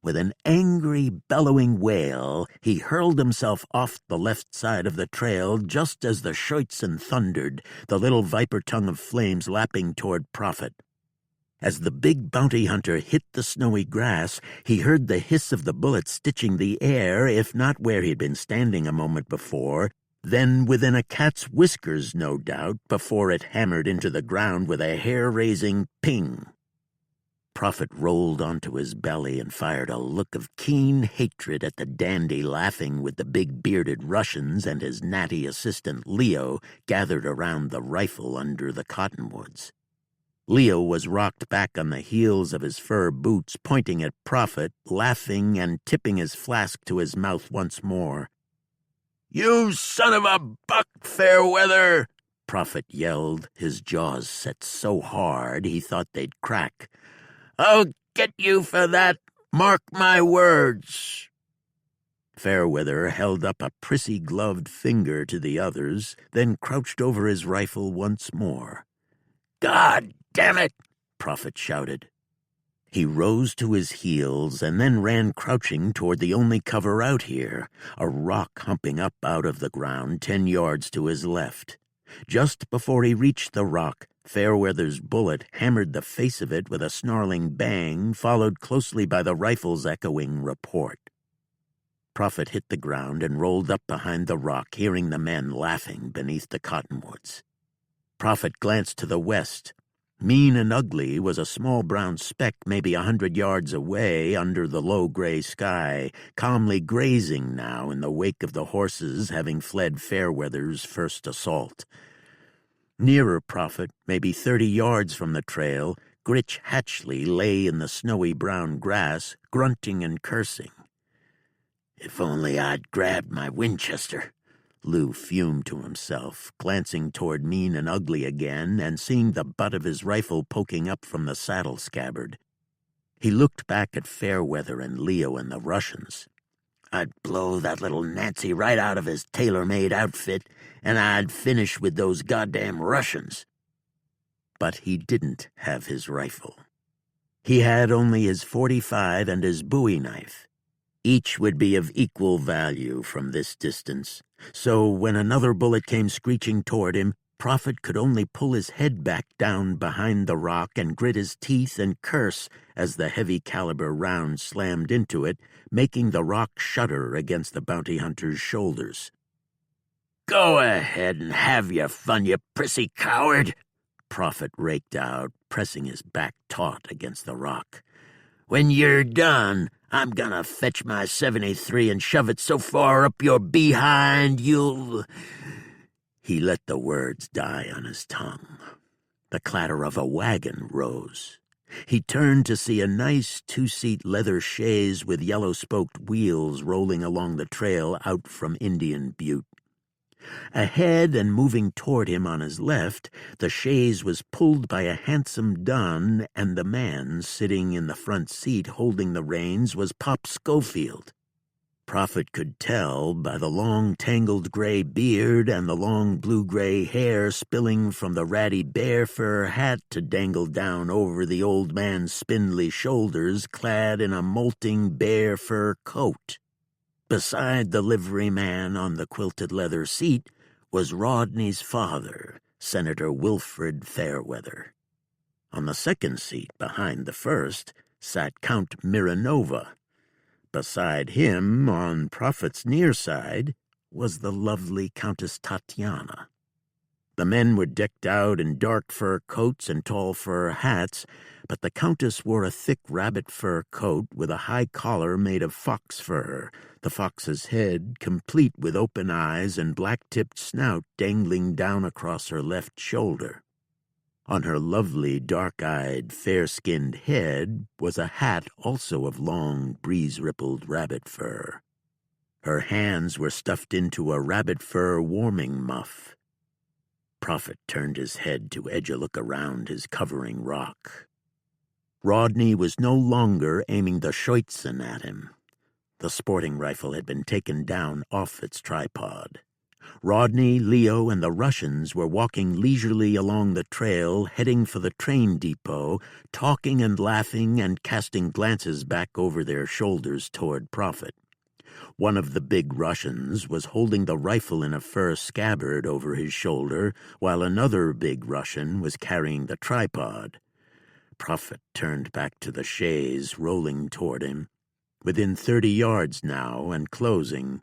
A: With an angry, bellowing wail, he hurled himself off the left side of the trail just as the Scheutzen thundered, the little viper tongue of flames lapping toward Prophet. As the big bounty hunter hit the snowy grass, he heard the hiss of the bullet stitching the air, if not where he'd been standing a moment before, then within a cat's whiskers, no doubt, before it hammered into the ground with a hair-raising ping. Prophet rolled onto his belly and fired a look of keen hatred at the dandy laughing with the big bearded Russians and his natty assistant Leo gathered around the rifle under the cottonwoods. Leo was rocked back on the heels of his fur boots, pointing at Prophet, laughing and tipping his flask to his mouth once more. "You son of a buck, Fairweather!" Prophet yelled, his jaws set so hard he thought they'd crack. "I'll get you for that, mark my words." Fairweather held up a prissy-gloved finger to the others, then crouched over his rifle once more. "God damn it!" Prophet shouted. He rose to his heels and then ran crouching toward the only cover out here, a rock humping up out of the ground 10 yards to his left. Just before he reached the rock, Fairweather's bullet hammered the face of it with a snarling bang, followed closely by the rifle's echoing report. Prophet hit the ground and rolled up behind the rock, hearing the men laughing beneath the cottonwoods. Prophet glanced to the west. Mean and Ugly was a small brown speck maybe 100 yards away under the low gray sky, calmly grazing now in the wake of the horses having fled Fairweather's first assault. Nearer Prophet, maybe 30 yards from the trail, Gritch Hatchley lay in the snowy brown grass, grunting and cursing. "If only I'd grabbed my Winchester," Lou fumed to himself, glancing toward Mean and Ugly again and seeing the butt of his rifle poking up from the saddle scabbard. He looked back at Fairweather and Leo and the Russians. "I'd blow that little Nazi right out of his tailor-made outfit, and I'd finish with those goddamn Russians." But he didn't have his rifle. He had only his .45 and his bowie knife. Each would be of equal value from this distance, so when another bullet came screeching toward him, Prophet could only pull his head back down behind the rock and grit his teeth and curse as the heavy caliber round slammed into it, making the rock shudder against the bounty hunter's shoulders. "Go ahead and have your fun, you prissy coward," Prophet raked out, pressing his back taut against the rock. "When you're done, I'm gonna fetch my .73 and shove it so far up your behind you'll—" He let the words die on his tongue. The clatter of a wagon rose. He turned to see a nice 2-seat leather chaise with yellow-spoked wheels rolling along the trail out from Indian Butte. Ahead and moving toward him on his left, the chaise was pulled by a handsome dun, and the man sitting in the front seat holding the reins was Pop Schofield. Prophet could tell by the long tangled gray beard and the long blue-gray hair spilling from the ratty bear fur hat to dangle down over the old man's spindly shoulders, clad in a molting bear fur coat. Beside the liveryman on the quilted leather seat was Rodney's father, Senator Wilfred Fairweather. On the second seat, behind the first, sat Count Miranova. Beside him, on Prophet's near side, was the lovely Countess Tatiana. The men were decked out in dark fur coats and tall fur hats, but the Countess wore a thick rabbit fur coat with a high collar made of fox fur, the fox's head complete with open eyes and black-tipped snout dangling down across her left shoulder. On her lovely, dark-eyed, fair-skinned head was a hat also of long, breeze-rippled rabbit fur. Her hands were stuffed into a rabbit fur warming muff. Prophet turned his head to edge a look around his covering rock. Rodney was no longer aiming the Scheutzen at him. The sporting rifle had been taken down off its tripod. Rodney, Leo, and the Russians were walking leisurely along the trail, heading for the train depot, talking and laughing and casting glances back over their shoulders toward Prophet. One of the big Russians was holding the rifle in a fur scabbard over his shoulder, while another big Russian was carrying the tripod. Prophet turned back to the chaise, rolling toward him. Within 30 yards now, and closing.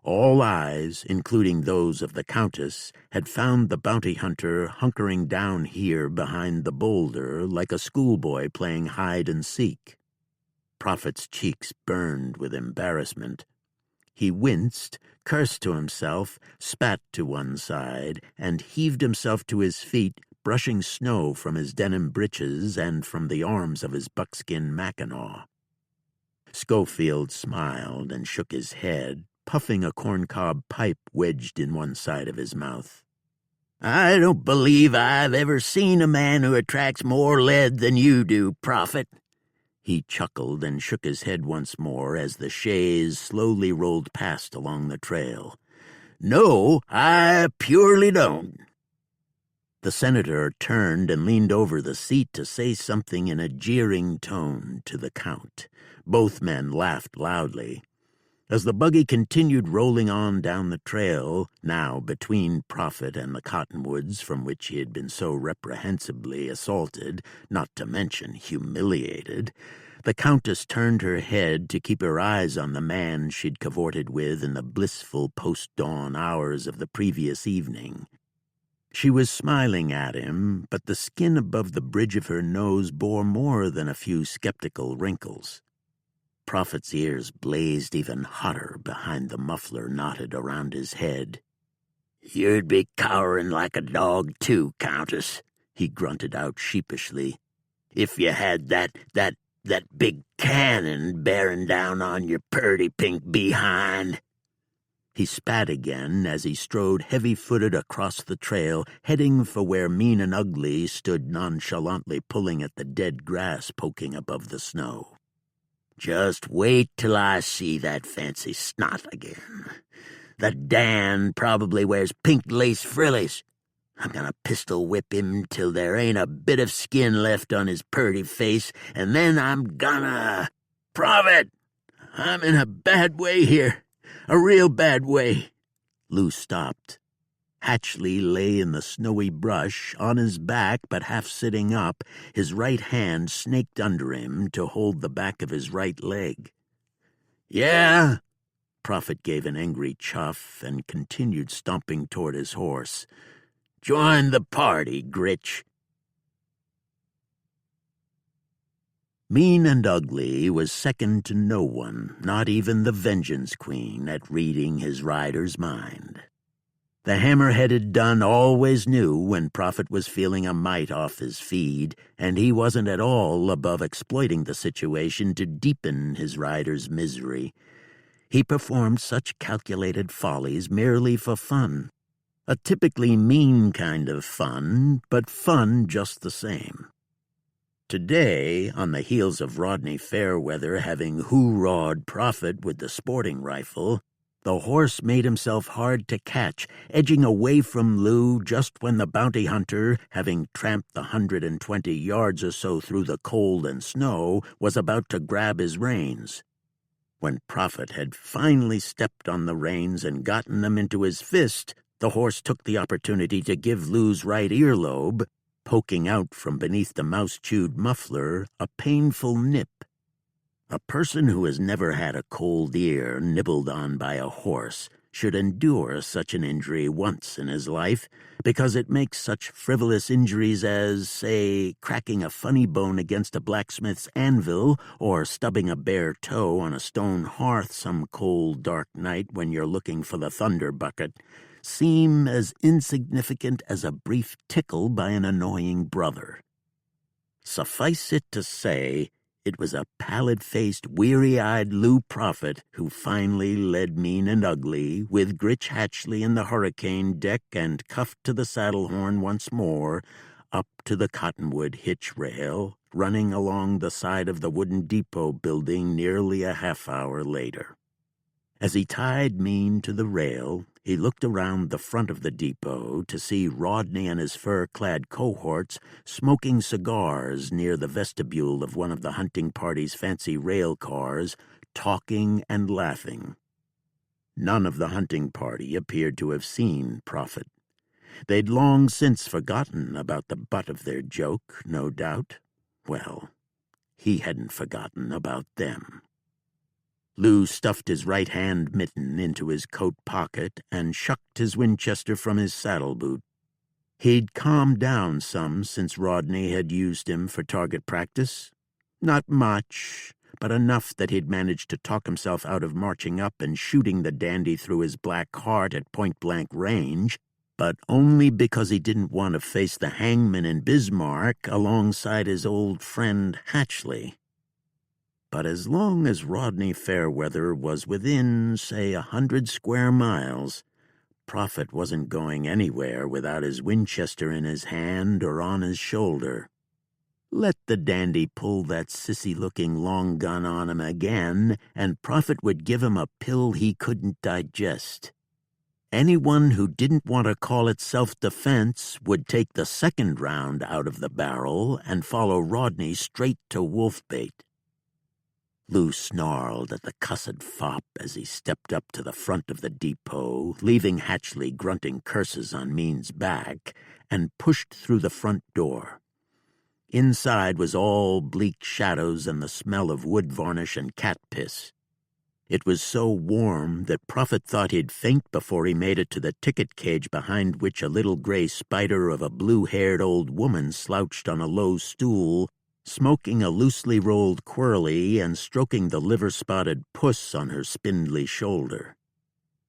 A: All eyes, including those of the Countess, had found the bounty hunter hunkering down here behind the boulder like a schoolboy playing hide-and-seek. Prophet's cheeks burned with embarrassment. He winced, cursed to himself, spat to one side, and heaved himself to his feet, brushing snow from his denim breeches and from the arms of his buckskin mackinaw. Schofield smiled and shook his head, puffing a corncob pipe wedged in one side of his mouth. "I don't believe I've ever seen a man who attracts more lead than you do, Prophet." He chuckled and shook his head once more as the chaise slowly rolled past along the trail. "No, I purely don't." The senator turned and leaned over the seat to say something in a jeering tone to the Count. Both men laughed loudly. As the buggy continued rolling on down the trail, now between Prophet and the cottonwoods from which he had been so reprehensibly assaulted, not to mention humiliated, the Countess turned her head to keep her eyes on the man she'd cavorted with in the blissful post-dawn hours of the previous evening. She was smiling at him, but the skin above the bridge of her nose bore more than a few skeptical wrinkles. Prophet's ears blazed even hotter behind the muffler knotted around his head. "You'd be cowering like a dog, too, Countess," he grunted out sheepishly, "if you had that big cannon bearing down on your purty pink behind." He spat again as he strode heavy-footed across the trail, heading for where Mean and Ugly stood nonchalantly pulling at the dead grass poking above the snow. "Just wait till I see that fancy snot again. That Dan probably wears pink lace frillies. I'm gonna pistol whip him till there ain't a bit of skin left on his purty face, and then I'm gonna... Prophet! I'm in a bad way here. A real bad way." Lou stopped. Hatchley lay in the snowy brush, on his back but half sitting up, his right hand snaked under him to hold the back of his right leg. "Yeah?" Prophet gave an angry chuff and continued stomping toward his horse. "Join the party, Gritch." Mean and Ugly was second to no one, not even the Vengeance Queen, at reading his rider's mind. The hammer-headed Dun always knew when Prophet was feeling a mite off his feed, and he wasn't at all above exploiting the situation to deepen his rider's misery. He performed such calculated follies merely for fun. A typically mean kind of fun, but fun just the same. Today, on the heels of Rodney Fairweather having hoorah'd Prophet with the sporting rifle, the horse made himself hard to catch, edging away from Lou just when the bounty hunter, having tramped the 120 yards or so through the cold and snow, was about to grab his reins. When Prophet had finally stepped on the reins and gotten them into his fist, the horse took the opportunity to give Lou's right earlobe, poking out from beneath the mouse-chewed muffler, a painful nip. A person who has never had a cold ear nibbled on by a horse should endure such an injury once in his life, because it makes such frivolous injuries as, say, cracking a funny bone against a blacksmith's anvil or stubbing a bare toe on a stone hearth some cold, dark night when you're looking for the thunder bucket, seem as insignificant as a brief tickle by an annoying brother. Suffice it to say, it was a pallid-faced, weary-eyed Lou Prophet who finally led Mean and Ugly, with Gritch Hatchley in the hurricane deck and cuffed to the saddle horn once more, up to the cottonwood hitch rail, running along the side of the wooden depot building nearly a half-hour later. As he tied Mean to the rail, he looked around the front of the depot to see Rodney and his fur-clad cohorts smoking cigars near the vestibule of one of the hunting party's fancy rail cars, talking and laughing. None of the hunting party appeared to have seen Prophet. They'd long since forgotten about the butt of their joke, no doubt. Well, he hadn't forgotten about them. Lou stuffed his right-hand mitten into his coat pocket and shucked his Winchester from his saddle boot. He'd calmed down some since Rodney had used him for target practice. Not much, but enough that he'd managed to talk himself out of marching up and shooting the dandy through his black heart at point-blank range, but only because he didn't want to face the hangman in Bismarck alongside his old friend Hatchley. But as long as Rodney Fairweather was within, say, 100 square miles, Prophet wasn't going anywhere without his Winchester in his hand or on his shoulder. Let the dandy pull that sissy-looking long gun on him again, and Prophet would give him a pill he couldn't digest. Anyone who didn't want to call it self-defense would take the second round out of the barrel and follow Rodney straight to wolf-bait. Lou snarled at the cussed fop as he stepped up to the front of the depot, leaving Hatchley grunting curses on Mean's back, and pushed through the front door. Inside was all bleak shadows and the smell of wood varnish and cat piss. It was so warm that Prophet thought he'd faint before he made it to the ticket cage behind which a little gray spider of a blue-haired old woman slouched on a low stool, smoking a loosely rolled quirly and stroking the liver-spotted puss on her spindly shoulder.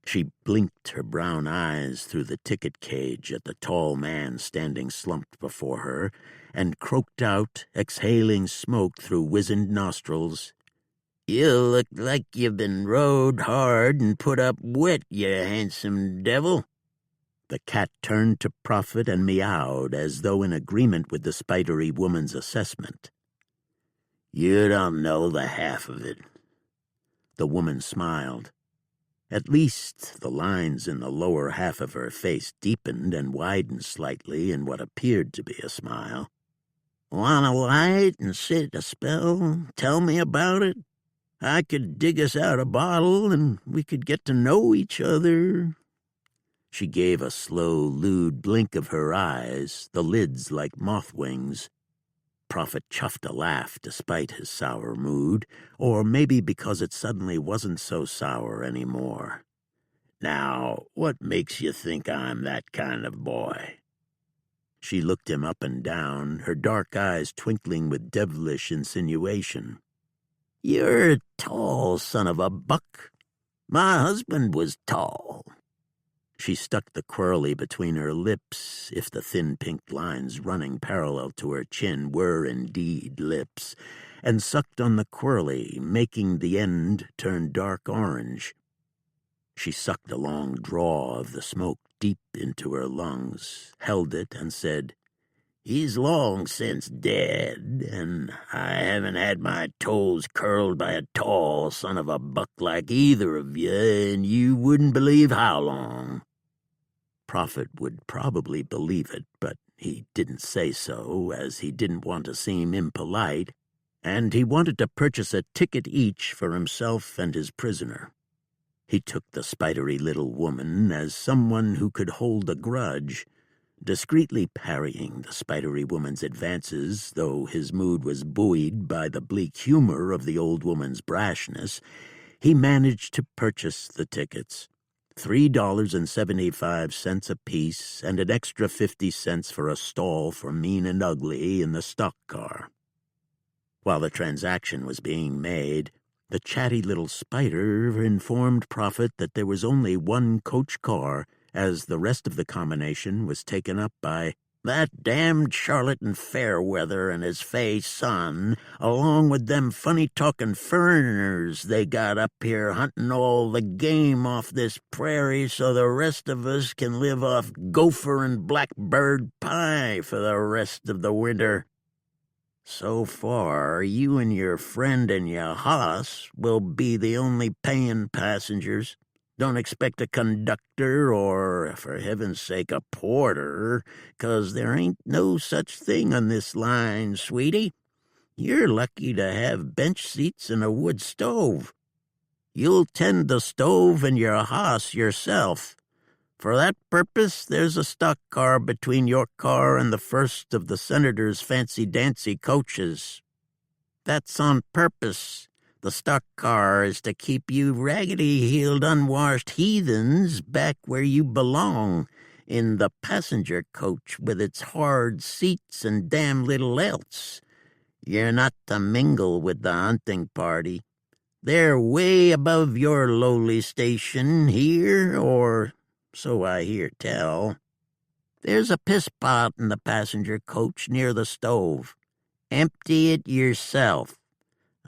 A: She blinked her brown eyes through the ticket cage at the tall man standing slumped before her, and croaked out, exhaling smoke through wizened nostrils, "You look like you've been rode hard and put up wet, you handsome devil." The cat turned to Prophet and meowed as though in agreement with the spidery woman's assessment. "You don't know the half of it." The woman smiled. At least the lines in the lower half of her face deepened and widened slightly in what appeared to be a smile. "Want a light and sit a spell? Tell me about it. I could dig us out a bottle and we could get to know each other." She gave a slow, lewd blink of her eyes, the lids like moth wings. Prophet chuffed a laugh despite his sour mood, or maybe because it suddenly wasn't so sour anymore. "Now, what makes you think I'm that kind of boy?" She looked him up and down, her dark eyes twinkling with devilish insinuation. "You're a tall son of a buck. My husband was tall." She stuck the quirly between her lips, if the thin pink lines running parallel to her chin were indeed lips, and sucked on the quirly, making the end turn dark orange. She sucked a long draw of the smoke deep into her lungs, held it, and said, "He's long since dead, and I haven't had my toes curled by a tall son of a buck like either of you, and you wouldn't believe how long." Prophet would probably believe it, but he didn't say so, as he didn't want to seem impolite, and he wanted to purchase a ticket each for himself and his prisoner. He took the spidery little woman as someone who could hold a grudge, Discreetly parrying the spidery woman's advances, though his mood was buoyed by the bleak humor of the old woman's brashness, he managed to purchase the tickets. $3.75 apiece, and an extra 50 cents for a stall for Mean and Ugly in the stock car. While the transaction was being made, the chatty little spider informed Prophet that there was only one coach car, as the rest of the combination was taken up by that damned charlatan Fairweather and his fey son, along with them funny-talking foreigners they got up here hunting all the game off this prairie so the rest of us can live off gopher and blackbird pie for the rest of the winter. So far, you and your friend and your hoss will be the only paying passengers. Don't expect a conductor or, for heaven's sake, a porter, 'cause there ain't no such thing on this line, sweetie. You're lucky to have bench seats and a wood stove. You'll tend the stove and your hoss yourself. For that purpose, there's a stock car between your car and the first of the senator's fancy-dancy coaches. That's on purpose. The stock car is to keep you raggedy-heeled, unwashed heathens back where you belong, in the passenger coach with its hard seats and damn little else. You're not to mingle with the hunting party. They're way above your lowly station here, or so I hear tell. There's a piss pot in the passenger coach near the stove. Empty it yourself.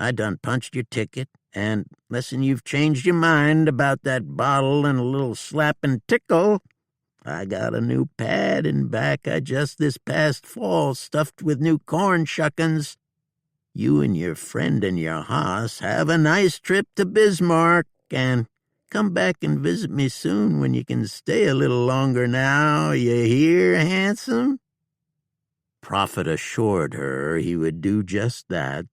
A: I done punched your ticket, and lessen you've changed your mind about that bottle and a little slap and tickle, I got a new pad in back I just this past fall stuffed with new corn shuckins. You and your friend and your hoss have a nice trip to Bismarck, and come back and visit me soon when you can stay a little longer now, you hear, handsome?" Prophet assured her he would do just that,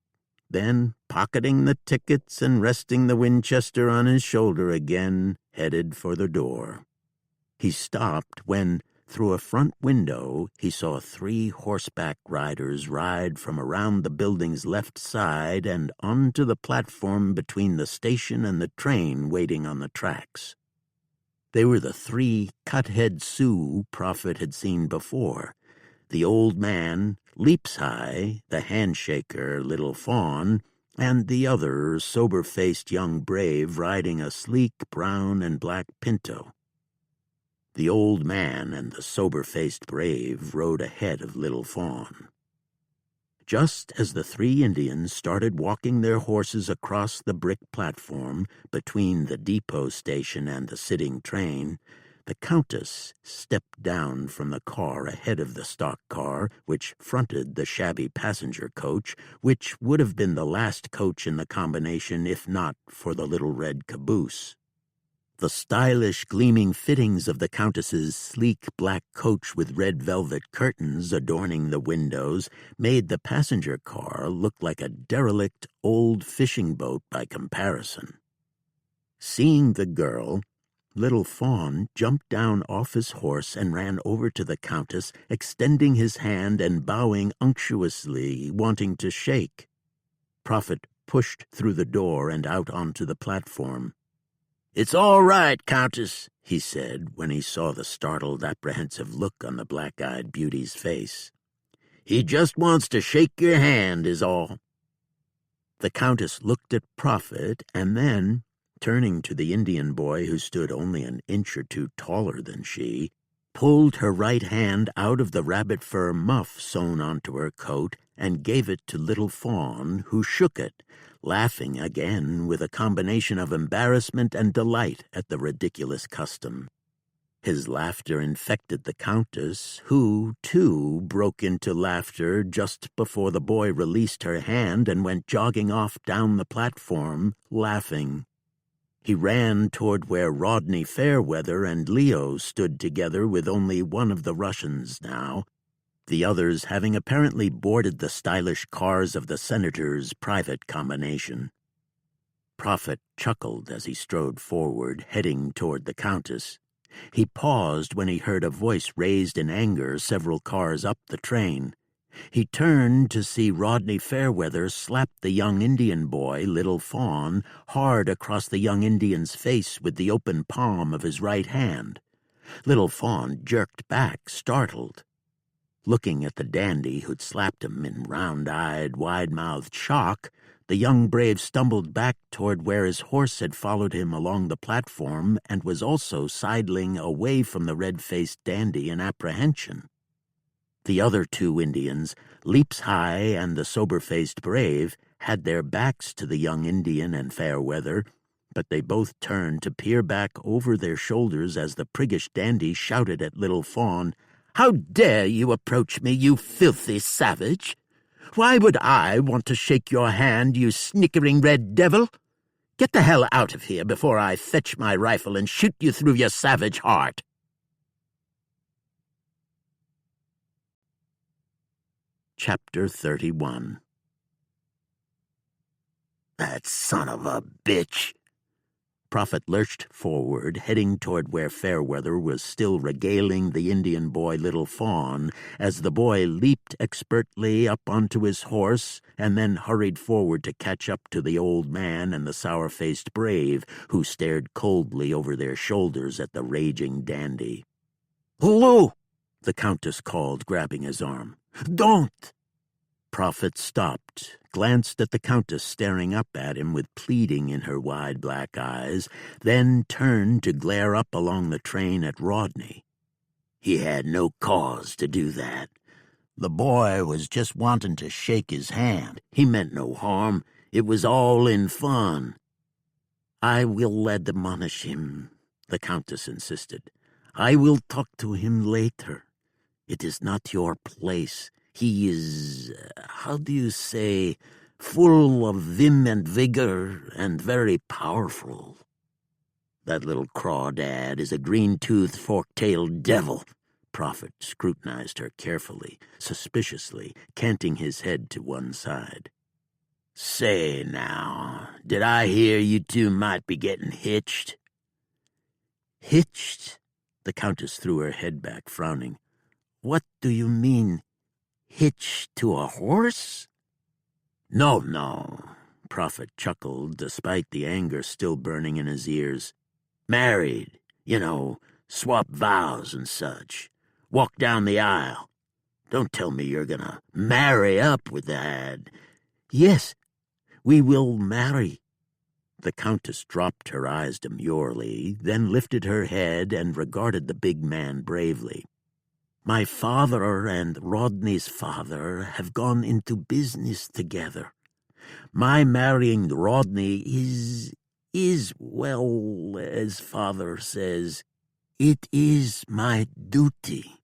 A: then, pocketing the tickets and resting the Winchester on his shoulder again, headed for the door. He stopped when, through a front window, he saw 3 horseback riders ride from around the building's left side and onto the platform between the station and the train waiting on the tracks. They were the 3 cut-head Sioux Prophet had seen before. The old man, Leaps High, the handshaker, Little Fawn, and the other sober-faced young brave riding a sleek brown and black pinto. The old man and the sober-faced brave rode ahead of Little Fawn. Just as the 3 Indians started walking their horses across the brick platform between the depot station and the sitting train, the Countess stepped down from the car ahead of the stock car, which fronted the shabby passenger coach, which would have been the last coach in the combination if not for the little red caboose. The stylish, gleaming fittings of the Countess's sleek black coach with red velvet curtains adorning the windows made the passenger car look like a derelict old fishing boat by comparison. Seeing the girl, Little Fawn jumped down off his horse and ran over to the Countess, extending his hand and bowing unctuously, wanting to shake. Prophet pushed through the door and out onto the platform. "It's all right, Countess," he said when he saw the startled, apprehensive look on the black-eyed beauty's face. "He just wants to shake your hand, is all." The Countess looked at Prophet and then, turning to the Indian boy who stood only an inch or 2 taller than she, pulled her right hand out of the rabbit fur muff sewn onto her coat and gave it to Little Fawn, who shook it, laughing again with a combination of embarrassment and delight at the ridiculous custom. His laughter infected the Countess, who, too, broke into laughter just before the boy released her hand and went jogging off down the platform, laughing. He ran toward where Rodney Fairweather and Leo stood together with only one of the Russians now, the others having apparently boarded the stylish cars of the senator's private combination. Prophet chuckled as he strode forward, heading toward the Countess. He paused when he heard a voice raised in anger several cars up the train. He turned to see Rodney Fairweather slap the young Indian boy, Little Fawn, hard across the young Indian's face with the open palm of his right hand. Little Fawn jerked back, startled. Looking at the dandy who'd slapped him in round-eyed, wide-mouthed shock, the young brave stumbled back toward where his horse had followed him along the platform and was also sidling away from the red-faced dandy in apprehension. The other two Indians, Leaps High and the sober-faced brave, had their backs to the young Indian and Fairweather, but they both turned to peer back over their shoulders as the priggish dandy shouted at Little Fawn, "How dare you approach me, you filthy savage? Why would I want to shake your hand, you snickering red devil? Get the hell out of here before I fetch my rifle and shoot you through your savage heart." Chapter 31. "That son of a bitch!" Prophet lurched forward, heading toward where Fairweather was still regaling the Indian boy Little Fawn, as the boy leaped expertly up onto his horse and then hurried forward to catch up to the old man and the sour-faced brave, who stared coldly over their shoulders at the raging dandy. "Lou!" the Countess called, grabbing his arm. "Don't!" Prophet stopped, glanced at the Countess staring up at him with pleading in her wide black eyes, then turned to glare up along the train at Rodney. He had no cause to do that. The boy was just wanting to shake his hand. He meant no harm. It was all in fun. "I will admonish him," the Countess insisted. "I will talk to him later. It is not your place. He is, how do you say, full of vim and vigor and very powerful. That little crawdad is a green-toothed, fork-tailed devil." Prophet scrutinized her carefully, suspiciously, canting his head to one side. "Say now, did I hear you two might be getting hitched?" "Hitched?" The Countess threw her head back, frowning. "What do you mean? Hitched to a horse?" No, Prophet chuckled, despite the anger still burning in his ears. "Married, swap vows and such. Walk down the aisle. Don't tell me you're gonna marry up with that." "Yes, we will marry." The Countess dropped her eyes demurely, then lifted her head and regarded the big man bravely. "My father and Rodney's father have gone into business together. My marrying Rodney is, well, as father says, it is my duty.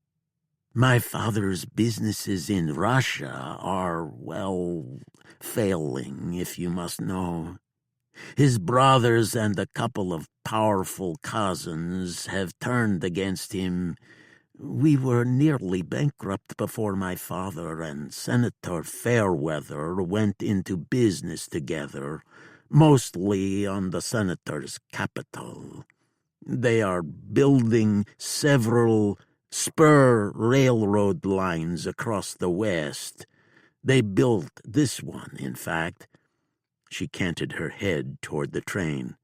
A: My father's businesses in Russia are, well, failing, if you must know. His brothers and a couple of powerful cousins have turned against him. We were nearly bankrupt before my father and Senator Fairweather went into business together, mostly on the senator's capital. They are building several spur railroad lines across the West. They built this one, in fact." She canted her head toward the train.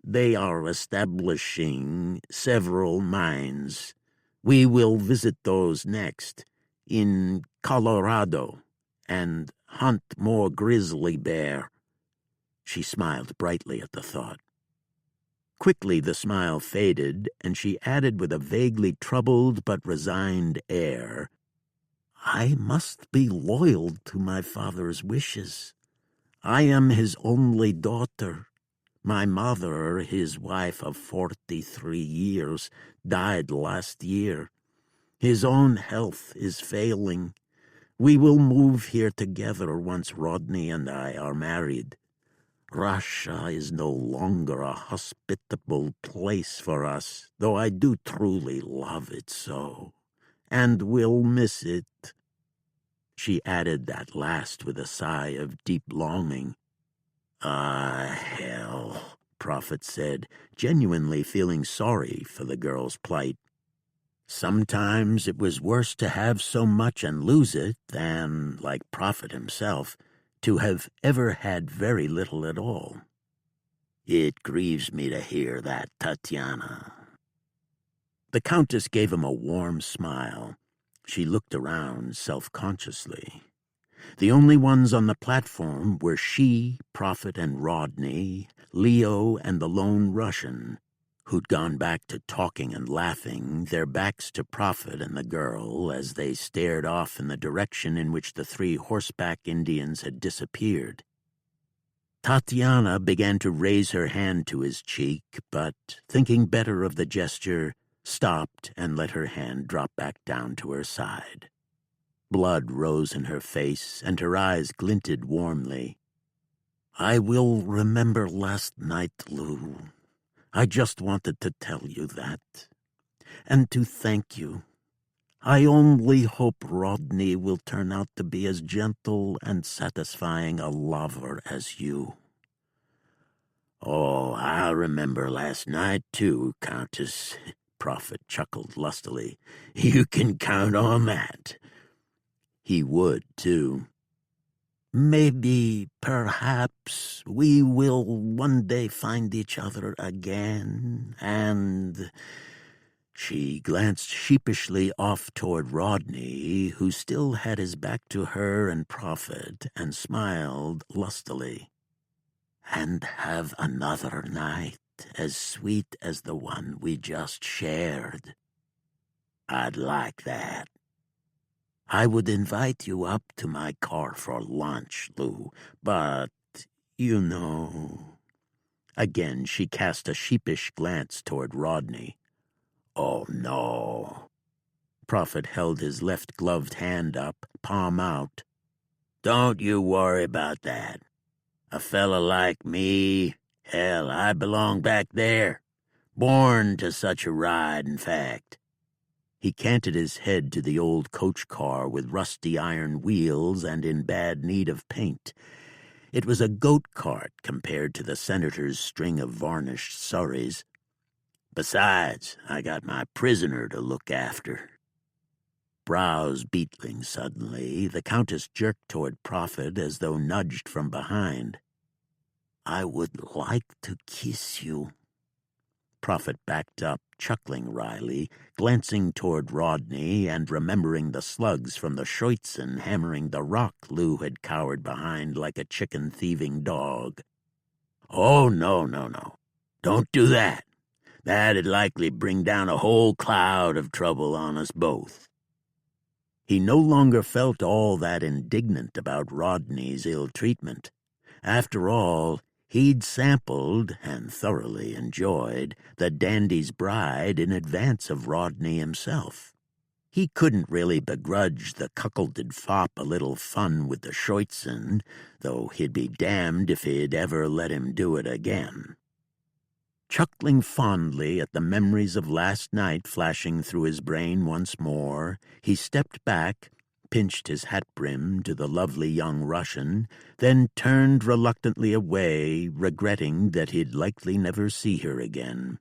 A: "They are establishing several mines. We will visit those next, in Colorado, and hunt more grizzly bear." She smiled brightly at the thought. Quickly the smile faded, and she added with a vaguely troubled but resigned air, "I must be loyal to my father's wishes. I am his only daughter. My mother, his wife of 43 years, died last year. His own health is failing. We will move here together once Rodney and I are married. Russia is no longer a hospitable place for us, though I do truly love it so, and will miss it." She added that last with a sigh of deep longing. "Ah, hell," Prophet said, genuinely feeling sorry for the girl's plight. Sometimes it was worse to have so much and lose it than, like Prophet himself, to have ever had very little at all. It grieves me to hear that, Tatiana. The Countess gave him a warm smile. She looked around self-consciously. The only ones on the platform were she, Prophet, and Rodney, Leo, and the lone Russian, who'd gone back to talking and laughing, their backs to Prophet and the girl as they stared off in the direction in which the 3 horseback Indians had disappeared. Tatiana began to raise her hand to his cheek, but, thinking better of the gesture, stopped and let her hand drop back down to her side. Blood rose in her face, and her eyes glinted warmly. "I will remember last night, Lou. I just wanted to tell you that. And to thank you. I only hope Rodney will turn out to be as gentle and satisfying a lover as you." "Oh, I'll remember last night, too, Countess," Prophet chuckled lustily. "You can count on that." He would, too. "Maybe, perhaps, we will one day find each other again, and—" She glanced sheepishly off toward Rodney, who still had his back to her and Prophet, and smiled lustily. "And have another night as sweet as the one we just shared." "I'd like that." "I would invite you up to my car for lunch, Lou, but, you know—" Again she cast a sheepish glance toward Rodney. "Oh, no." Prophet held his left-gloved hand up, palm out. "Don't you worry about that. A fella like me, hell, I belong back there. Born to such a ride, in fact." He canted his head to the old coach car with rusty iron wheels and in bad need of paint. It was a goat cart compared to the senator's string of varnished surreys. "Besides, I got my prisoner to look after." Brows beetling suddenly, the Countess jerked toward Prophet as though nudged from behind. "I would like to kiss you." Prophet backed up, chuckling wryly, glancing toward Rodney and remembering the slugs from the Scheutzen hammering the rock Lou had cowered behind like a chicken-thieving dog. "Oh, no. Don't do that. That'd likely bring down a whole cloud of trouble on us both." He no longer felt all that indignant about Rodney's ill treatment. After all, he'd sampled, and thoroughly enjoyed, the Dandy's Bride in advance of Rodney himself. He couldn't really begrudge the cuckolded fop a little fun with the Scheutzen, though he'd be damned if he'd ever let him do it again. Chuckling fondly at the memories of last night flashing through his brain once more, he stepped back, pinched his hat brim to the lovely young Russian, then turned reluctantly away, regretting that he'd likely never see her again.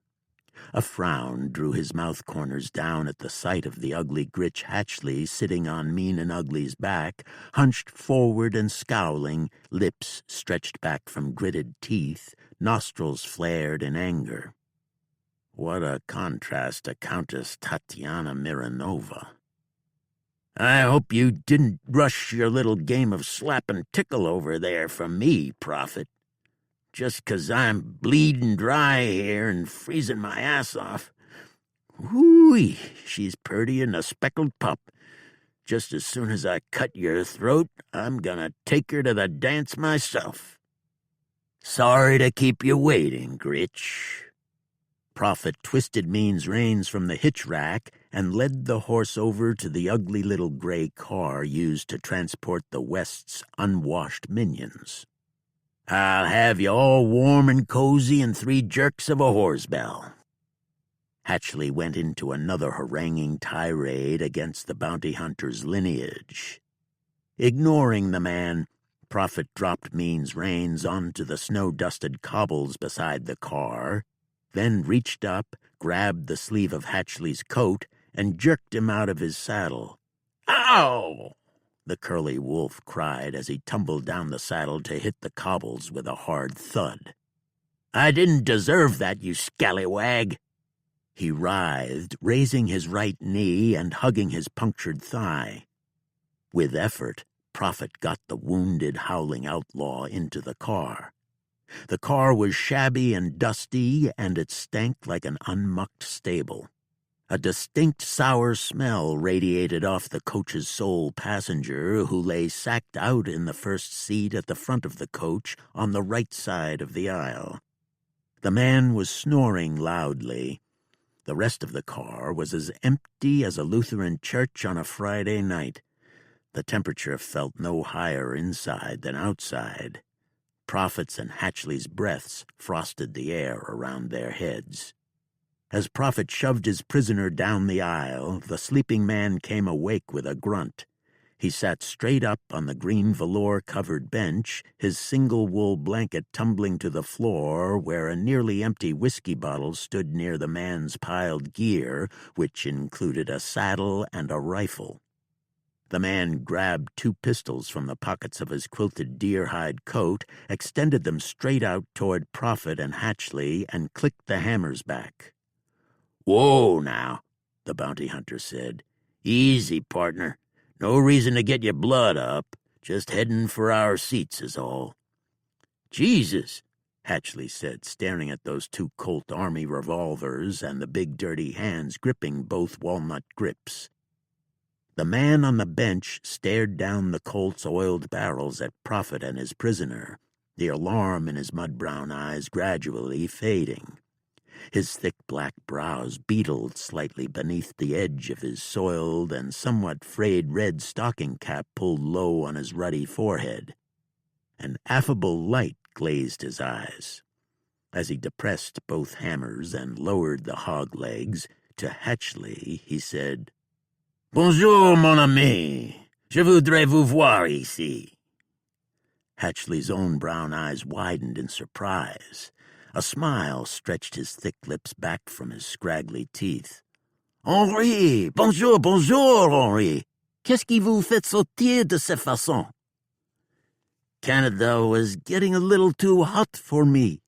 A: A frown drew his mouth corners down at the sight of the ugly Gritch Hatchley sitting on Mean and Ugly's back, hunched forward and scowling, lips stretched back from gritted teeth, nostrils flared in anger. What a contrast to Countess Tatiana Mironova. "I hope you didn't rush your little game of slap and tickle over there for me, Prophet. Just 'cause I'm bleeding dry here and freezing my ass off. Whoo-wee, she's purty'n a speckled pup. Just as soon as I cut your throat, I'm gonna take her to the dance myself. Sorry to keep you waiting, Gritch." Prophet twisted Mean's reins from the hitch rack and led the horse over to the ugly little gray car used to transport the West's unwashed minions. "I'll have you all warm and cozy in 3 jerks of a horse bell." Hatchley went into another haranguing tirade against the bounty hunter's lineage. Ignoring the man, Prophet dropped Mean's reins onto the snow-dusted cobbles beside the car, then reached up, grabbed the sleeve of Hatchley's coat, and jerked him out of his saddle. "Ow!" the curly wolf cried as he tumbled down the saddle to hit the cobbles with a hard thud. "I didn't deserve that, you scallywag!" He writhed, raising his right knee and hugging his punctured thigh. With effort, Prophet got the wounded, howling outlaw into the car. The car was shabby and dusty, and it stank like an unmucked stable. A distinct sour smell radiated off the coach's sole passenger, who lay sacked out in the first seat at the front of the coach on the right side of the aisle. The man was snoring loudly. The rest of the car was as empty as a Lutheran church on a Friday night. The temperature felt no higher inside than outside. Prophet's and Hatchley's breaths frosted the air around their heads. As Prophet shoved his prisoner down the aisle, the sleeping man came awake with a grunt. He sat straight up on the green velour-covered bench, his single wool blanket tumbling to the floor where a nearly empty whiskey bottle stood near the man's piled gear, which included a saddle and a rifle. The man grabbed 2 pistols from the pockets of his quilted deer-hide coat, extended them straight out toward Prophet and Hatchley, and clicked the hammers back. "Whoa, now," the bounty hunter said. "Easy, partner. No reason to get your blood up. Just heading for our seats is all." "Jesus," Hatchley said, staring at those 2 Colt Army revolvers and the big dirty hands gripping both walnut grips. The man on the bench stared down the Colt's oiled barrels at Prophet and his prisoner, the alarm in his mud-brown eyes gradually fading. His thick black brows beetled slightly beneath the edge of his soiled and somewhat frayed red stocking cap pulled low on his ruddy forehead. An affable light glazed his eyes. As he depressed both hammers and lowered the hog legs, to Hatchley he said, "Bonjour, mon ami. Je voudrais vous voir ici." Hatchley's own brown eyes widened in surprise. A smile stretched his thick lips back from his scraggly teeth. "Henri! Bonjour, bonjour, Henri! Qu'est-ce qui vous fait sauter de cette façon?" "Canada was getting a little too hot for me."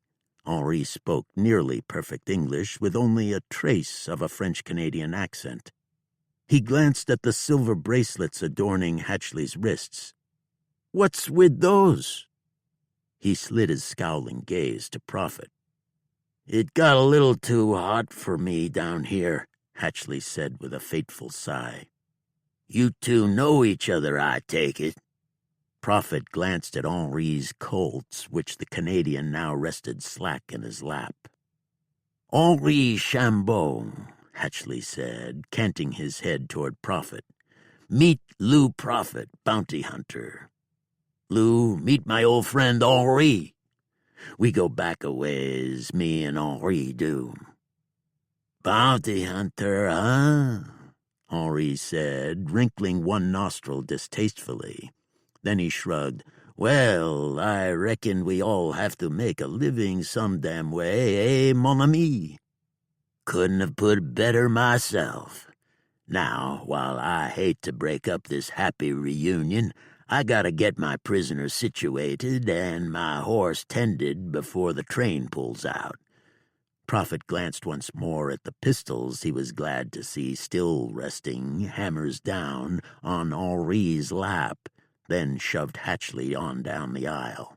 A: Henri spoke nearly perfect English with only a trace of a French-Canadian accent. He glanced at the silver bracelets adorning Hatchley's wrists. "What's with those?" He slid his scowling gaze to Prophet. "It got a little too hot for me down here," Hatchley said with a fateful sigh. "You two know each other, I take it." Prophet glanced at Henri's Colts, which the Canadian now rested slack in his lap. "Henri Chambeau," Hatchley said, canting his head toward Prophet. "Meet Lou Prophet, bounty hunter. Lou, meet my old friend Henri. We go back a ways, me and Henri do." "Bounty hunter, huh?" Henri said, wrinkling one nostril distastefully. Then he shrugged. "Well, I reckon we all have to make a living some damn way, eh, mon ami? Couldn't have put it better myself. Now, while I hate to break up this happy reunion, I gotta get my prisoner situated and my horse tended before the train pulls out." Prophet glanced once more at the pistols he was glad to see still resting, hammers down, on Henri's lap, then shoved Hatchley on down the aisle.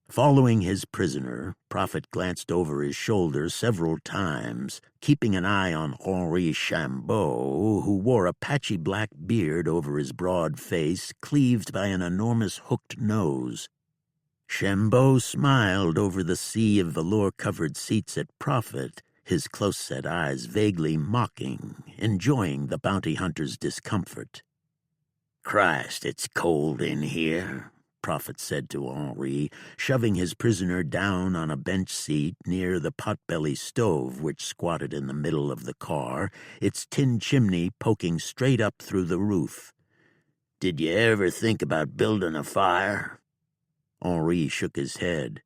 A: Following his prisoner, Prophet glanced over his shoulder several times, keeping an eye on Henri Chambeau, who wore a patchy black beard over his broad face, cleaved by an enormous hooked nose. Chambeau smiled over the sea of velour-covered seats at Prophet, his close-set eyes vaguely mocking, enjoying the bounty hunter's discomfort. "Christ, it's cold in here," Prophet said to Henri, shoving his prisoner down on a bench seat near the potbelly stove which squatted in the middle of the car, its tin chimney poking straight up through the roof. Did you ever think about building a fire?
B: Henri shook his head.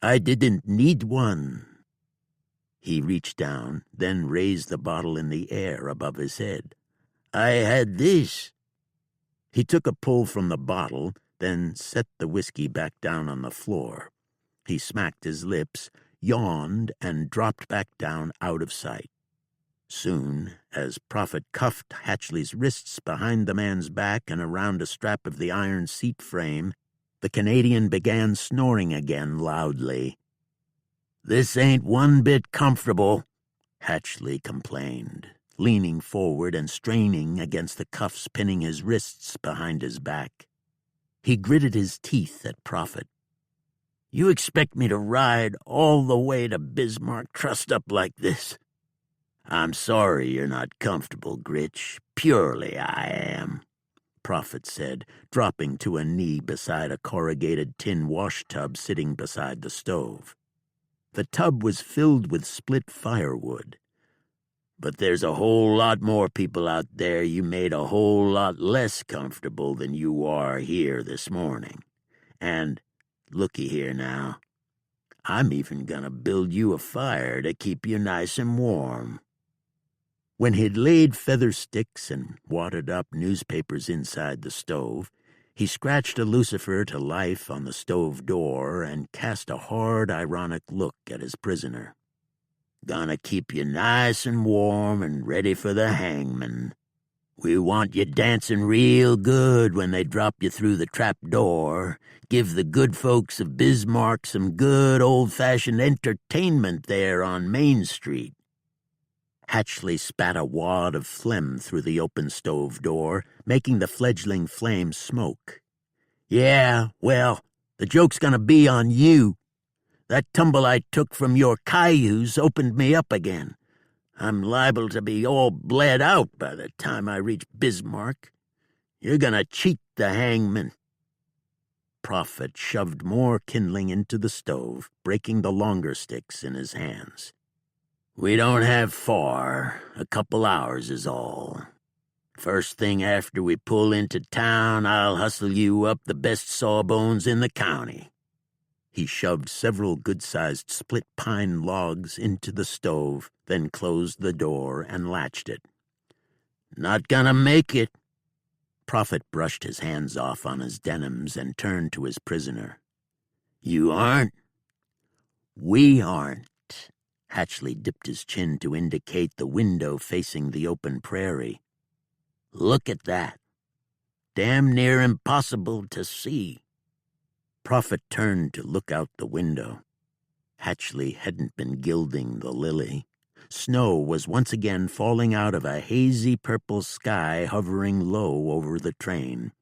B: I didn't need one. He reached down, then raised the bottle in the air above his head.
A: I had this.
B: He took a pull from the bottle, then set the whiskey back down on the floor. He smacked his lips, yawned, and dropped back down out of sight. Soon, as Prophet cuffed Hatchley's wrists behind the man's back and around a strap of the iron seat frame, the Canadian began snoring again loudly.
A: This ain't one bit comfortable,
B: Hatchley complained, leaning forward and straining against the cuffs pinning his wrists behind his back. He gritted his teeth at Prophet.
A: You expect me to ride all the way to Bismarck trussed up like this? I'm sorry you're not comfortable, Gritch. Purely I am,
B: Prophet said, dropping to a knee beside a corrugated tin wash tub sitting beside the stove. The tub was filled with split firewood.
A: But there's a whole lot more people out there you made a whole lot less comfortable than you are here this morning. And looky here now. I'm even gonna build you a fire to keep you nice and warm.
B: When he'd laid feather sticks and wadded up newspapers inside the stove, he scratched a lucifer to life on the stove door and cast a hard, ironic look at his prisoner.
A: Gonna keep you nice and warm and ready for the hangman. We want you dancing real good when they drop you through the trap door. Give the good folks of Bismarck some good old-fashioned entertainment there on Main Street.
B: Hatchley spat a wad of phlegm through the open stove door, making the fledgling flame smoke.
A: Yeah, well, the joke's gonna be on you. That tumble I took from your cayuse opened me up again. I'm liable to be all bled out by the time I reach Bismarck. You're gonna cheat the hangman.
B: Prophet shoved more kindling into the stove, breaking the longer sticks in his hands.
A: We don't have far. A couple hours is all. First thing after we pull into town, I'll hustle you up the best sawbones in the county.
B: He shoved several good-sized split pine logs into the stove, then closed the door and latched it.
A: Not gonna make it.
B: Prophet brushed his hands off on his denims and turned to his prisoner.
A: You aren't?
B: We aren't. Hatchley dipped his chin to indicate the window facing the open prairie.
A: Look at that. Damn near impossible to see.
B: Prophet turned to look out the window. Hatchley hadn't been gilding the lily. Snow was once again falling out of a hazy purple sky hovering low over the train.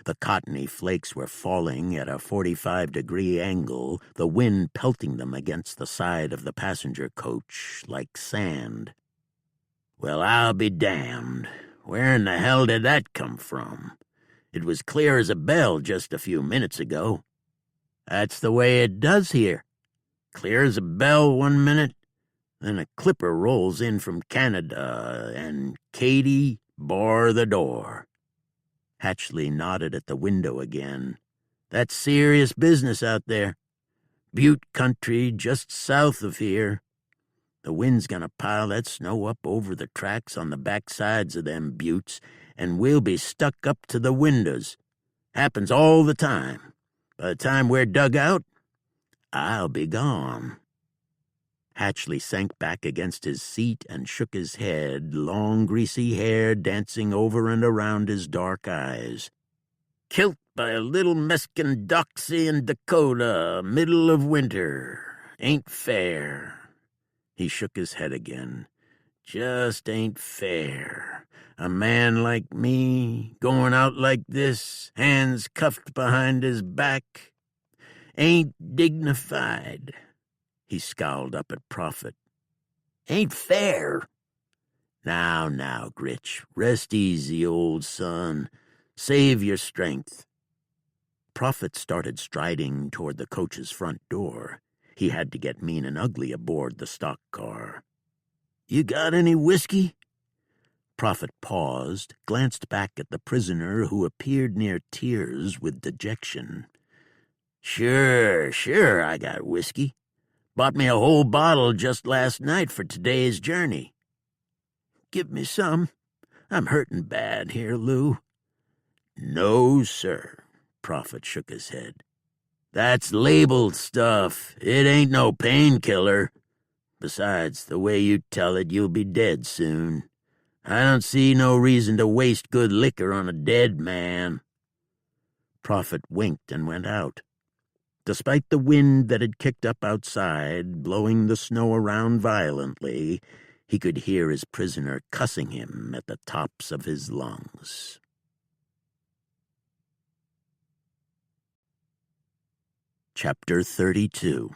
B: The cottony flakes were falling at a 45-degree angle, the wind pelting them against the side of the passenger coach like sand.
A: Well, I'll be damned. Where in the hell did that come from? It was clear as a bell just a few minutes ago. That's the way it does here. Clear as a bell 1 minute, then a clipper rolls in from Canada, and Katie bar the door.
B: Hatchley nodded at the window again.
A: That's serious business out there. Butte country just south of here. The wind's gonna pile that snow up over the tracks on the back sides of them buttes, and we'll be stuck up to the windows. Happens all the time. By the time we're dug out, I'll be gone.
B: Hatchley sank back against his seat and shook his head, long greasy hair dancing over and around his dark eyes.
A: Kilt by a little Meskin doxy in Dakota, middle of winter. Ain't fair.
B: He shook his head again.
A: Just ain't fair. A man like me, going out like this, hands cuffed behind his back, ain't dignified.
B: He scowled up at Prophet.
A: Ain't fair.
B: Now, Gritch, rest easy, old son. Save your strength. Prophet started striding toward the coach's front door. He had to get Mean and Ugly aboard the stock car.
A: You got any whiskey? Prophet paused, glanced back at the prisoner, who appeared near tears with dejection. Sure, I got whiskey. Bought me a whole bottle just last night for today's journey. Give me some. I'm hurting bad here, Lou. No, sir. Prophet shook his head. That's labeled stuff. It ain't no painkiller. Besides, the way you tell it, you'll be dead soon. I don't see no reason to waste good liquor on a dead man. Prophet winked and went out. Despite the wind that had kicked up outside, blowing the snow around violently, he could hear his prisoner cussing him at the tops of his lungs. Chapter 32.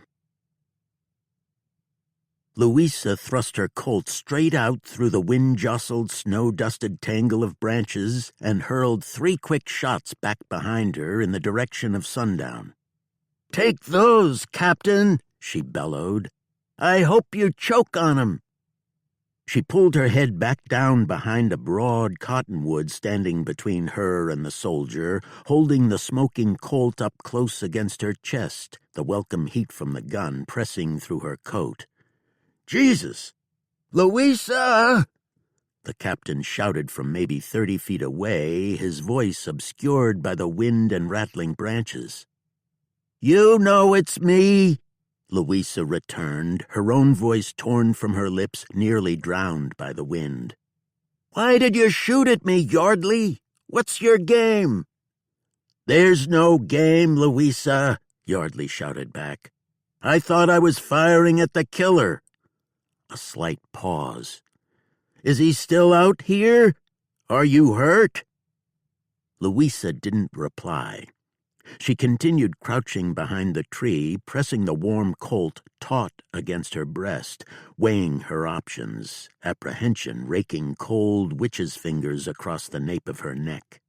A: Louisa thrust her Colt straight out through the wind-jostled, snow-dusted tangle of branches and hurled 3 quick shots back behind her in the direction of Sundown. "Take those, Captain," she bellowed. "I hope you choke on 'em." She pulled her head back down behind a broad cottonwood standing between her and the soldier, holding the smoking Colt up close against her chest, the welcome heat from the gun pressing through her coat. "Jesus! Louisa!" the captain shouted from maybe 30 feet away, his voice obscured by the wind and rattling branches. "You know it's me," Louisa returned, her own voice torn from her lips, nearly drowned by the wind. "Why did you shoot at me, Yardley? What's your game?" "There's no game, Louisa," Yardley shouted back. "I thought I was firing at the killer." A slight pause. "Is he still out here? Are you hurt?" Louisa didn't reply. She continued crouching behind the tree, pressing the warm Colt taut against her breast, weighing her options, apprehension raking cold witch's fingers across the nape of her neck.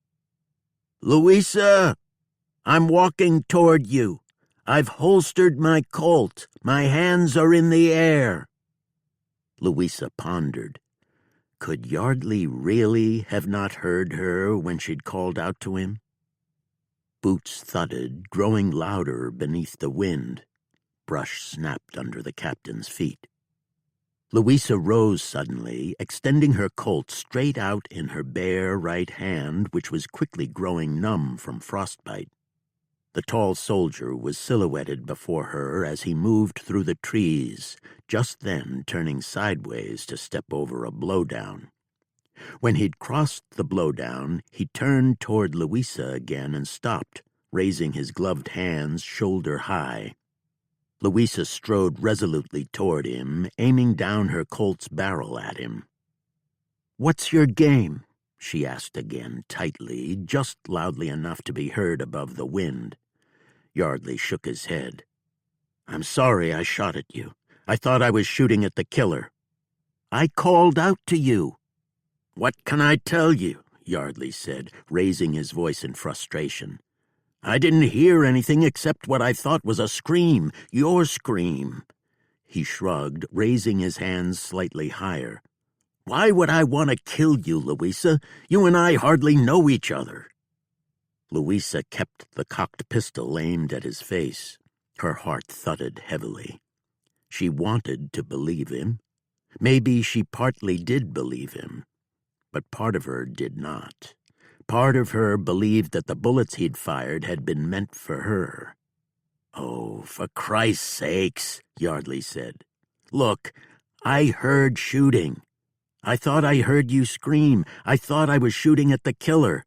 A: "Louisa, I'm walking toward you. I've holstered my Colt. My hands are in the air." Louisa pondered. Could Yardley really have not heard her when she'd called out to him? Boots thudded, growing louder beneath the wind. Brush snapped under the captain's feet. Louisa rose suddenly, extending her Colt straight out in her bare right hand, which was quickly growing numb from frostbite. The tall soldier was silhouetted before her as he moved through the trees, just then turning sideways to step over a blowdown. When he'd crossed the blowdown, he turned toward Louisa again and stopped, raising his gloved hands shoulder high. Louisa strode resolutely toward him, aiming down her Colt's barrel at him. "What's your game?" she asked again, tightly, just loudly enough to be heard above the wind. Yardley shook his head. "I'm sorry I shot at you. I thought I was shooting at the killer." "I called out to you." "What can I tell you?" Yardley said, raising his voice in frustration. "I didn't hear anything except what I thought was a scream, your scream." He shrugged, raising his hands slightly higher. "Why would I want to kill you, Louisa? You and I hardly know each other." Louisa kept the cocked pistol aimed at his face. Her heart thudded heavily. She wanted to believe him. Maybe she partly did believe him. But part of her did not. Part of her believed that the bullets he'd fired had been meant for her. "Oh, for Christ's sakes," Yardley said. "Look, I heard shooting. I thought I heard you scream. I thought I was shooting at the killer.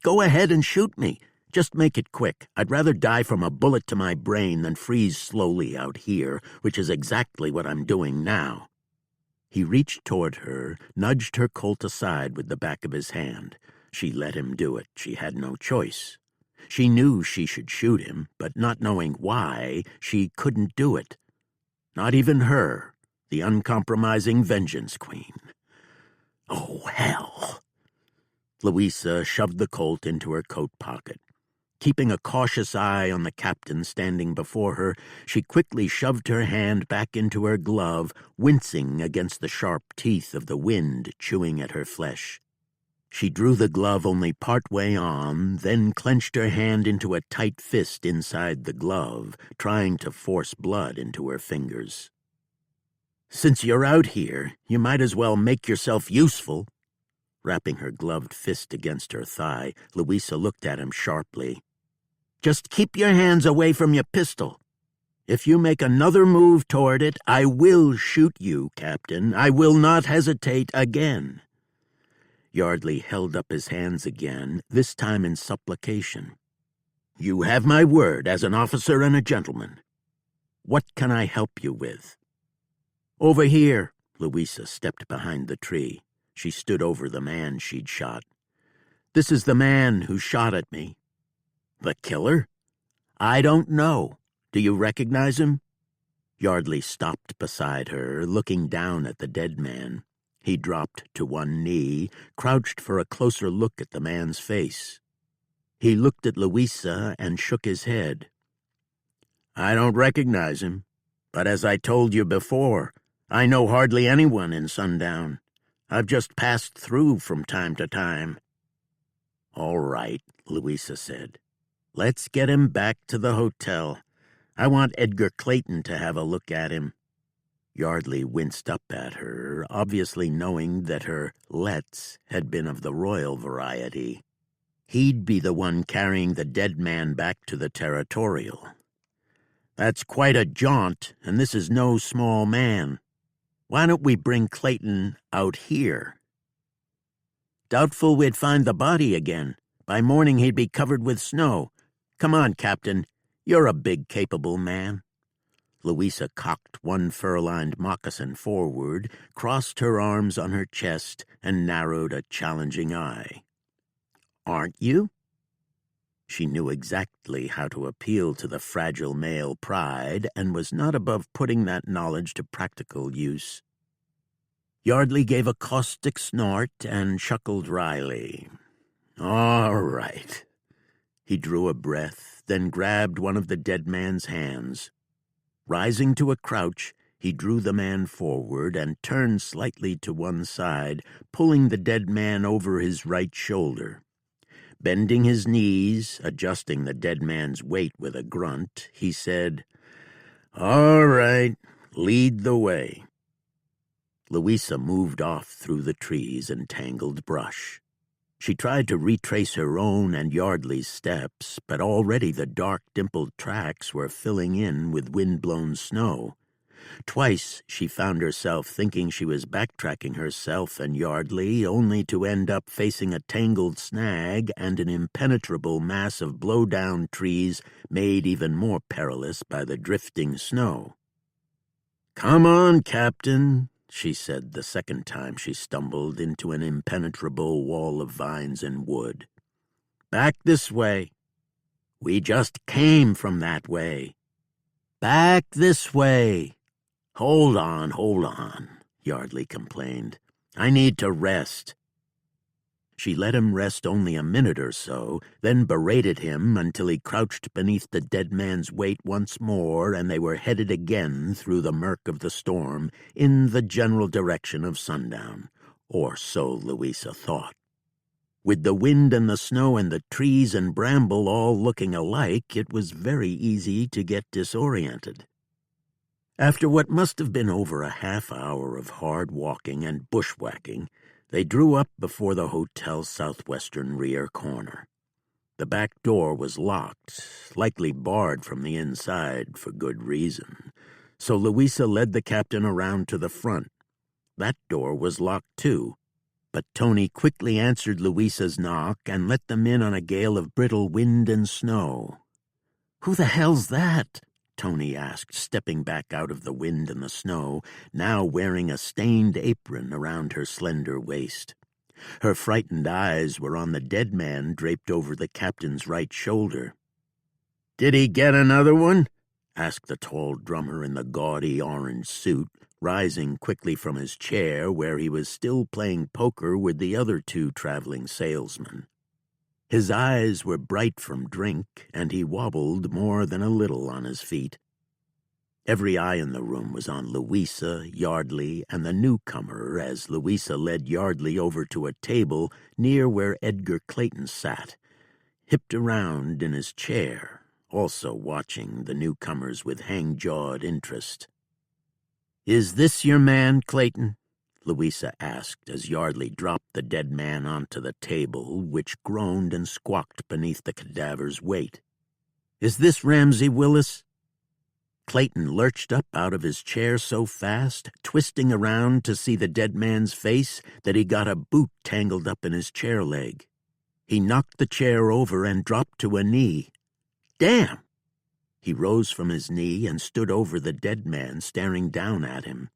A: Go ahead and shoot me. Just make it quick. I'd rather die from a bullet to my brain than freeze slowly out here, which is exactly what I'm doing now." He reached toward her, nudged her Colt aside with the back of his hand. She let him do it. She had no choice. She knew she should shoot him, but not knowing why, she couldn't do it. Not even her, the uncompromising vengeance queen. Oh, hell! Louisa shoved the Colt into her coat pocket.
B: Keeping a cautious eye on the captain standing before her, she quickly shoved her hand back into her glove, wincing against the sharp teeth of the wind chewing at her flesh. She drew the glove only part way on, then clenched her hand into a tight fist inside the glove, trying to force blood into her fingers. "Since you're out here, you might as well make yourself useful." Wrapping her gloved fist against her thigh, Louisa looked at him sharply. "Just keep your hands away from your pistol. If you make another move toward it, I will shoot you, Captain. I will not hesitate again." Yardley held up his hands again, this time in supplication. "You have my word as an officer and a gentleman. What can I help you with?" "Over here." Louisa stepped behind the tree. She stood over the man she'd shot. "This is the man who shot at me." "The killer?" "I don't know. Do you recognize him?" Yardley stopped beside her, looking down at the dead man. He dropped to one knee, crouched for a closer look at the man's face. He looked at Louisa and shook his head. "I don't recognize him, but as I told you before, I know hardly anyone in Sundown. I've just passed through from time to time." "All right," Louisa said. "Let's get him back to the hotel. I want Edgar Clayton to have a look at him." Yardley winced up at her, obviously knowing that her "let's" had been of the royal variety. He'd be the one carrying the dead man back to the territorial. "That's quite a jaunt, and this is no small man. Why don't we bring Clayton out here?" "Doubtful we'd find the body again. By morning he'd be covered with snow. Come on, Captain. You're a big, capable man." Louisa cocked one fur-lined moccasin forward, crossed her arms on her chest, and narrowed a challenging eye. "Aren't you?" She knew exactly how to appeal to the fragile male pride and was not above putting that knowledge to practical use. Yardley gave a caustic snort and chuckled wryly. "All right." He drew a breath, then grabbed one of the dead man's hands. Rising to a crouch, he drew the man forward and turned slightly to one side, pulling the dead man over his right shoulder. Bending his knees, adjusting the dead man's weight with a grunt, he said, "All right, lead the way." Louisa moved off through the trees and tangled brush. She tried to retrace her own and Yardley's steps, but already the dark, dimpled tracks were filling in with wind-blown snow. Twice she found herself thinking she was backtracking herself and Yardley, only to end up facing a tangled snag and an impenetrable mass of blow-down trees made even more perilous by the drifting snow. "Come on, Captain," she said the second time she stumbled into an impenetrable wall of vines and wood. "Back this way." "We just came from that way." "Back this way." Hold on," Yardley complained. "I need to rest." She let him rest only a minute or so, then berated him until he crouched beneath the dead man's weight once more, and they were headed again through the murk of the storm in the general direction of Sundown, or so Louisa thought. With the wind and the snow and the trees and bramble all looking alike, it was very easy to get disoriented. After what must have been over a half-hour of hard walking and bushwhacking, they drew up before the hotel's southwestern rear corner. The back door was locked, likely barred from the inside for good reason, so Louisa led the captain around to the front. That door was locked too, but Tony quickly answered Louisa's knock and let them in on a gale of brittle wind and snow. "Who the hell's that?" Tony asked, stepping back out of the wind and the snow, now wearing a stained apron around her slender waist. Her frightened eyes were on the dead man draped over the captain's right shoulder. "Did he get another one?" asked the tall drummer in the gaudy orange suit, rising quickly from his chair where he was still playing poker with the other two traveling salesmen. His eyes were bright from drink, and he wobbled more than a little on his feet. Every eye in the room was on Louisa, Yardley, and the newcomer as Louisa led Yardley over to a table near where Edgar Clayton sat, hipped around in his chair, also watching the newcomers with hang-jawed interest. "Is this your man, Clayton?" Louisa asked as Yardley dropped the dead man onto the table, which groaned and squawked beneath the cadaver's weight. "Is this Ramsey Willis?" Clayton lurched up out of his chair so fast, twisting around to see the dead man's face, that he got a boot tangled up in his chair leg. He knocked the chair over and dropped to a knee. "Damn!" He rose from his knee and stood over the dead man, staring down at him.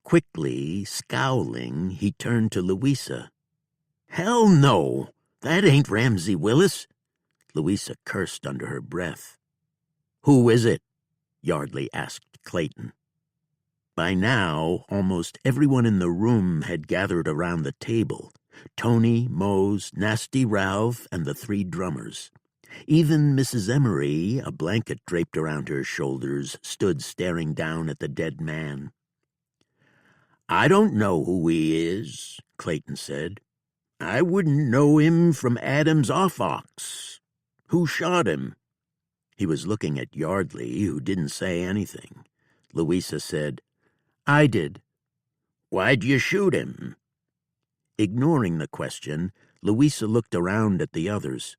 B: Quickly, scowling, he turned to Louisa. "Hell no! That ain't Ramsey Willis!" Louisa cursed under her breath. "Who is it?" Yardley asked Clayton. By now, almost everyone in the room had gathered around the table. Tony, Mose, Nasty Ralph, and the three drummers. Even Mrs. Emery, a blanket draped around her shoulders, stood staring down at the dead man. "I don't know who he is," Clayton said. "I wouldn't know him from Adam's off-ox. Who shot him?" He was looking at Yardley, who didn't say anything. Louisa said, "I did." "Why'd you shoot him?" Ignoring the question, Louisa looked around at the others.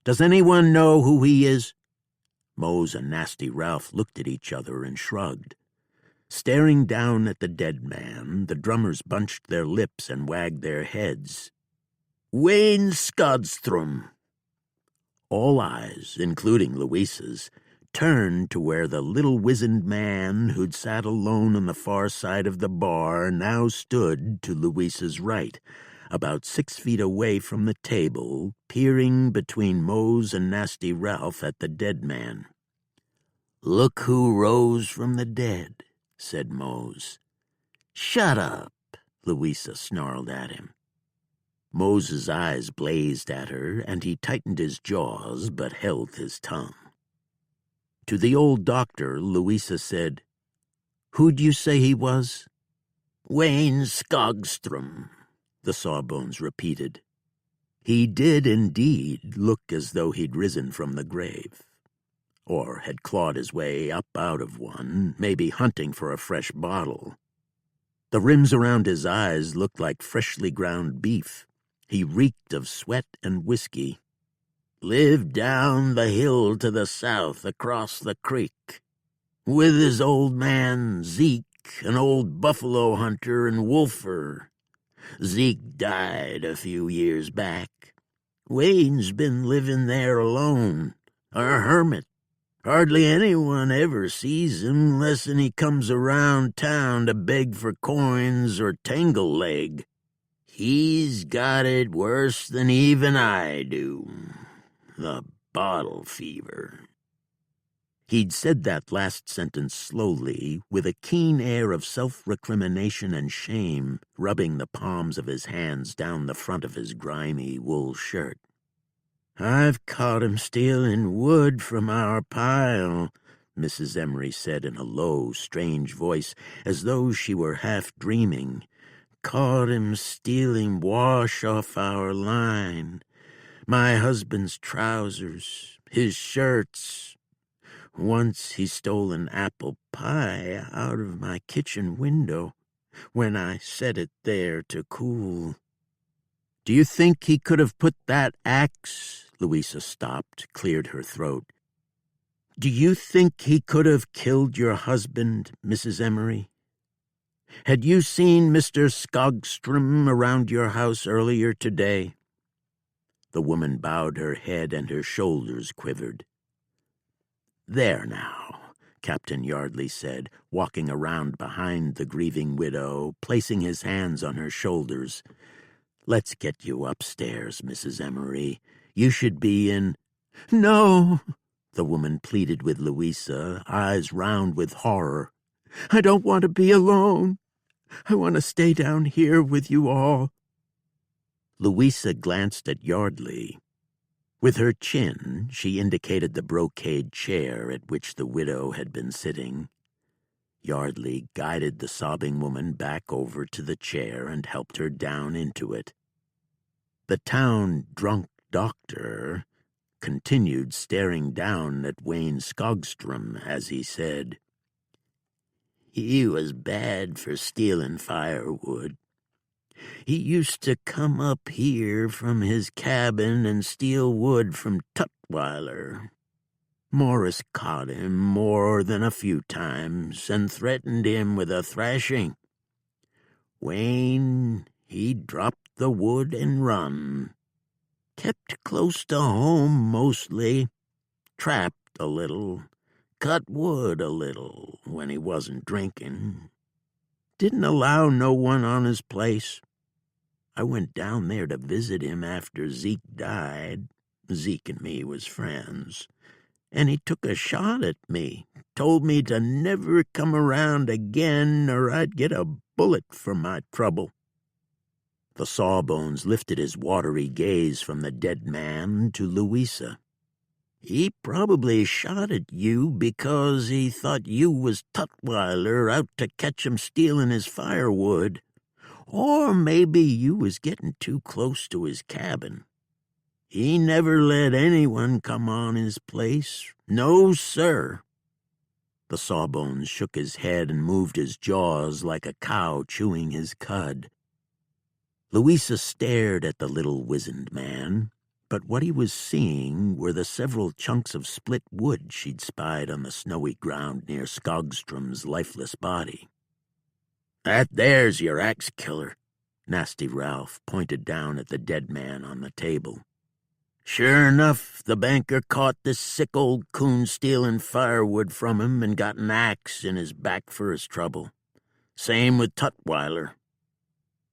B: "Does anyone know who he is?" Mose and Nasty Ralph looked at each other and shrugged. Staring down at the dead man, the drummers bunched their lips and wagged their heads. "Wayne Skodstrom." All eyes, including Louisa's, turned to where the little wizened man who'd sat alone on the far side of the bar now stood to Louisa's right, about 6 feet away from the table, peering between Mose and Nasty Ralph at the dead man. "Look who rose from the dead," said Mose. "Shut up," Louisa snarled at him. Mose's eyes blazed at her, and he tightened his jaws but held his tongue. To the old doctor, Louisa said, "Who'd you say he was?" "Wayne Skogstrom," the Sawbones repeated. He did indeed look as though he'd risen from the grave, or had clawed his way up out of one, maybe hunting for a fresh bottle. The rims around his eyes looked like freshly ground beef. He reeked of sweat and whiskey. "Lived down the hill to the south across the creek, with his old man Zeke, an old buffalo hunter and wolfer. Zeke died a few years back. Wayne's been living there alone, a hermit. Hardly anyone ever sees him lessen he comes around town to beg for coins or tangle leg. He's got it worse than even I do. The bottle fever." He'd said that last sentence slowly, with a keen air of self-recrimination and shame, rubbing the palms of his hands down the front of his grimy wool shirt. "I've caught him stealing wood from our pile," Mrs. Emery said in a low, strange voice, as though she were half dreaming. "Caught him stealing wash off our line. My husband's trousers, his shirts. Once he stole an apple pie out of my kitchen window when I set it there to cool." "Do you think he could have put that axe—" Louisa stopped, cleared her throat. "Do you think he could have killed your husband, Mrs. Emery? Had you seen Mr. Skogstrom around your house earlier today?" The woman bowed her head and her shoulders quivered. "There now," Captain Yardley said, walking around behind the grieving widow, placing his hands on her shoulders. "Let's get you upstairs, Mrs. Emery. You should be in—" "No," the woman pleaded with Louisa, eyes round with horror. "I don't want to be alone. I want to stay down here with you all." Louisa glanced at Yardley. With her chin, she indicated the brocade chair at which the widow had been sitting. Yardley guided the sobbing woman back over to the chair and helped her down into it. The town drunk doctor continued staring down at Wayne Skogstrom as he said, "He was bad for stealing firewood. He used to come up here from his cabin and steal wood from Tutwiler. Morris caught him more than a few times and threatened him with a thrashing. Wayne, he dropped the wood and run. Kept close to home mostly, trapped a little, cut wood a little when he wasn't drinking. Didn't allow no one on his place. I went down there to visit him after Zeke died. Zeke and me was friends. And he took a shot at me, told me to never come around again or I'd get a bullet for my trouble." The Sawbones lifted his watery gaze from the dead man to Louisa. "He probably shot at you because he thought you was Tutwiler out to catch him stealing his firewood. Or maybe you was getting too close to his cabin. He never let anyone come on his place. No, sir." The Sawbones shook his head and moved his jaws like a cow chewing his cud. Louisa stared at the little wizened man, but what he was seeing were the several chunks of split wood she'd spied on the snowy ground near Skogstrom's lifeless body. "That there's your axe killer," Nasty Ralph pointed down at the dead man on the table. "Sure enough, the banker caught this sick old coon stealing firewood from him and got an axe in his back for his trouble. Same with Tutwiler."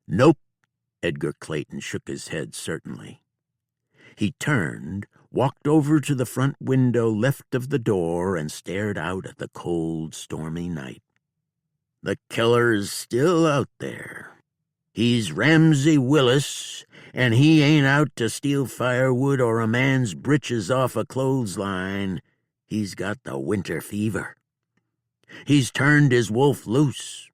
B: "Nope," Edgar Clayton shook his head certainly. He turned, walked over to the front window left of the door, and stared out at the cold, stormy night. "The killer's still out there. He's Ramsey Willis, and he ain't out to steal firewood or a man's britches off a clothesline. He's got the winter fever. He's turned his wolf loose.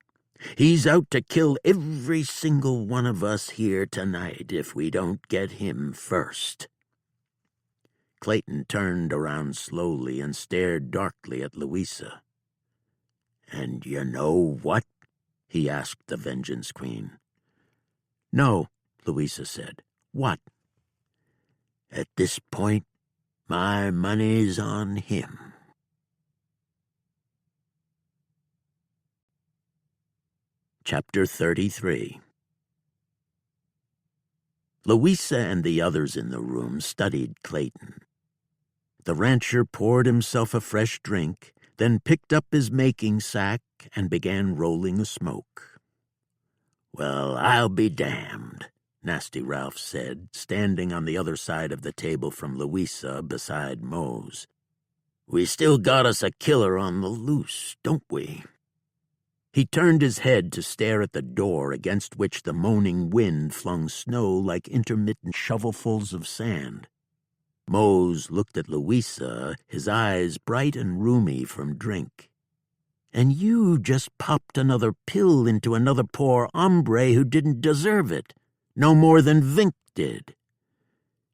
B: He's out to kill every single one of us here tonight if we don't get him first." Clayton turned around slowly and stared darkly at Louisa. "And you know what?" he asked the Vengeance Queen. "No," Louisa said. "What?" "At this point, my money's on him." Chapter 33. Louisa and the others in the room studied Clayton. The rancher poured himself a fresh drink, then picked up his making sack and began rolling a smoke. "Well, I'll be damned," Nasty Ralph said, standing on the other side of the table from Louisa beside Mose. "We still got us a killer on the loose, don't we?" He turned his head to stare at the door against which the moaning wind flung snow like intermittent shovelfuls of sand. Mose looked at Louisa, his eyes bright and rheumy from drink. "And you just popped another pill into another poor hombre who didn't deserve it, no more than Vink did."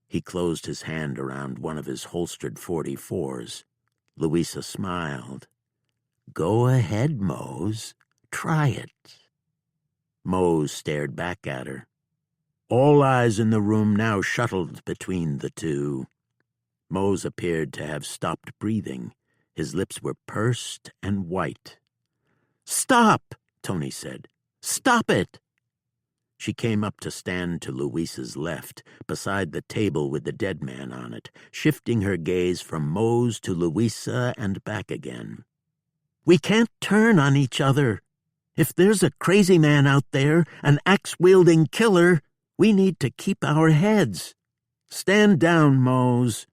B: He closed his hand around one of his holstered 44s. Louisa smiled. "Go ahead, Mose. Try it." Mose stared back at her. All eyes in the room now shuttled between the two. Mose appeared to have stopped breathing. His lips were pursed and white. "Stop!" Tony said. "Stop it!" She came up to stand to Louisa's left, beside the table with the dead man on it, shifting her gaze from Mose to Louisa and back again. "We can't turn on each other. If there's a crazy man out there, an axe-wielding killer, we need to keep our heads. Stand down, Mose."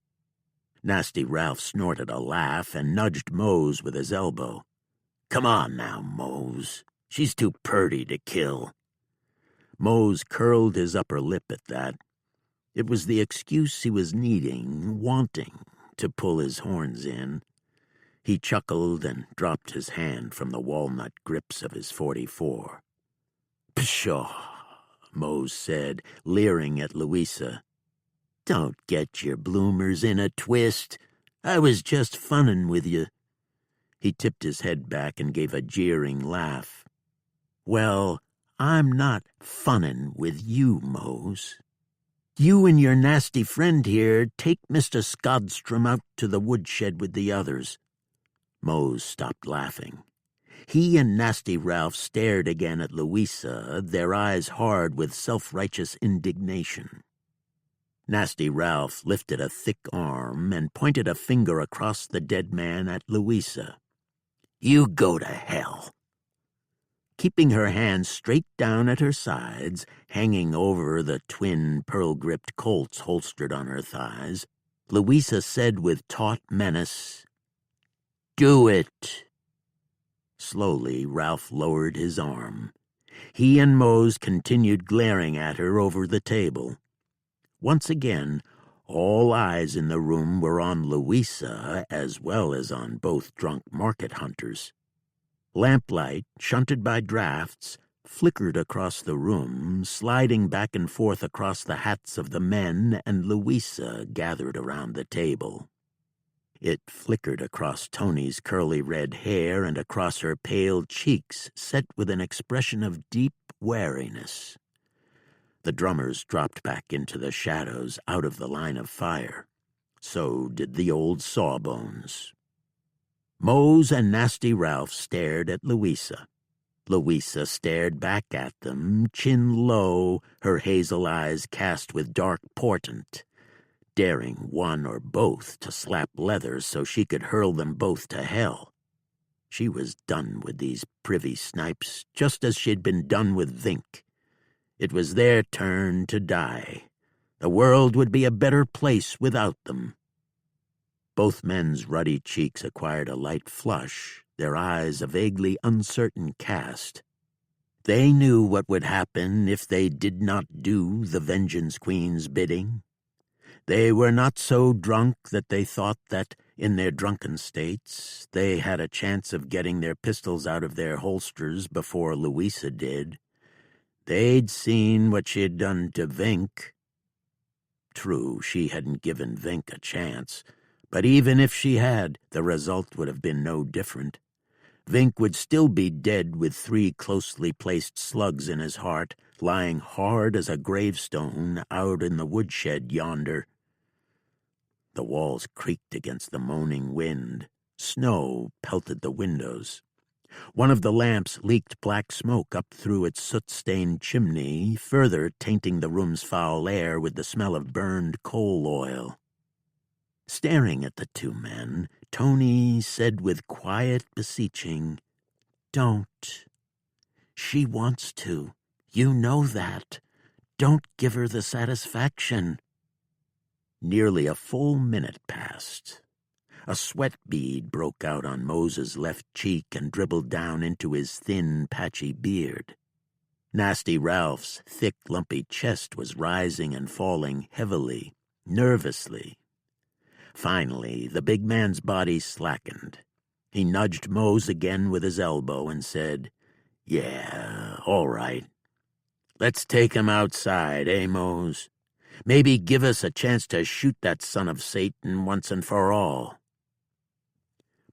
B: Nasty Ralph snorted a laugh and nudged Mose with his elbow. "Come on now, Mose. She's too purty to kill." Mose curled his upper lip at that.
A: It was the excuse he was needing, wanting, to pull his horns in. He chuckled and dropped his hand from the walnut grips of his .44. "Pshaw," Mose said, leering at Louisa. "Don't get your bloomers in a twist. I was just funnin' with you." He tipped his head back and gave a jeering laugh. "Well, I'm not funnin' with you, Mose. You and your nasty friend here take Mr. Skodstrom out to the woodshed with the others." Mose stopped laughing. He and Nasty Ralph stared again at Louisa, their eyes hard with self-righteous indignation. Nasty Ralph lifted a thick arm and pointed a finger across the dead man at Louisa. "You go to hell." Keeping her hands straight down at her sides, hanging over the twin pearl-gripped Colts holstered on her thighs, Louisa said with taut menace, "Do it." Slowly, Ralph lowered his arm. He and Mose continued glaring at her over the table. Once again, all eyes in the room were on Louisa as well as on both drunk market hunters. Lamplight, shunted by drafts, flickered across the room, sliding back and forth across the hats of the men and Louisa gathered around the table. It flickered across Tony's curly red hair and across her pale cheeks, set with an expression of deep wariness. The drummers dropped back into the shadows out of the line of fire. So did the old sawbones. Mose and Nasty Ralph stared at Louisa. Louisa stared back at them, chin low, her hazel eyes cast with dark portent, daring one or both to slap leather so she could hurl them both to hell. She was done with these privy snipes, just as she'd been done with Vink. It was their turn to die. The world would be a better place without them. Both men's ruddy cheeks acquired a light flush, their eyes a vaguely uncertain cast. They knew what would happen if they did not do the Vengeance Queen's bidding. They were not so drunk that they thought that, in their drunken states, they had a chance of getting their pistols out of their holsters before Louisa did. They'd seen what she'd done to Vink. True, she hadn't given Vink a chance, but even if she had, the result would have been no different. Vink would still be dead with 3 closely placed slugs in his heart, lying hard as a gravestone out in the woodshed yonder. The walls creaked against the moaning wind. Snow pelted the windows. One of the lamps leaked black smoke up through its soot-stained chimney, further tainting the room's foul air with the smell of burned coal oil. Staring at the two men, Tony said with quiet beseeching, "Don't. She wants to. You know that. Don't give her the satisfaction." Nearly a full minute passed. A sweat bead broke out on Mose's left cheek and dribbled down into his thin, patchy beard. Nasty Ralph's thick, lumpy chest was rising and falling heavily, nervously. Finally, the big man's body slackened. He nudged Mose again with his elbow and said, "Yeah, all right. Let's take him outside, eh, Mose? Maybe give us a chance to shoot that son of Satan once and for all."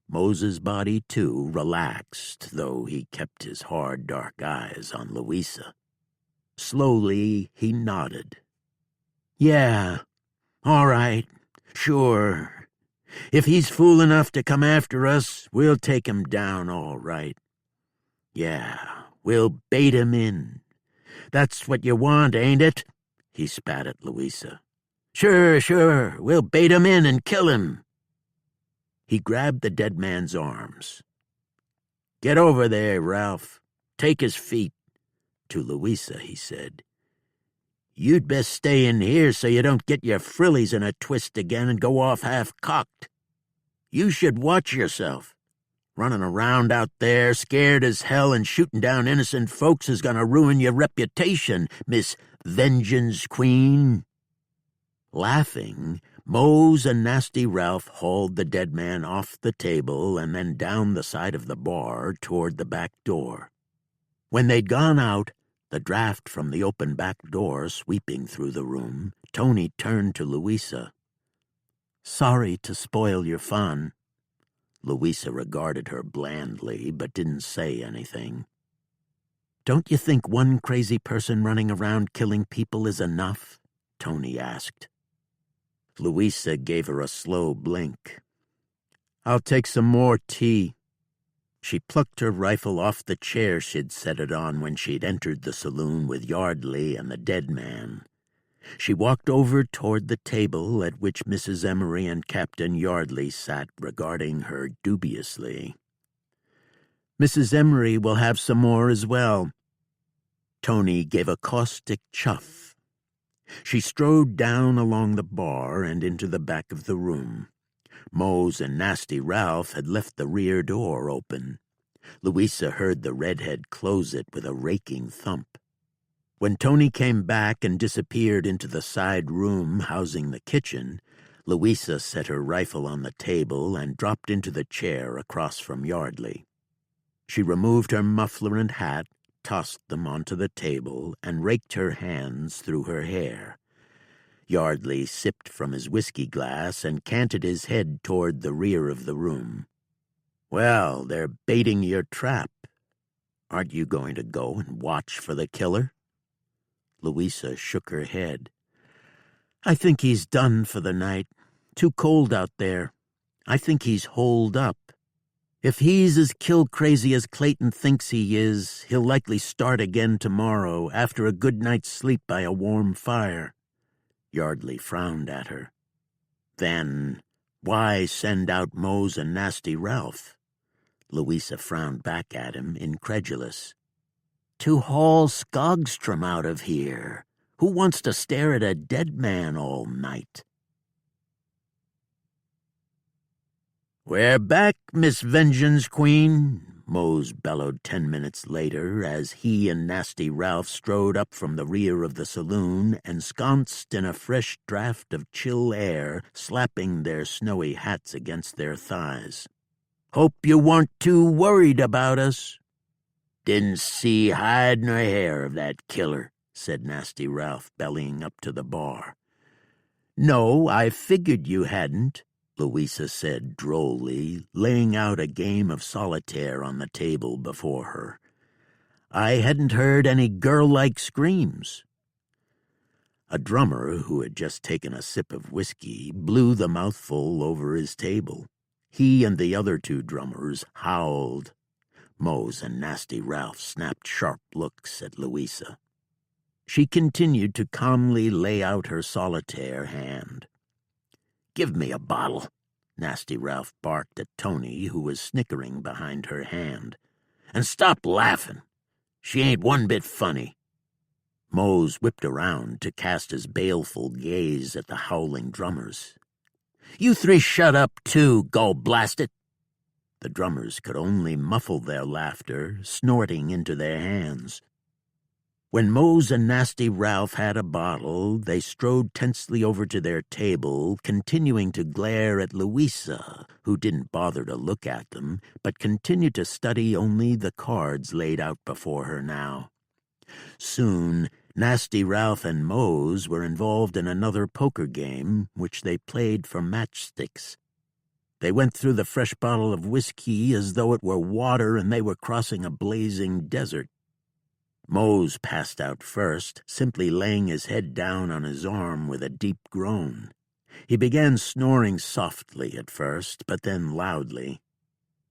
A: Mose's body, too, relaxed, though he kept his hard, dark eyes on Louisa. Slowly, he nodded. "Yeah, all right, sure. If he's fool enough to come after us, we'll take him down all right. Yeah, we'll bait him in. That's what you want, ain't it?" He spat at Louisa. Sure, we'll bait him in and kill him." He grabbed the dead man's arms. "Get over there, Ralph. Take his feet." To Louisa, he said, "You'd best stay in here so you don't get your frillies in a twist again and go off half-cocked. You should watch yourself. Running around out there, scared as hell and shooting down innocent folks is going to ruin your reputation, Miss Vengeance Queen." Laughing, Mose and Nasty Ralph hauled the dead man off the table and then down the side of the bar toward the back door. When they'd gone out, the draft from the open back door sweeping through the room, Tony turned to Louisa. "Sorry to spoil your fun." Louisa regarded her blandly, but didn't say anything. "Don't you think one crazy person running around killing people is enough?" Tony asked. Louisa gave her a slow blink. "I'll take some more tea." She plucked her rifle off the chair she'd set it on when she'd entered the saloon with Yardley and the dead man. She walked over toward the table at which Mrs. Emery and Captain Yardley sat, regarding her dubiously. "Mrs. Emery will have some more as well." Tony gave a caustic chuff. She strode down along the bar and into the back of the room. Mose and Nasty Ralph had left the rear door open. Louisa heard the redhead close it with a raking thump. When Tony came back and disappeared into the side room housing the kitchen, Louisa set her rifle on the table and dropped into the chair across from Yardley. She removed her muffler and hat, tossed them onto the table, and raked her hands through her hair. Yardley sipped from his whiskey glass and canted his head toward the rear of the room. "Well, they're baiting your trap. Aren't you going to go and watch for the killer?" Louisa shook her head. "I think he's done for the night. Too cold out there. I think he's holed up. If he's as kill-crazy as Clayton thinks he is, he'll likely start again tomorrow after a good night's sleep by a warm fire." Yardley frowned at her. "Then why send out Mose and Nasty Ralph?" Louisa frowned back at him, incredulous. "To haul Skogstrom out of here. Who wants to stare at a dead man all night?" "We're back, Miss Vengeance Queen," Mose bellowed 10 minutes later as he and Nasty Ralph strode up from the rear of the saloon, ensconced in a fresh draught of chill air, slapping their snowy hats against their thighs. "Hope you weren't too worried about us." "Didn't see hide nor hair of that killer," said Nasty Ralph, bellying up to the bar. "No, I figured you hadn't," Louisa said drolly, laying out a game of solitaire on the table before her. "I hadn't heard any girl-like screams." A drummer who had just taken a sip of whiskey blew the mouthful over his table. He and the other 2 drummers howled. Mose and Nasty Ralph snapped sharp looks at Louisa. She continued to calmly lay out her solitaire hand. "Give me a bottle," Nasty Ralph barked at Tony, who was snickering behind her hand. "And stop laughing. She ain't one bit funny." Mose whipped around to cast his baleful gaze at the howling drummers. "You 3 shut up, too, gall blast it!" The drummers could only muffle their laughter, snorting into their hands. When Mose and Nasty Ralph had a bottle, they strode tensely over to their table, continuing to glare at Louisa, who didn't bother to look at them, but continued to study only the cards laid out before her now. Soon, Nasty Ralph and Mose were involved in another poker game, which they played for matchsticks. They went through the fresh bottle of whiskey as though it were water and they were crossing a blazing desert. Mose passed out first, simply laying his head down on his arm with a deep groan. He began snoring softly at first, but then loudly.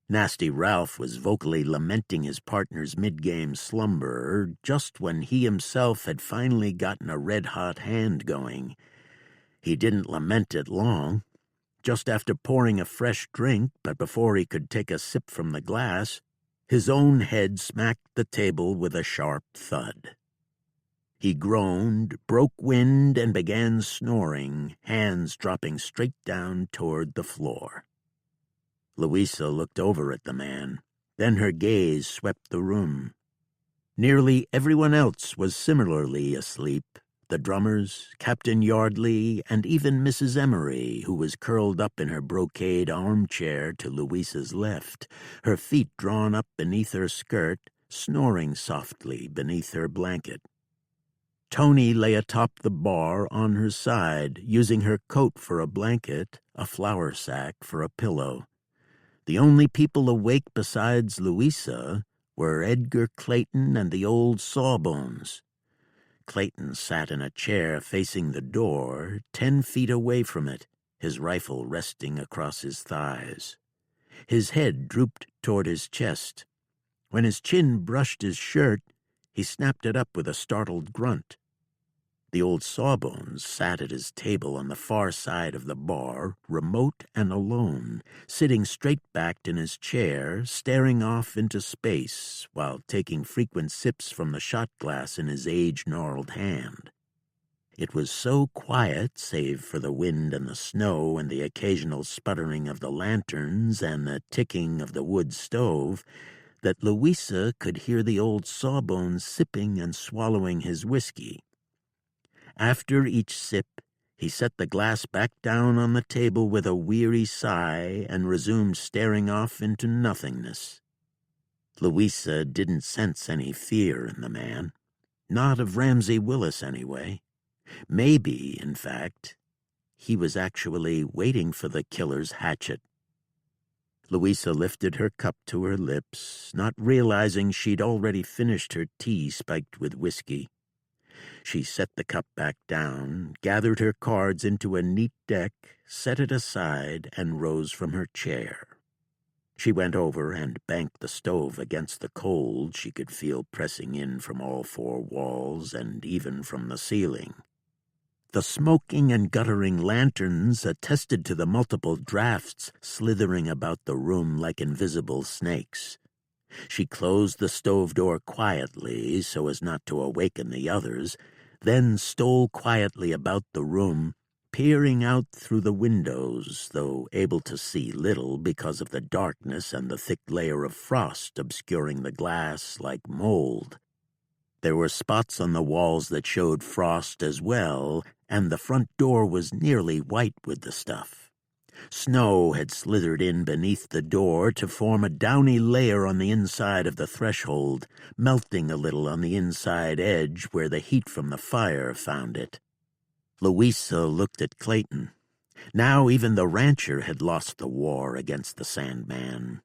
A: Nasty Ralph was vocally lamenting his partner's mid-game slumber just when he himself had finally gotten a red-hot hand going. He didn't lament it long. Just after pouring a fresh drink, but before he could take a sip from the glass, his own head smacked the table with a sharp thud. He groaned, broke wind, and began snoring, hands dropping straight down toward the floor. Louisa looked over at the man. Then her gaze swept the room. Nearly everyone else was similarly asleep, The drummers, Captain Yardley, and even Mrs. Emery, who was curled up in her brocade armchair to Louisa's left, her feet drawn up beneath her skirt, snoring softly beneath her blanket. Tony lay atop the bar on her side, using her coat for a blanket, a flour sack for a pillow. The only people awake besides Louisa were Edgar Clayton and the old Sawbones. Clayton sat in a chair facing the door, 10 feet away from it, his rifle resting across his thighs. His head drooped toward his chest. When his chin brushed his shirt, he snapped it up with a startled grunt. The old Sawbones sat at his table on the far side of the bar, remote and alone, sitting straight-backed in his chair, staring off into space while taking frequent sips from the shot glass in his age-gnarled hand. It was so quiet, save for the wind and the snow and the occasional sputtering of the lanterns and the ticking of the wood stove, that Louisa could hear the old Sawbones sipping and swallowing his whiskey. After each sip, he set the glass back down on the table with a weary sigh and resumed staring off into nothingness. Louisa didn't sense any fear in the man. Not of Ramsay Willis, anyway. Maybe, in fact, he was actually waiting for the killer's hatchet. Louisa lifted her cup to her lips, not realizing she'd already finished her tea spiked with whiskey. She set the cup back down, gathered her cards into a neat deck, set it aside, and rose from her chair. She went over and banked the stove against the cold she could feel pressing in from all 4 walls and even from the ceiling. The smoking and guttering lanterns attested to the multiple drafts slithering about the room like invisible snakes. She closed the stove door quietly so as not to awaken the others, then stole quietly about the room, peering out through the windows, though able to see little because of the darkness and the thick layer of frost obscuring the glass like mold. There were spots on the walls that showed frost as well, and the front door was nearly white with the stuff. Snow had slithered in beneath the door to form a downy layer on the inside of the threshold, melting a little on the inside edge where the heat from the fire found it. Louisa looked at Clayton. Now even the rancher had lost the war against the Sandman.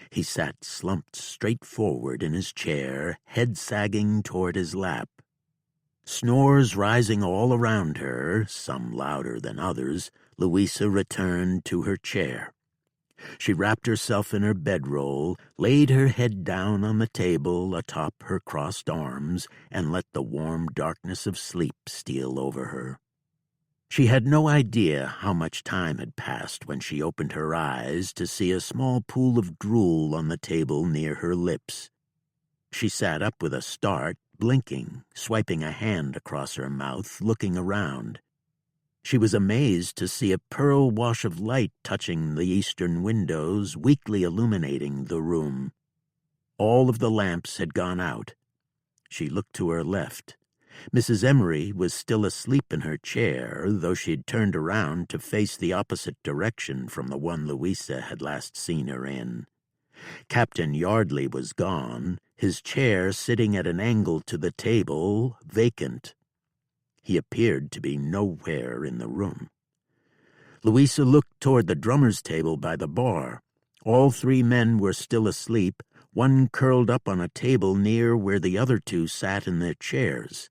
A: He sat slumped straight forward in his chair, head sagging toward his lap. Snores rising all around her, some louder than others, Louisa returned to her chair. She wrapped herself in her bedroll, laid her head down on the table atop her crossed arms, and let the warm darkness of sleep steal over her. She had no idea how much time had passed when she opened her eyes to see a small pool of drool on the table near her lips. She sat up with a start, blinking, swiping a hand across her mouth, looking around. She was amazed to see a pearl wash of light touching the eastern windows, weakly illuminating the room. All of the lamps had gone out. She looked to her left. Mrs. Emery was still asleep in her chair, though she'd turned around to face the opposite direction from the one Louisa had last seen her in. Captain Yardley was gone, his chair sitting at an angle to the table, vacant. He appeared to be nowhere in the room. Louisa looked toward the drummer's table by the bar. All 3 men were still asleep, one curled up on a table near where the other 2 sat in their chairs.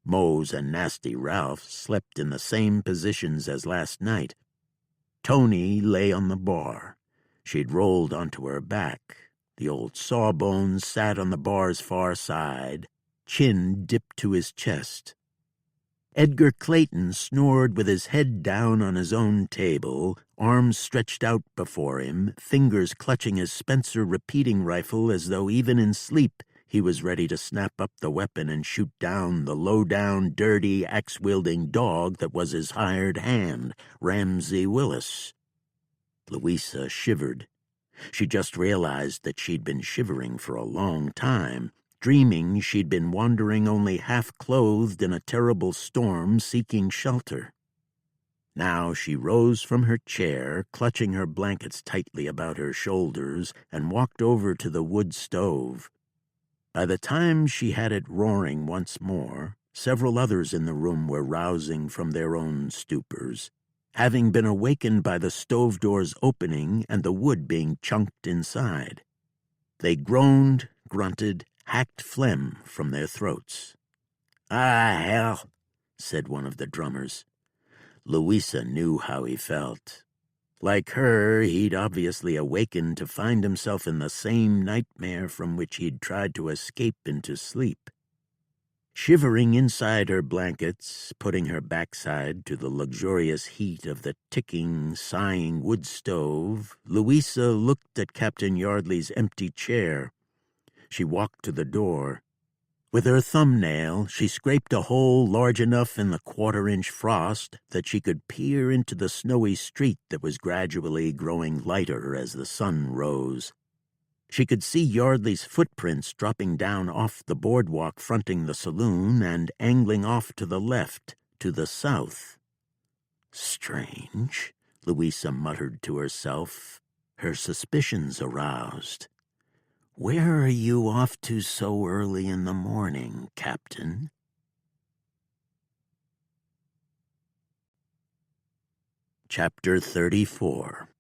A: Mose and Nasty Ralph slept in the same positions as last night. Tony lay on the bar. She'd rolled onto her back. The old Sawbones sat on the bar's far side, chin dipped to his chest. Edgar Clayton snored with his head down on his own table, arms stretched out before him, fingers clutching his Spencer repeating rifle as though even in sleep he was ready to snap up the weapon and shoot down the low-down, dirty, axe-wielding dog that was his hired hand, Ramsay Willis. Louisa shivered. She just realized that she'd been shivering for a long time,
B: dreaming she'd been wandering only half-clothed in a terrible storm seeking shelter. Now she rose from her chair, clutching her blankets tightly about her shoulders, and walked over to the wood stove. By the time she had it roaring once more, several others in the room were rousing from their own stupors, having been awakened by the stove door's opening and the wood being chunked inside. They groaned, grunted, hacked phlegm from their throats. "Ah, hell," said one of the drummers. Louisa knew how he felt. Like her, he'd obviously awakened to find himself in the same nightmare from which he'd tried to escape into sleep. Shivering inside her blankets, putting her backside to the luxurious heat of the ticking, sighing wood stove, Louisa looked at Captain Yardley's empty chair. She walked to the door. With her thumbnail, she scraped a hole large enough in the quarter-inch frost that she could peer into the snowy street that was gradually growing lighter as the sun rose. She could see Yardley's footprints dropping down off the boardwalk fronting the saloon and angling off to the left, to the south. "Strange," Louisa muttered to herself, her suspicions aroused. "Where are you off to so early in the morning, Captain?" Chapter 34.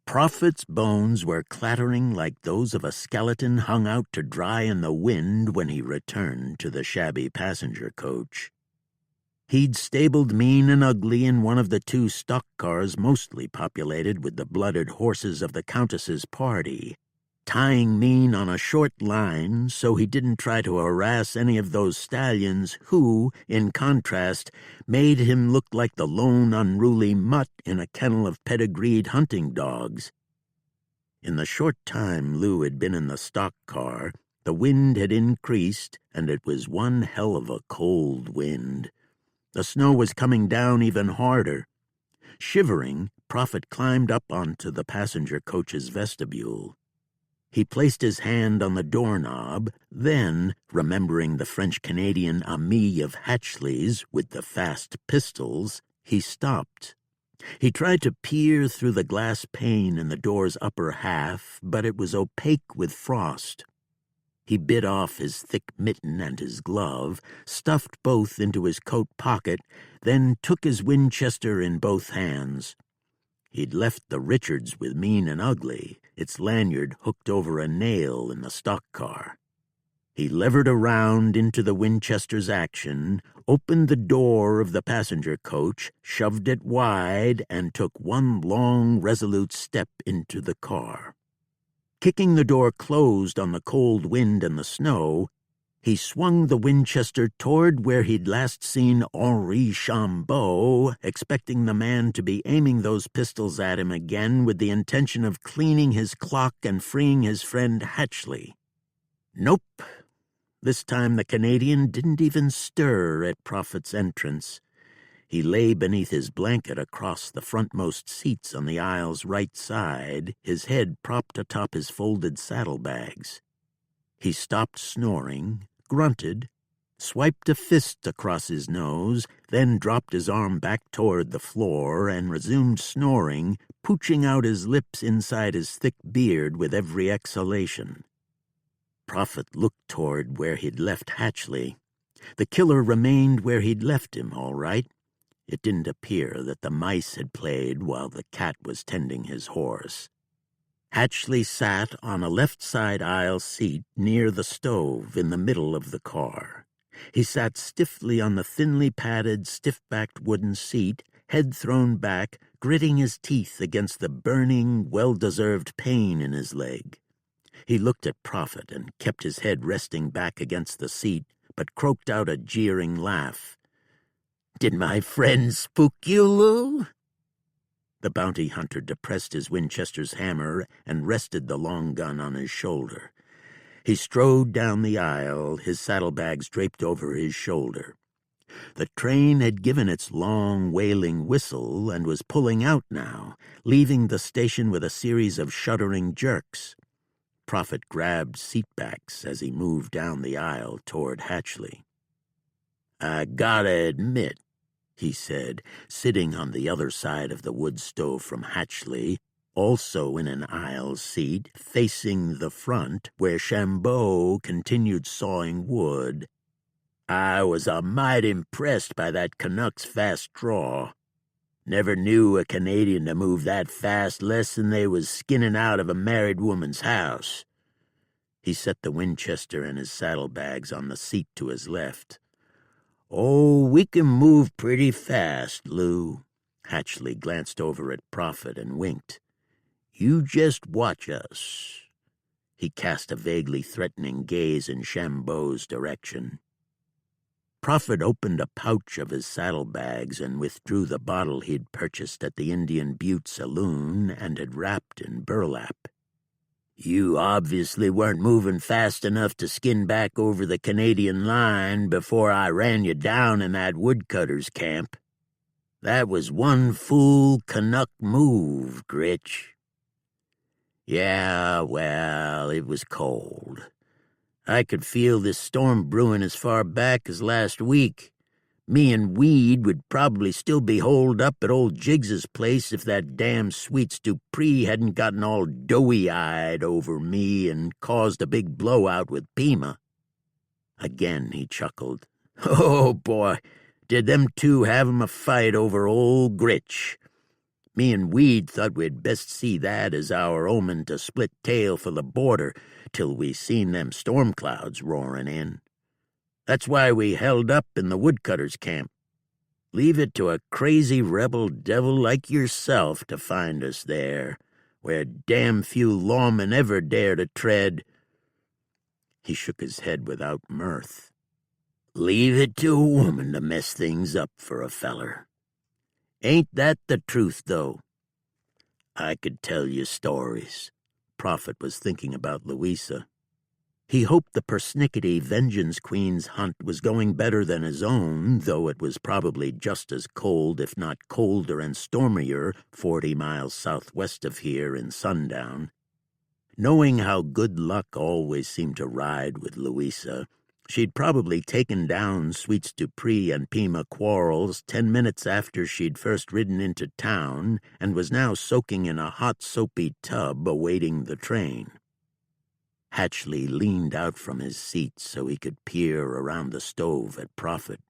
B: Prophet's bones were clattering like those of a skeleton hung out to dry in the wind when he returned to the shabby passenger coach. He'd stabled Mean and Ugly in one of the two stock cars mostly populated with the blooded horses of the Countess's party, tying Mean on a short line so he didn't try to harass any of those stallions who, in contrast, made him look like the lone unruly mutt in a kennel of pedigreed hunting dogs. In the short time Lou had been in the stock car, the wind had increased, and it was one hell of a cold wind. The snow was coming down even harder. Shivering, Prophet climbed up onto the passenger coach's vestibule. He placed his hand on the doorknob, then, remembering the French-Canadian ami of Hatchley's with the fast pistols, he stopped. He tried to peer through the glass pane in the door's upper half, but it was opaque with frost. He bit off his thick mitten and his glove, stuffed both into his coat pocket, then took his Winchester in both hands. He'd left the Richards with Mean and Ugly, its lanyard hooked over a nail in the stock car. He levered around into the Winchester's action, opened the door of the passenger coach, shoved it wide, and took one long, resolute step into the car. Kicking the door closed on the cold wind and the snow, he swung the Winchester toward where he'd last seen Henri Chambeau, expecting the man to be aiming those pistols at him again with the intention of cleaning his clock and freeing his friend Hatchley. Nope. This time the Canadian didn't even stir at Prophet's entrance. He lay beneath his blanket across the frontmost seats on the aisle's right side, his head propped atop his folded saddlebags. He stopped snoring, grunted, swiped a fist across his nose, then dropped his arm back toward the floor and resumed snoring, pooching out his lips inside his thick beard with every exhalation. Prophet looked toward where he'd left Hatchley. The killer remained where he'd left him, all right. It didn't appear that the mice had played while the cat was tending his horse. Hatchley sat on a left-side aisle seat near the stove in the middle of the car. He sat stiffly on the thinly padded, stiff-backed wooden seat, head thrown back, gritting his teeth against the burning, well-deserved pain in his leg. He looked at Prophet and kept his head resting back against the seat, but croaked out a jeering laugh. "Did my friend spook you, Lou?" The bounty hunter depressed his Winchester's hammer and rested the long gun on his shoulder. He strode down the aisle, his saddlebags draped over his shoulder. The train had given its long, wailing whistle and was pulling out now, leaving the station with a series of shuddering jerks. Prophet grabbed seatbacks as he moved down the aisle toward Hatchley. "I gotta admit," he said, sitting on the other side of the wood stove from Hatchley, also in an aisle seat facing the front where Chambeau continued sawing wood, "I was a mite impressed by that Canuck's fast draw. Never knew a Canadian to move that fast less than they was skinning out of a married woman's house." He set the Winchester and his saddlebags on the seat to his left. "Oh, we can move pretty fast, Lou." Hatchley glanced over at Prophet and winked. "You just watch us." He cast a vaguely threatening gaze in Chambeau's direction. Prophet opened a pouch of his saddlebags and withdrew the bottle he'd purchased at the Indian Butte Saloon and had wrapped in burlap. "You obviously weren't moving fast enough to skin back over the Canadian line before I ran you down in that woodcutter's camp. That was one fool Canuck move, Gritch." "Yeah, well, it was cold. I could feel this storm brewing as far back as last week. Me and Weed would probably still be holed up at old Jiggs's place if that damn Sweets Dupree hadn't gotten all doughy-eyed over me and caused a big blowout with Pima." Again he chuckled. "Oh, boy, did them two have 'em a fight over old Gritch. Me and Weed thought we'd best see that as our omen to split tail for the border till we seen them storm clouds roaring in. That's why we held up in the woodcutter's camp. Leave it to a crazy rebel devil like yourself to find us there, where damn few lawmen ever dare to tread." He shook his head without mirth. "Leave it to a woman to mess things up for a feller. Ain't that the truth, though? I could tell you stories." Prophet was thinking about Louisa. He hoped the persnickety Vengeance Queen's hunt was going better than his own, though it was probably just as cold, if not colder and stormier, 40 miles southwest of here in Sundown. Knowing how good luck always seemed to ride with Louisa, she'd probably taken down Sweets Dupree and Pima Quarles 10 minutes after she'd first ridden into town and was now soaking in a hot soapy tub awaiting the train. Hatchley leaned out from his seat so he could peer around the stove at Prophet.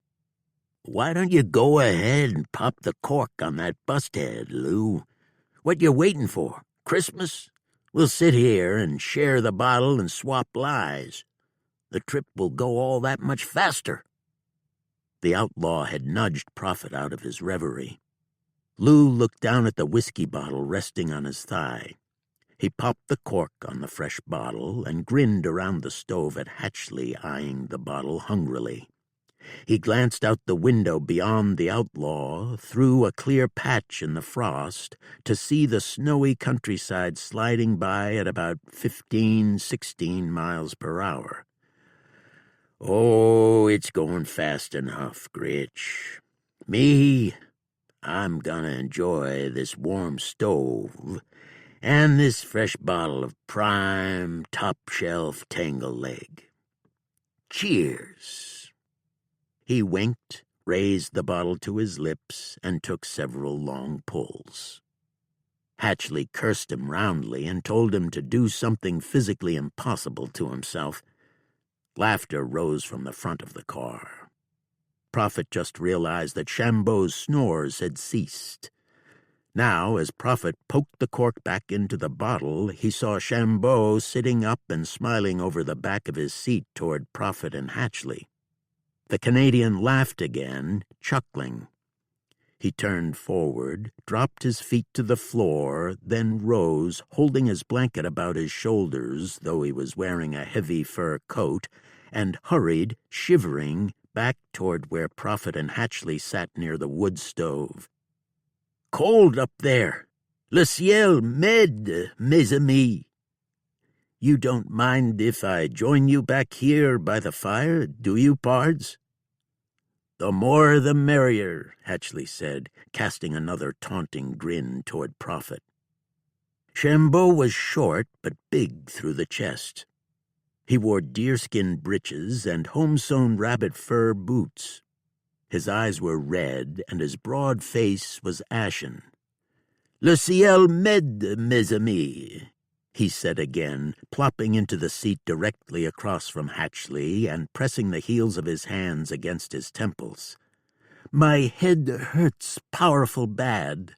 B: "Why don't you go ahead and pop the cork on that busthead, Lou? What you waiting for? Christmas? We'll sit here and share the bottle and swap lies. The trip will go all that much faster." The outlaw had nudged Prophet out of his reverie. Lou looked down at the whiskey bottle resting on his thigh. He popped the cork on the fresh bottle and grinned around the stove at Hatchley, eyeing the bottle hungrily. He glanced out the window beyond the outlaw, through a clear patch in the frost, to see the snowy countryside sliding by at about 15-16 miles per hour. "Oh, it's going fast enough, Gritch. Me, I'm gonna enjoy this warm stove and this fresh bottle of prime top-shelf tangle leg. Cheers." He winked, raised the bottle to his lips, and took several long pulls. Hatchley cursed him roundly and told him to do something physically impossible to himself. Laughter rose from the front of the car. Prophet just realized that Chambeau's snores had ceased. Now, as Prophet poked the cork back into the bottle, he saw Chambeau sitting up and smiling over the back of his seat toward Prophet and Hatchley. The Canadian laughed again, chuckling. He turned forward, dropped his feet to the floor, then rose, holding his blanket about his shoulders, though he was wearing a heavy fur coat, and hurried, shivering, back toward where Prophet and Hatchley sat near the wood stove. "Cold up there. Le ciel m'aide, mes amis. You don't mind if I join you back here by the fire, do you, pards?" "The more the merrier," Hatchley said, casting another taunting grin toward Prophet.
A: Shambo was short but big through the chest. He wore deerskin breeches and home-sewn rabbit fur boots. His eyes were red, and his broad face was ashen. "Le ciel m'aide, mes amis," he said again, plopping into the seat directly across from Hatchley and pressing the heels of his hands against his temples. "My head hurts powerful bad."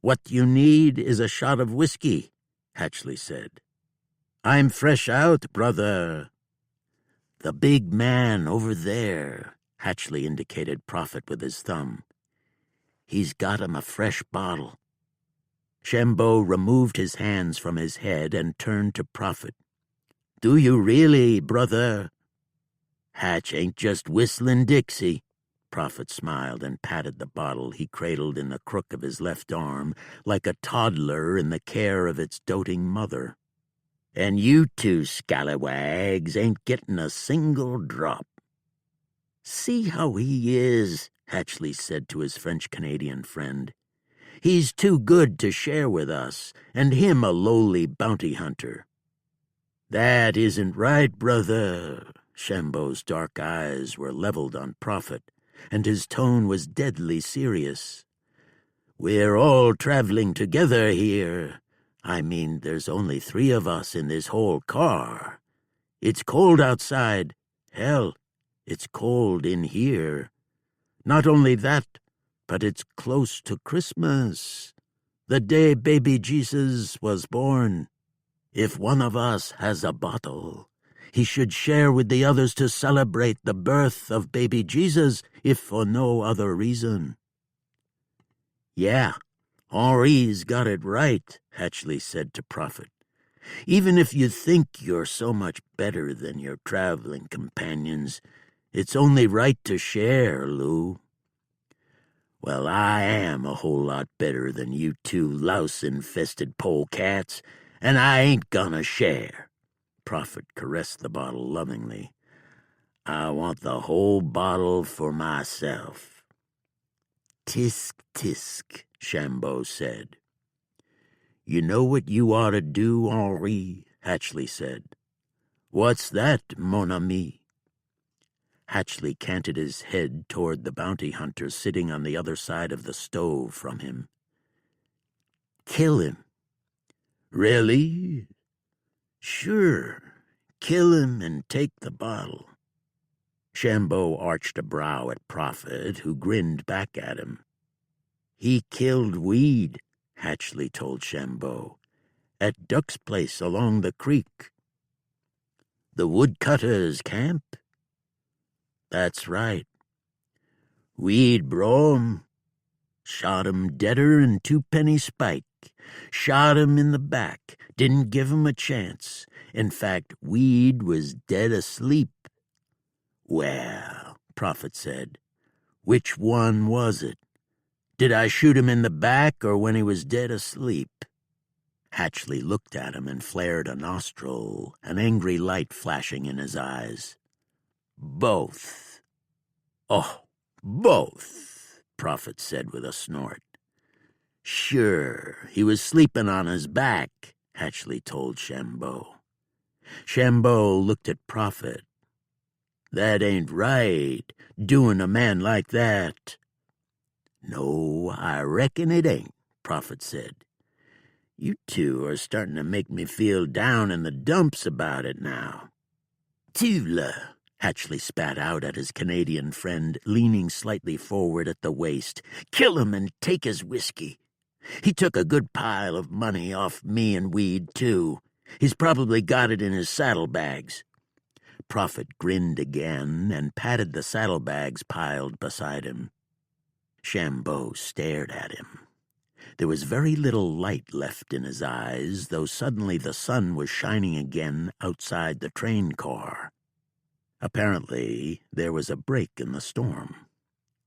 A: "What you need is a shot of whiskey," Hatchley said. "I'm fresh out, brother." "The big man over there," Hatchley indicated Prophet with his thumb. "He's got him a fresh bottle." Shambo removed his hands from his head and turned to Prophet. "Do you really, brother?" "Hatch ain't just whistling Dixie." Prophet smiled and patted the bottle he cradled in the crook of his left arm, like a toddler in the care of its doting mother. "And you two scalawags ain't getting a single drop." "See how he is," Hatchley said to his French-Canadian friend. "He's too good to share with us, and him a lowly bounty hunter." "That isn't right, brother." Shambo's dark eyes were leveled on Prophet, and his tone was deadly serious. "We're all traveling together here. I mean, there's only 3 of us in this whole car. It's cold outside. Hell, it's cold in here. Not only that, but it's close to Christmas, the day baby Jesus was born. If one of us has a bottle, he should share with the others to celebrate the birth of baby Jesus, if for no other reason." "Yeah, Henri's got it right," Hatchley said to Prophet. "Even if you think you're so much better than your traveling companions, it's only right to share, Lou." "Well, I am a whole lot better than you 2 louse-infested polecats, and I ain't gonna share." Prophet caressed the bottle lovingly. "I want the whole bottle for myself." "Tisk, tisk," Shambo said. "You know what you ought to do, Henri?" Hatchley said. "What's that, mon ami?" Hatchley canted his head toward the bounty hunter sitting on the other side of the stove from him. "Kill him." "Really?" "Sure. Kill him and take the bottle." Shambo arched a brow at Prophet, who grinned back at him. "He killed Weed," Hatchley told Shambo, "at Duck's place along the creek." "The woodcutter's camp?" "That's right. Weed Brougham. Shot him deader'n 2-penny spike. Shot him in the back. Didn't give him a chance. In fact, Weed was dead asleep." "Well," Prophet said, "which one was it? Did I shoot him in the back or when he was dead asleep?" Hatchley looked at him and flared a nostril, an angry light flashing in his eyes. "Both." "Oh, both," Prophet said with a snort. "Sure, he was sleeping on his back," Hatchley told Shambo. Shambo looked at Prophet. "That ain't right, doing a man like that." "No, I reckon it ain't," Prophet said. "You 2 are starting to make me feel down in the dumps about it now." "Tula," Hatchley spat out at his Canadian friend, leaning slightly forward at the waist. "Kill him and take his whiskey. He took a good pile of money off me and Weed, too. He's probably got it in his saddlebags." Prophet grinned again and patted the saddlebags piled beside him. Shambo stared at him. There was very little light left in his eyes, though suddenly the sun was shining again outside the train car. Apparently, there was a break in the storm.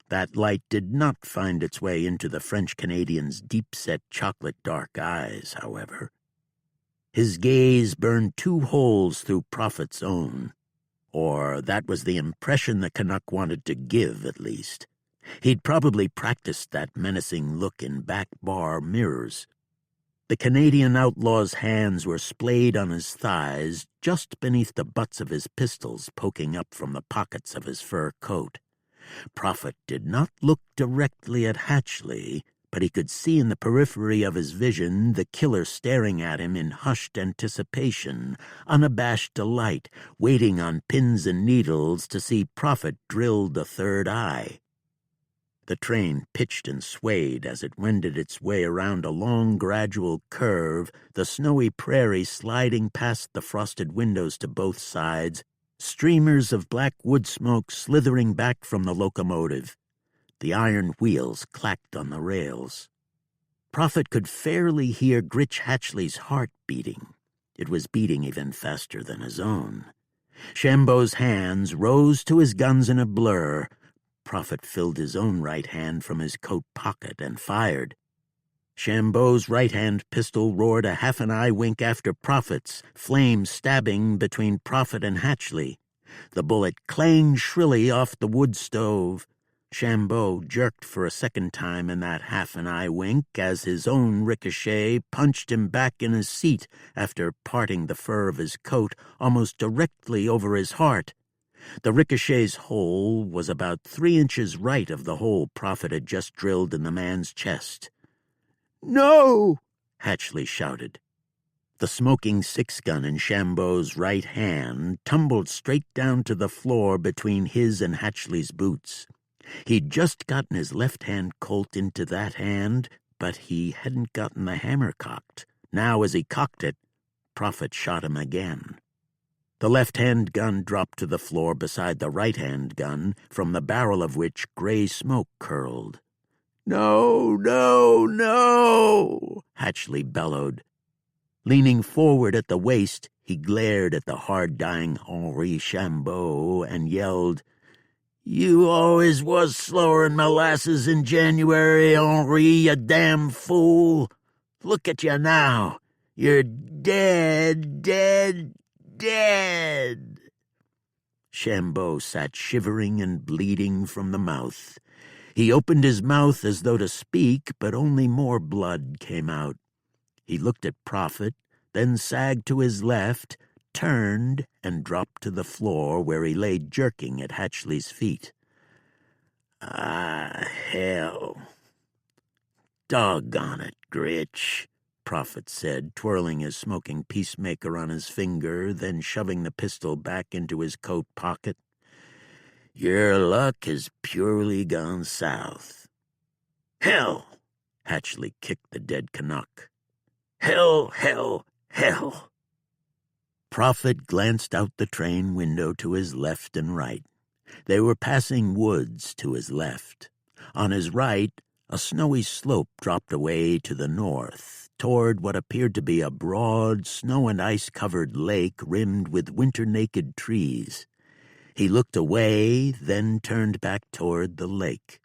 A: That light did not find its way into the French-Canadian's deep-set chocolate-dark eyes, however. His gaze burned 2 holes through Prophet's own, or that was the impression the Canuck wanted to give, at least. He'd probably practiced that menacing look in back bar mirrors.
B: The Canadian outlaw's hands were splayed on his thighs, just beneath the butts of his pistols poking up from the pockets of his fur coat. Prophet did not look directly at Hatchley, but he could see in the periphery of his vision the killer staring at him in hushed anticipation, unabashed delight, waiting on pins and needles to see Prophet drill the third eye. The train pitched and swayed as it wended its way around a long, gradual curve, the snowy prairie sliding past the frosted windows to both sides, streamers of black wood smoke slithering back from the locomotive. The iron wheels clacked on the rails. Prophet could fairly hear Gritch Hatchley's heart beating. It was beating even faster than his own. Shambo's hands rose to his guns in a blur. Prophet filled his own right hand from his coat pocket and fired. Shambo's right-hand pistol roared a half an eye wink after Prophet's, flames stabbing between Prophet and Hatchley. The bullet clanged shrilly off the wood stove. Shambo jerked for a second time in that half an eye wink as his own ricochet punched him back in his seat after parting the fur of his coat almost directly over his heart. The ricochet's hole was about 3 inches right of the hole Prophet had just drilled in the man's chest. "No!" Hatchley shouted. The smoking six-gun in Shambo's right hand tumbled straight down to the floor between his and Hatchley's boots. He'd just gotten his left-hand Colt into that hand, but he hadn't gotten the hammer cocked. Now, as he cocked it, Prophet shot him again. The left-hand gun dropped to the floor beside the right-hand gun, from the barrel of which gray smoke curled. "No, no, no!" Hatchley bellowed. Leaning forward at the waist, he glared at the hard-dying Henri Chambeau and yelled, "You always was slower'n molasses in January, Henri, you damn fool! Look at you now! You're dead, dead, dead!" Chambeau sat shivering and bleeding from the mouth. He opened his mouth as though to speak, but only more blood came out. He looked at Prophet, then sagged to his left, turned, and dropped to the floor where he lay jerking at Hatchley's feet. "Ah, hell. Doggone it, Gritch," Prophet said, twirling his smoking peacemaker on his finger, then shoving the pistol back into his coat pocket. "Your luck has purely gone south." "Hell!" Hatchley kicked the dead Canuck. "Hell, hell, hell!" Prophet glanced out the train window to his left and right. They were passing woods to his left. On his right, a snowy slope dropped away to the north, toward what appeared to be a broad, snow and ice-covered lake rimmed with winter-naked trees. He looked away, then turned back toward the lake.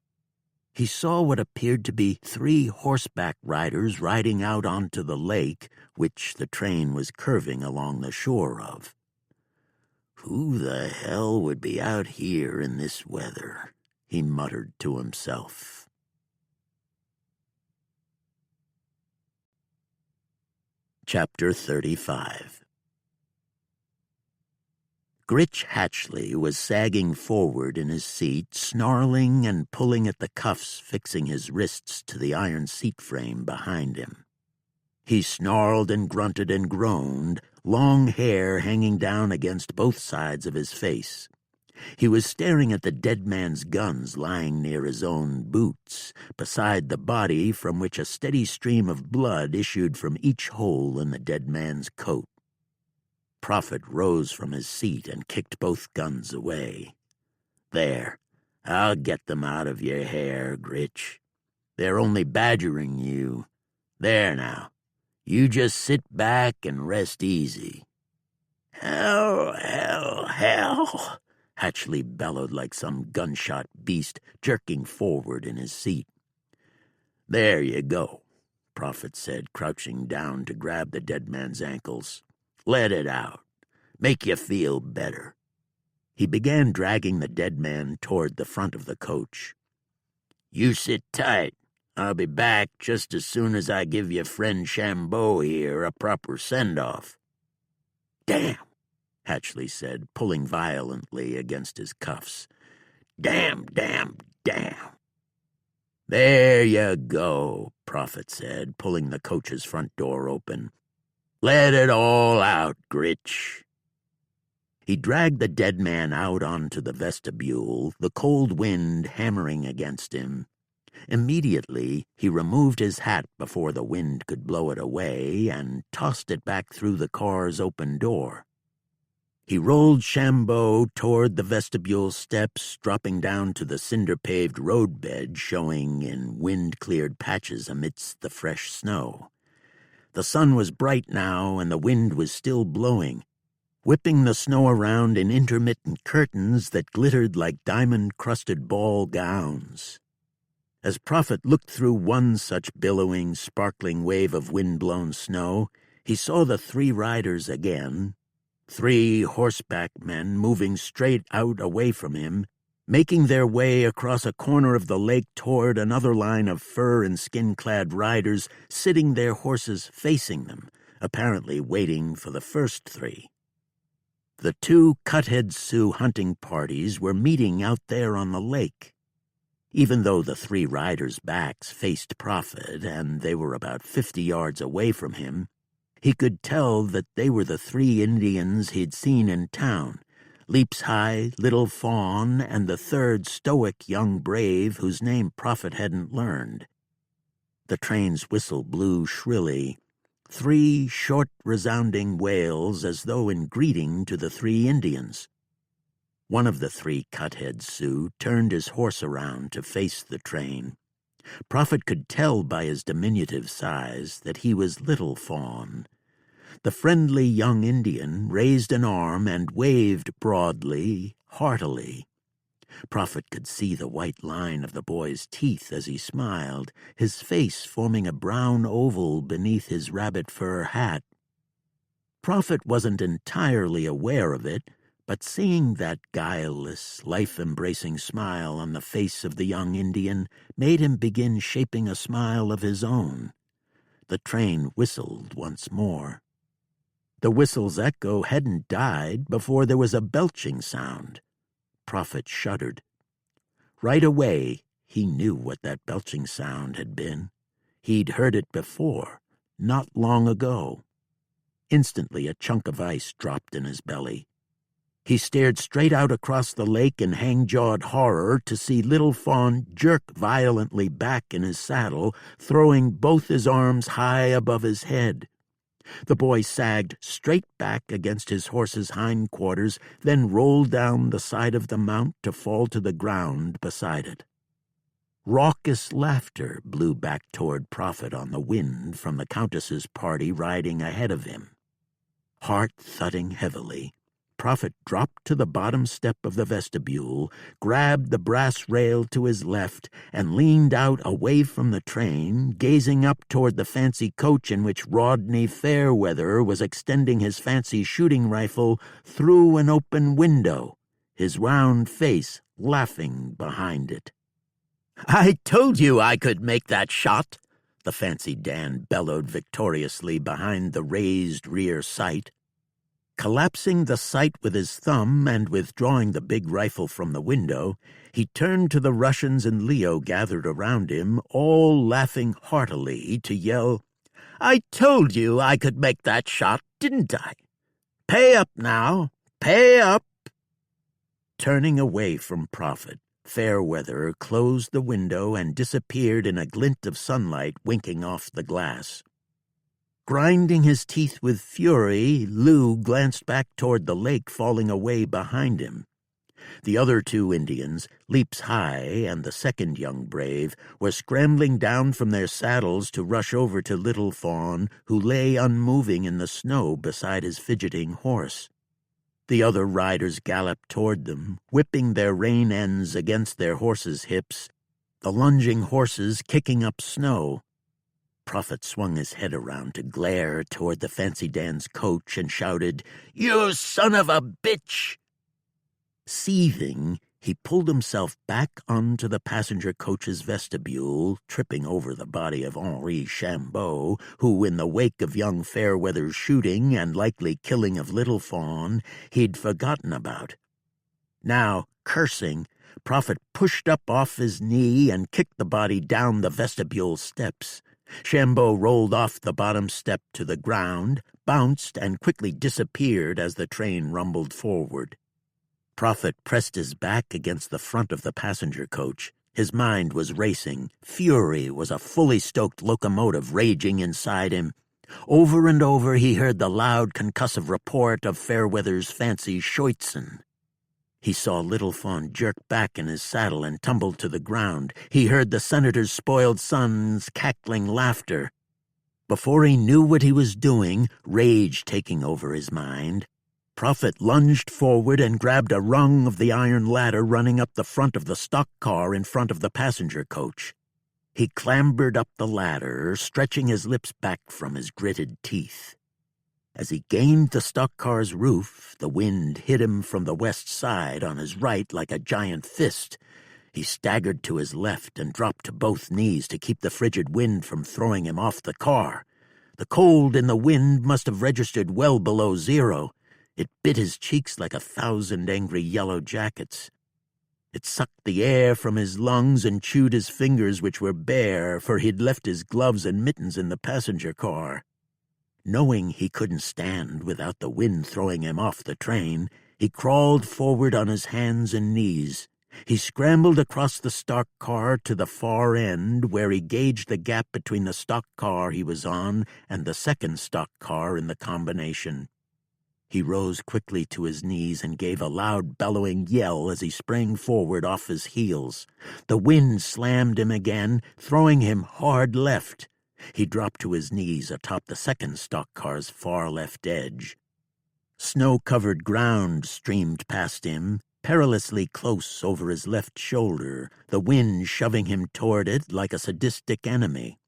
B: He saw what appeared to be 3 horseback riders riding out onto the lake, which the train was curving along the shore of. "Who the hell would be out here in this weather?" he muttered to himself. Chapter 35. Gritch Hatchley was sagging forward in his seat, snarling and pulling at the cuffs fixing his wrists to the iron seat frame behind him. He snarled and grunted and groaned, long hair hanging down against both sides of his face. He was staring at the dead man's guns lying near his own boots, beside the body from which a steady stream of blood issued from each hole in the dead man's coat. Prophet rose from his seat and kicked both guns away. "There, I'll get them out of your hair, Gritch. They're only badgering you. There now, you just sit back and rest easy." "Hell, hell, hell!" Hatchley bellowed like some gunshot beast, jerking forward in his seat. "There you go," Prophet said, crouching down to grab the dead man's ankles. "Let it out. Make you feel better." He began dragging the dead man toward the front of the coach. "You sit tight.
A: I'll be back just as soon as I give your friend Shambo here a proper send-off." "Damn," Hatchley said, pulling violently against his cuffs. "Damn, damn, damn." "There you go," Prophet said, pulling the coach's front door open. "Let it all out, Gritch." He dragged the dead man out onto the vestibule, the cold wind hammering against him. Immediately, he removed his hat before the wind could blow it away and tossed it back through the car's open door. He rolled Shambo toward the vestibule steps, dropping down to the cinder-paved roadbed showing in wind-cleared patches amidst the fresh snow. The sun was bright now, and the wind was still blowing, whipping the snow around in intermittent curtains that glittered like diamond-crusted ball gowns. As Prophet looked through one such billowing, sparkling wave of wind-blown snow, he saw the three riders again, 3 horseback men moving straight out away from him, making their way across a corner of the lake toward another line of fur and skin-clad riders sitting their horses facing them, apparently waiting for the first 3. The 2 Cuthead Sioux hunting parties were meeting out there on the lake. Even though the 3 riders' backs faced Prophet and they were about 50 yards away from him, he could tell that they were the 3 Indians he'd seen in town, Leaps High, Little Fawn, and the 3rd stoic young brave whose name Prophet hadn't learned. The train's whistle blew shrilly, 3 short, resounding wails as though in greeting to the 3 Indians. One of the 3 Cuthead Sioux turned his horse around to face the train. Prophet could tell by his diminutive size that he was Little Fawn. The friendly young Indian raised an arm and waved broadly, heartily. Prophet could see the white line of the boy's teeth as he smiled, his face forming a brown oval beneath his rabbit fur hat. Prophet wasn't entirely aware of it, but seeing that guileless, life-embracing smile on the face of the young Indian made him begin shaping a smile of his own. The train whistled once more. The whistle's echo hadn't died before there was a belching sound. Prophet shuddered. Right away, he knew what that belching sound had been. He'd heard it before, not long ago. Instantly, a chunk of ice dropped in his belly. He stared straight out across the lake in hang-jawed horror to see Little Fawn jerk violently back in his saddle, throwing both his arms high above his head. The boy sagged straight back against his horse's hindquarters, then rolled down the side of the mount to fall to the ground beside it. Raucous laughter blew back toward Prophet on the wind from the Countess's party riding ahead of him. Heart thudding heavily, Prophet dropped to the bottom step of the vestibule, grabbed the brass rail to his left, and leaned out away from the train, gazing up toward the fancy coach in which Rodney Fairweather was extending his fancy shooting rifle through an open window, his round face laughing behind it. "I told you I could make that shot," the fancy Dan bellowed victoriously behind the raised rear sight. Collapsing the sight with his thumb and withdrawing the big rifle from the window, he turned to the Russians and Leo gathered around him, all laughing heartily, to yell, "I told you I could make that shot, didn't I? Pay up now, pay up!" Turning away from Prophet, Fairweather closed the window and disappeared in a glint of sunlight winking off the glass. Grinding his teeth with fury, Lou glanced back toward the lake falling away behind him. The other 2 Indians, Leaps High and the 2nd young brave, were scrambling down from their saddles to rush over to Little Fawn, who lay unmoving in the snow beside his fidgeting horse. The other riders galloped toward them, whipping their rein ends against their horses' hips, the lunging horses kicking up snow. Prophet swung his head around to glare toward the Fancy Dan's coach and shouted, "You son of a bitch!" Seething, He pulled himself back onto the passenger coach's vestibule, tripping over the body of Henri Chambeau, who, in the wake of young Fairweather's shooting and likely killing of Little Fawn, he'd forgotten about. Now, cursing, Prophet pushed up off his knee and kicked the body down the vestibule steps. Chambeau rolled off the bottom step to the ground, bounced, and quickly disappeared as the train rumbled forward. Prophet pressed his back against the front of the passenger coach. His mind was racing. Fury was a fully stoked locomotive raging inside him. Over and over he heard the loud concussive report of Fairweather's fancy Scheutzen. He saw Little Fawn jerk back in his saddle and tumble to the ground. He heard the senator's spoiled son's cackling laughter. Before he knew what he was doing, rage taking over his mind, Prophet lunged forward and grabbed a rung of the iron ladder running up the front of the stock car in front of the passenger coach. He clambered up the ladder, stretching his lips back from his gritted teeth. As he gained the stock car's roof, the wind hit him from the west side on his right like a giant fist. He staggered to his left and dropped to both knees to keep the frigid wind from throwing him off the car. The cold in the wind must have registered well below zero. It bit his cheeks like 1,000 angry yellow jackets. It sucked the air from his lungs and chewed his fingers, which were bare, for he'd left his gloves and mittens in the passenger car. Knowing he couldn't stand without the wind throwing him off the train, he crawled forward on his hands and knees. He scrambled across the stock car to the far end, where he gauged the gap between the stock car he was on and the second stock car in the combination. He rose quickly to his knees and gave a loud bellowing yell as he sprang forward off his heels. The wind slammed him again, throwing him hard left. He dropped to his knees atop the second stock car's far left edge. Snow-covered ground streamed past him, perilously close over his left shoulder, the wind shoving him toward it like a sadistic enemy.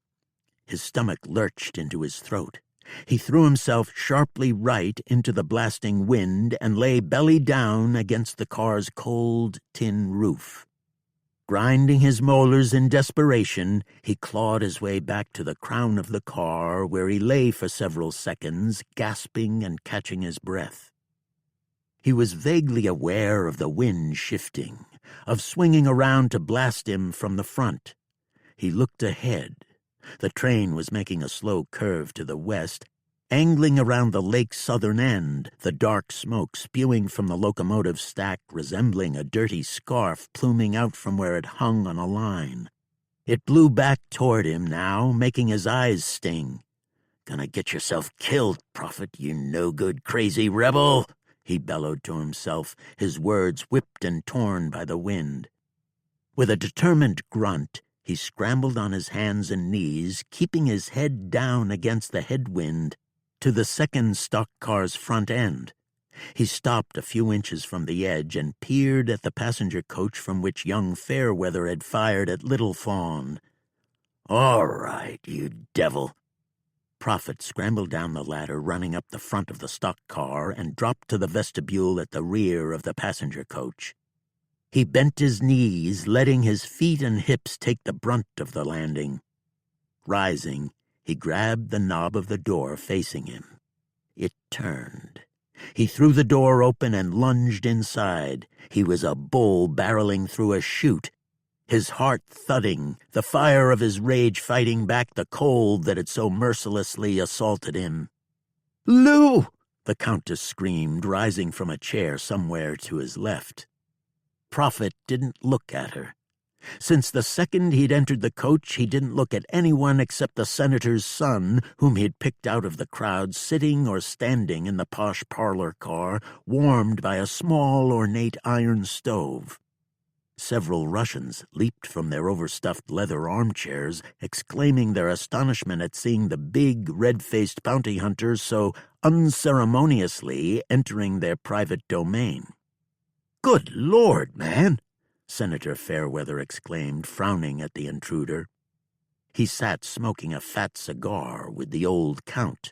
A: His stomach lurched into his throat. He threw himself sharply right into the blasting wind and lay belly down against the car's cold tin roof. Grinding his molars in desperation, he clawed his way back to the crown of the car, where he lay for several seconds, gasping and catching his breath. He was vaguely aware of the wind shifting, of swinging around to blast him from the front. He looked ahead. The train was making a slow curve to the west, angling around the lake's southern end, the dark smoke spewing from the locomotive stack resembling a dirty scarf pluming out from where it hung on a line. It blew back toward him now, making his eyes sting. "Gonna get yourself killed, Prophet, you no-good crazy rebel," he bellowed to himself, his words whipped and torn by the wind. With a determined grunt, he scrambled on his hands and knees, keeping his head down against the headwind, to the second stock car's front end. He stopped a few inches from the edge and peered at the passenger coach from which young Fairweather had fired at Little Fawn. "All right, you devil." Prophet scrambled down the ladder running up the front of the stock car and dropped to the vestibule at the rear of the passenger coach. He bent his knees, letting his feet and hips take the brunt of the landing. Rising, he grabbed the knob of the door facing him. It turned. He threw the door open and lunged inside. He was a bull barreling through a chute, his heart thudding, the fire of his rage fighting back the cold that had so mercilessly assaulted him. "Lou!" the Countess screamed, rising from a chair somewhere to his left. Prophet didn't look at her. Since the second he'd entered the coach, he didn't look at anyone except the senator's son, whom he'd picked out of the crowd sitting or standing in the posh parlor car, warmed by a small, ornate iron stove. Several Russians leaped from their overstuffed leather armchairs, exclaiming their astonishment at seeing the big, red-faced bounty hunter so unceremoniously entering their private domain. "Good Lord, man!" Senator Fairweather exclaimed, frowning at the intruder. He sat smoking a fat cigar with the old Count.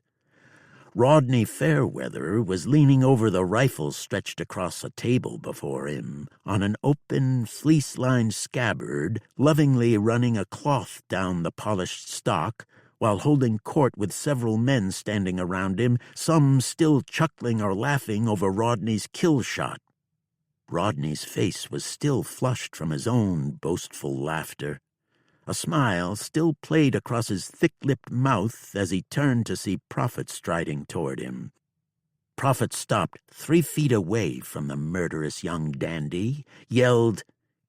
A: Rodney Fairweather was leaning over the rifle stretched across a table before him, on an open, fleece-lined scabbard, lovingly running a cloth down the polished stock, while holding court with several men standing around him, some still chuckling or laughing over Rodney's kill shot. Rodney's face was still flushed from his own boastful laughter. A smile still played across his thick-lipped mouth as he turned to see Prophet striding toward him. Prophet stopped 3 feet away from the murderous young dandy, yelled,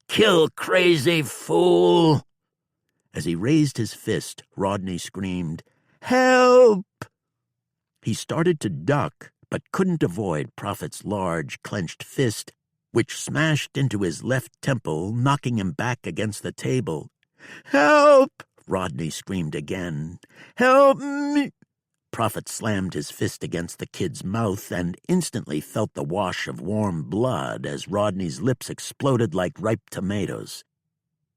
A: "Kill crazy fool!" As he raised his fist, Rodney screamed, "Help!" He started to duck, but couldn't avoid Prophet's large, clenched fist, which smashed into his left temple, knocking him back against the table. "Help!" Rodney screamed again. "Help me!" Prophet slammed his fist against the kid's mouth and instantly felt the wash of warm blood as Rodney's lips exploded like ripe tomatoes.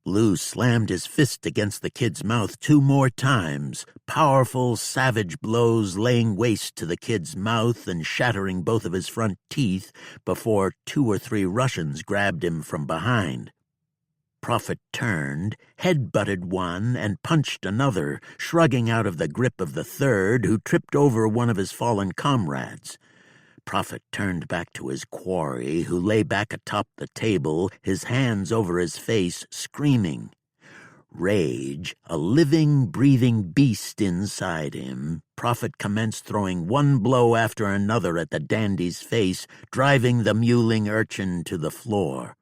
A: Lou slammed his fist against the kid's mouth 2 more times, powerful, savage blows laying waste to the kid's mouth and shattering both of his front teeth before 2 or 3 Russians grabbed him from behind. Prophet turned, head-butted one, and punched another, shrugging out of the grip of the third, who tripped over one of his fallen comrades. Prophet turned back to his quarry, who lay back atop the table, his hands over his face, screaming. Rage, a living, breathing beast inside him, Prophet commenced throwing one blow after another at the dandy's face, driving the mewling urchin to the floor.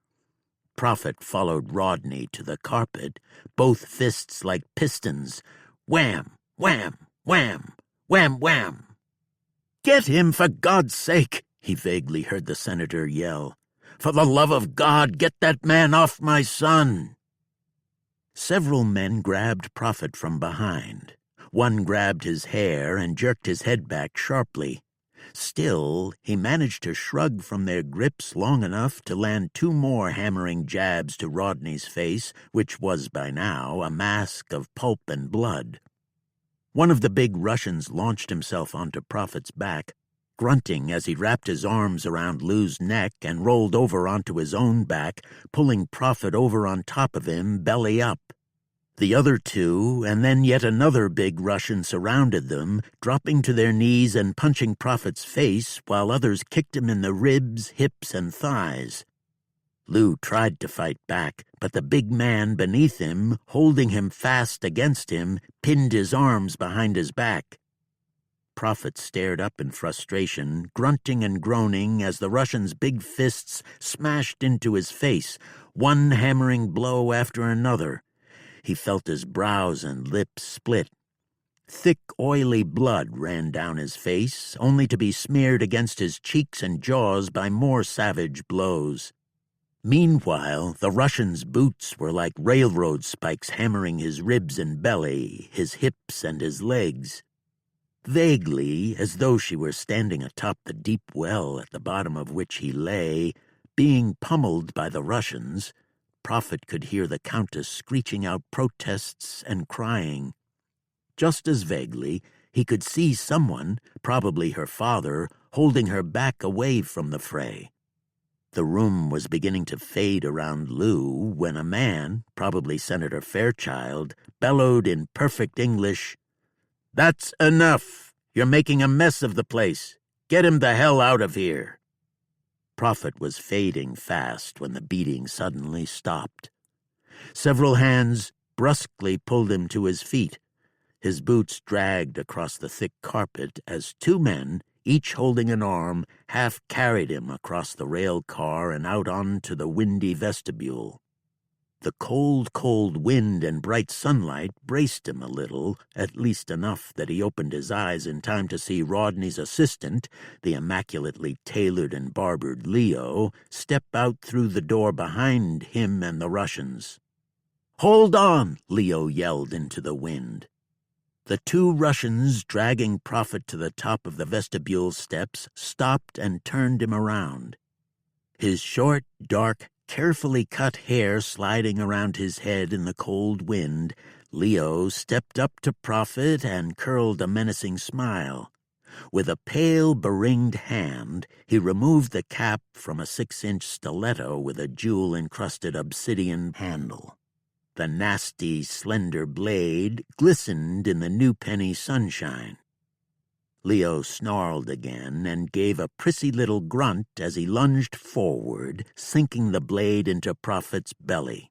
A: Prophet followed Rodney to the carpet, both fists like pistons. Wham! Wham! Wham! Wham! Wham! "Get him, for God's sake!" he vaguely heard the senator yell. "For the love of God, get that man off my son!" Several men grabbed Prophet from behind. One grabbed his hair and jerked his head back sharply. Still, he managed to shrug from their grips long enough to land 2 more hammering jabs to Rodney's face, which was by now a mask of pulp and blood. One of the big Russians launched himself onto Prophet's back, grunting as he wrapped his arms around Lou's neck and rolled over onto his own back, pulling Prophet over on top of him, belly up. The other 2, and then yet another big Russian surrounded them, dropping to their knees and punching Prophet's face, while others kicked him in the ribs, hips, and thighs. Lou tried to fight back, but the big man beneath him, holding him fast against him, pinned his arms behind his back. Prophet stared up in frustration, grunting and groaning as the Russian's big fists smashed into his face, one hammering blow after another. He felt his brows and lips split. Thick, oily blood ran down his face, only to be smeared against his cheeks and jaws by more savage blows. Meanwhile, the Russian's boots were like railroad spikes hammering his ribs and belly, his hips and his legs. Vaguely, as though she were standing atop the deep well at the bottom of which he lay, being pummeled by the Russians, Prophet could hear the Countess screeching out protests and crying. Just as vaguely, he could see someone, probably her father, holding her back away from the fray. The room was beginning to fade around Lou when a man, probably Senator Fairchild, bellowed in perfect English, "That's enough! You're making a mess of the place. Get him the hell out of here!" Prophet was fading fast when the beating suddenly stopped. Several hands brusquely pulled him to his feet. His boots dragged across the thick carpet as 2 men, each holding an arm, half carried him across the rail car and out onto the windy vestibule. The cold, cold wind and bright sunlight braced him a little, at least enough that he opened his eyes in time to see Rodney's assistant, the immaculately tailored and barbered Leo, step out through the door behind him and the Russians. "Hold on!" Leo yelled into the wind. The 2 Russians, dragging Prophet to the top of the vestibule steps, stopped and turned him around. His short, dark, carefully cut hair sliding around his head in the cold wind, Leo stepped up to Prophet and curled a menacing smile. With a pale, beringed hand, he removed the cap from a 6-inch stiletto with a jewel-encrusted obsidian handle. The nasty, slender blade glistened in the new-penny sunshine. Leo snarled again and gave a prissy little grunt as he lunged forward, sinking the blade into Prophet's belly.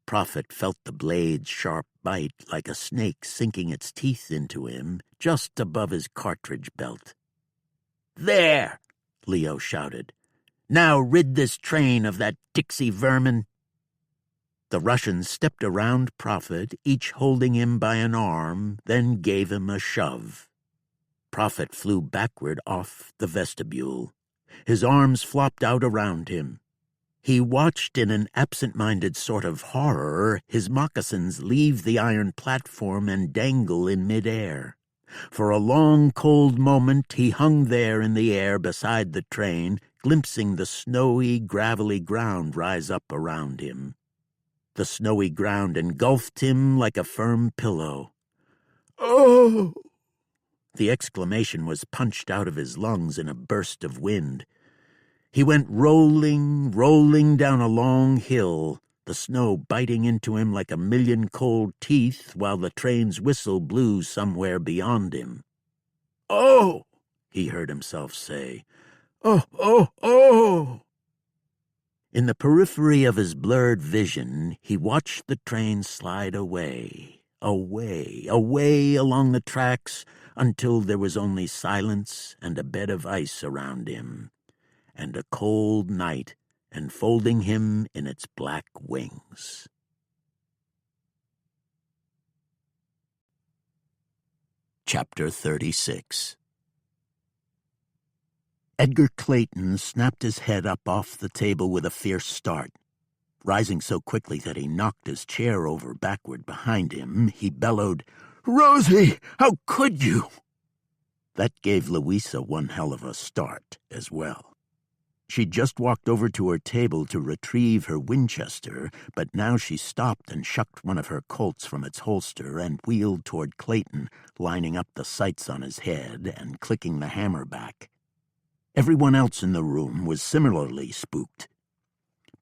A: Prophet felt the blade's sharp bite like a snake sinking its teeth into him just above his cartridge belt. "There!" Leo shouted. "Now rid this train of that Dixie vermin." The Russians stepped around Prophet, each holding him by an arm, then gave him a shove. Prophet flew backward off the vestibule. His arms flopped out around him. He watched in an absent-minded sort of horror his moccasins leave the iron platform and dangle in midair. For a long, cold moment he hung there in the air beside the train, glimpsing the snowy, gravelly ground rise up around him. The snowy ground engulfed him like a firm pillow. "Oh!" The exclamation was punched out of his lungs in a burst of wind. He went rolling, rolling down a long hill, the snow biting into him like a million cold teeth while the train's whistle blew somewhere beyond him. "Oh!" he heard himself say. "Oh, oh, oh!" In the periphery of his blurred vision, he watched the train slide away, away, away along the tracks until there was only silence and a bed of ice around him, and a cold night enfolding him in its black wings. Chapter 36. Edgar Clayton snapped his head up off the table with a fierce start. Rising so quickly that he knocked his chair over backward behind him, he bellowed, "Rosie, how could you?" That gave Louisa one hell of a start as well. She'd just walked over to her table to retrieve her Winchester, but now she stopped and shucked one of her Colts from its holster and wheeled toward Clayton, lining up the sights on his head and clicking the hammer back. Everyone else in the room was similarly spooked.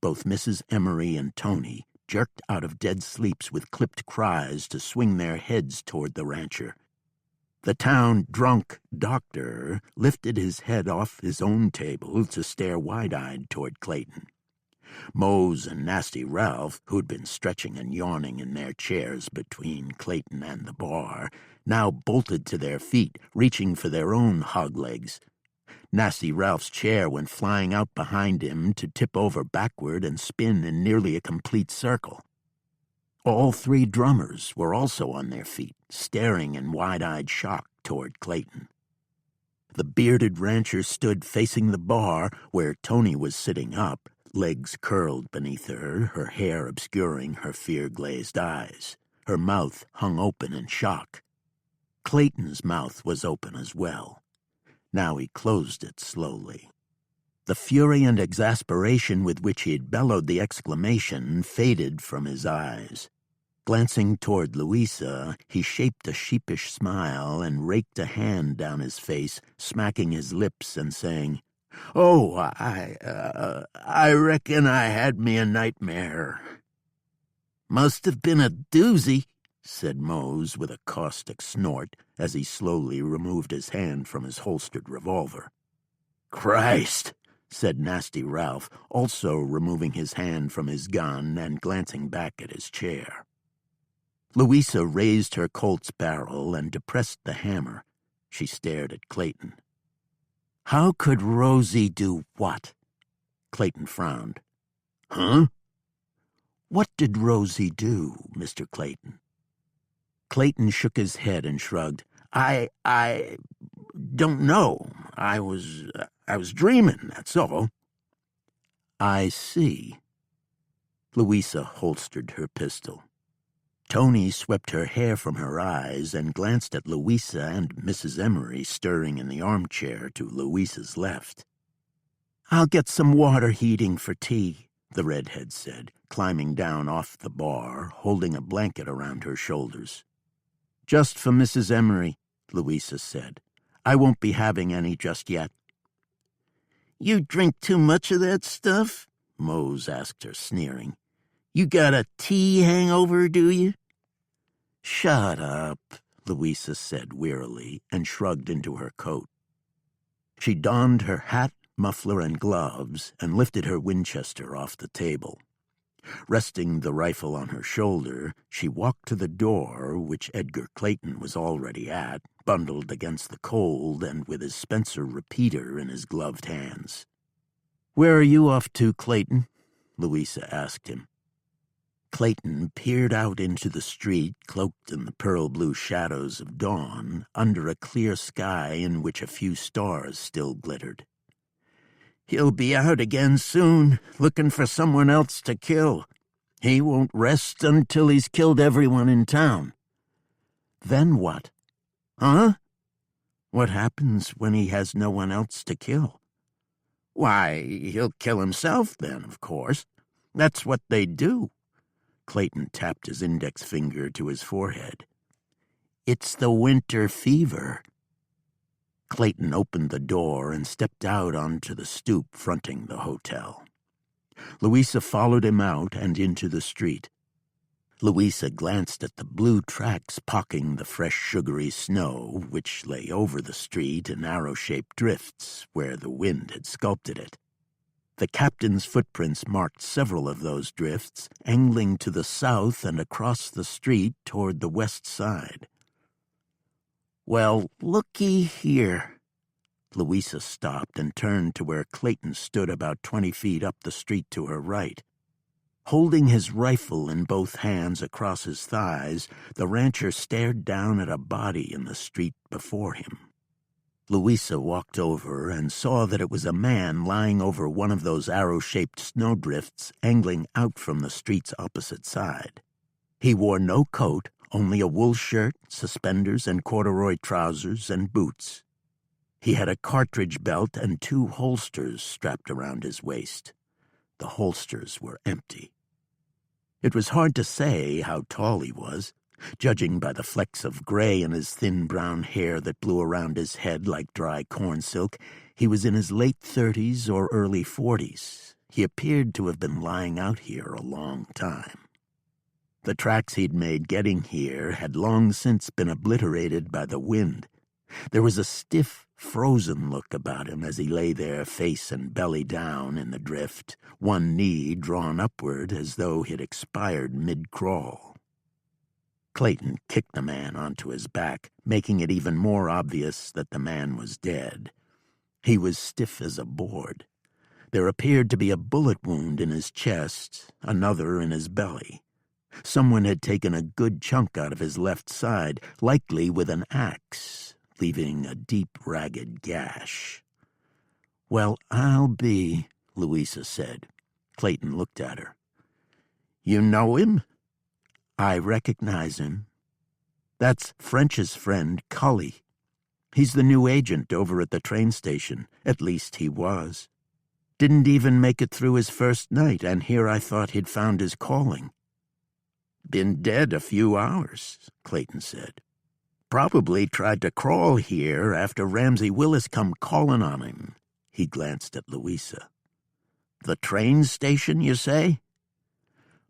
A: Both Mrs. Emery and Tony jerked out of dead sleeps with clipped cries to swing their heads toward the rancher. The town-drunk doctor lifted his head off his own table to stare wide-eyed toward Clayton. Mose and Nasty Ralph, who'd been stretching and yawning in their chairs between Clayton and the bar, now bolted to their feet, reaching for their own hog legs. Nasty Ralph's chair went flying out behind him to tip over backward and spin in nearly a complete circle. All three drummers were also on their feet, staring in wide-eyed shock toward Clayton. The bearded rancher stood facing the bar, where Tony was sitting up, legs curled beneath her, her hair obscuring her fear-glazed eyes. Her mouth hung open in shock. Clayton's mouth was open as well. Now he closed it slowly. The fury and exasperation with which he had bellowed the exclamation faded from his eyes. Glancing toward Louisa, he shaped a sheepish smile and raked a hand down his face, smacking his lips and saying, "Oh, I reckon I had me a nightmare." "Must have been a doozy," said Mose with a caustic snort as he slowly removed his hand from his holstered revolver. "Christ," said Nasty Ralph, also removing his hand from his gun and glancing back at his chair. Louisa raised her Colt's barrel and depressed the hammer. She stared at Clayton. "How could Rosie do what?" Clayton frowned. "Huh?" "What did Rosie do, Mr. Clayton?" Clayton shook his head and shrugged. I don't know. I was dreaming, that's all." "I see." Louisa holstered her pistol. Tony swept her hair from her eyes and glanced at Louisa and Mrs. Emery stirring in the armchair to Louisa's left. "I'll get some water heating for tea," the redhead said, climbing down off the bar, holding a blanket around her shoulders. "Just for Mrs. Emery," Louisa said.
B: I won't be having any just yet." "You drink too much of that stuff?" Mose asked her, sneering. "You got a tea hangover, do you?" "Shut up," Louisa said wearily and shrugged into her coat. She donned her hat, muffler, and gloves and lifted her Winchester off the table. Resting the rifle on her shoulder, she walked to the door, which Edgar Clayton was already at, bundled against the cold and with his Spencer repeater in his gloved hands. "Where are you off to, Clayton?" Louisa asked him. Clayton peered out into the street, cloaked in the pearl-blue shadows of dawn, under a clear sky in which a few stars still glittered. "He'll be out again soon, looking for someone else to kill. He won't rest until he's killed everyone in town." "Then what?" "Huh? What happens when he has no one else to kill?" "Why, he'll kill himself then, of course. That's what they do." Clayton tapped his index finger to his forehead. "It's the winter fever." Clayton opened the door and stepped out onto the stoop fronting the hotel. Louisa followed him out and into the street. Louisa glanced at the blue tracks pocking the fresh sugary snow, which lay over the street in arrow-shaped drifts where the wind had sculpted it. The captain's footprints marked several of those drifts, angling to the south and across the street toward the west side. "Well, looky here." Louisa stopped and turned to where Clayton stood about 20 feet up the street to her right. Holding his rifle in both hands across his thighs, the rancher stared down at a body in the street before him. Louisa walked over and saw that it was a man lying over one of those arrow-shaped snowdrifts angling out from the street's opposite side. He wore no coat, only a wool shirt, suspenders, and corduroy trousers and boots. He had a cartridge belt and 2 holsters strapped around his waist. The holsters were empty. It was hard to say how tall he was. Judging by the flecks of gray in his thin brown hair that blew around his head like dry corn silk, he was in his late 30s or early 40s. He appeared to have been lying out here a long time. The tracks he'd made getting here had long since been obliterated by the wind. There was a stiff, frozen look about him as he lay there face and belly down in the drift, one knee drawn upward as though he'd expired mid-crawl. Clayton kicked the man onto his back, making it even more obvious that the man was dead. He was stiff as a board. There appeared to be a bullet wound in his chest, another in his belly. Someone had taken a good chunk out of his left side, likely with an axe, leaving a deep, ragged gash. "Well, I'll be," Louisa said. Clayton looked at her. "You know him?" "I recognize him. That's French's friend, Cully. He's the new agent over at the train station. At least he was. Didn't even make it through his first night, and here I thought he'd found his calling." "Been dead a few hours," Clayton said. "Probably tried to crawl here after Ramsey Willis come calling on him." He glanced at Louisa. "The train station, you say?"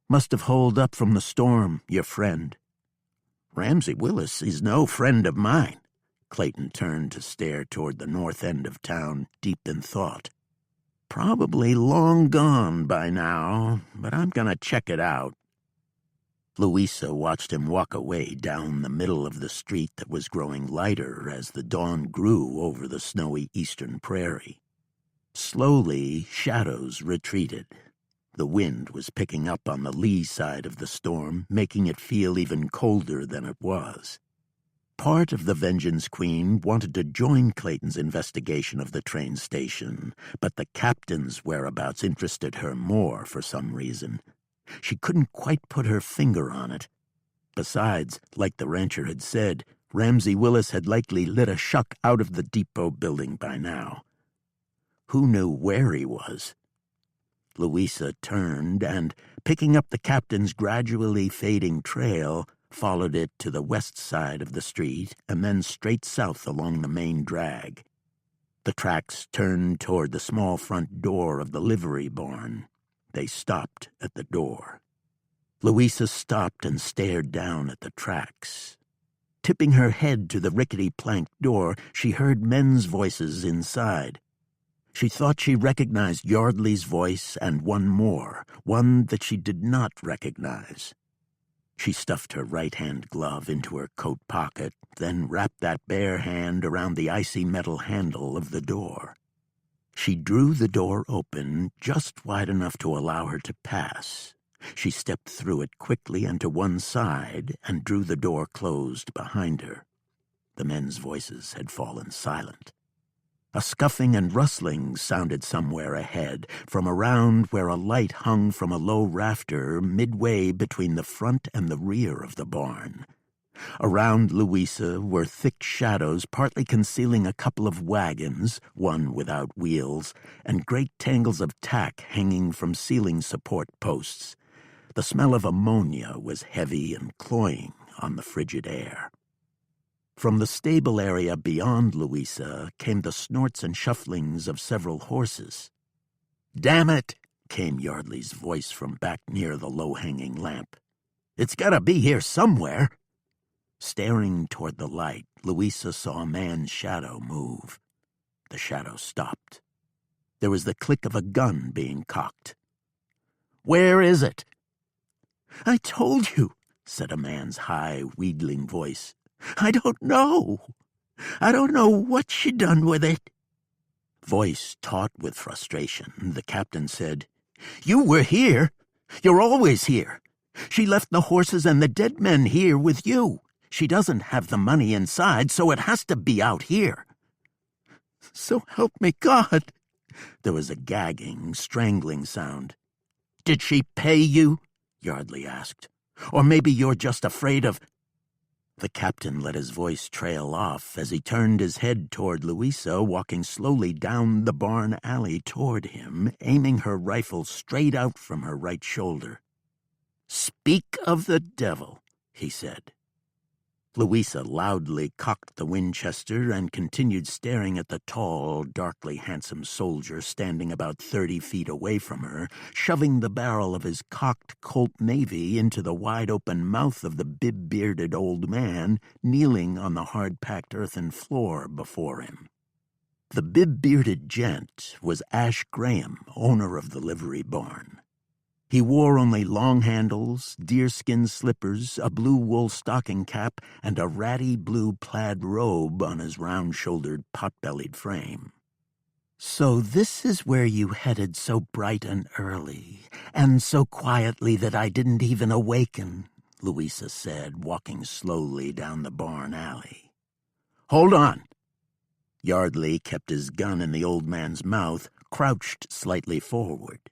B: "Must have holed up from the storm, your friend." "Ramsey Willis is no friend of mine." Clayton turned to stare toward the north end of town, deep in thought. "Probably long gone by now, but I'm going to check it out." Louisa watched him walk away down the middle of the street that was growing lighter as the dawn grew over the snowy eastern prairie. Slowly, shadows retreated. The wind was picking up on the lee side of the storm, making it feel even colder than it was. Part of the Vengeance Queen wanted to join Clayton's investigation of the train station, but the captain's whereabouts interested her more for some reason. She couldn't quite put her finger on it. Besides, like the rancher had said, Ramsey Willis had likely lit a shuck out of the depot building by now. Who knew where he was? Louisa turned and, picking up the captain's gradually fading trail,
A: followed it to the west side of the street, and then straight south along the main drag. The tracks turned toward the small front door of the livery barn. They stopped at the door. Louisa stopped and stared down at the tracks. Tipping her head to the rickety plank door, she heard men's voices inside. She thought she recognized Yardley's voice and one more, one that she did not recognize. She stuffed her right-hand glove into her coat pocket, then wrapped that bare hand around the icy metal handle of the door. She drew the door open just wide enough to allow her to pass. She stepped through it quickly and to one side and drew the door closed behind her. The men's voices had fallen silent. A scuffing and rustling sounded somewhere ahead, from around where a light hung from a low rafter midway between the front and the rear of the barn. Around Louisa were thick shadows partly concealing a couple of wagons, one without wheels, and great tangles of tack hanging from ceiling support posts. The smell of ammonia was heavy and cloying on the frigid air. From the stable area beyond Louisa came the snorts and shufflings of several horses. "Damn it!" came Yardley's voice from back near the low-hanging lamp. "It's got to be here somewhere." Staring toward the light, Louisa saw a man's shadow move. The shadow stopped. There was the click of a gun being cocked. "Where is it?" "I told you," said a man's high, wheedling voice. "I don't know. I don't know what she done with it." Voice taut with frustration, the captain said, "You were here. You're always here. She left the horses and the dead men here with you. She doesn't have the money inside, so it has to be out here." "So help me God." There was a gagging, strangling sound. "Did she pay you?" Yardley asked. "Or maybe you're just afraid of—" The captain let his voice trail off as he turned his head toward Louisa, walking slowly down the barn alley toward him, aiming her rifle straight out from her right shoulder. "Speak of the devil," he said. Louisa loudly cocked the Winchester and continued staring at the tall, darkly handsome soldier standing about 30 feet away from her, shoving the barrel of his cocked Colt Navy into the wide-open mouth of the bib-bearded old man kneeling on the hard-packed earthen floor before him. The bib-bearded gent was Ash Graham, owner of the livery barn. He wore only long handles, deerskin slippers, a blue wool stocking cap, and a ratty blue plaid robe on his round-shouldered, pot-bellied frame. "So this is where you headed so bright and early, and so quietly that I didn't even awaken," Louisa said, walking slowly down the barn alley. "Hold on." Yardley kept his gun in the old man's mouth, crouched slightly forward.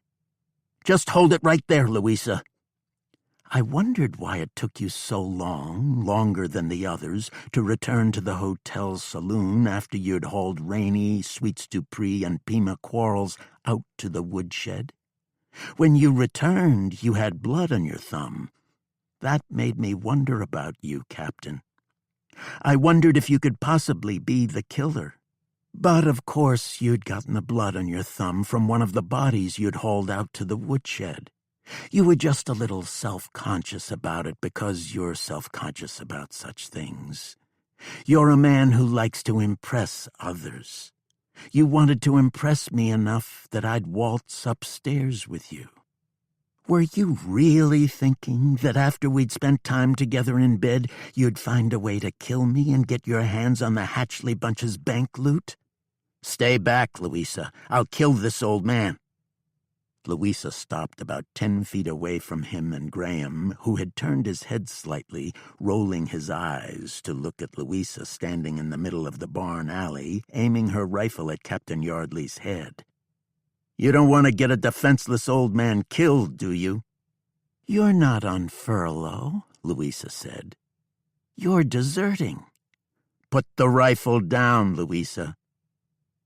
A: "Just hold it right there, Louisa." "I wondered why it took you so long, longer than the others, to return to the hotel saloon after you'd hauled Rainey, Sweets Dupree, and Pima Quarles out to the woodshed. When you returned, you had blood on your thumb. That made me wonder about you, Captain. I wondered if you could possibly be the killer. But, of course, you'd gotten the blood on your thumb from one of the bodies you'd hauled out to the woodshed. You were just a little self-conscious about it because you're self-conscious about such things. You're a man who likes to impress others. You wanted to impress me enough that I'd waltz upstairs with you. Were you really thinking that after we'd spent time together in bed, you'd find a way to kill me and get your hands on the Hatchley Bunch's bank loot? Stay back, Louisa. I'll kill this old man." Louisa stopped about 10 feet away from him and Graham, who had turned his head slightly, rolling his eyes to look at Louisa standing in the middle of the barn alley, aiming her rifle at Captain Yardley's head. "You don't want to get a defenseless old man killed, do you?" "You're not on furlough," Louisa said. "You're deserting." "Put the rifle down, Louisa."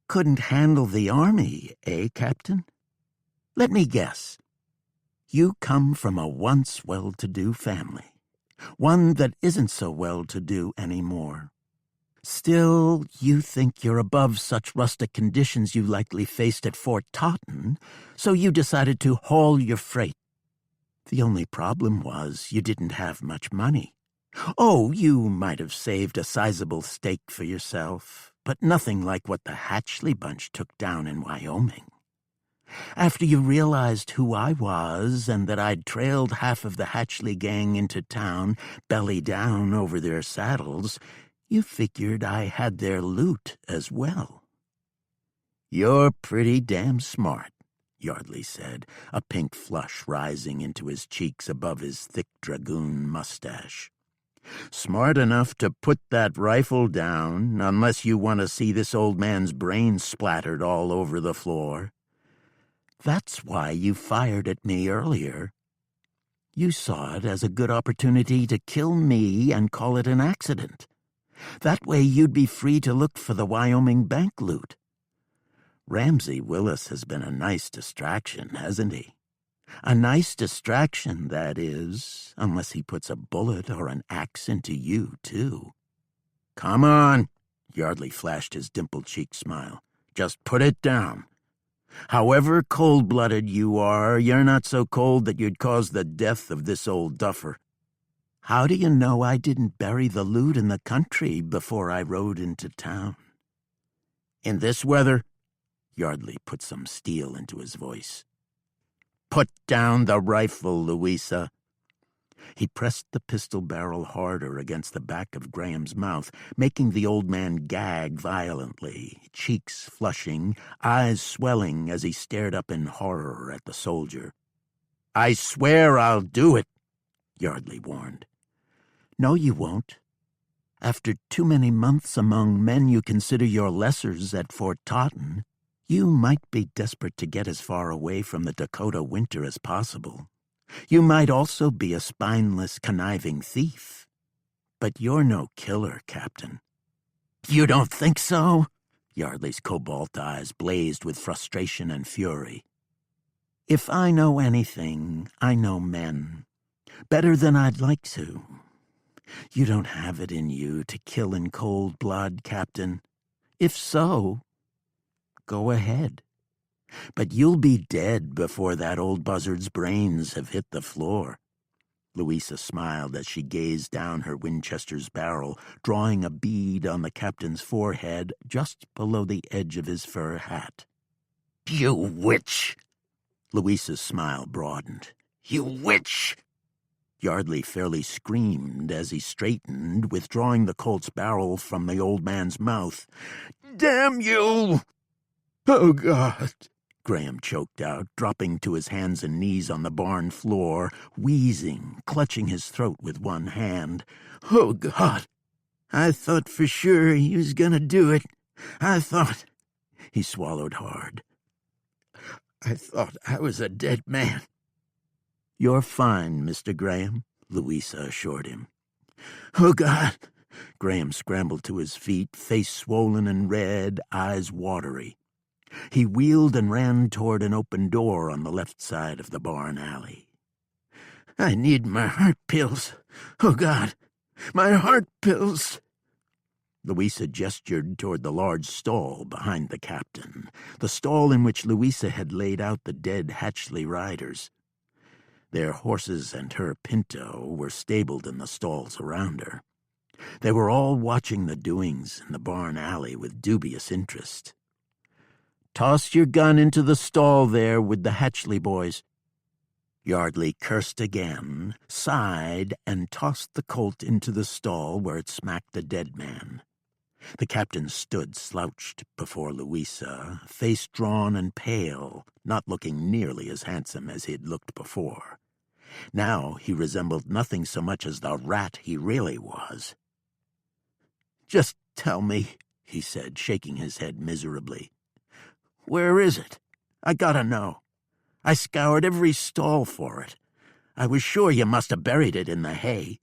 A: "Couldn't handle the army, eh, Captain? Let me guess. You come from a once well-to-do family.
B: one that isn't so well-to-do anymore. Still, you think you're above such rustic conditions you likely faced at Fort Totten, so you decided to haul your freight. The only problem was you didn't have much money. Oh, you might have saved a sizable stake for yourself, but nothing like what the Hatchley bunch took down in Wyoming. After you realized who I was and that I'd trailed half of the Hatchley gang into town, belly down over their saddles, you figured I had their loot as well. "You're pretty damn smart," Yardley said, a pink flush rising into his cheeks above his thick dragoon mustache. "Smart enough to put that rifle down, unless you want to see this old man's brains splattered all over the floor. That's why you fired at me earlier. You saw it as a good opportunity to kill me and call it an accident. That way you'd be free to look for the Wyoming bank loot. Ramsey Willis has been a nice distraction, hasn't he? A nice distraction, that is, unless he puts a bullet or an axe into you, too." "Come on," Yardley flashed his dimple-cheeked smile. "Just put it down. However cold-blooded you are, you're not so cold that you'd cause the death of this old duffer. How do you know I didn't bury the loot in the country before I rode into town?" "In this weather?" Yardley put some steel into his voice. "Put down the rifle, Louisa." He pressed the pistol barrel harder against the back of Graham's mouth, making the old man gag violently, cheeks flushing, eyes swelling as he stared up in horror at the soldier. "I swear I'll do it," Yardley warned. "No, you won't. After too many months among men you consider your lessers at Fort Totten, you might be desperate to get as far away from the Dakota winter as possible. You might also be a spineless, conniving thief. But you're no killer, Captain." "You don't think so?" Yardley's cobalt eyes blazed with frustration and fury. "If I know anything, I know men. Better than I'd like to. You don't have it in you to kill in cold blood, Captain. If so, go ahead. But you'll be dead before that old buzzard's brains have hit the floor." Louisa smiled as she gazed down her Winchester's barrel, drawing a bead on the captain's forehead just below the edge of his fur hat. "You witch!" Louisa's smile broadened. "You witch!" Yardley fairly screamed as he straightened, withdrawing the Colt's barrel from the old man's mouth. "Damn you!" "Oh, God!" Graham choked out, dropping to his hands and knees on the barn floor, wheezing, clutching his throat with one hand. "Oh, God! I thought for sure he was gonna do it. I thought—" He swallowed hard. "I thought I was a dead man." "You're fine, Mr. Graham," Louisa assured him. "Oh, God!" Graham scrambled to his feet, face swollen and red, eyes watery. He wheeled and ran toward an open door on the left side of the barn alley. "I need my heart pills. Oh, God, my heart pills." Louisa gestured toward the large stall behind the captain, the stall in which Louisa had laid out the dead Hatchley riders. Their horses and her pinto were stabled in the stalls around her. They were all watching the doings in the barn alley with dubious interest. "Toss your gun into the stall there with the Hatchley boys." Yardley cursed again, sighed, and tossed the Colt into the stall where it smacked a dead man. The captain stood slouched before Louisa, face drawn and pale, not looking nearly as handsome as he had looked before. Now he resembled nothing so much as the rat he really was. "Just tell me," he said, shaking his head miserably. "Where is it? I gotta know. I scoured every stall for it. I was sure you must have buried it in the hay."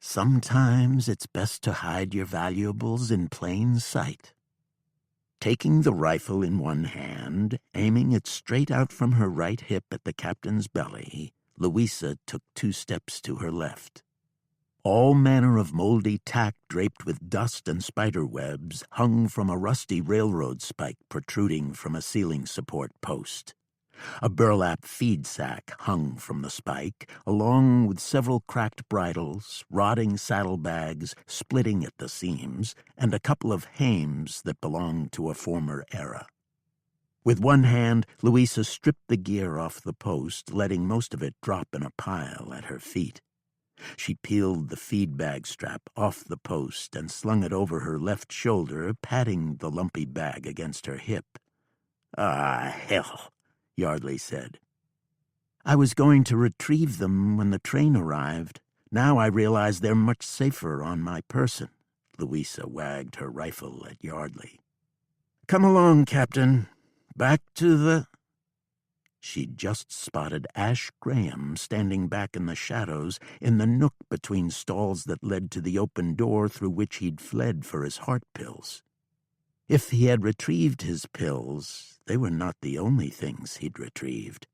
B: "Sometimes it's best to hide your valuables in plain sight." Taking the rifle in one hand, aiming it straight out from her right hip at the captain's belly, Louisa took 2 steps to her left.
A: All manner of moldy tack draped with dust and spider webs hung from a rusty railroad spike protruding from a ceiling support post. A burlap feed sack hung from the spike, along with several cracked bridles, rotting saddlebags splitting at the seams, and a couple of hames that belonged to a former era. With one hand, Louisa stripped the gear off the post, letting most of it drop in a pile at her feet. She peeled the feed bag strap off the post and slung it over her left shoulder, patting the lumpy bag against her hip. "Ah, hell," Yardley said. "I was going to retrieve them when the train arrived. Now I realize they're much safer on my person." Louisa wagged her rifle at Yardley. "Come along, Captain. Back to the—" She'd just spotted Ash Graham standing back in the shadows in the nook between stalls that led to the open door through which he'd fled for his heart pills. If he had retrieved his pills, they were not the only things he'd retrieved.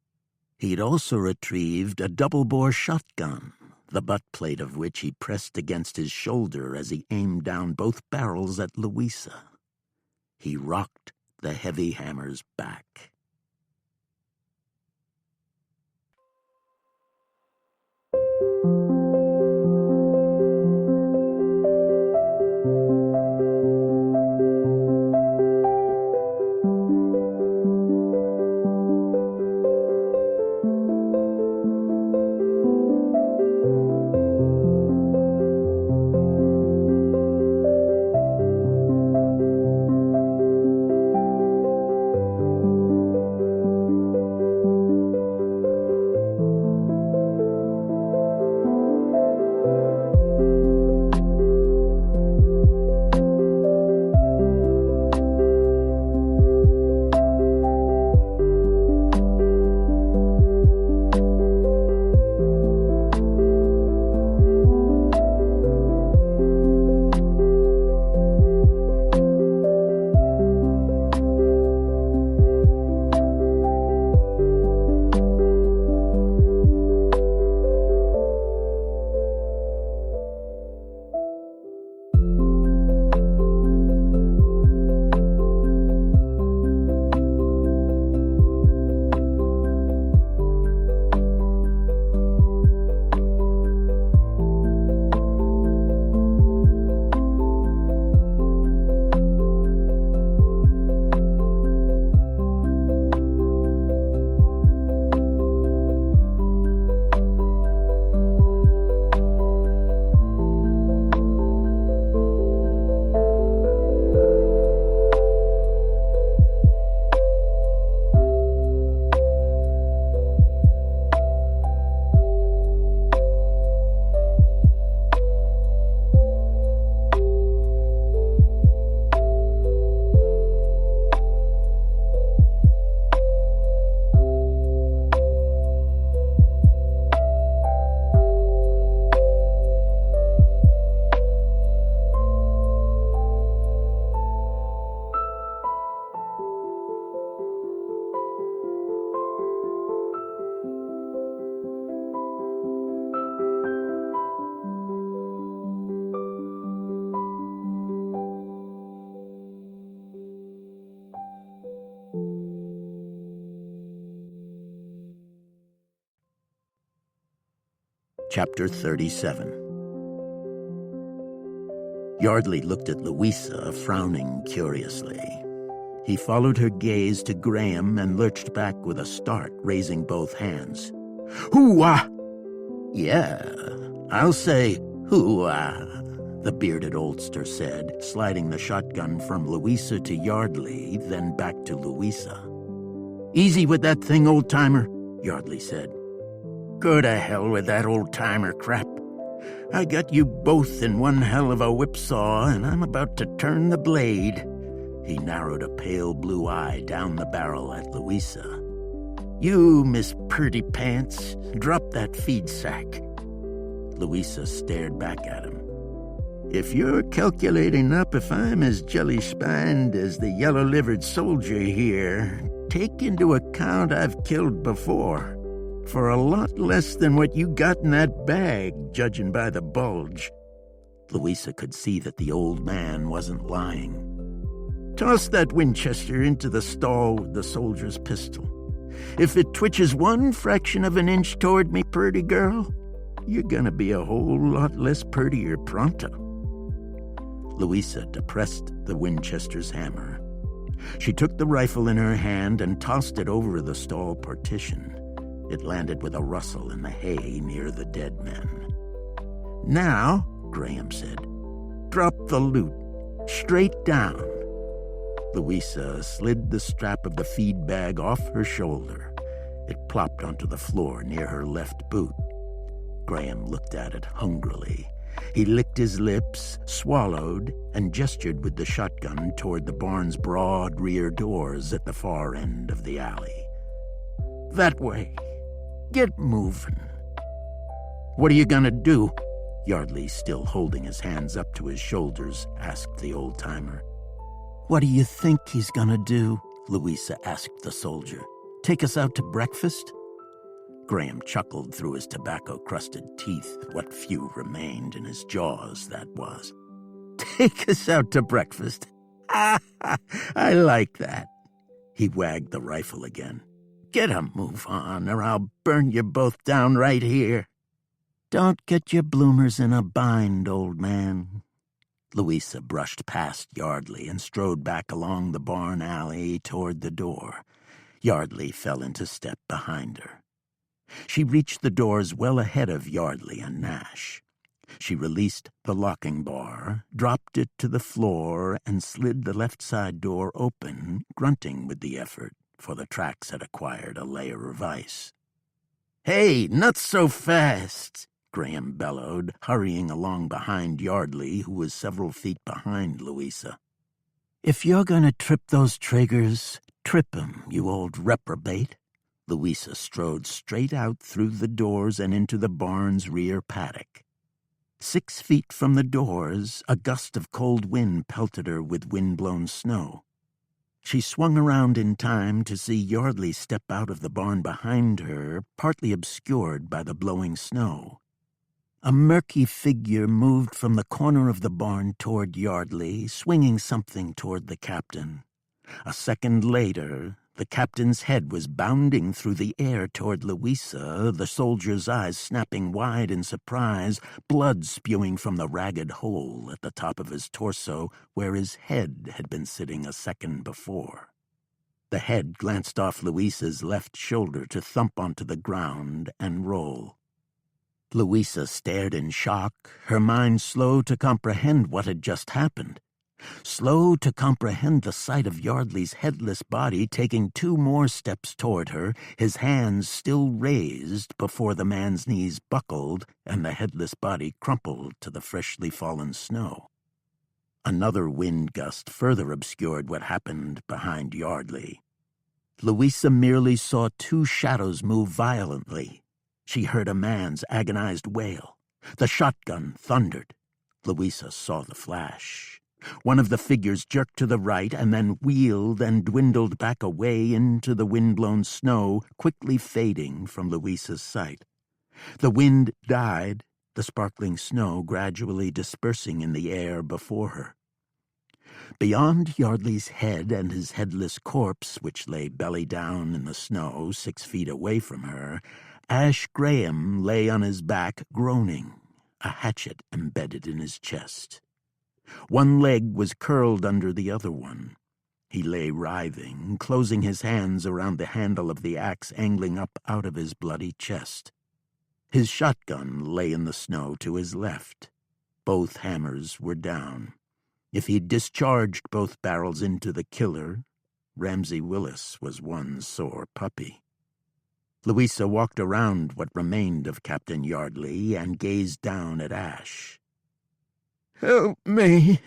A: He'd also retrieved a double-bore shotgun, the butt plate of which he pressed against his shoulder as he aimed down both barrels at Louisa. He rocked the heavy hammers back. Chapter 37. Yardley looked at Louisa, frowning curiously. He followed her gaze to Graham and lurched back with a start, raising both hands. "Hoo-ah!" "Yeah, I'll say hoo-ah," the bearded oldster said, sliding the shotgun from Louisa to Yardley, then back to Louisa. "Easy with that thing, old-timer," Yardley said. "Go to hell with that old-timer crap. I got you both in one hell of a whipsaw, and I'm about to turn the blade." He narrowed a pale blue eye down the barrel at Louisa. "You, Miss Purty Pants, drop that feed sack." Louisa stared back at him. "If you're calculating up if I'm as jelly-spined as the yellow-livered soldier here, take into account I've killed before.
B: for a lot less than what you got in that bag, judging by the bulge." Louisa could see that the old man wasn't lying. "Toss that Winchester into the stall with the soldier's pistol. If it twitches one fraction of an inch toward me, purty girl, you're gonna be a whole lot less purtier pronto." Louisa depressed the Winchester's hammer. She took the rifle in her hand and tossed it over the stall partition. It landed with a rustle in the hay near the dead men. "Now," Graham said, "drop the loot. Straight down." Louisa slid the strap of the feed bag off her shoulder. It plopped onto the floor near her left boot. Graham looked at it hungrily. He licked his lips, swallowed, and gestured with the shotgun toward the barn's broad rear doors at the far end of the alley. "That way. Get moving." "What are you gonna do?" Yardley, still holding his hands up to his shoulders, asked the old-timer. "What do you think he's gonna do?" Louisa asked the soldier. "Take us out to breakfast?" Graham chuckled through his tobacco-crusted teeth, what few remained in his jaws, that was. "Take us out to breakfast? I like that." He wagged the rifle again. "Get a move on, or I'll burn you both down right here." "Don't get your bloomers in a bind, old man." Louisa brushed past Yardley and strode back along the barn alley toward the door. Yardley fell into step behind her. She reached the doors well ahead of Yardley and Nash. She released the locking bar, dropped it to the floor, and slid the left side door open, grunting with the effort, for the tracks had acquired a layer of ice. "Hey, not so fast!" Graham bellowed, hurrying along behind Yardley, who was several feet behind Louisa. "If you're going to trip those triggers, trip 'em, you old reprobate." Louisa strode straight out through the doors and into the barn's rear paddock. 6 feet from the doors, a gust of cold wind pelted her with wind-blown snow. She swung around in time to see Yardley step out of the barn behind her, partly obscured by the blowing snow. A murky figure moved from the corner of the barn toward Yardley, swinging something toward the captain. A second later, the captain's head was bounding through the air toward Louisa, the soldier's eyes snapping wide in surprise, blood spewing from the ragged hole at the top of his torso where his head had been sitting a second before. The head glanced off Louisa's left shoulder to thump onto the ground and roll. Louisa stared in shock, her mind slow to comprehend what had just happened. Slow to comprehend the sight of Yardley's headless body taking 2 more steps toward her, his hands still raised before the man's knees buckled and the headless body crumpled to the freshly fallen snow. Another wind gust further obscured what happened behind Yardley. Louisa merely saw 2 shadows move violently. She heard a man's agonized wail. The shotgun thundered. Louisa saw the flash. One of the figures jerked to the right and then wheeled and dwindled back away into the wind-blown snow, quickly fading from Louisa's sight. The wind died, the sparkling snow gradually dispersing in the air before her. Beyond Yardley's head and his headless corpse, which lay belly down in the snow 6 feet away from her, Ash Graham lay on his back groaning, a hatchet embedded in his chest. One leg was curled under the other one. He lay writhing, closing his hands around the handle of the axe angling up out of his bloody chest. His shotgun lay in the snow to his left. Both hammers were down. If he'd discharged both barrels into the killer, Ramsey Willis was one sore puppy. Louisa walked around what remained of Captain Yardley and gazed down at Ash. "Help me!"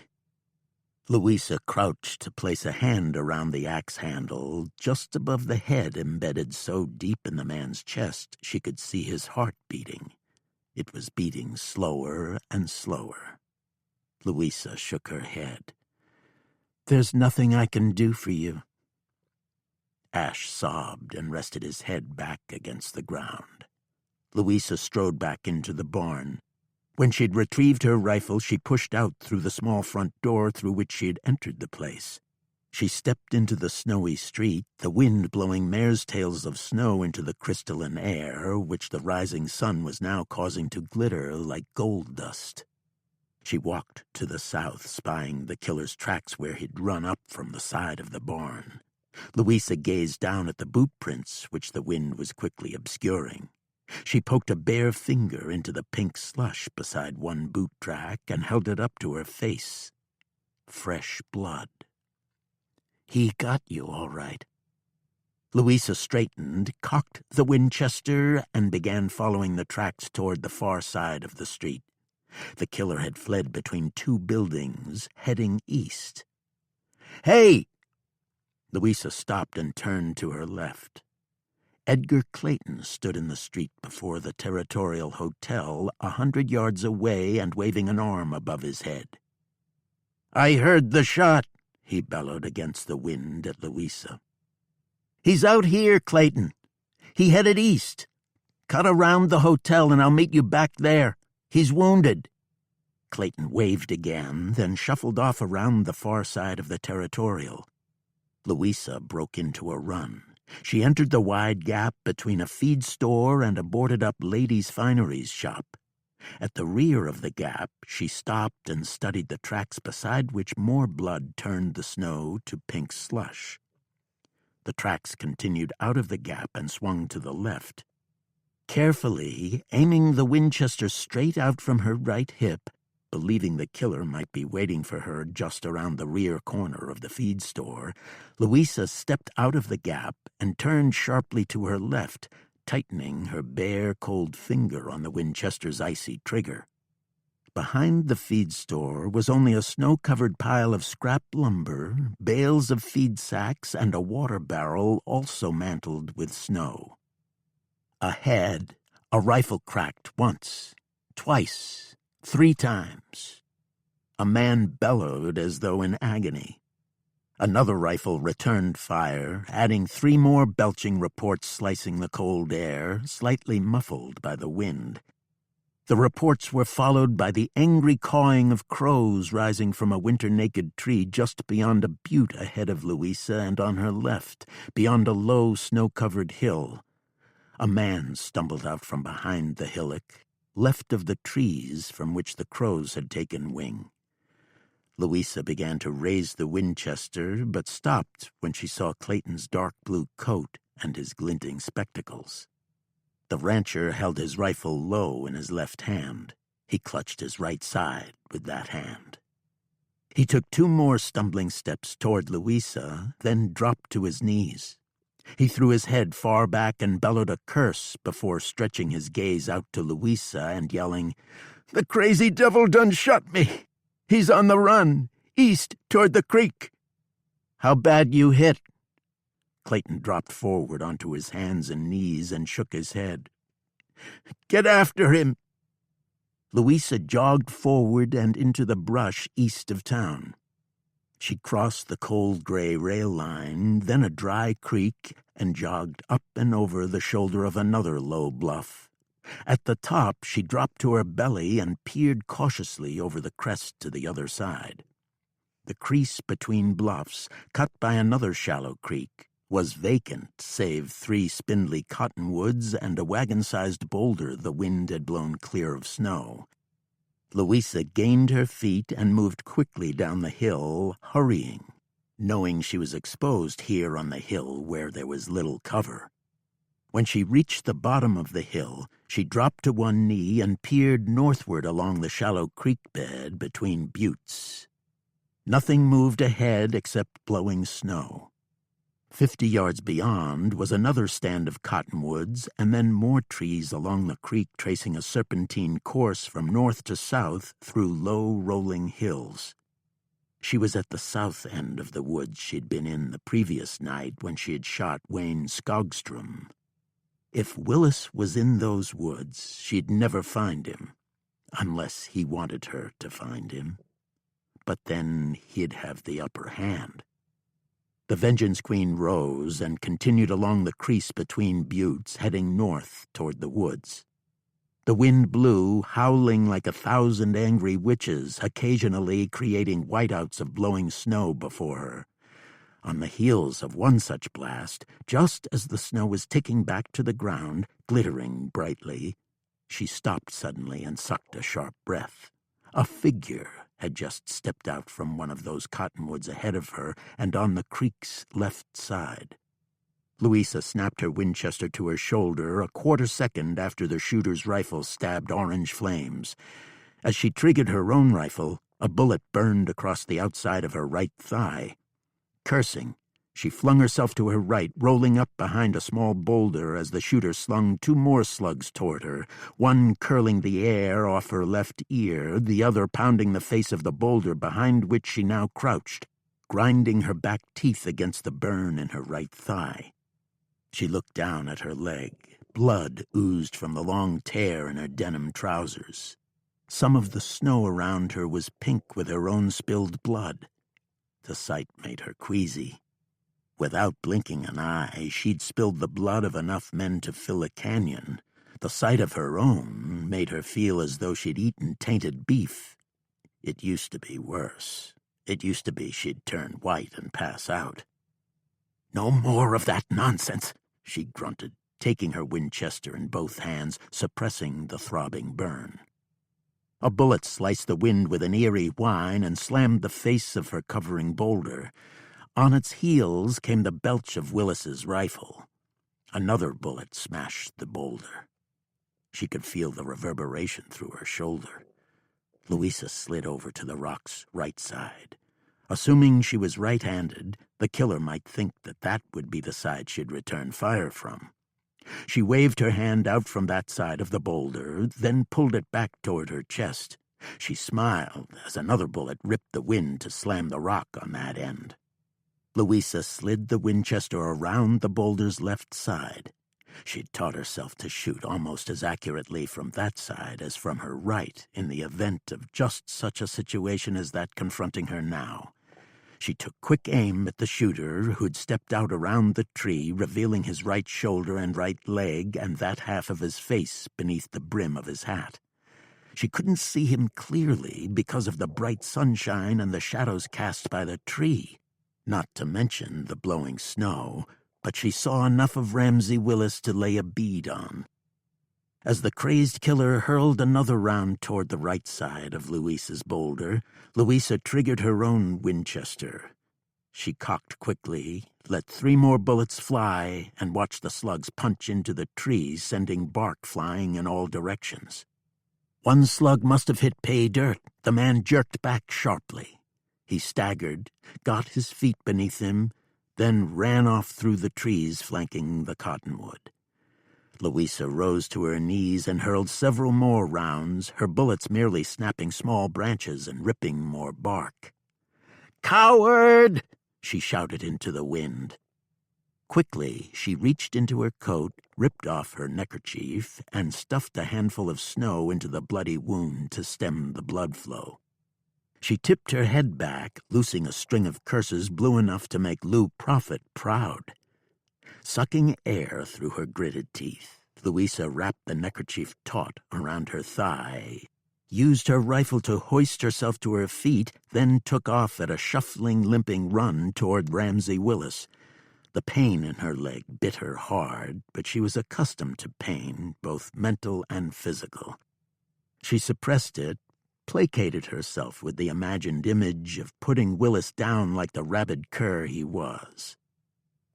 B: Louisa crouched to place a hand around the axe handle, just above the head embedded so deep in the man's chest she could see his heart beating. It was beating slower and slower. Louisa shook her head. "There's nothing I can do for you." Ash sobbed and rested his head back against the ground. Louisa strode back into the barn. When she'd retrieved her rifle, she pushed out through the small front door through which she had entered the place. She stepped into the snowy street, the wind blowing mare's tails of snow into the crystalline air, which the rising sun was now causing to glitter like gold dust. She walked to the south, spying the killer's tracks where he'd run up from the side of the barn. Louisa gazed down at the boot prints, which the wind was quickly obscuring. She poked a bare finger into the pink slush beside one boot track and held it up to her face. Fresh blood. He got you, all right. Louisa straightened, cocked the Winchester, and began following the tracks toward the far side of the street. The killer had fled between two buildings, heading east. "Hey!" Louisa stopped and turned to her left. Edgar Clayton stood in the street before the Territorial Hotel, 100 yards away and waving an arm above his head. "I heard the shot," he bellowed against the wind at Louisa. "He's out here, Clayton. He headed east. Cut around the hotel and I'll meet you back there. He's wounded." Clayton waved again, then shuffled off around the far side of the Territorial. Louisa broke into a run. She entered the wide gap between a feed store and a boarded-up ladies' fineries shop. At the rear of the gap, she stopped and studied the tracks beside which more blood turned the snow to pink slush. The tracks continued out of the gap and swung to the left. Carefully, aiming the Winchester straight out from her right hip, believing the killer might be waiting for her just around the rear corner of the feed store, Louisa stepped out of the gap and turned sharply to her left, tightening her bare, cold finger on the Winchester's icy trigger. Behind the feed store was only a snow-covered pile of scrap lumber, bales of feed sacks, and a water barrel also mantled with snow. Ahead, a rifle cracked once, twice, 3 times. A man bellowed as though in agony. Another rifle returned fire, adding 3 more belching reports slicing the cold air, slightly muffled by the wind. The reports were followed by the angry cawing of crows rising from a winter-naked tree just beyond a butte ahead of Louisa and on her left, beyond a low, snow-covered hill. A man stumbled out from behind the hillock, left of the trees from which the crows had taken wing. Louisa began to raise the Winchester, but stopped when she saw Clayton's dark blue coat and his glinting spectacles. The rancher held his rifle low in his left hand. He clutched his right side with that hand. He took 2 more stumbling steps toward Louisa, then dropped to his knees. He threw his head far back and bellowed a curse before stretching his gaze out to Louisa and yelling, "The crazy devil done shot me! He's on the run, east toward the creek." "How bad you hit?" Clayton dropped forward onto his hands and knees and shook his head. "Get after him." Louisa jogged forward and into the brush east of town. She crossed the cold gray rail line, then a dry creek, and jogged up and over the shoulder of another low bluff. At the top, she dropped to her belly and peered cautiously over the crest to the other side. The crease between bluffs, cut by another shallow creek, was vacant save 3 spindly cottonwoods and a wagon-sized boulder the wind had blown clear of snow. Louisa gained her feet and moved quickly down the hill, hurrying, knowing she was exposed here on the hill where there was little cover. When she reached the bottom of the hill, she dropped to one knee and peered northward along the shallow creek bed between buttes. Nothing moved ahead except blowing snow. 50 yards beyond was another stand of cottonwoods, and then more trees along the creek tracing a serpentine course from north to south through low, rolling hills. She was at the south end of the woods she'd been in the previous night when she had shot Wayne Skogstrom. If Willis was in those woods, she'd never find him, unless he wanted her to find him. But then he'd have the upper hand. The Vengeance Queen rose and continued along the crease between buttes, heading north toward the woods. The wind blew, howling like 1,000 angry witches, occasionally creating whiteouts of blowing snow before her. On the heels of one such blast, just as the snow was ticking back to the ground, glittering brightly, she stopped suddenly and sucked a sharp breath. A figure had just stepped out from one of those cottonwoods ahead of her and on the creek's left side. Louisa snapped her Winchester to her shoulder a quarter second after the shooter's rifle stabbed orange flames. As she triggered her own rifle, a bullet burned across the outside of her right thigh. Cursing, she flung herself to her right, rolling up behind a small boulder as the shooter slung 2 more slugs toward her, one curling the air off her left ear, the other pounding the face of the boulder behind which she now crouched, grinding her back teeth against the burn in her right thigh. She looked down at her leg. Blood oozed from the long tear in her denim trousers. Some of the snow around her was pink with her own spilled blood. The sight made her queasy. Without blinking an eye, she'd spilled the blood of enough men to fill a canyon. The sight of her own made her feel as though she'd eaten tainted beef. It used to be worse. It used to be she'd turn white and pass out. "No more of that nonsense," she grunted, taking her Winchester in both hands, suppressing the throbbing burn. A bullet sliced the wind with an eerie whine and slammed the face of her covering boulder. On its heels came the belch of Willis's rifle. Another bullet smashed the boulder. She could feel the reverberation through her shoulder. Louisa slid over to the rock's right side. Assuming she was right-handed, the killer might think that would be the side she'd return fire from. She waved her hand out from that side of the boulder, then pulled it back toward her chest. She smiled as another bullet ripped the wind to slam the rock on that end. Louisa slid the Winchester around the boulder's left side. She'd taught herself to shoot almost as accurately from that side as from her right in the event of just such a situation as that confronting her now. She took quick aim at the shooter, who'd stepped out around the tree, revealing his right shoulder and right leg and that half of his face beneath the brim of his hat. She couldn't see him clearly because of the bright sunshine and the shadows cast by the tree, not to mention the blowing snow, but she saw enough of Ramsey Willis to lay a bead on. As the crazed killer hurled another round toward the right side of Louisa's boulder, Louisa triggered her own Winchester. She cocked quickly, let 3 more bullets fly, and watched the slugs punch into the trees, sending bark flying in all directions. One slug must have hit pay dirt. The man jerked back sharply. He staggered, got his feet beneath him, then ran off through the trees flanking the cottonwood. Louisa rose to her knees and hurled several more rounds, her bullets merely snapping small branches and ripping more bark. "Coward!" she shouted into the wind. Quickly, she reached into her coat, ripped off her neckerchief, and stuffed a handful of snow into the bloody wound to stem the blood flow. She tipped her head back, loosing a string of curses blue enough to make Lou Prophet proud. Sucking air through her gritted teeth, Louisa wrapped the neckerchief taut around her thigh, used her rifle to hoist herself to her feet, then took off at a shuffling, limping run toward Ramsey Willis. The pain in her leg bit her hard, but she was accustomed to pain, both mental and physical. She suppressed it, placated herself with the imagined image of putting Willis down like the rabid cur he was.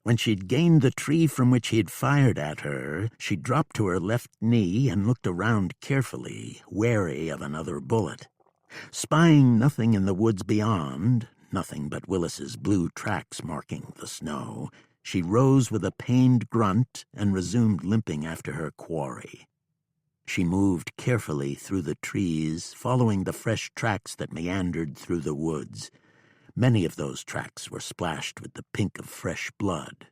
B: When she'd gained the tree from which he'd fired at her, she dropped to her left knee and looked around carefully, wary of another bullet. Spying nothing in the woods beyond, nothing but Willis's blue tracks marking the snow, she rose with a pained grunt and resumed limping after her quarry. She moved carefully through the trees, following the fresh tracks that meandered through the woods. Many of those tracks were splashed with the pink of fresh blood.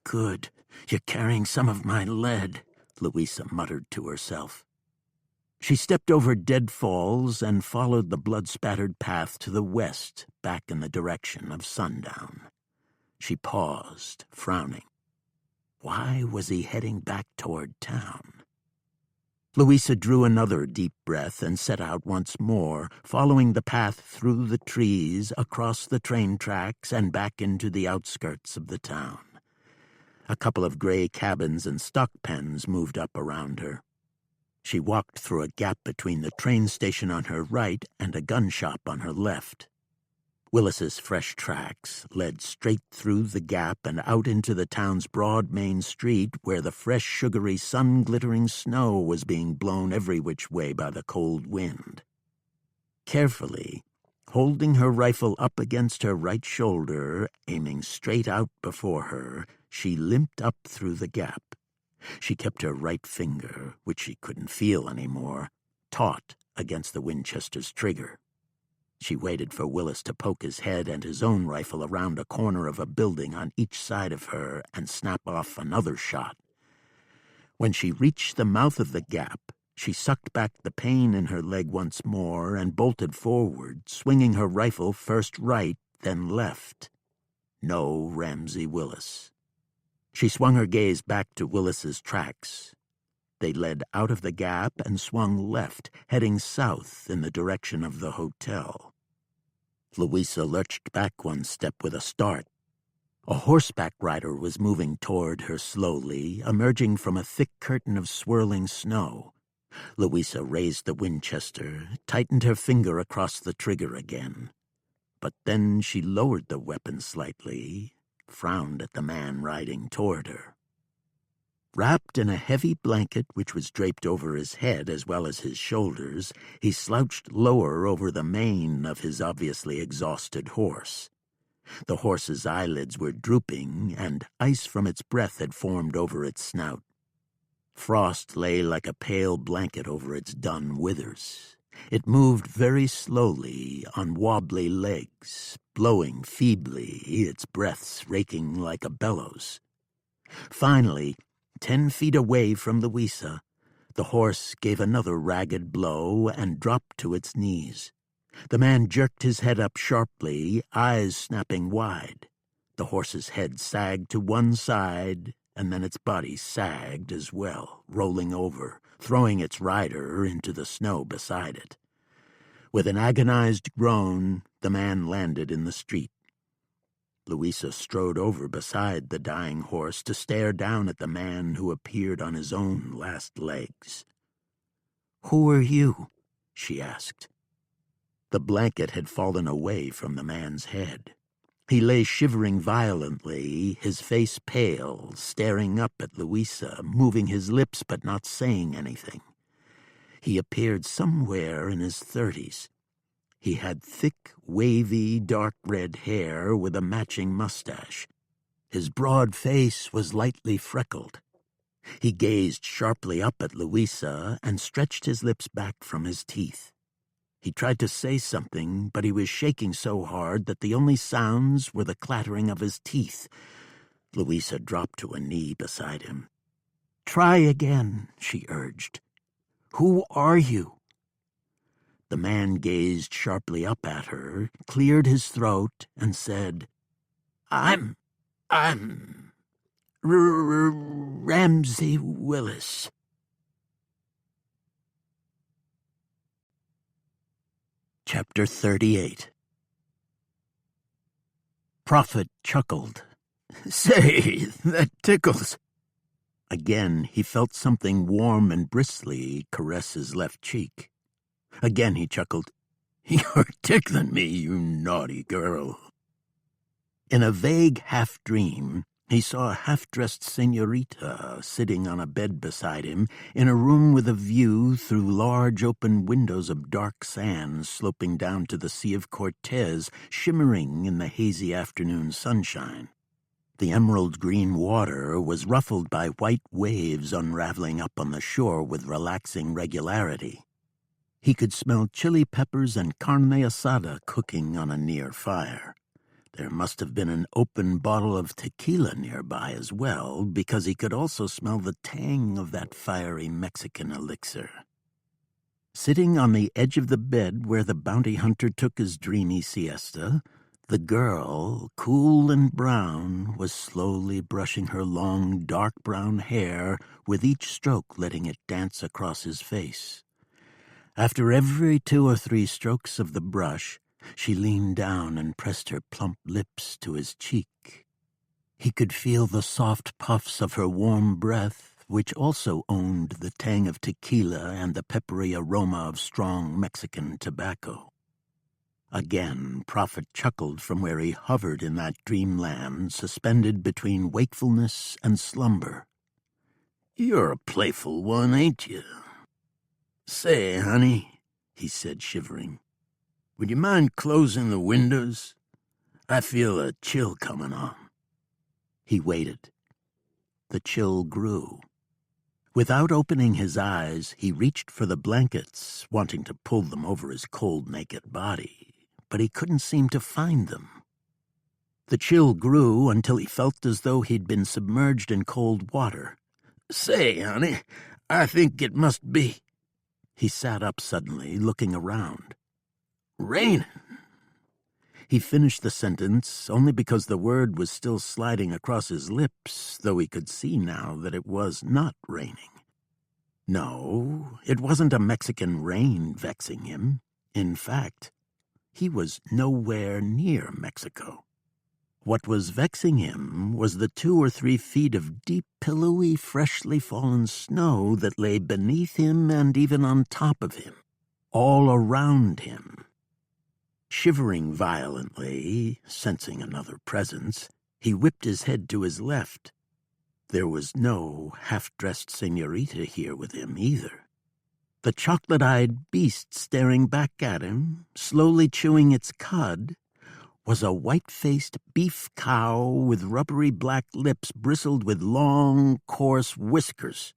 B: "Good, you're carrying some of my lead," Louisa muttered to herself. She stepped over deadfalls and followed the blood-spattered path to the west, back in the direction of Sundown. She paused, frowning. Why was he heading back toward town?
A: Louisa drew another deep breath and set out once more, following the path through the trees, across the train tracks, and back into the outskirts of the town. A couple of gray cabins and stock pens moved up around her. She walked through a gap between the train station on her right and a gun shop on her left. Willis's fresh tracks led straight through the gap and out into the town's broad main street, where the fresh, sugary, sun-glittering snow was being blown every which way by the cold wind. Carefully, holding her rifle up against her right shoulder, aiming straight out before her, she limped up through the gap. She kept her right finger, which she couldn't feel anymore, taut against the Winchester's trigger. She waited for Willis to poke his head and his own rifle around a corner of a building on each side of her and snap off another shot. When she reached the mouth of the gap, she sucked back the pain in her leg once more and bolted forward, swinging her rifle first right, then left. No Ramsey Willis. She swung her gaze back to Willis's tracks. They led out of the gap and swung left, heading south in the direction of the hotel. Louisa lurched back one step with a start. A horseback rider was moving toward her slowly, emerging from a thick curtain of swirling snow. Louisa raised the Winchester, tightened her finger across the trigger again. But then she lowered the weapon slightly, frowned at the man riding toward her. Wrapped in a heavy blanket which was draped over his head as well as his shoulders, he slouched lower over the mane of his obviously exhausted horse. The horse's eyelids were drooping, and ice from its breath had formed over its snout. Frost lay like a pale blanket over its dun withers. It moved very slowly on wobbly legs, blowing feebly, its breaths raking like a bellows. Finally, 10 feet away from Louisa, the horse gave another ragged blow and dropped to its knees. The man jerked his head up sharply, eyes snapping wide. The horse's head sagged to one side, and then its body sagged as well, rolling over, throwing its rider into the snow beside it. With an agonized groan, the man landed in the street. Louisa strode over beside the dying horse to stare down at the man who appeared on his own last legs. "Who are you?" she asked. The blanket had fallen away from the man's head. He lay shivering violently, his face pale, staring up at Louisa, moving his lips but not saying anything. He appeared somewhere in his 30s. He had thick, wavy, dark red hair with a matching mustache. His broad face was lightly freckled. He gazed sharply up at Louisa and stretched his lips back from his teeth. He tried to say something, but he was shaking so hard that the only sounds were the clattering of his teeth. Louisa dropped to a knee beside him. "Try again," she urged. "Who are you?" The man gazed sharply up at her, cleared his throat, and said, I'm Ramsey Willis." Chapter 38. Prophet chuckled. "Say, that tickles." Again he felt something warm and bristly caress his left cheek. Again he chuckled. "You're tickling me, you naughty girl." In a vague half-dream, he saw a half-dressed señorita sitting on a bed beside him in a room with a view through large open windows of dark sand sloping down to the Sea of Cortez, shimmering in the hazy afternoon sunshine. The emerald-green water was ruffled by white waves unraveling up on the shore with relaxing regularity. He could smell chili peppers and carne asada cooking on a near fire. There must have been an open bottle of tequila nearby as well, because he could also smell the tang of that fiery Mexican elixir. Sitting on the edge of the bed where the bounty hunter took his dreamy siesta, The girl, cool and brown, was slowly brushing her long, dark brown hair, with each stroke letting it dance across his face. After every 2 or 3 strokes of the brush, she leaned down and pressed her plump lips to his cheek. He could feel the soft puffs of her warm breath, which also owned the tang of tequila and the peppery aroma of strong Mexican tobacco. Again, Prophet chuckled from where he hovered in that dreamland, suspended between wakefulness and slumber. "You're a playful one, ain't you? Say, honey," he said, shivering, "would you mind closing the windows? I feel a chill coming on." He waited. The chill grew. Without opening his eyes, he reached for the blankets, wanting to pull them over his cold, naked body, but he couldn't seem to find them. The chill grew until he felt as though he'd been submerged in cold water. "Say, honey, I think it must be—" He sat up suddenly, looking around. "Raining." He finished the sentence only because the word was still sliding across his lips, though he could see now that it was not raining. No, it wasn't a Mexican rain vexing him. In fact, he was nowhere near Mexico. What was vexing him was the 2 or 3 feet of deep, pillowy, freshly fallen snow that lay beneath him and even on top of him, all around him. Shivering violently, sensing another presence, he whipped his head to his left. There was no half-dressed señorita here with him either. The chocolate-eyed beast staring back at him, slowly chewing its cud, was a white-faced beef cow with rubbery black lips bristled with long, coarse whiskers.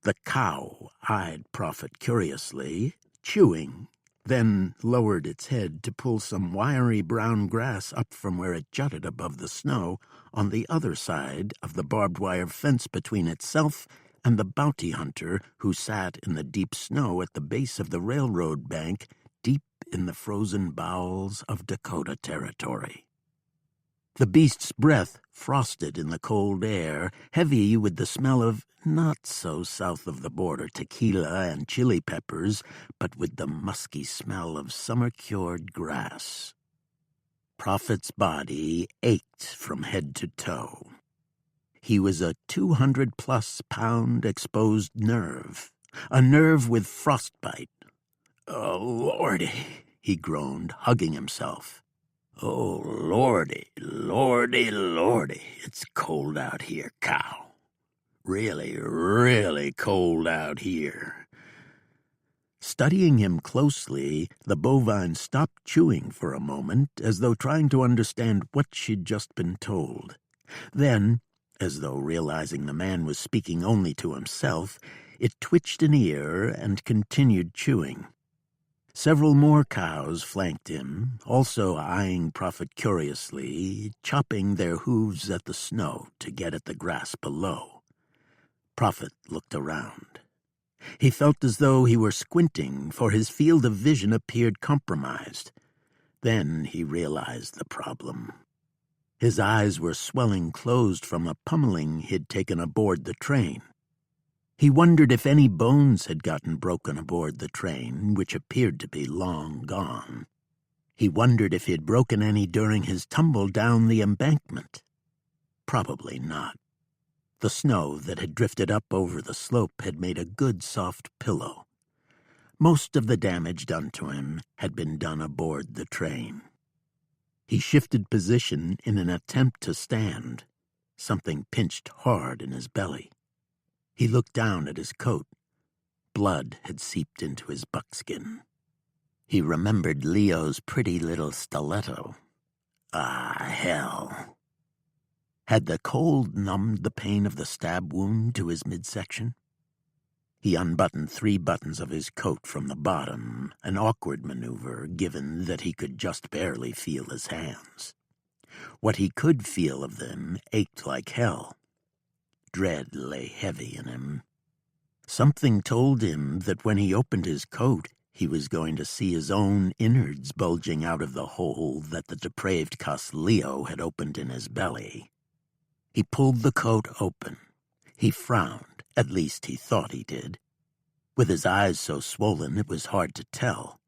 A: The cow eyed Prophet curiously, chewing, then lowered its head to pull some wiry brown grass up from where it jutted above the snow on the other side of the barbed wire fence between itself and the bounty hunter who sat in the deep snow at the base of the railroad bank, deep in the frozen bowels of Dakota Territory. The beast's breath frosted in the cold air, heavy with the smell of not-so-south-of-the-border tequila and chili peppers, but with the musky smell of summer-cured grass. Prophet's body ached from head to toe. He was a 200-plus-pound exposed nerve, a nerve with frostbite. "Oh, Lordy," he groaned, hugging himself. "Oh, Lordy, Lordy, Lordy, it's cold out here, cow. Really, really cold out here." Studying him closely, the bovine stopped chewing for a moment, as though trying to understand what she'd just been told. Then, as though realizing the man was speaking only to himself, it twitched an ear and continued chewing. Several more cows flanked him, also eyeing Prophet curiously, chopping their hooves at the snow to get at the grass below. Prophet looked around. He felt as though he were squinting, for his field of vision appeared compromised. Then he realized the problem. His eyes were swelling closed from the pummeling he'd taken aboard the train. He wondered if any bones had gotten broken aboard the train, which appeared to be long gone. He wondered if he had broken any during his tumble down the embankment. Probably not. The snow that had drifted up over the slope had made a good soft pillow. Most of the damage done to him had been done aboard the train. He shifted position in an attempt to stand. Something pinched hard in his belly. He looked down at his coat. Blood had seeped into his buckskin. He remembered Leo's pretty little stiletto. Ah, hell. Had the cold numbed the pain of the stab wound to his midsection? He unbuttoned 3 buttons of his coat from the bottom, an awkward maneuver given that he could just barely feel his hands. What he could feel of them ached like hell. Dread lay heavy in him. Something told him that when he opened his coat, He was going to see his own innards bulging out of the hole that the depraved cuss Leo had opened in his belly. He pulled the coat open. He frowned, at least he thought he did. With his eyes so swollen it was hard to tell.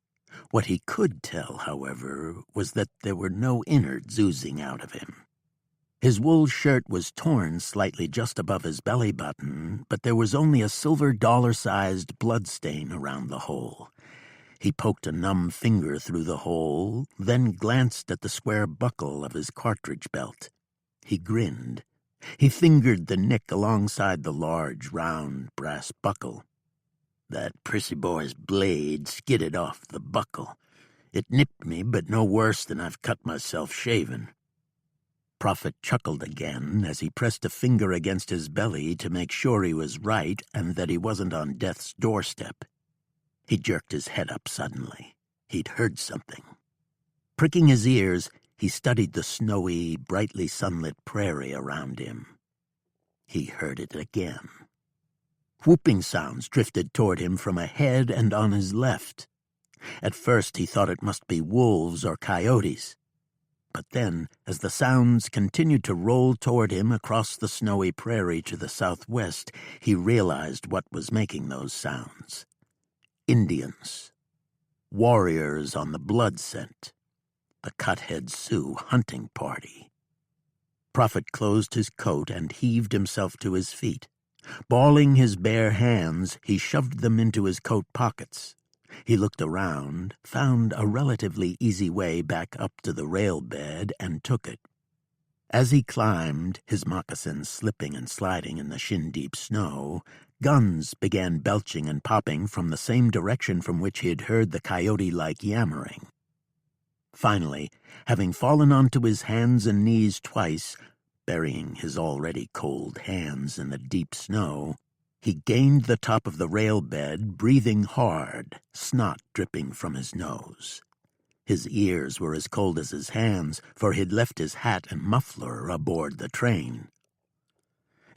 A: What he could tell, however, was that there were no innards oozing out of him. His wool shirt was torn slightly just above his belly button, but there was only a silver dollar-sized bloodstain around the hole. He poked a numb finger through the hole, then glanced at the square buckle of his cartridge belt. He grinned. He fingered the nick alongside the large, round brass buckle. That prissy boy's blade skidded off the buckle. It nipped me, but no worse than I've cut myself shaving. Prophet chuckled again as he pressed a finger against his belly to make sure he was right and that he wasn't on death's doorstep. He jerked his head up suddenly. He'd heard something. Pricking his ears, he studied the snowy, brightly sunlit prairie around him. He heard it again. Whooping sounds drifted toward him from ahead and on his left. At first he thought it must be wolves or coyotes. But then, as the sounds continued to roll toward him across the snowy prairie to the southwest, he realized what was making those sounds. Indians. Warriors on the blood scent. The Cuthead Sioux hunting party. Prophet closed his coat and heaved himself to his feet. Balling his bare hands, he shoved them into his coat pockets. He looked around, found a relatively easy way back up to the rail bed, and took it. As he climbed, his moccasins slipping and sliding in the shin-deep snow, guns began belching and popping from the same direction from which he had heard the coyote-like yammering. Finally, having fallen onto his hands and knees twice, burying his already cold hands in the deep snow, he gained the top of the rail bed, breathing hard, snot dripping from his nose. His ears were as cold as his hands, for he'd left his hat and muffler aboard the train.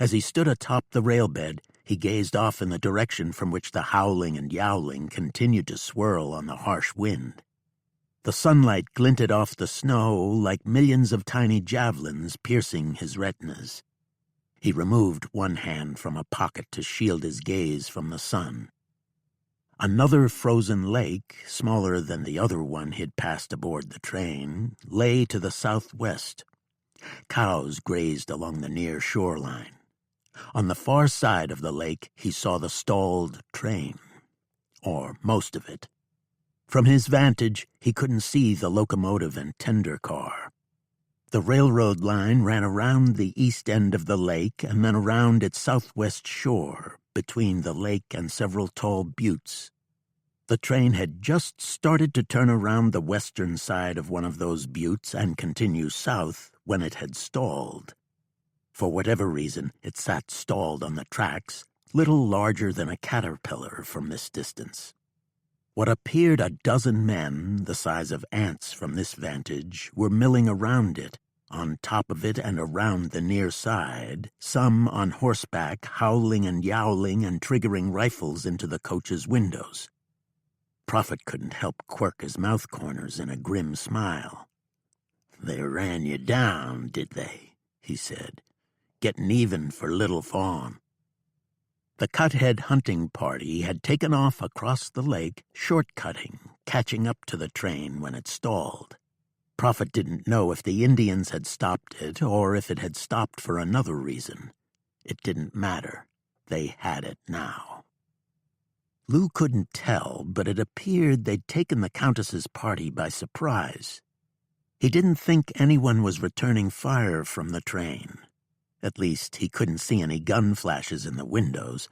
A: As he stood atop the rail bed, he gazed off in the direction from which the howling and yowling continued to swirl on the harsh wind. The sunlight glinted off the snow like millions of tiny javelins piercing his retinas. He removed one hand from a pocket to shield his gaze from the sun. Another frozen lake, smaller than the other one he'd passed aboard the train, lay to the southwest. Cows grazed along the near shoreline. On the far side of the lake, he saw the stalled train, or most of it. From his vantage, he couldn't see the locomotive and tender car. The railroad line ran around the east end of the lake and then around its southwest shore, between the lake and several tall buttes. The train had just started to turn around the western side of one of those buttes and continue south when it had stalled. For whatever reason, it sat stalled on the tracks, little larger than a caterpillar from this distance. What appeared a dozen men, the size of ants from this vantage, were milling around it, on top of it and around the near side, some on horseback, howling and yowling and triggering rifles into the coach's windows. Prophet couldn't help quirk his mouth corners in a grim smile. "They ran you down, did they?" he said. "Getting even for Little Fawn." The Cuthead hunting party had taken off across the lake, short-cutting, catching up to the train when it stalled. Prophet didn't know if the Indians had stopped it or if it had stopped for another reason. It didn't matter. They had it now. Lou couldn't tell, but it appeared they'd taken the Countess's party by surprise. He didn't think anyone was returning fire from the train. At least, he couldn't see any gun flashes in the windows.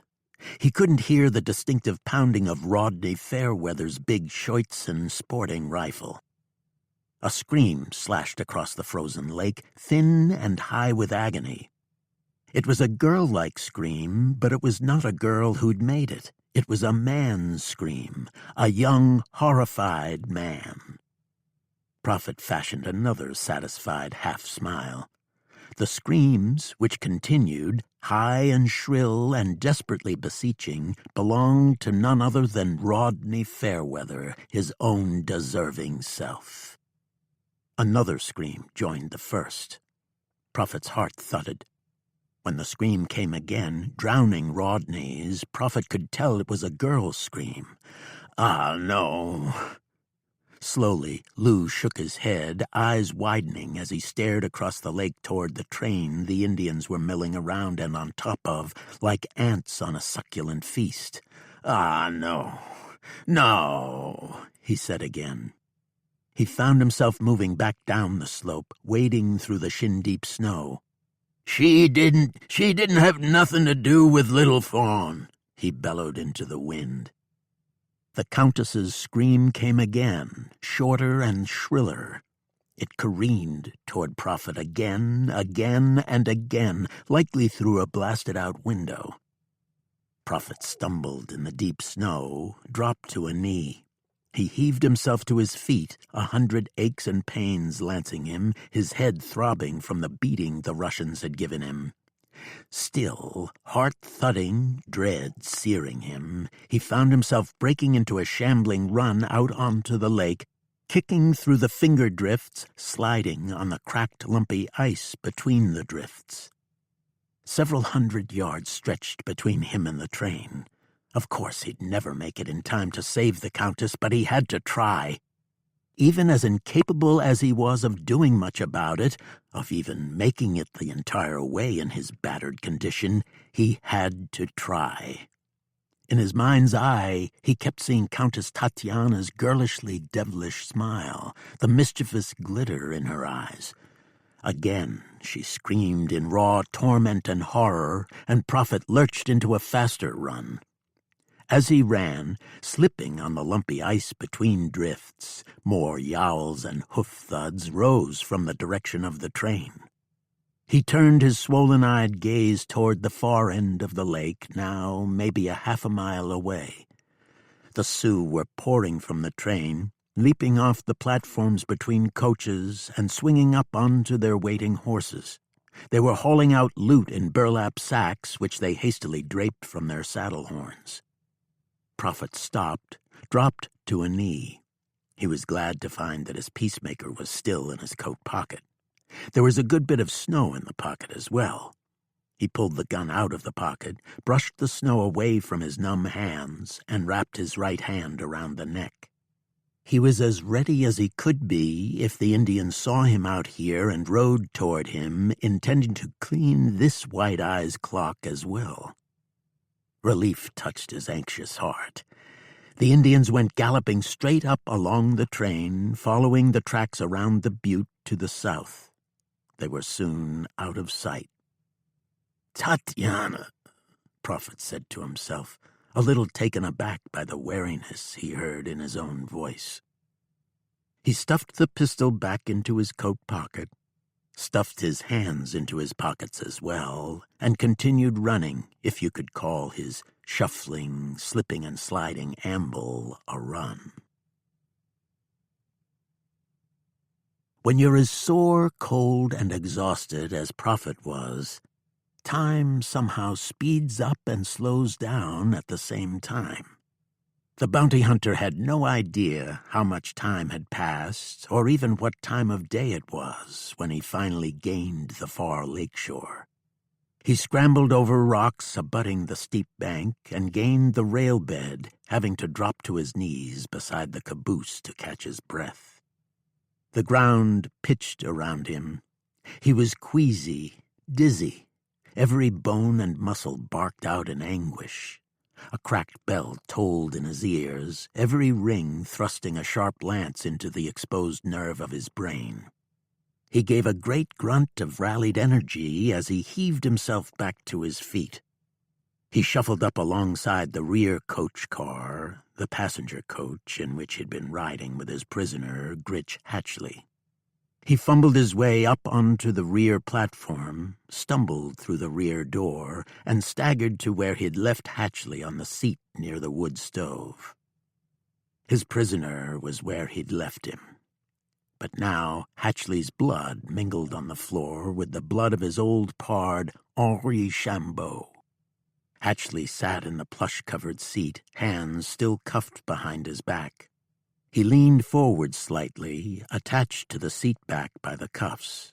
A: He couldn't hear the distinctive pounding of Rodney Fairweather's big Scheutzen sporting rifle. A scream slashed across the frozen lake, thin and high with agony. It was a girl-like scream, but it was not a girl who'd made it. It was a man's scream, a young, horrified man. Prophet fashioned another satisfied half-smile. The screams, which continued, high and shrill and desperately beseeching, belonged to none other than Rodney Fairweather, his own deserving self. Another scream joined the first. Prophet's heart thudded. When the scream came again, drowning Rodney's, Prophet could tell it was a girl's scream. Ah, no. Slowly, Lou shook his head, eyes widening as he stared across the lake toward the train the Indians were milling around and on top of, like ants on a succulent feast. Ah, no, no, he said again. He found himself moving back down the slope, wading through the shin-deep snow. She didn't have nothing to do with Little Fawn, he bellowed into the wind. The Countess's scream came again, shorter and shriller. It careened toward Prophet again, and again, likely through a blasted-out window. Prophet stumbled in the deep snow, dropped to a knee. He heaved himself to his feet, 100 aches and pains lancing him, his head throbbing from the beating the Russians had given him. Still, heart-thudding, dread searing him, he found himself breaking into a shambling run out onto the lake, kicking through the finger drifts, sliding on the cracked, lumpy ice between the drifts. Several 100 yards stretched between him and the train. Of course, he'd never make it in time to save the Countess, but he had to try. Even as incapable as he was of doing much about it, of even making it the entire way in his battered condition, he had to try. In his mind's eye, he kept seeing Countess Tatiana's girlishly devilish smile, the mischievous glitter in her eyes. Again, she screamed in raw torment and horror, and Prophet lurched into a faster run. As he ran, slipping on the lumpy ice between drifts, more yowls and hoof thuds rose from the direction of the train. He turned his swollen-eyed gaze toward the far end of the lake, now maybe a half a mile away. The Sioux were pouring from the train, leaping off the platforms between coaches and swinging up onto their waiting horses. They were hauling out loot in burlap sacks, which they hastily draped from their saddle horns. Prophet stopped, dropped to a knee. He was glad to find that his peacemaker was still in his coat pocket. There was a good bit of snow in the pocket as well. He pulled the gun out of the pocket, brushed the snow away from his numb hands, and wrapped his right hand around the neck. He was as ready as he could be if the Indians saw him out here and rode toward him, intending to clean this White Eye's clock as well. Relief touched his anxious heart. The Indians went galloping straight up along the train, following the tracks around the butte to the south. They were soon out of sight. "Tatiana," Prophet said to himself, a little taken aback by the wariness he heard in his own voice. He stuffed the pistol back into his coat pocket, stuffed his hands into his pockets as well, and continued running, if you could call his shuffling, slipping and sliding amble a run. When you're as sore, cold, and exhausted as Prophet was, time somehow speeds up and slows down at the same time. The bounty hunter had no idea how much time had passed, or even what time of day it was, when he finally gained the far lakeshore. He scrambled over rocks abutting the steep bank and gained the rail bed, having to drop to his knees beside the caboose to catch his breath. The ground pitched around him. He was queasy, dizzy. Every bone and muscle barked out in anguish. A cracked bell tolled in his ears, every ring thrusting a sharp lance into the exposed nerve of his brain. He gave a great grunt of rallied energy as he heaved himself back to his feet. He shuffled up alongside the rear coach car, the passenger coach in which he'd been riding with his prisoner, Gritch Hatchley. He fumbled his way up onto the rear platform, stumbled through the rear door, and staggered to where he'd left Hatchley on the seat near the wood stove. His prisoner was where he'd left him. But now Hatchley's blood mingled on the floor with the blood of his old pard, Henri Chambeau. Hatchley sat in the plush-covered seat, hands still cuffed behind his back. He leaned forward slightly, attached to the seat back by the cuffs.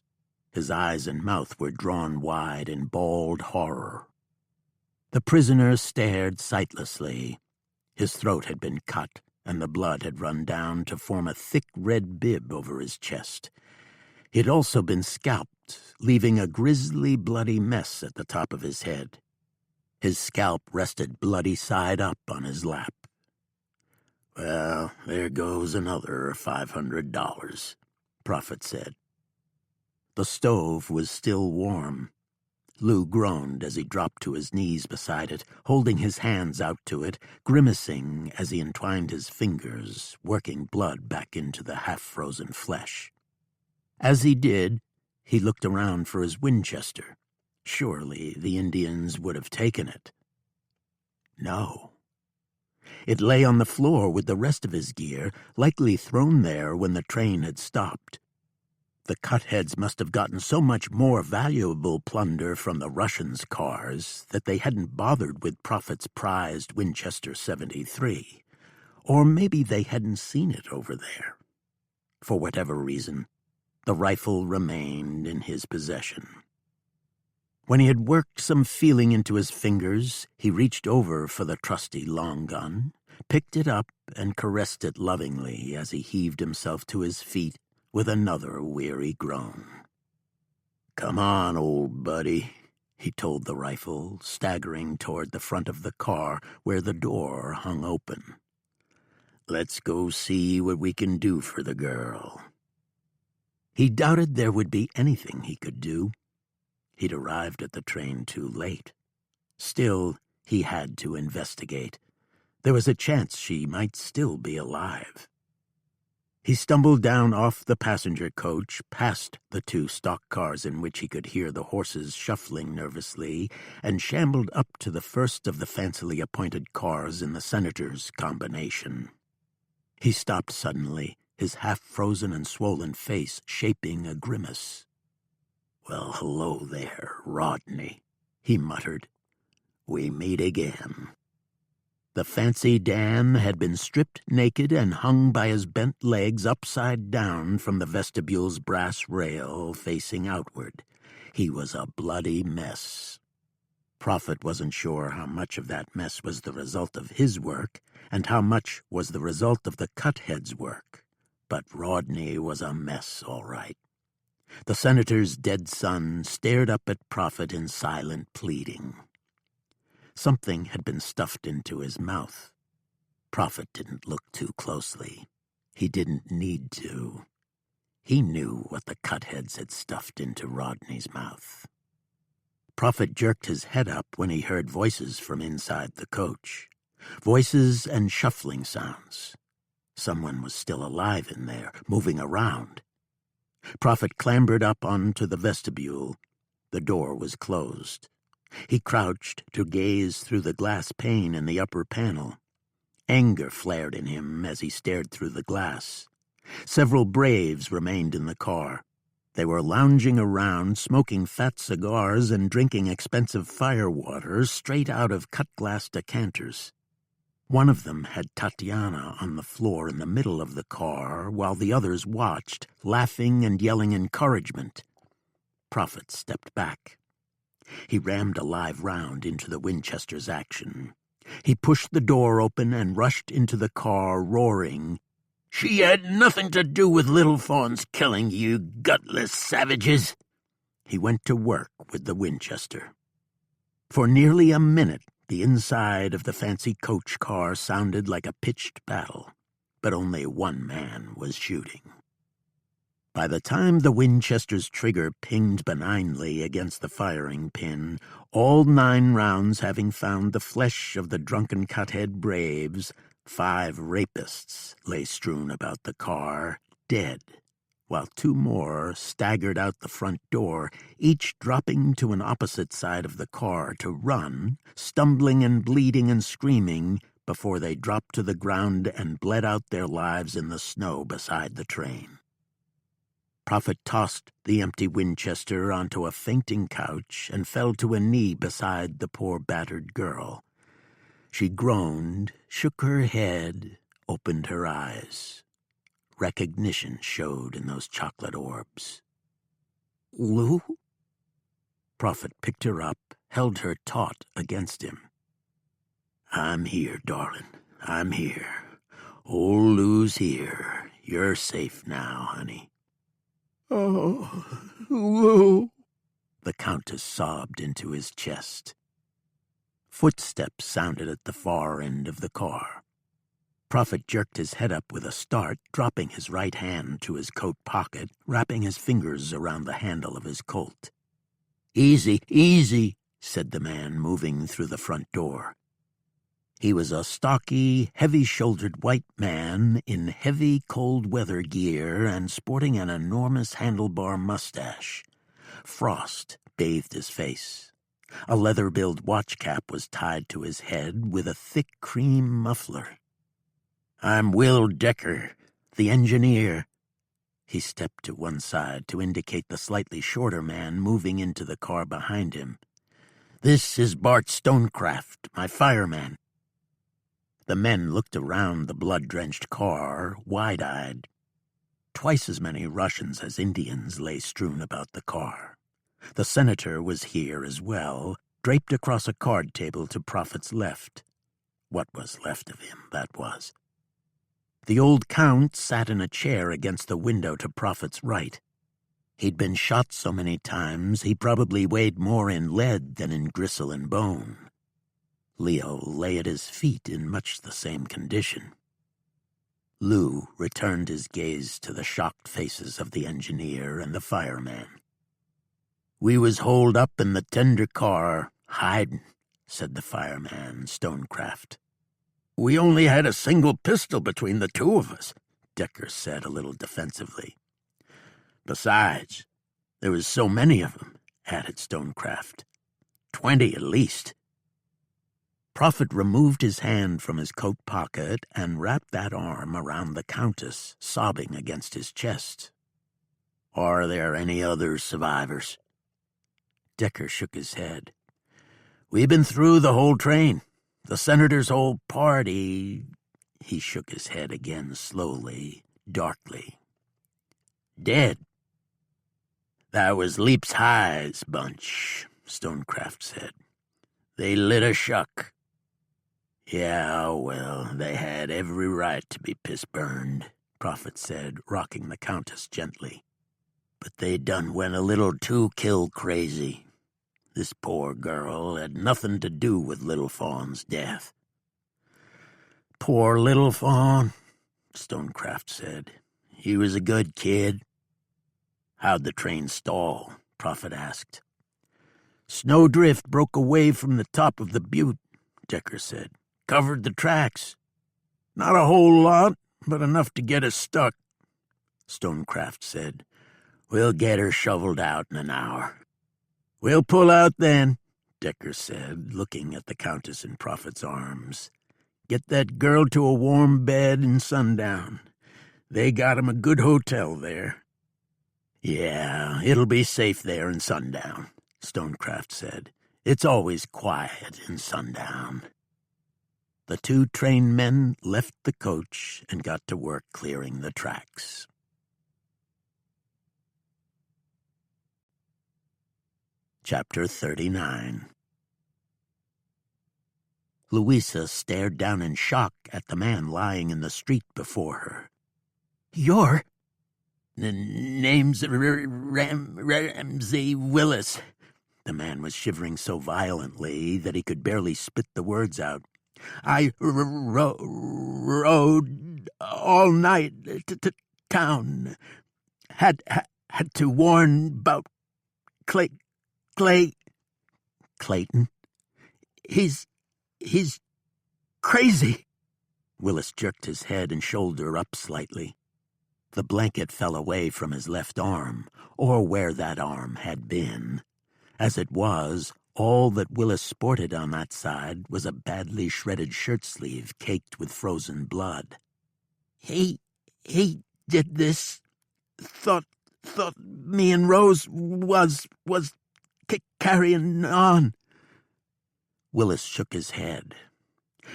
A: His eyes and mouth were drawn wide in bald horror. The prisoner stared sightlessly. His throat had been cut, and the blood had run down to form a thick red bib over his chest. He had also been scalped, leaving a grisly, bloody mess at the top of his head. His scalp rested bloody side up on his lap. "Well, there goes another $500, Prophet said. The stove was still warm. Lou groaned as he dropped to his knees beside it, holding his hands out to it, grimacing as he entwined his fingers, working blood back into the half-frozen flesh. As he did, he looked around for his Winchester. Surely the Indians would have taken it. No. It lay on the floor with the rest of his gear, likely thrown there when the train had stopped. The cutheads must have gotten so much more valuable plunder from the Russians' cars that they hadn't bothered with Prophet's prized Winchester 73. Or maybe they hadn't seen it over there. For whatever reason, the rifle remained in his possession. When he had worked some feeling into his fingers, he reached over for the trusty long gun, picked it up, and caressed it lovingly as he heaved himself to his feet with another weary groan. "Come on, old buddy," he told the rifle, staggering toward the front of the car where the door hung open. "Let's go see what we can do for the girl." He doubted there would be anything he could do. He'd arrived at the train too late. Still, he had to investigate. There was a chance she might still be alive. He stumbled down off the passenger coach, past the two stock cars in which he could hear the horses shuffling nervously, and shambled up to the first of the fancily appointed cars in the senator's combination. He stopped suddenly, his half-frozen and swollen face shaping a grimace. "Well, hello there, Rodney," he muttered. "We meet again." The fancy Dan had been stripped naked and hung by his bent legs upside down from the vestibule's brass rail facing outward. He was a bloody mess. Prophet wasn't sure how much of that mess was the result of his work and how much was the result of the cuthead's work, but Rodney was a mess, all right. The senator's dead son stared up at Prophet in silent pleading. Something had been stuffed into his mouth. Prophet didn't look too closely. He didn't need to. He knew what the cutheads had stuffed into Rodney's mouth. Prophet jerked his head up when he heard voices from inside the coach. Voices and shuffling sounds. Someone was still alive in there, moving around. Prophet clambered up onto the vestibule. The door was closed. He crouched to gaze through the glass pane in the upper panel. Anger flared in him as he stared through the glass. Several braves remained in the car. They were lounging around, smoking fat cigars and drinking expensive firewater straight out of cut-glass decanters. One of them had Tatiana on the floor in the middle of the car, while the others watched, laughing and yelling encouragement. Prophet stepped back. He rammed a live round into the Winchester's action. He pushed the door open and rushed into the car, roaring, "She had nothing to do with Little Fawn's killing, you gutless savages!" He went to work with the Winchester. For nearly a minute, the inside of the fancy coach car sounded like a pitched battle, but only one man was shooting. By the time the Winchester's trigger pinged benignly against the firing pin, all 9 rounds having found the flesh of the drunken cuthead braves, 5 rapists lay strewn about the car, dead, while 2 more staggered out the front door, each dropping to an opposite side of the car to run, stumbling and bleeding and screaming, before they dropped to the ground and bled out their lives in the snow beside the train. Prophet tossed the empty Winchester onto a fainting couch and fell to a knee beside the poor battered girl. She groaned, shook her head, opened her eyes. Recognition showed in those chocolate orbs. "Lou?" Prophet picked her up, held her taut against him. "I'm here, darling. I'm here. Old Lou's here. You're safe now, honey." "Oh, Lou," the Countess sobbed into his chest. Footsteps sounded at the far end of the car. Prophet jerked his head up with a start, dropping his right hand to his coat pocket, wrapping his fingers around the handle of his Colt. "Easy, easy," said the man, moving through the front door. He was a stocky, heavy-shouldered white man in heavy cold-weather gear and sporting an enormous handlebar mustache. Frost bathed his face. A leather-billed watch cap was tied to his head with a thick cream muffler. "I'm Will Decker, the engineer." He stepped to one side to indicate the slightly shorter man moving into the car behind him. "This is Bart Stonecraft, my fireman." The men looked around the blood-drenched car, wide-eyed. Twice as many Russians as Indians lay strewn about the car. The senator was here as well, draped across a card table to Prophet's left. What was left of him, that was. The old Count sat in a chair against the window to Prophet's right. He'd been shot so many times he probably weighed more in lead than in gristle and bone. Leo lay at his feet in much the same condition. Lou returned his gaze to the shocked faces of the engineer and the fireman. "We was holed up in the tender car, hidin'," said the fireman, Stonecraft. "We only had a single pistol between the two of us," Decker said a little defensively. "Besides, there was so many of them," added Stonecraft. 20 at least." Prophet removed his hand from his coat pocket and wrapped that arm around the Countess, sobbing against his chest. "Are there any other survivors?" Decker shook his head. "We've been through the whole train. The senator's whole party—" He shook his head again slowly, darkly. "Dead." "That was Leap's High's bunch," Stonecraft said. "They lit a shuck." "Yeah, well, they had every right to be piss-burned," Prophet said, rocking the Countess gently. "But they done went a little too kill-crazy. This poor girl had nothing to do with Little Fawn's death." "Poor Little Fawn," Stonecraft said. "He was a good kid." "How'd the train stall?" Prophet asked. "Snowdrift broke away from the top of the butte," Decker said. "Covered the tracks. Not a whole lot, but enough to get us stuck." Stonecraft said, "We'll get her shoveled out in an hour." "We'll pull out then," Decker said, looking at the Countess in Prophet's arms. "Get that girl to a warm bed in Sundown. They got him a good hotel there." "Yeah, it'll be safe there in Sundown," Stonecraft said. "It's always quiet in Sundown." The two train men left the coach and got to work clearing the tracks. Chapter 39. Louisa stared down in shock at the man lying in the street before her. "You're—" "Name's Ramsey Willis." The man was shivering so violently that he could barely spit the words out. "I rode all night to town. Had to warn about Clayton. He's crazy." Willis jerked his head and shoulder up slightly. The blanket fell away from his left arm, or where that arm had been. As it was, all that Willis sported on that side was a badly shredded shirt sleeve caked with frozen blood. He did this. Thought thought me and Rose was carrying on."
B: Willis shook his head.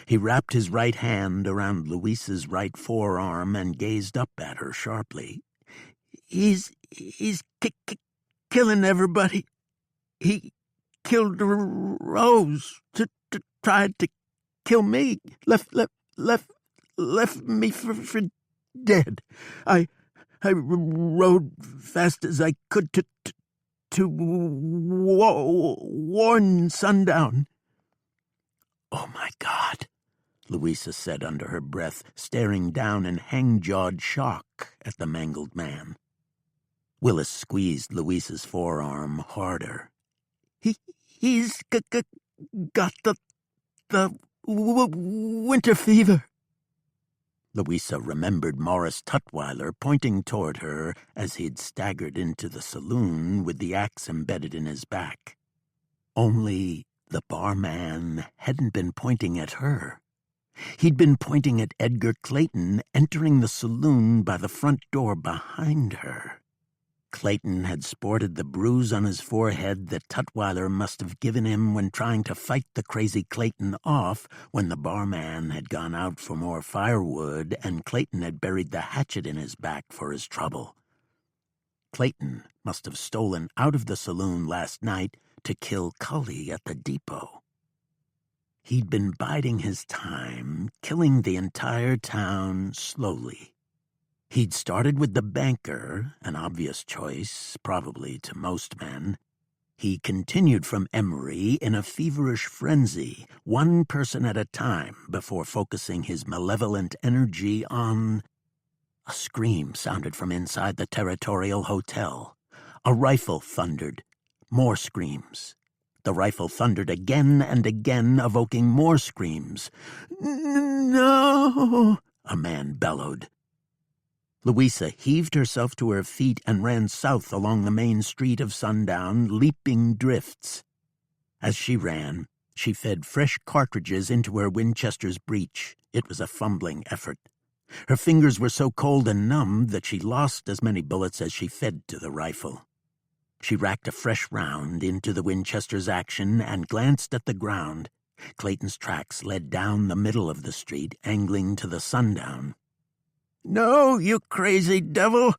B: He wrapped his right hand around Louisa's right forearm and gazed up at her sharply.
A: He's killing everybody. He killed Rose to try to kill me. Left me for dead. I rode fast as I could to warn Sundown.
B: "Oh, my God," Louisa said under her breath, staring down in hang-jawed shock at the mangled man. Willis squeezed Louisa's forearm harder.
A: He's got the winter fever."
B: Louisa remembered Morris Tutwiler pointing toward her as he'd staggered into the saloon with the axe embedded in his back. Only the barman hadn't been pointing at her. He'd been pointing at Edgar Clayton entering the saloon by the front door behind her. Clayton had sported the bruise on his forehead that Tutwiler must have given him when trying to fight the crazy Clayton off when the barman had gone out for more firewood and Clayton had buried the hatchet in his back for his trouble. Clayton must have stolen out of the saloon last night to kill Cully at the depot. He'd been biding his time, killing the entire town slowly. He'd started with the banker, an obvious choice, probably to most men. He continued from Emery in a feverish frenzy, one person at a time, before focusing his malevolent energy on... A scream sounded from inside the Territorial Hotel. A rifle thundered. More screams. The rifle thundered again and again, evoking more screams.
A: "No!"
B: a man bellowed. Louisa heaved herself to her feet and ran south along the main street of Sundown, leaping drifts. As she ran, she fed fresh cartridges into her Winchester's breech. It was a fumbling effort. Her fingers were so cold and numb that she lost as many bullets as she fed to the rifle. She racked a fresh round into the Winchester's action and glanced at the ground. Clayton's tracks led down the middle of the street, angling to the Sundown.
A: "No, you crazy devil!"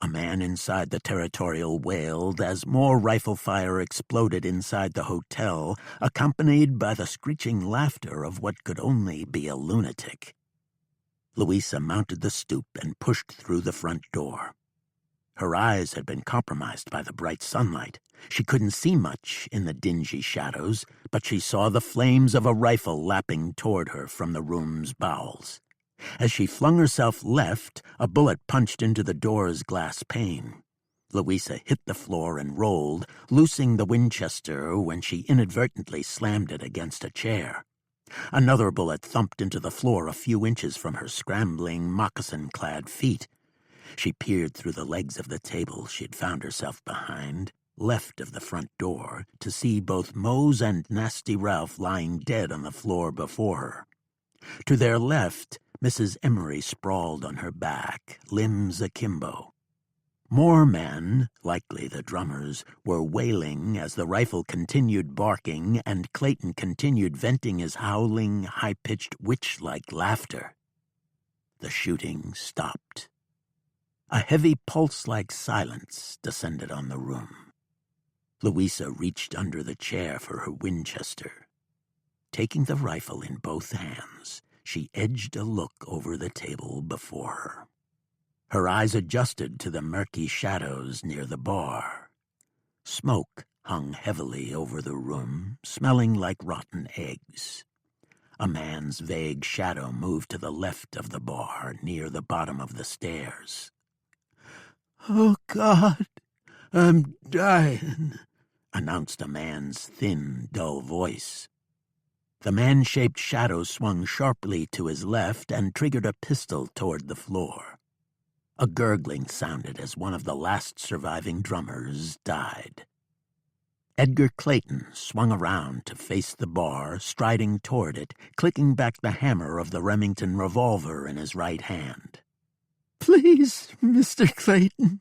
B: a man inside the Territorial wailed as more rifle fire exploded inside the hotel, accompanied by the screeching laughter of what could only be a lunatic. Louisa mounted the stoop and pushed through the front door. Her eyes had been compromised by the bright sunlight. She couldn't see much in the dingy shadows, but she saw the flames of a rifle lapping toward her from the room's bowels. As she flung herself left, a bullet punched into the door's glass pane. Louisa hit the floor and rolled, loosing the Winchester when she inadvertently slammed it against a chair. Another bullet thumped into the floor a few inches from her scrambling, moccasin-clad feet. She peered through the legs of the table she'd found herself behind, left of the front door, to see both Mose and Nasty Ralph lying dead on the floor before her. To their left, Mrs. Emery sprawled on her back, limbs akimbo. More men, likely the drummers, were wailing as the rifle continued barking and Clayton continued venting his howling, high-pitched, witch-like laughter. The shooting stopped. A heavy pulse-like silence descended on the room. Louisa reached under the chair for her Winchester. Taking the rifle in both hands, she edged a look over the table before her. Her eyes adjusted to the murky shadows near the bar. Smoke hung heavily over the room, smelling like rotten eggs. A man's vague shadow moved to the left of the bar, near the bottom of the stairs.
A: "Oh, God, I'm dying,"
B: announced a man's thin, dull voice. The man-shaped shadow swung sharply to his left and triggered a pistol toward the floor. A gurgling sounded as one of the last surviving drummers died. Edgar Clayton swung around to face the bar, striding toward it, clicking back the hammer of the Remington revolver in his right hand.
A: "Please, Mr. Clayton,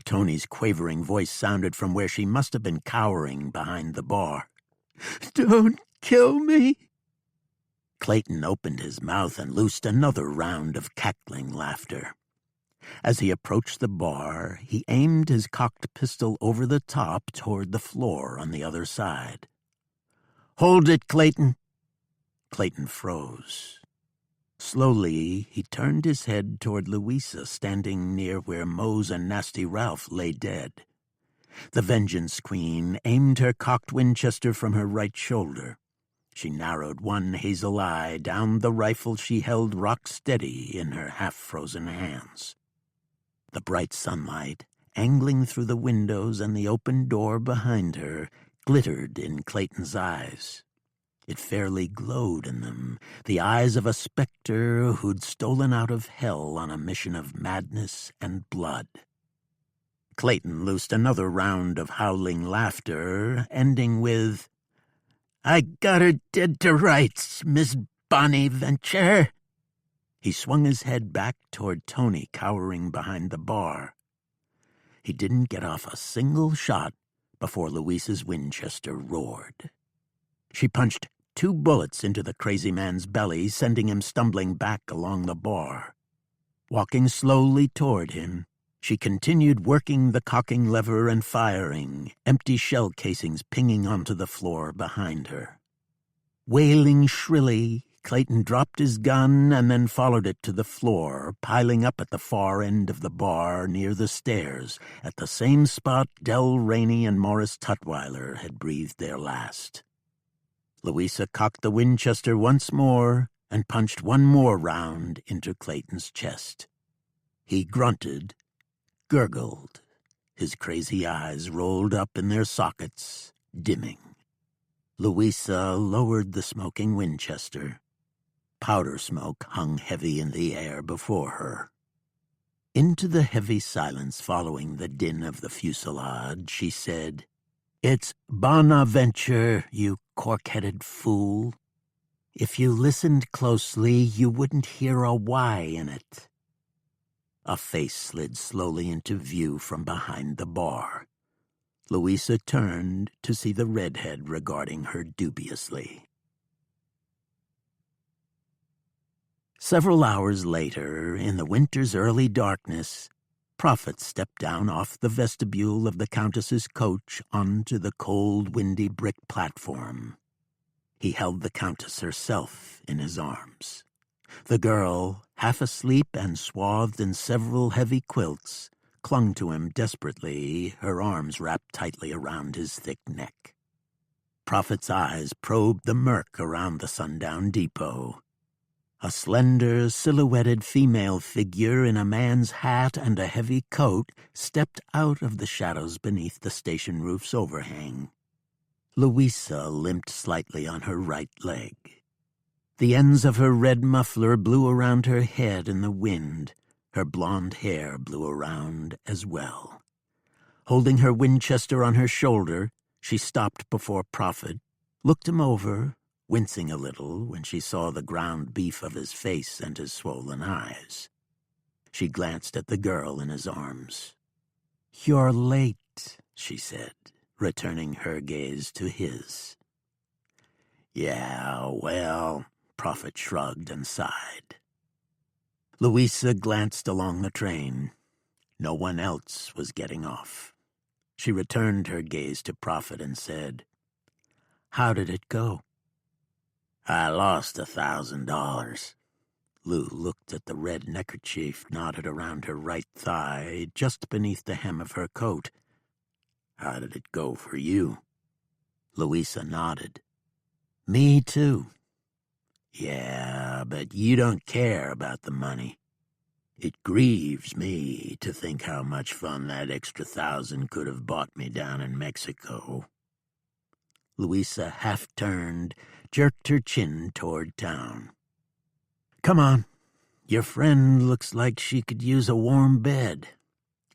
B: Tony's quavering voice sounded from where she must have been cowering behind the bar. "Don't kill me!" Clayton opened his mouth and loosed another round of cackling laughter. As he approached the bar, he aimed his cocked pistol over the top toward the floor on the other side. "Hold it, Clayton!" Clayton froze. Slowly, he turned his head toward Louisa, standing near where Mose and Nasty Ralph lay dead. The Vengeance Queen aimed her cocked Winchester from her right shoulder. She narrowed one hazel eye down the rifle she held rock steady in her half-frozen hands. The bright sunlight, angling through the windows and the open door behind her, glittered in Clayton's eyes. It fairly glowed in them, the eyes of a specter who'd stolen out of hell on a mission of madness and blood. Clayton loosed another round of howling laughter, ending with, "I got her dead to rights, Miss Bonnie Venture." He swung his head back toward Tony cowering behind the bar. He didn't get off a single shot before Louisa's Winchester roared. She punched 2 bullets into the crazy man's belly, sending him stumbling back along the bar. Walking slowly toward him, she continued working the cocking lever and firing, empty shell casings pinging onto the floor behind her. Wailing shrilly, Clayton dropped his gun and then followed it to the floor, piling up at the far end of the bar near the stairs, at the same spot Del Rainey and Morris Tutwiler had breathed their last. Louisa cocked the Winchester once more and punched one more round into Clayton's chest. He grunted, gurgled. His crazy eyes rolled up in their sockets, dimming. Louisa lowered the smoking Winchester. Powder smoke hung heavy in the air before her. Into the heavy silence following the din of the fusillade, she said, "It's Bonaventure, you cork-headed fool. If you listened closely, you wouldn't hear a Y in it." A face slid slowly into view from behind the bar. Louisa turned to see the redhead regarding her dubiously. Several hours later, in the winter's early darkness, Prophet stepped down off the vestibule of the Countess's coach onto the cold, windy brick platform. He held the Countess herself in his arms. The girl, half asleep and swathed in several heavy quilts, clung to him desperately, her arms wrapped tightly around his thick neck. Prophet's eyes probed the murk around the Sundown depot. A slender, silhouetted female figure in a man's hat and a heavy coat stepped out of the shadows beneath the station roof's overhang. Louisa limped slightly on her right leg. The ends of her red muffler blew around her head in the wind. Her blonde hair blew around as well. Holding her Winchester on her shoulder, she stopped before Prophet, looked him over, wincing a little when she saw the ground beef of his face and his swollen eyes. She glanced at the girl in his arms. "You're late," she said, returning her gaze to his. "Yeah, well," Prophet shrugged and sighed. Louisa glanced along the train. No one else was getting off. She returned her gaze to Prophet and said, "How did it go?" "I lost $1,000. Lou looked at the red neckerchief knotted around her right thigh, just beneath the hem of her coat. "How did it go for you?" Louisa nodded. "Me too." "Yeah, but you don't care about the money. It grieves me to think how much fun that extra 1,000 could have bought me down in Mexico." Louisa half turned, jerked her chin toward town. "Come on. Your friend looks like she could use a warm bed.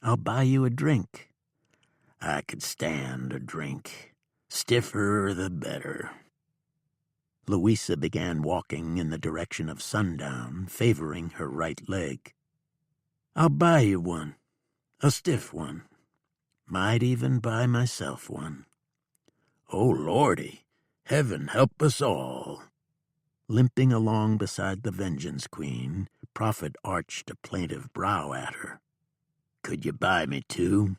B: I'll buy you a drink." "I could stand a drink. Stiffer the better." Louisa began walking in the direction of Sundown, favoring her right leg. "I'll buy you one.
A: A stiff one. Might even buy myself one. Oh, Lordy, heaven help us all. Limping along beside the Vengeance Queen, Prophet arched a plaintive brow at her. Could you buy me two?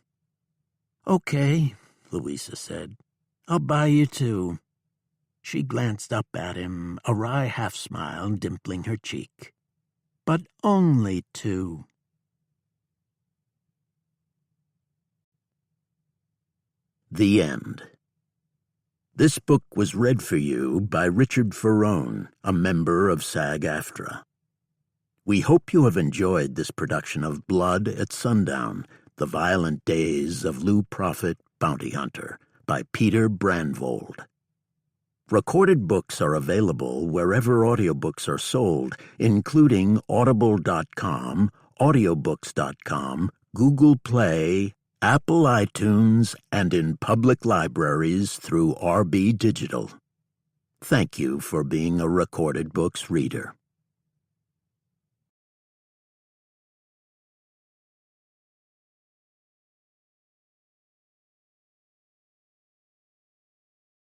A: Okay, Louisa said. I'll buy you two. She glanced up at him, a wry half-smile dimpling her cheek. But only two. The End. This book was read for you by Richard Ferrone, a member of SAG-AFTRA. We hope you have enjoyed this production of Blood at Sundown, The Violent Days of Lou Prophet, Bounty Hunter, by Peter Brandvold. Recorded books are available wherever audiobooks are sold, including audible.com, audiobooks.com, Google Play, Apple iTunes, and in public libraries through RB Digital. Thank you for being a Recorded Books reader.